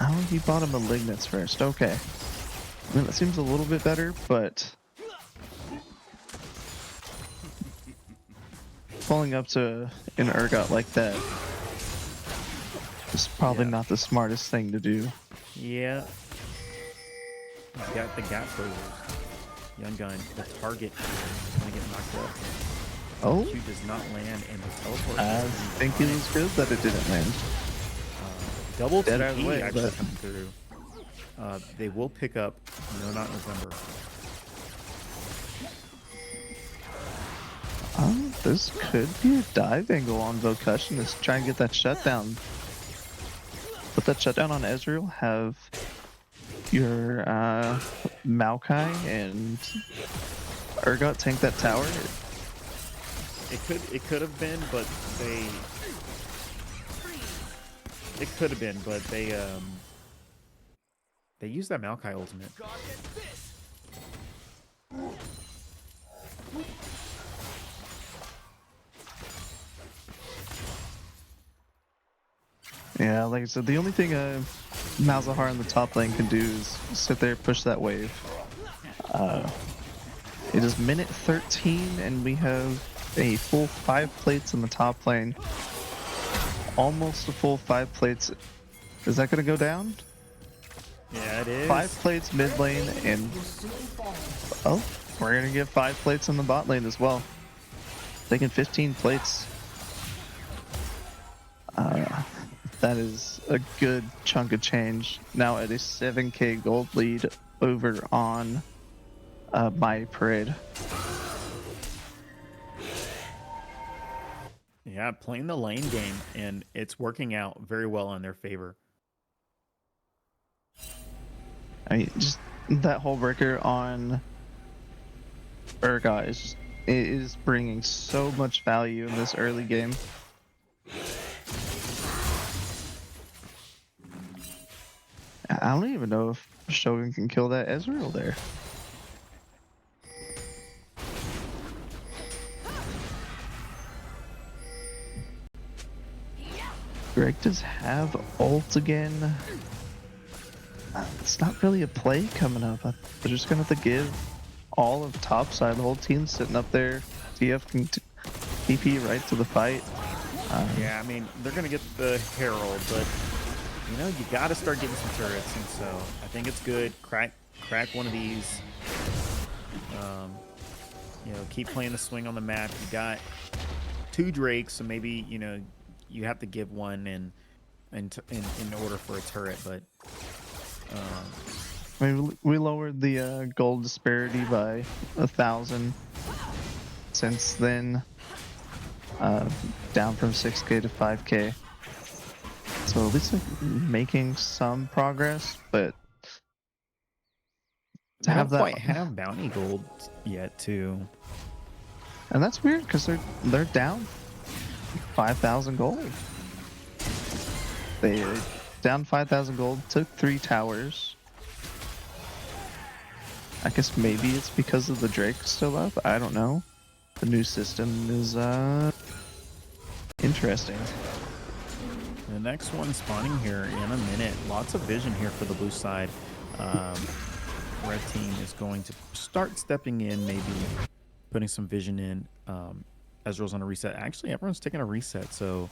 Oh, he bought a Malignance first. Okay. I mean, that seems a little bit better, but falling up to an Urgot like that is probably not the smartest thing to do. Yeah. He's got the gap closers. Young gun, the target is gonna get knocked up. Oh. Q does not land, and the teleport. I think it was good that it didn't land. Double Dead out of the TP way, actually but coming through. They will pick up. No, not November. This could be a dive angle on Vocutionist. Try and get that shutdown. Put that shutdown on Ezreal. Have your Maokai and Urgot tank that tower. It could have been, but they. It could have been, but they used that Maokai ultimate. Yeah, like I said, the only thing Malzahar in the top lane can do is sit there, push that wave. It is minute 13, and we have a full 5 plates in the top lane. Almost a full 5 plates. Is that going to go down? Yeah, it is. 5 plates mid lane, and oh, we're going to get 5 plates in the bot lane as well. Taking 15 plates. That is a good chunk of change. Now at a 7k gold lead over on Mahyay Parade. Yeah, playing the lane game, and it's working out very well in their favor. I mean, just that whole breaker on Urgot is bringing so much value in this early game. I don't even know if Shogun can kill that Ezreal there. Greg does have ult again. It's not really a play coming up. They're just gonna have to give all of top side. The whole team's sitting up there. TF can TP right to the fight. Yeah, I mean, they're going to get the Herald, but, you know, you got to start getting some turrets. And so I think it's good. Crack one of these. You know, keep playing the swing on the map. You got 2 Drakes, so maybe, you know, you have to give one in order for a turret, but I mean, we lowered the gold disparity by 1,000 since then, down from 6K to 5K. So at least like making some progress, but to they have don't that, quite have bounty gold yet, too. and that's weird because they're down 5,000 gold. They down 5,000 gold, took 3 towers. I guess maybe it's because of the Drake still up. I don't know. The new system is interesting. The next one spawning here in a minute. Lots of vision here for the blue side. Red team is going to start stepping in, maybe putting some vision in. Ezreal's on a reset. Actually, everyone's taking a reset, so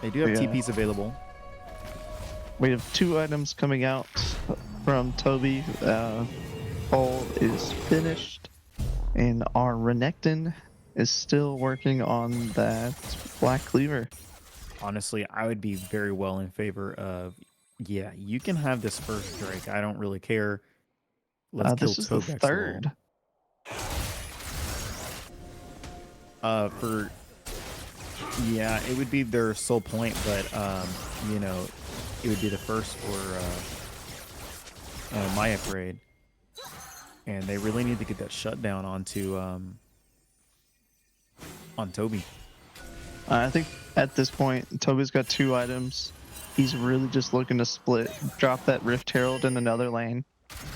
they do have TPs available. We have 2 items coming out from Toby. Poll is finished, and our Renekton is still working on that Black Cleaver. Honestly, I would be very well in favor of, yeah, you can have this first Drake. I don't really care. Let's kill This is the Tobex's 3rd. Yeah, it would be their sole point, but you know, it would be the first for Mahyay Parade, and they really need to get that shutdown onto on Toby. I think at this point, Toby's got 2 items. He's really just looking to split, drop that Rift Herald in another lane,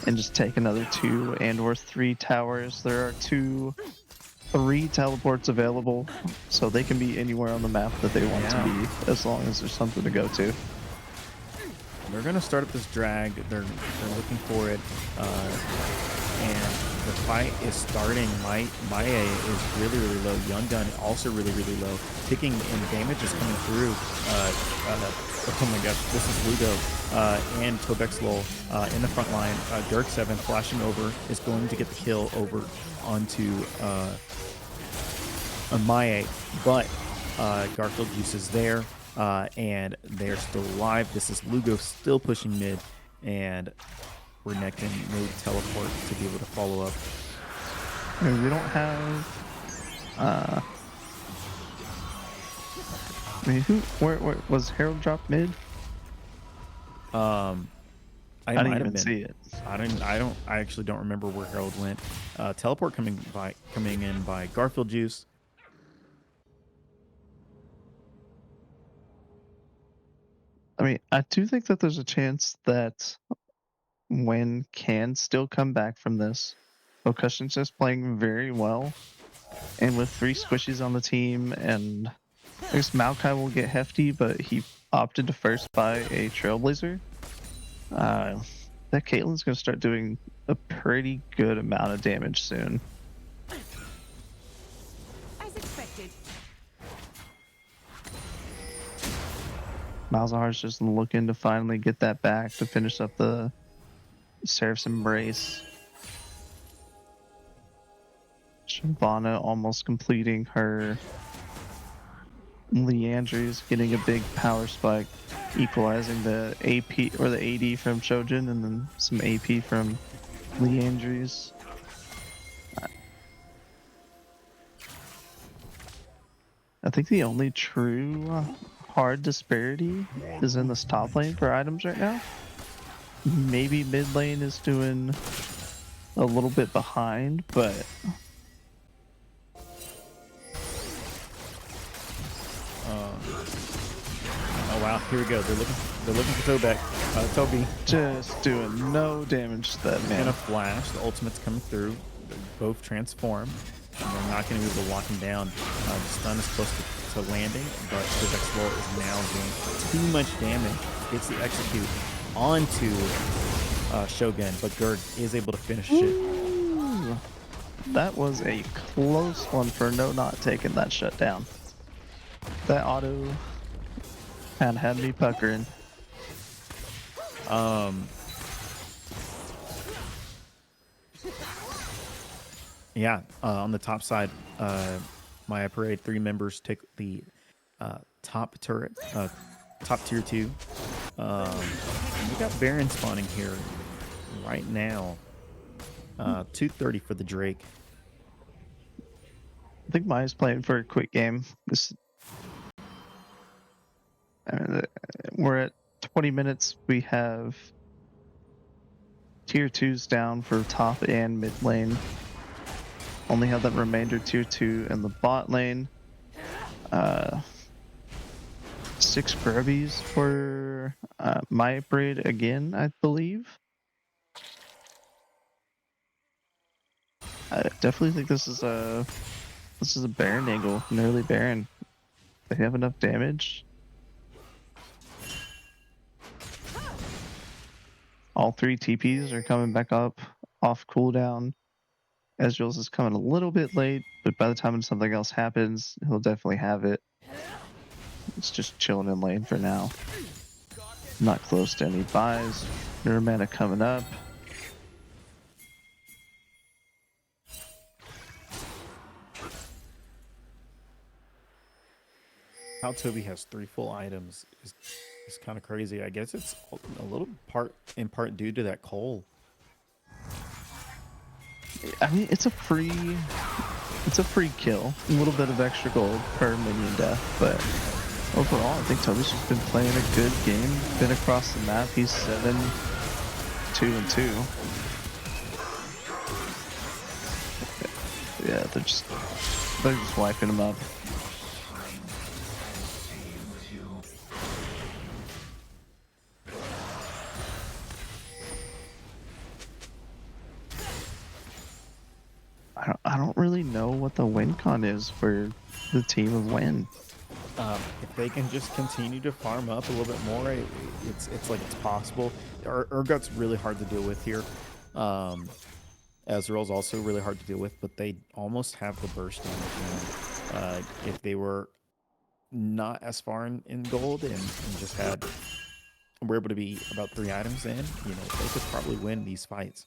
and just take another 2 and/or 3 towers. There are 3 teleports available, so they can be anywhere on the map that they want to be, as long as there's something to go to. They're gonna start up this drag. They're looking for it, and the fight is starting. Mahyay is really low. Young Gun also really low. Ticking and damage is coming through. Oh my gosh, this is Ludo and Tobex Lol in the front line. Dirk 7 flashing over is going to get the kill over onto Mahyay, but Garfield Juice is there. And they're still alive. This is Lugo still pushing mid, and Renekton no teleport to be able to follow up. I mean, we don't have. I mean, where was Herald drop mid? I didn't might have even been. see it. I actually don't remember where Herald went. Teleport coming in by Garfield Juice. I mean, I do think that there's a chance that Wen can still come back from this. Percussion's just playing very well, and with 3 squishies on the team, and I guess Maokai will get hefty, but he opted to first buy a Trailblazer. That Caitlyn's going to start doing a pretty good amount of damage soon. As expected. Malzahar's just looking to finally get that back to finish up the Seraph's Embrace. Shyvana almost completing her Leandry's, getting a big power spike, equalizing the AP or the AD from Shojin, and then some AP from Leandry's. I think the only true hard disparity is in this top lane for items right now. Maybe mid lane is doing a little bit behind, but oh wow, here we go. They're looking for Toby. Just doing no damage to that man. And a flash. The ultimate's coming through. They both transform. And they're not going to be able to lock him down. The stun is close to landing, but Tobex Lol is now doing too much damage. Gets the execute onto Shogun, but Gurg is able to finish it. That was a close one for no not taking that shutdown. That auto and had me puckering. Yeah, on the top side, Mahyay Parade, 3 members take the top turret, top tier 2. We got Baron spawning here right now. 230 for the Drake. I think Maya's playing for a quick game. We're at 20 minutes. We have tier 2s down for top and mid lane. Only have that remainder tier 2 in the bot lane. 6 grubbies for Mahyay Parade again, I believe. I definitely think this is a Baron angle, an early Baron. They have enough damage. All 3 TPs are coming back up off cooldown. Ezreal's is coming a little bit late, but by the time something else happens, he'll definitely have it. It's just chilling in lane for now. Not close to any buys. Nirvana coming up. How Toby has 3 full items is kind of crazy. I guess it's a little in part due to that coal. I mean, it's a free kill. A little bit of extra gold per minion death, but overall, I think Toby's just been playing a good game. Been across the map. He's 7-2-2. Yeah, they're just wiping him up. I don't really know what the win con is for the team of Win. If they can just continue to farm up a little bit more, it's like it's possible. Urgot's really hard to deal with here. Ezreal's also really hard to deal with, but they almost have the burst damage. If they were not as far in gold and just were able to be about 3 items in, they could probably win these fights.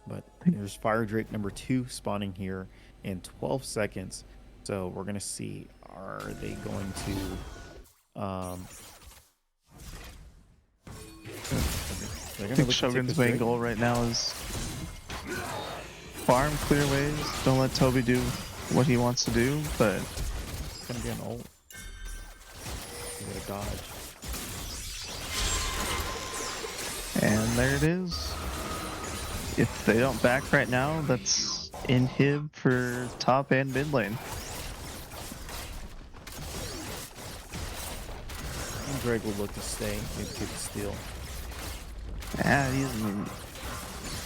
But there's Fire Drake number 2 spawning here in 12 seconds. So we're going to see, are they going to... I think Shogun's main goal right now is farm, clear waves, don't let Toby do what he wants to do, but... It's going to be an ult. You gotta dodge. And there it is. If they don't back right now, that's inhib for top and mid lane. And Greg will look to stay, maybe take the steal. Ah, he isn't even...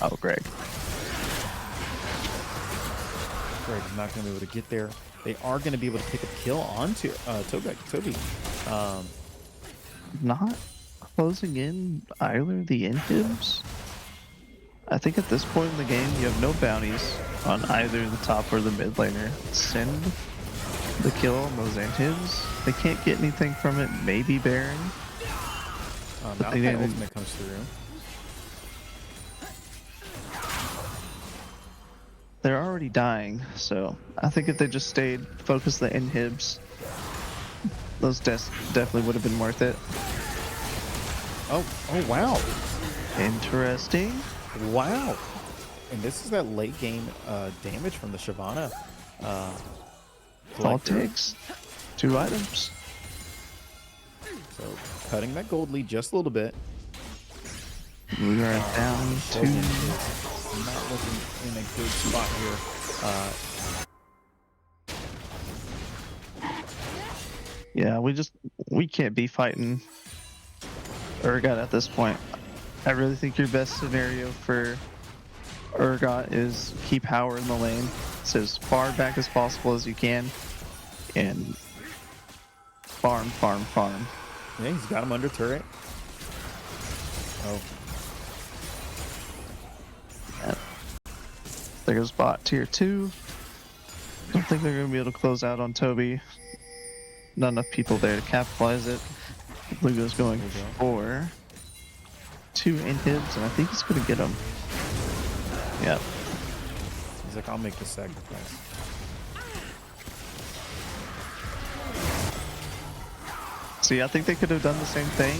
Oh, Greg. Greg's not going to be able to get there. They are going to be able to pick a kill onto Toby. Not closing in either the inhibs. I think at this point in the game, you have no bounties on either the top or the mid laner. Send the kill on those inhibs. They can't get anything from it. Maybe Baron. Now that ultimate comes through. They're already dying, so I think if they just stayed, focused the inhibs, those definitely would have been worth it. Oh wow. Interesting. Wow. And this is that late game damage from the Shyvana. All it takes 2 items. So cutting that gold lead just a little bit. We are down 2. Not looking in a good spot here. Yeah, we can't be fighting Urgot at this point. I really think your best scenario for Urgot is keep Howard in the lane. So as far back as possible as you can. And farm. Yeah, he's got him under turret. Oh. There goes bot tier 2. Don't think they're going to be able to close out on Toby. Not enough people there to capitalize it. Lugo's going for 2 inhibs, and I think he's going to get him. Yep. He's like, I'll make the sacrifice. See, I think they could have done the same thing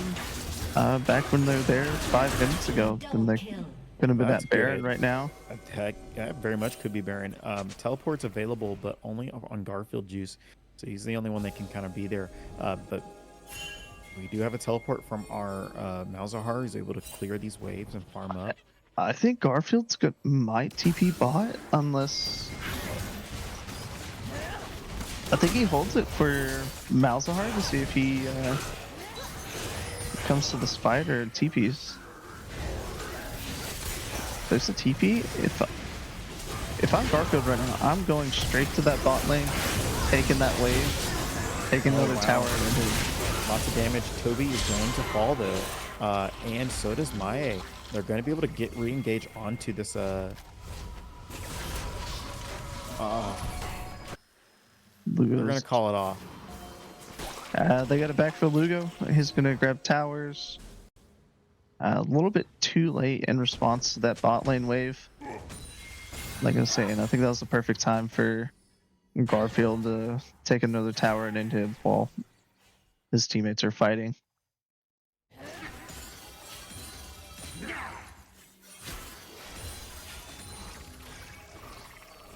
back when they were there 5 minutes ago. Then they could have been That's that Baron good. right now. Heck, yeah, very much could be Baron. Teleport's available, but only on Garfield Juice. So he's the only one that can kind of be there. But we do have a teleport from our Malzahar, who's able to clear these waves and farm up. I think Garfield's might TP bot unless... I think he holds it for Malzahar to see if he comes to this fight or TPs. There's a TP. If I'm Garfield right now, I'm going straight to that bot lane, taking that wave, taking another tower. Lots of damage. Toby is going to fall though, and so does Mahyay. They're going to be able to get re-engage onto this. They're going to call it off. They got it back for Lugo. He's going to grab towers. A little bit too late in response to that bot lane wave. Like I was saying, I think that was the perfect time for Garfield to take another tower and into him while his teammates are fighting.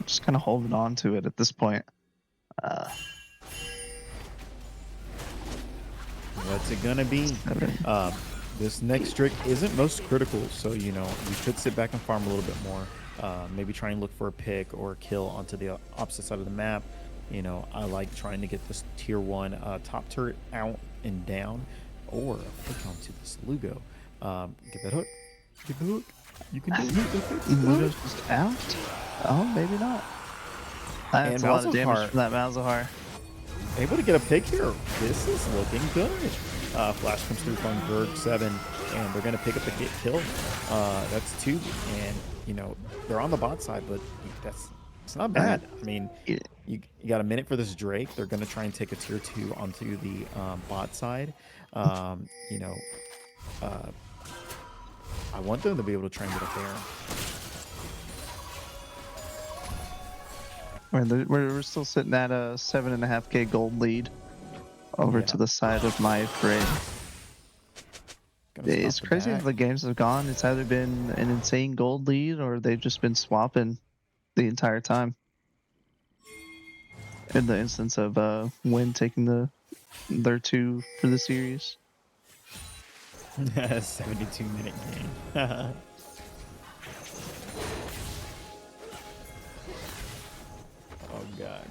Just kind of holding on to it at this point. What's it gonna be? This next Drake isn't most critical, so you know we could sit back and farm a little bit more. Maybe try and look for a pick or a kill onto the opposite side of the map. You know, I like trying to get this tier 1 top turret out and down, or a pick onto this Lugo. Get that hook. Get the hook. You can do it. Lugo's just out? Oh, maybe not. That's a lot of damage from that Malzahar. Able to get a pick here. This is looking good. Flash comes through from Berg 7, and they're going to pick up the kill. That's 2, and you know they're on the bot side, but it's not bad. I mean, you got a minute for this Drake. They're going to try and take a tier 2 onto the bot side. You know, I want them to be able to try and get a Baron. We're still sitting at a 7.5k gold lead over to the side of my parade. It's crazy how the games have gone. It's either been an insane gold lead or they've just been swapping the entire time. In the instance of Win taking their 2 for the series. 72-minute game. Oh god.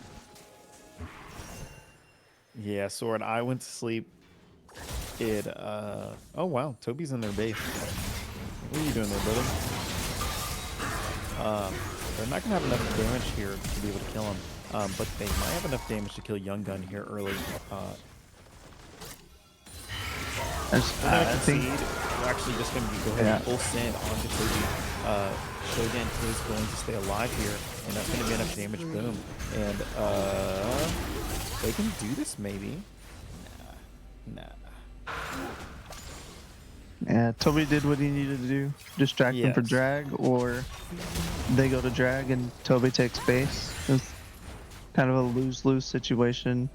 Yeah, Sword, I went to sleep. Oh wow, Toby's in their base. What are you doing there, brother? They're not gonna have enough damage here to be able to kill him. But they might have enough damage to kill Young Gun here early. I think we're actually just going to go ahead and full send onto Toby. Shogun is going to stay alive here, and that's going to be enough damage. Boom. And they can do this maybe. Nah. Yeah, Toby did what he needed to do. Distract them for drag, or they go to drag and Toby takes base. It's kind of a lose-lose situation.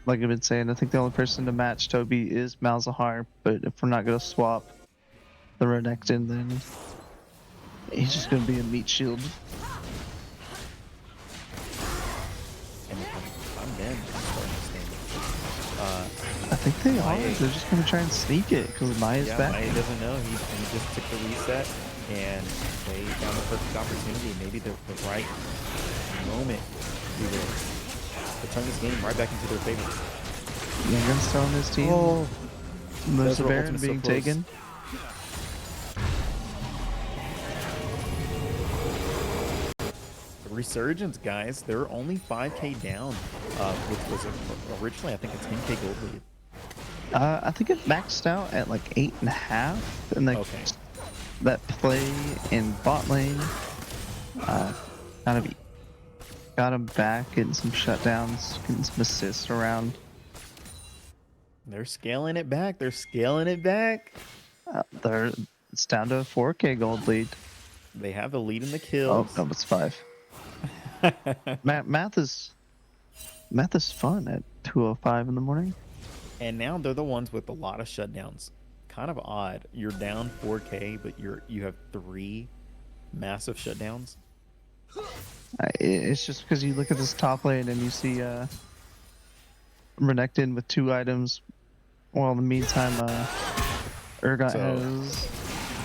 Like I've been saying, I think the only person to match Toby is Malzahar, but if we're not going to swap the Renekton, then he's just going to be a meat shield. And I'm dead. I think they are. They're just going to try and sneak it because Maya's back. Maya doesn't know. He just took the reset, and they found the perfect opportunity, maybe the right moment to turn this game right back into their favor. Young Gun's still on his team. Oh, there's a Baron being taken. The Resurgence, guys, they're only 5k down, which was originally, I think, a 10k gold lead. I think it maxed out at like 8.5, and like that play in bot lane. Kind of got him back, getting some shutdowns, getting some assists around. They're scaling it back. They're scaling it back. It's down to a 4K gold lead. They have the lead in the Oh, kills. no, it's 5. Math is fun at 2:05 in the morning. And now they're the ones with a lot of shutdowns. Kind of odd. You're down 4K, but you have 3 massive shutdowns. It's just because you look at this top lane and you see Renekton with 2 items, while in the meantime Urgot has.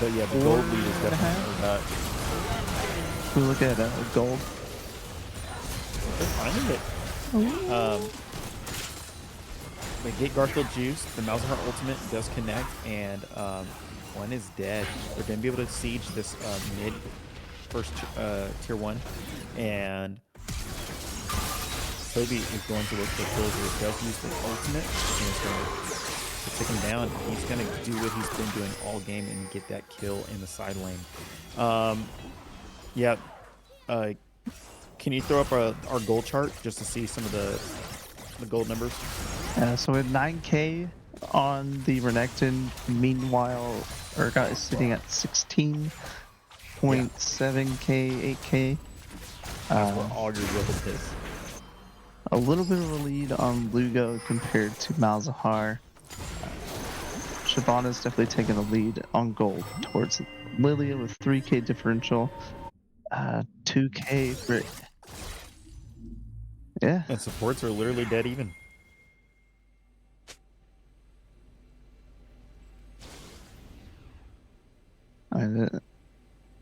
But yeah, the gold lead is definitely Urgot. We look at gold. They're finding it. They get Garfield juice. The Malzahar ultimate does connect, and one is dead. They're going to be able to siege this mid first tier 1, and Toby is going to look for kills here. He does use the ultimate, and it's going to take him down. He's going to do what he's been doing all game and get that kill in the side lane. Yeah. Can you throw up our gold chart just to see some of the gold numbers? So with 9K on the Renekton, meanwhile Urgot is sitting at 16.7K, 8K. That's where all your gold is. A little bit of a lead on Lugo compared to Malzahar. Shyvana's definitely taking a lead on gold towards Lilia with 3K differential. 2K for... Yeah. And supports are literally dead even.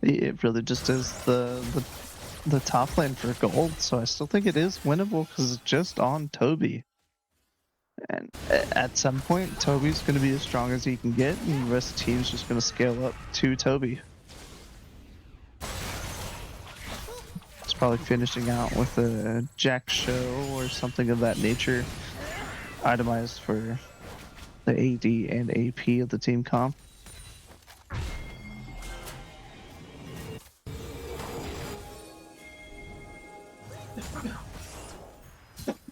It really just is the top lane for gold, so I still think it is winnable because it's just on Toby. And at some point, Toby's going to be as strong as he can get, and the rest of the team's just going to scale up to Toby. It's probably finishing out with a Jack show or something of that nature, itemized for the AD and AP of the team comp.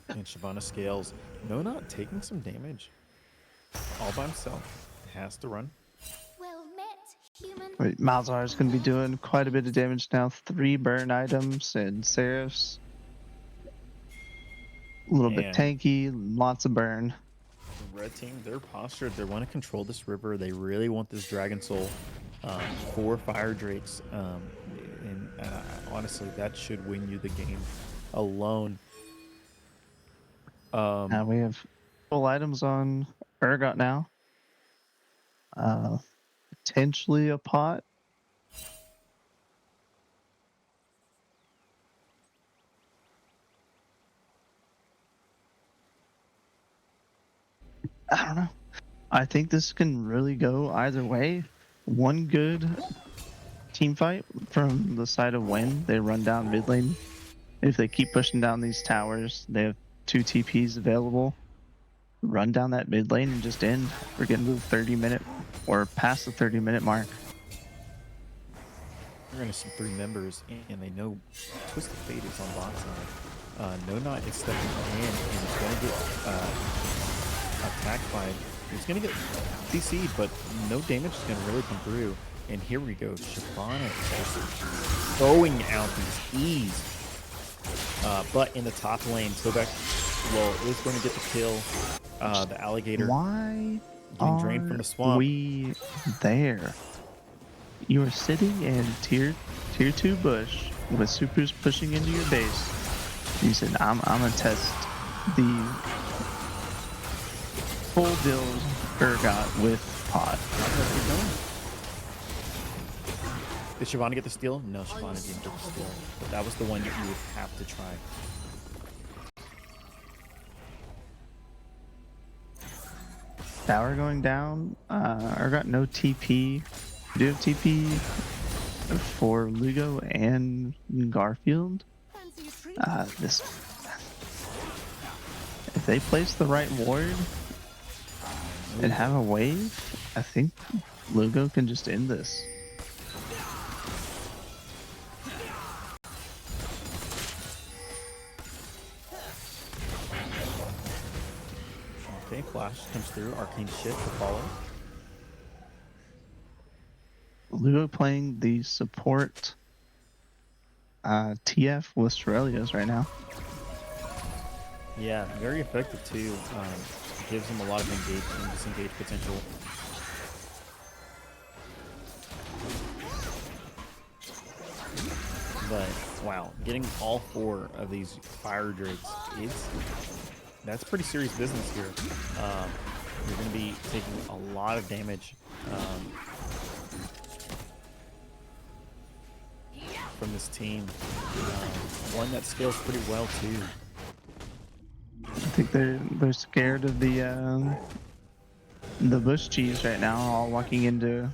And Shyvana scales. No, not taking some damage. All by himself. Has to run. Well met, human. Wait, Malzahar is going to be doing quite a bit of damage now. 3 burn items and Seraphs. A little bit tanky, lots of burn. The red team, they're postured. They want to control this river. They really want this Dragon Soul. 4 Fire Drakes. And honestly, that should win you the game alone. Now we have full items on Urgot now. Potentially a pot. I don't know. I think this can really go either way. One good team fight from the side of Wen. They run down mid lane. If they keep pushing down these towers, they have 2 TPs available. Run down that mid lane and just end. We're getting to the 30-minute or past the 30-minute mark. We're going to see 3 members, and they know Twisted Fate is on bot side. No Not is stepping in, and it's going to get attacked by... He's going to get CC'd, but no damage is going to really come through. And here we go. Shyvana just throwing out these E's. But in the top lane, Tobek, well, is going to get the kill. The alligator Why getting drained from the swamp. We there? You are sitting in tier 2 bush with supers pushing into your base. You said, I'm gonna test the full build Urgot with pot. Did Shyvana get the steal? No, Shyvana didn't get the steal. But that was the one that you would have to try. Tower going down. Urgot no TP. We do have TP for Lugo and Garfield. This, if they place the right ward and have a wave, I think Lugo can just end this. Okay, flash comes through. Arcane shift to follow. Ludo playing the support TF with Aurelios right now. Yeah, very effective too. Gives him a lot of engage and disengage potential. But wow, getting all 4 of these fire drakes, that's pretty serious business here. You're going to be taking a lot of damage from this team. One that scales pretty well too. I think they're scared of the bush cheese right now, all walking into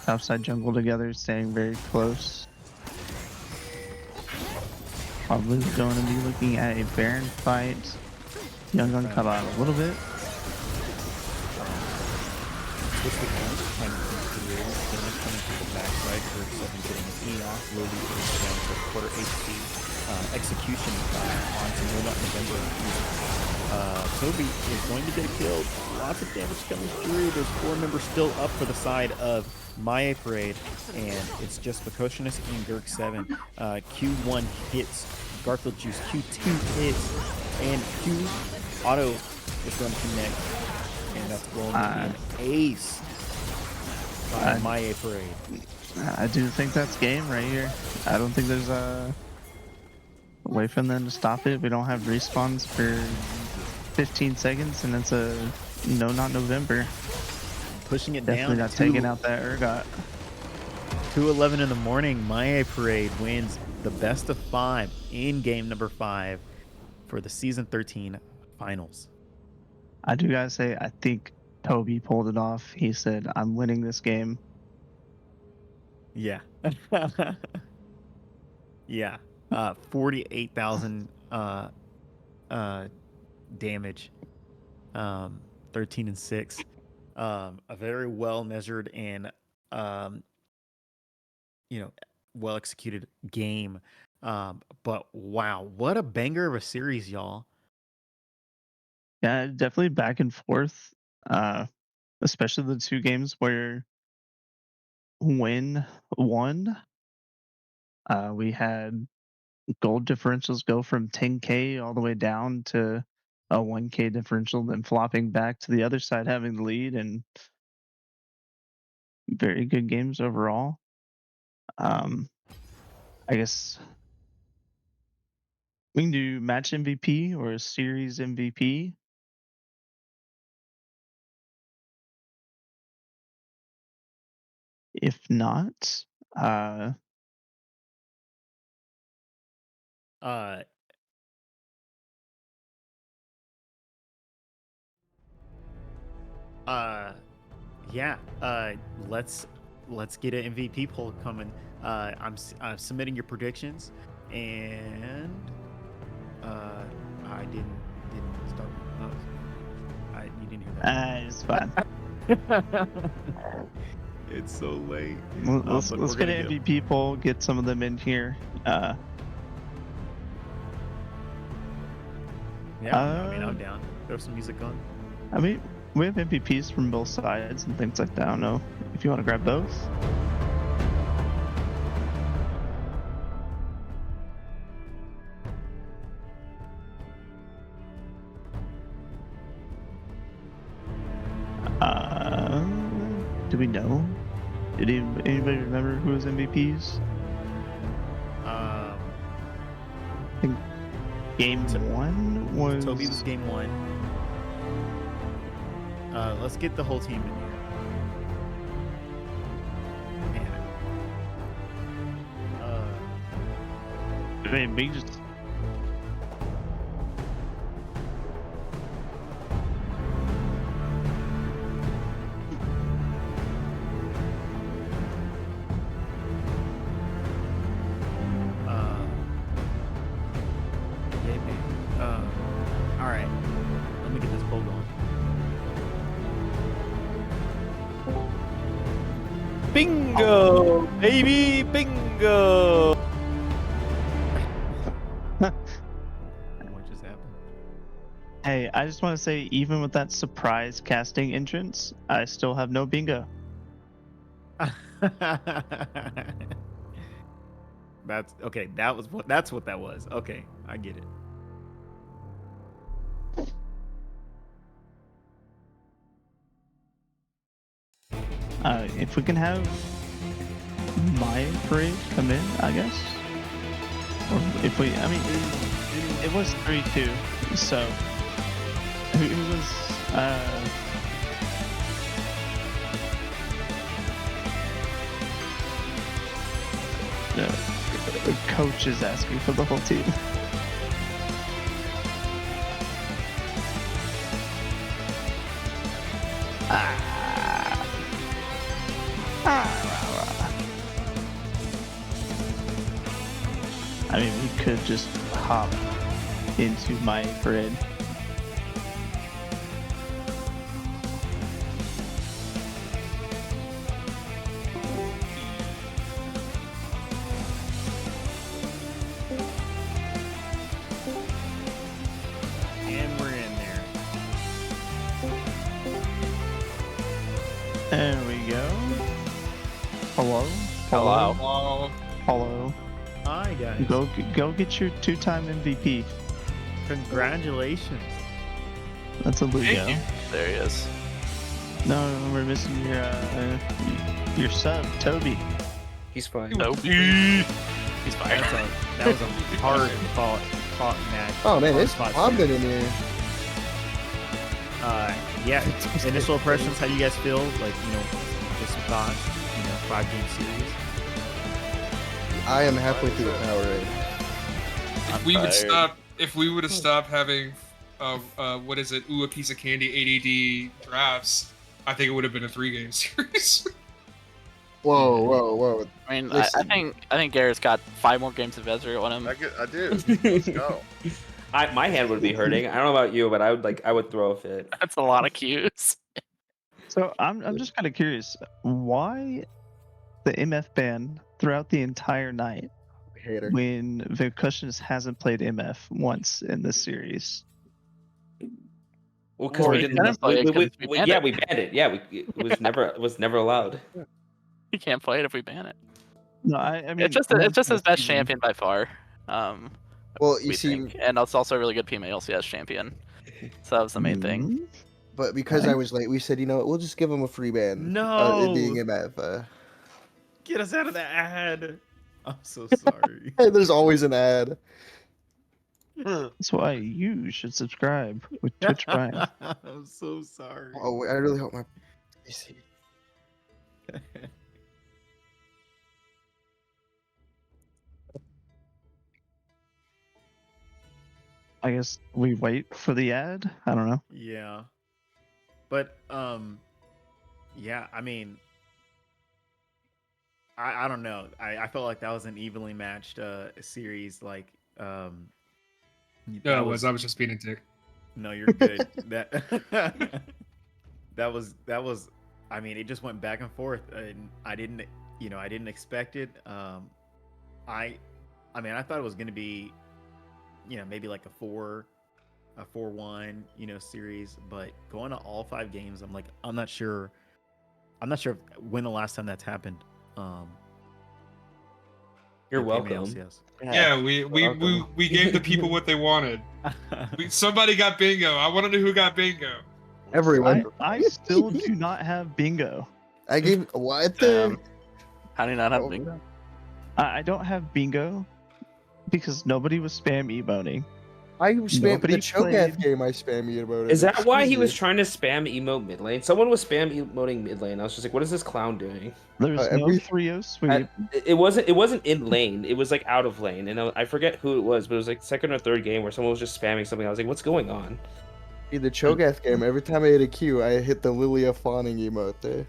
outside jungle together, staying very close. Probably going to be looking at a Baron fight. Young Gun cut out a little bit. Switch the point, trying to come through. Damage coming through the backside. Group 7 getting an E off. Lily goes down to quarter HP. Execution on some Robot November. Toby is going to get killed. Lots of damage coming through. There's 4 members still up for the side of Mahyay Parade, and it's just Precocious and Gurk 7. Q1 hits, Garfield Juice, Q2 hits, and Q auto is going to connect, and that's going to be an ace by Mahyay Parade. I do think that's game right here. I don't think there's a way for them to stop it. We don't have respawns for 15 seconds, and it's a no, not November. Pushing it Definitely down. not taking out that Urgot. 2:11 in the morning, Mahyay Parade wins the best of 5 in game number 5 for the season 13 finals. I do gotta say, I think Toby pulled it off. He said, "I'm winning this game." Yeah. Yeah. 48,000 damage. 13 and 6. A very well measured and well executed game. But wow, what a banger of a series, y'all. Yeah, definitely back and forth. Especially the 2 games where Win won. We had gold differentials go from 10K all the way down to a 1K differential, then flopping back to the other side having the lead, and very good games overall. I guess we can do match MVP or series MVP. If not, Yeah. Let's get an MVP poll coming. I'm submitting your predictions, and I didn't start. You didn't hear that. it's fine. It's so late. Let's get an MVP poll. Get some of them in here. Yeah, I mean, I'm down. Throw some music on. I mean, we have MVPs from both sides and things like that. I don't know if you want to grab both. Do we know? Did anybody remember who was MVPs? I think game 1 was... Toby was game 1. Let's get the whole team in here. Man. I mean, we just... All right. Let me get this poll going. Bingo, baby, bingo. What just happened? Hey, I just want to say, even with that surprise casting entrance, I still have no bingo. That's okay. That's what that was. Okay, I get it. If we can have my parade come in, I guess. Or if we, I mean, it was 3-2, so who was the coach is asking for the whole team. I mean, we could just hop into my parade. And we're in there. There we go. Hello? Hello. Hello. Hi guys. Go get your 2-time MVP. Congratulations. That's a Lugo. There he is. No, we're missing your sub, Toby. He's fine. Nope. He's fired. That was a hard fought match. Oh man, Hard it's fought bombing series. in here. Yeah. Initial impressions. How do you guys feel? Like, just some thoughts. 5-game series. I am halfway through the Powerade. If we would have stopped having, what is it? Ooh, a piece of candy ADD drafts. I think it would have been a 3-game series. Whoa. I mean, I Listen. think Garrett's got 5 more games of Ezreal on him. I do. Let's go. My hand would be hurting. I don't know about you, but I would throw a fit. That's a lot of cues. So I'm just kind of curious, why the MF ban throughout the entire night Hater. when Vicussions hasn't played MF once in this series? Well, because Or we he didn't. couldn't play it 'cause we banned Yeah, it. we banned it. Yeah, it was never allowed. He can't play it if we ban it. No, I mean It's just his best champion by far. Well, you we see, think. And it's also a really good PMALCS champion. So that was the main thing. Mhm. but because I was late, we said, you know what, we'll just give him a free ban. No. It being MF. Get us out of the ad. I'm so sorry. There's always an ad. That's why you should subscribe with Twitch Prime. I'm so sorry. Oh, I really hope my PC. I guess we wait for the ad. I don't know. Yeah. But yeah, I mean, I don't know. I felt like that was an evenly matched series. Like No, that it was. I was just being a dick. No, you're good. that was. I mean, it just went back and forth, and I didn't expect it. I mean, I thought it was going to be, maybe like a 4-1, series. But going to all 5 games, I'm not sure when the last time that's happened. You're in welcome. PMALCS. Yeah, we gave the people what they wanted. Somebody got bingo. I want to know who got bingo. Everyone. I still do not have bingo. I gave what? How do you not have Oh. bingo? I don't have bingo because nobody was spam emoting. I spammed Nobody the Cho'Gath played. game. I spammed about it. Is that It's why he was crazy. trying to spam emote mid lane? Someone was spam emoting mid lane. I was just like, what is this clown doing? There was no every- 3-0 sweep. It wasn't in lane. It was like out of lane, and I forget who it was, but it was like second or third game where someone was just spamming something. I was like, what's going on? See, the Cho'Gath game, every time I hit a Q, I hit the Lilia fawning emote there.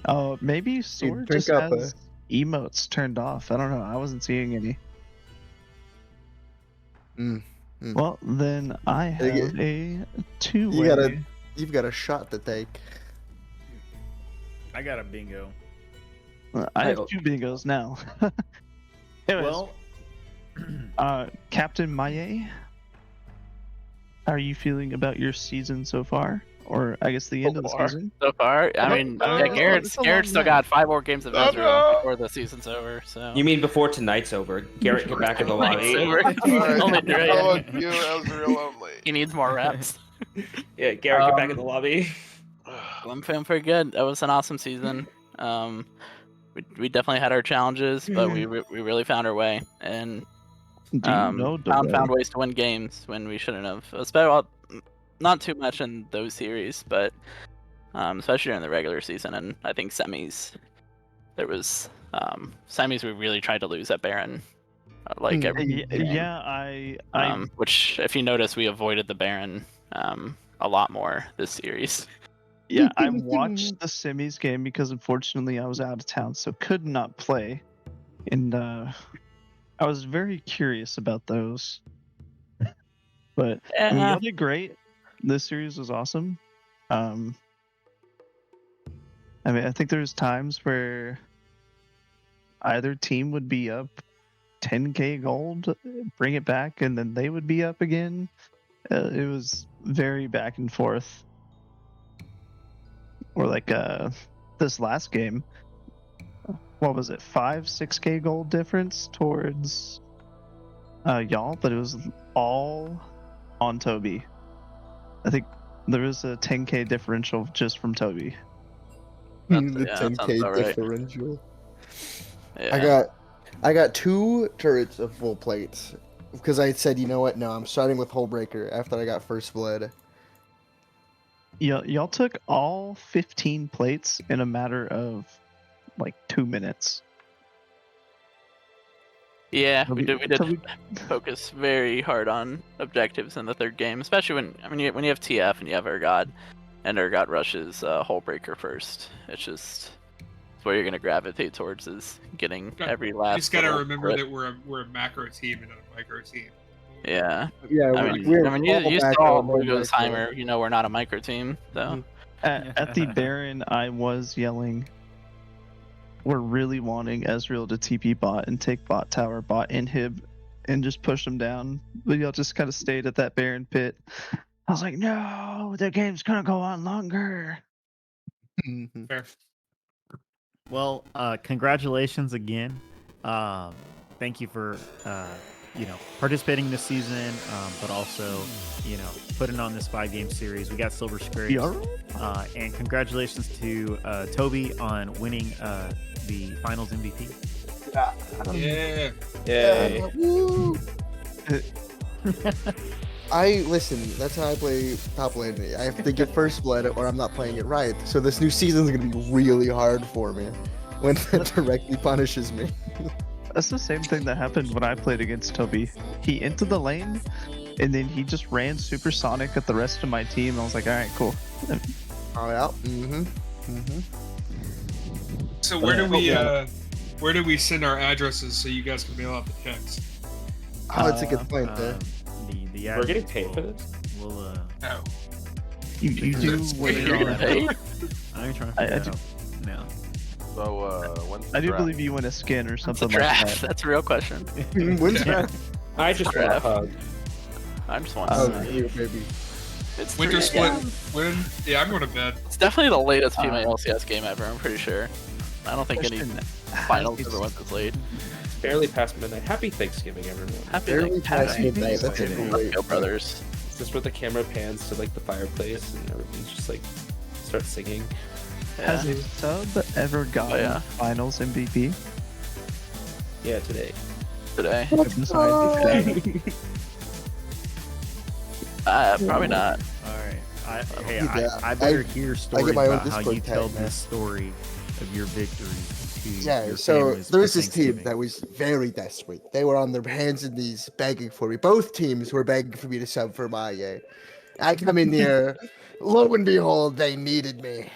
Oh, maybe Sword drink just up, has emotes turned off. I don't know. I wasn't seeing any. Well, then I have a 2-way. You've got a shot to take. I got a bingo. I have 2 bingos now. Anyways, Well, Captain Mahyay. How are you feeling about your season so far? Or I guess the end of the season? So far, I mean, no, yeah, it's a Garrett's long still night. got 5 more games of Oh, Ezreal no. before the season's over. So You mean before tonight's over? Garrett, get back in the lobby. Only three. Fuck you, Ezreal only. He needs more reps. Yeah, Garrett, get back in the lobby. I'm feeling pretty good. That was an awesome season. We definitely had our challenges, but we really found our way and Do you know the found way? ways to win games when we shouldn't have. Especially not too much in those series, but especially during the regular season and I think semis. There was semis we really tried to lose at Baron. Like every game. Yeah, which if you notice we avoided the Baron a lot more this series. Yeah, I watched the semis game because unfortunately I was out of town, so could not play. And I was very curious about those. But I mean, y'all did great. This series was awesome. I mean, I think there's times where either team would be up 10k gold, bring it back, and then they would be up again. It was very back and forth. Or like this last game, what was it, 6k gold difference towards y'all, but it was all on Toby. I think there was a 10k differential just from Toby. The that sounds 10k about right. differential. Yeah. I got 2 turrets of full plates because I said, you know what? No, I'm starting with Hullbreaker after I got first blood. Y'all took all 15 plates in a matter of like 2 minutes. Yeah, we Toby- did Toby- focus very hard on objectives in the third game, especially when you have TF and you have Urgot, and Urgot rushes Hullbreaker first. It's where you're gonna gravitate towards is getting every last. You just gotta little remember crit. that we're a macro team and not a micro team. Yeah. Yeah, I mean, you saw Hugo's timer. You know we're not a micro team, so. At the Baron, I was yelling, we're really wanting Ezreal to TP bot and take bot tower, bot inhib, and just push him down. But y'all just kind of stayed at that Baron pit. I was like, no, the game's gonna go on longer. Fair. Well, congratulations again. Thank you for participating this season, but also putting on this 5-game series. We got Silver Scrapes, and congratulations to Toby on winning the Finals MVP. Yeah. Woo. Listen, that's how I play top lane. I have to get first blood or I'm not playing it right. So this new season's gonna be really hard for me when it directly punishes me. That's the same thing that happened when I played against Toby. He entered the lane, and then he just ran supersonic at the rest of my team. I was like, all right, cool. Oh yeah. So where do we send our addresses so you guys can mail out the checks? Oh, it's a good point there. We're getting paid for this? We'll No. You do what you're You're paid? I'm trying to I figure do- out now. So, when's the I do draft? believe you win a skin or That's a something like draft. that. That's a real question. When's that? I just want a Draft. hug. I just want Oh, to. you baby. It's Winter 3 split. a.m. When? Yeah, I'm going to bed. It's definitely the latest PMALCS game ever. I'm pretty sure. I don't think any Question. finals ever went this late. It's barely past midnight. Happy Thanksgiving, everyone. Happy Barely past Thanksgiving. midnight. That's a Thanksgiving. great. Go brothers. It's just where the camera pans to like the fireplace and everything's just like starts singing. Yeah. Has a sub ever gotten yeah. finals MVP? Yeah, today. Today. Today. Probably not. All right. Yeah, I better hear stories get my own about how Discord you tell tag, man. this story of your victory. To Yeah, your so families there was for this team Thanksgiving. that was very desperate. They were on their hands and knees begging for me. Both teams were begging for me to sub for Mahyay. I come in there, lo and behold, they needed me.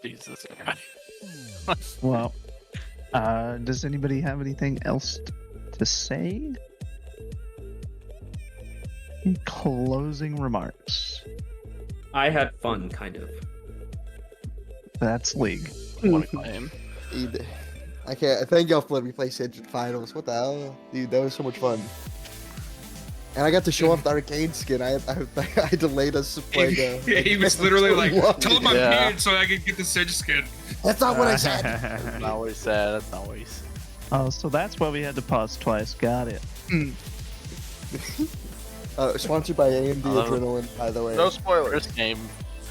Jesus Christ. Well, does anybody have anything else to say? In closing remarks. I had fun, kind of. That's League. What a claim. I can't. Thank y'all for letting me play Sage in finals. What the hell, dude? That was so much fun. And I got to show off the arcade skin. I delayed us playing. He was literally like, "Tell him I'm Yeah. paid so I can get the Cinch skin." That's not what I said. That's not what he said. That's not what he said. Oh, so that's why we had to pause twice. Got it. Sponsored by AMD Hello. Adrenaline, by the way. No spoilers. First game,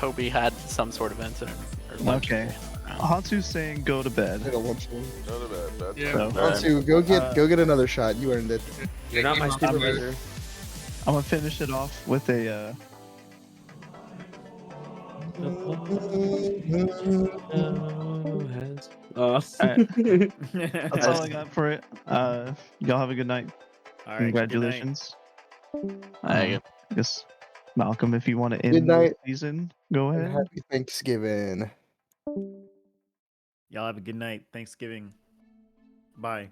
Hobie had some sort of incident. Or lunch Okay. incident. Hansu's saying go to bed. I got lunch one. None of that. That's Yeah. So, Hansu, go get another shot. You earned it. You're not my supervisor. I'm gonna finish it off with a. That's all I got for it. Y'all have a good night. All right. Congratulations. Hey, I guess Malcolm, if you want to Good end the night. season, go And ahead. happy Thanksgiving. Y'all have a good night. Thanksgiving. Bye.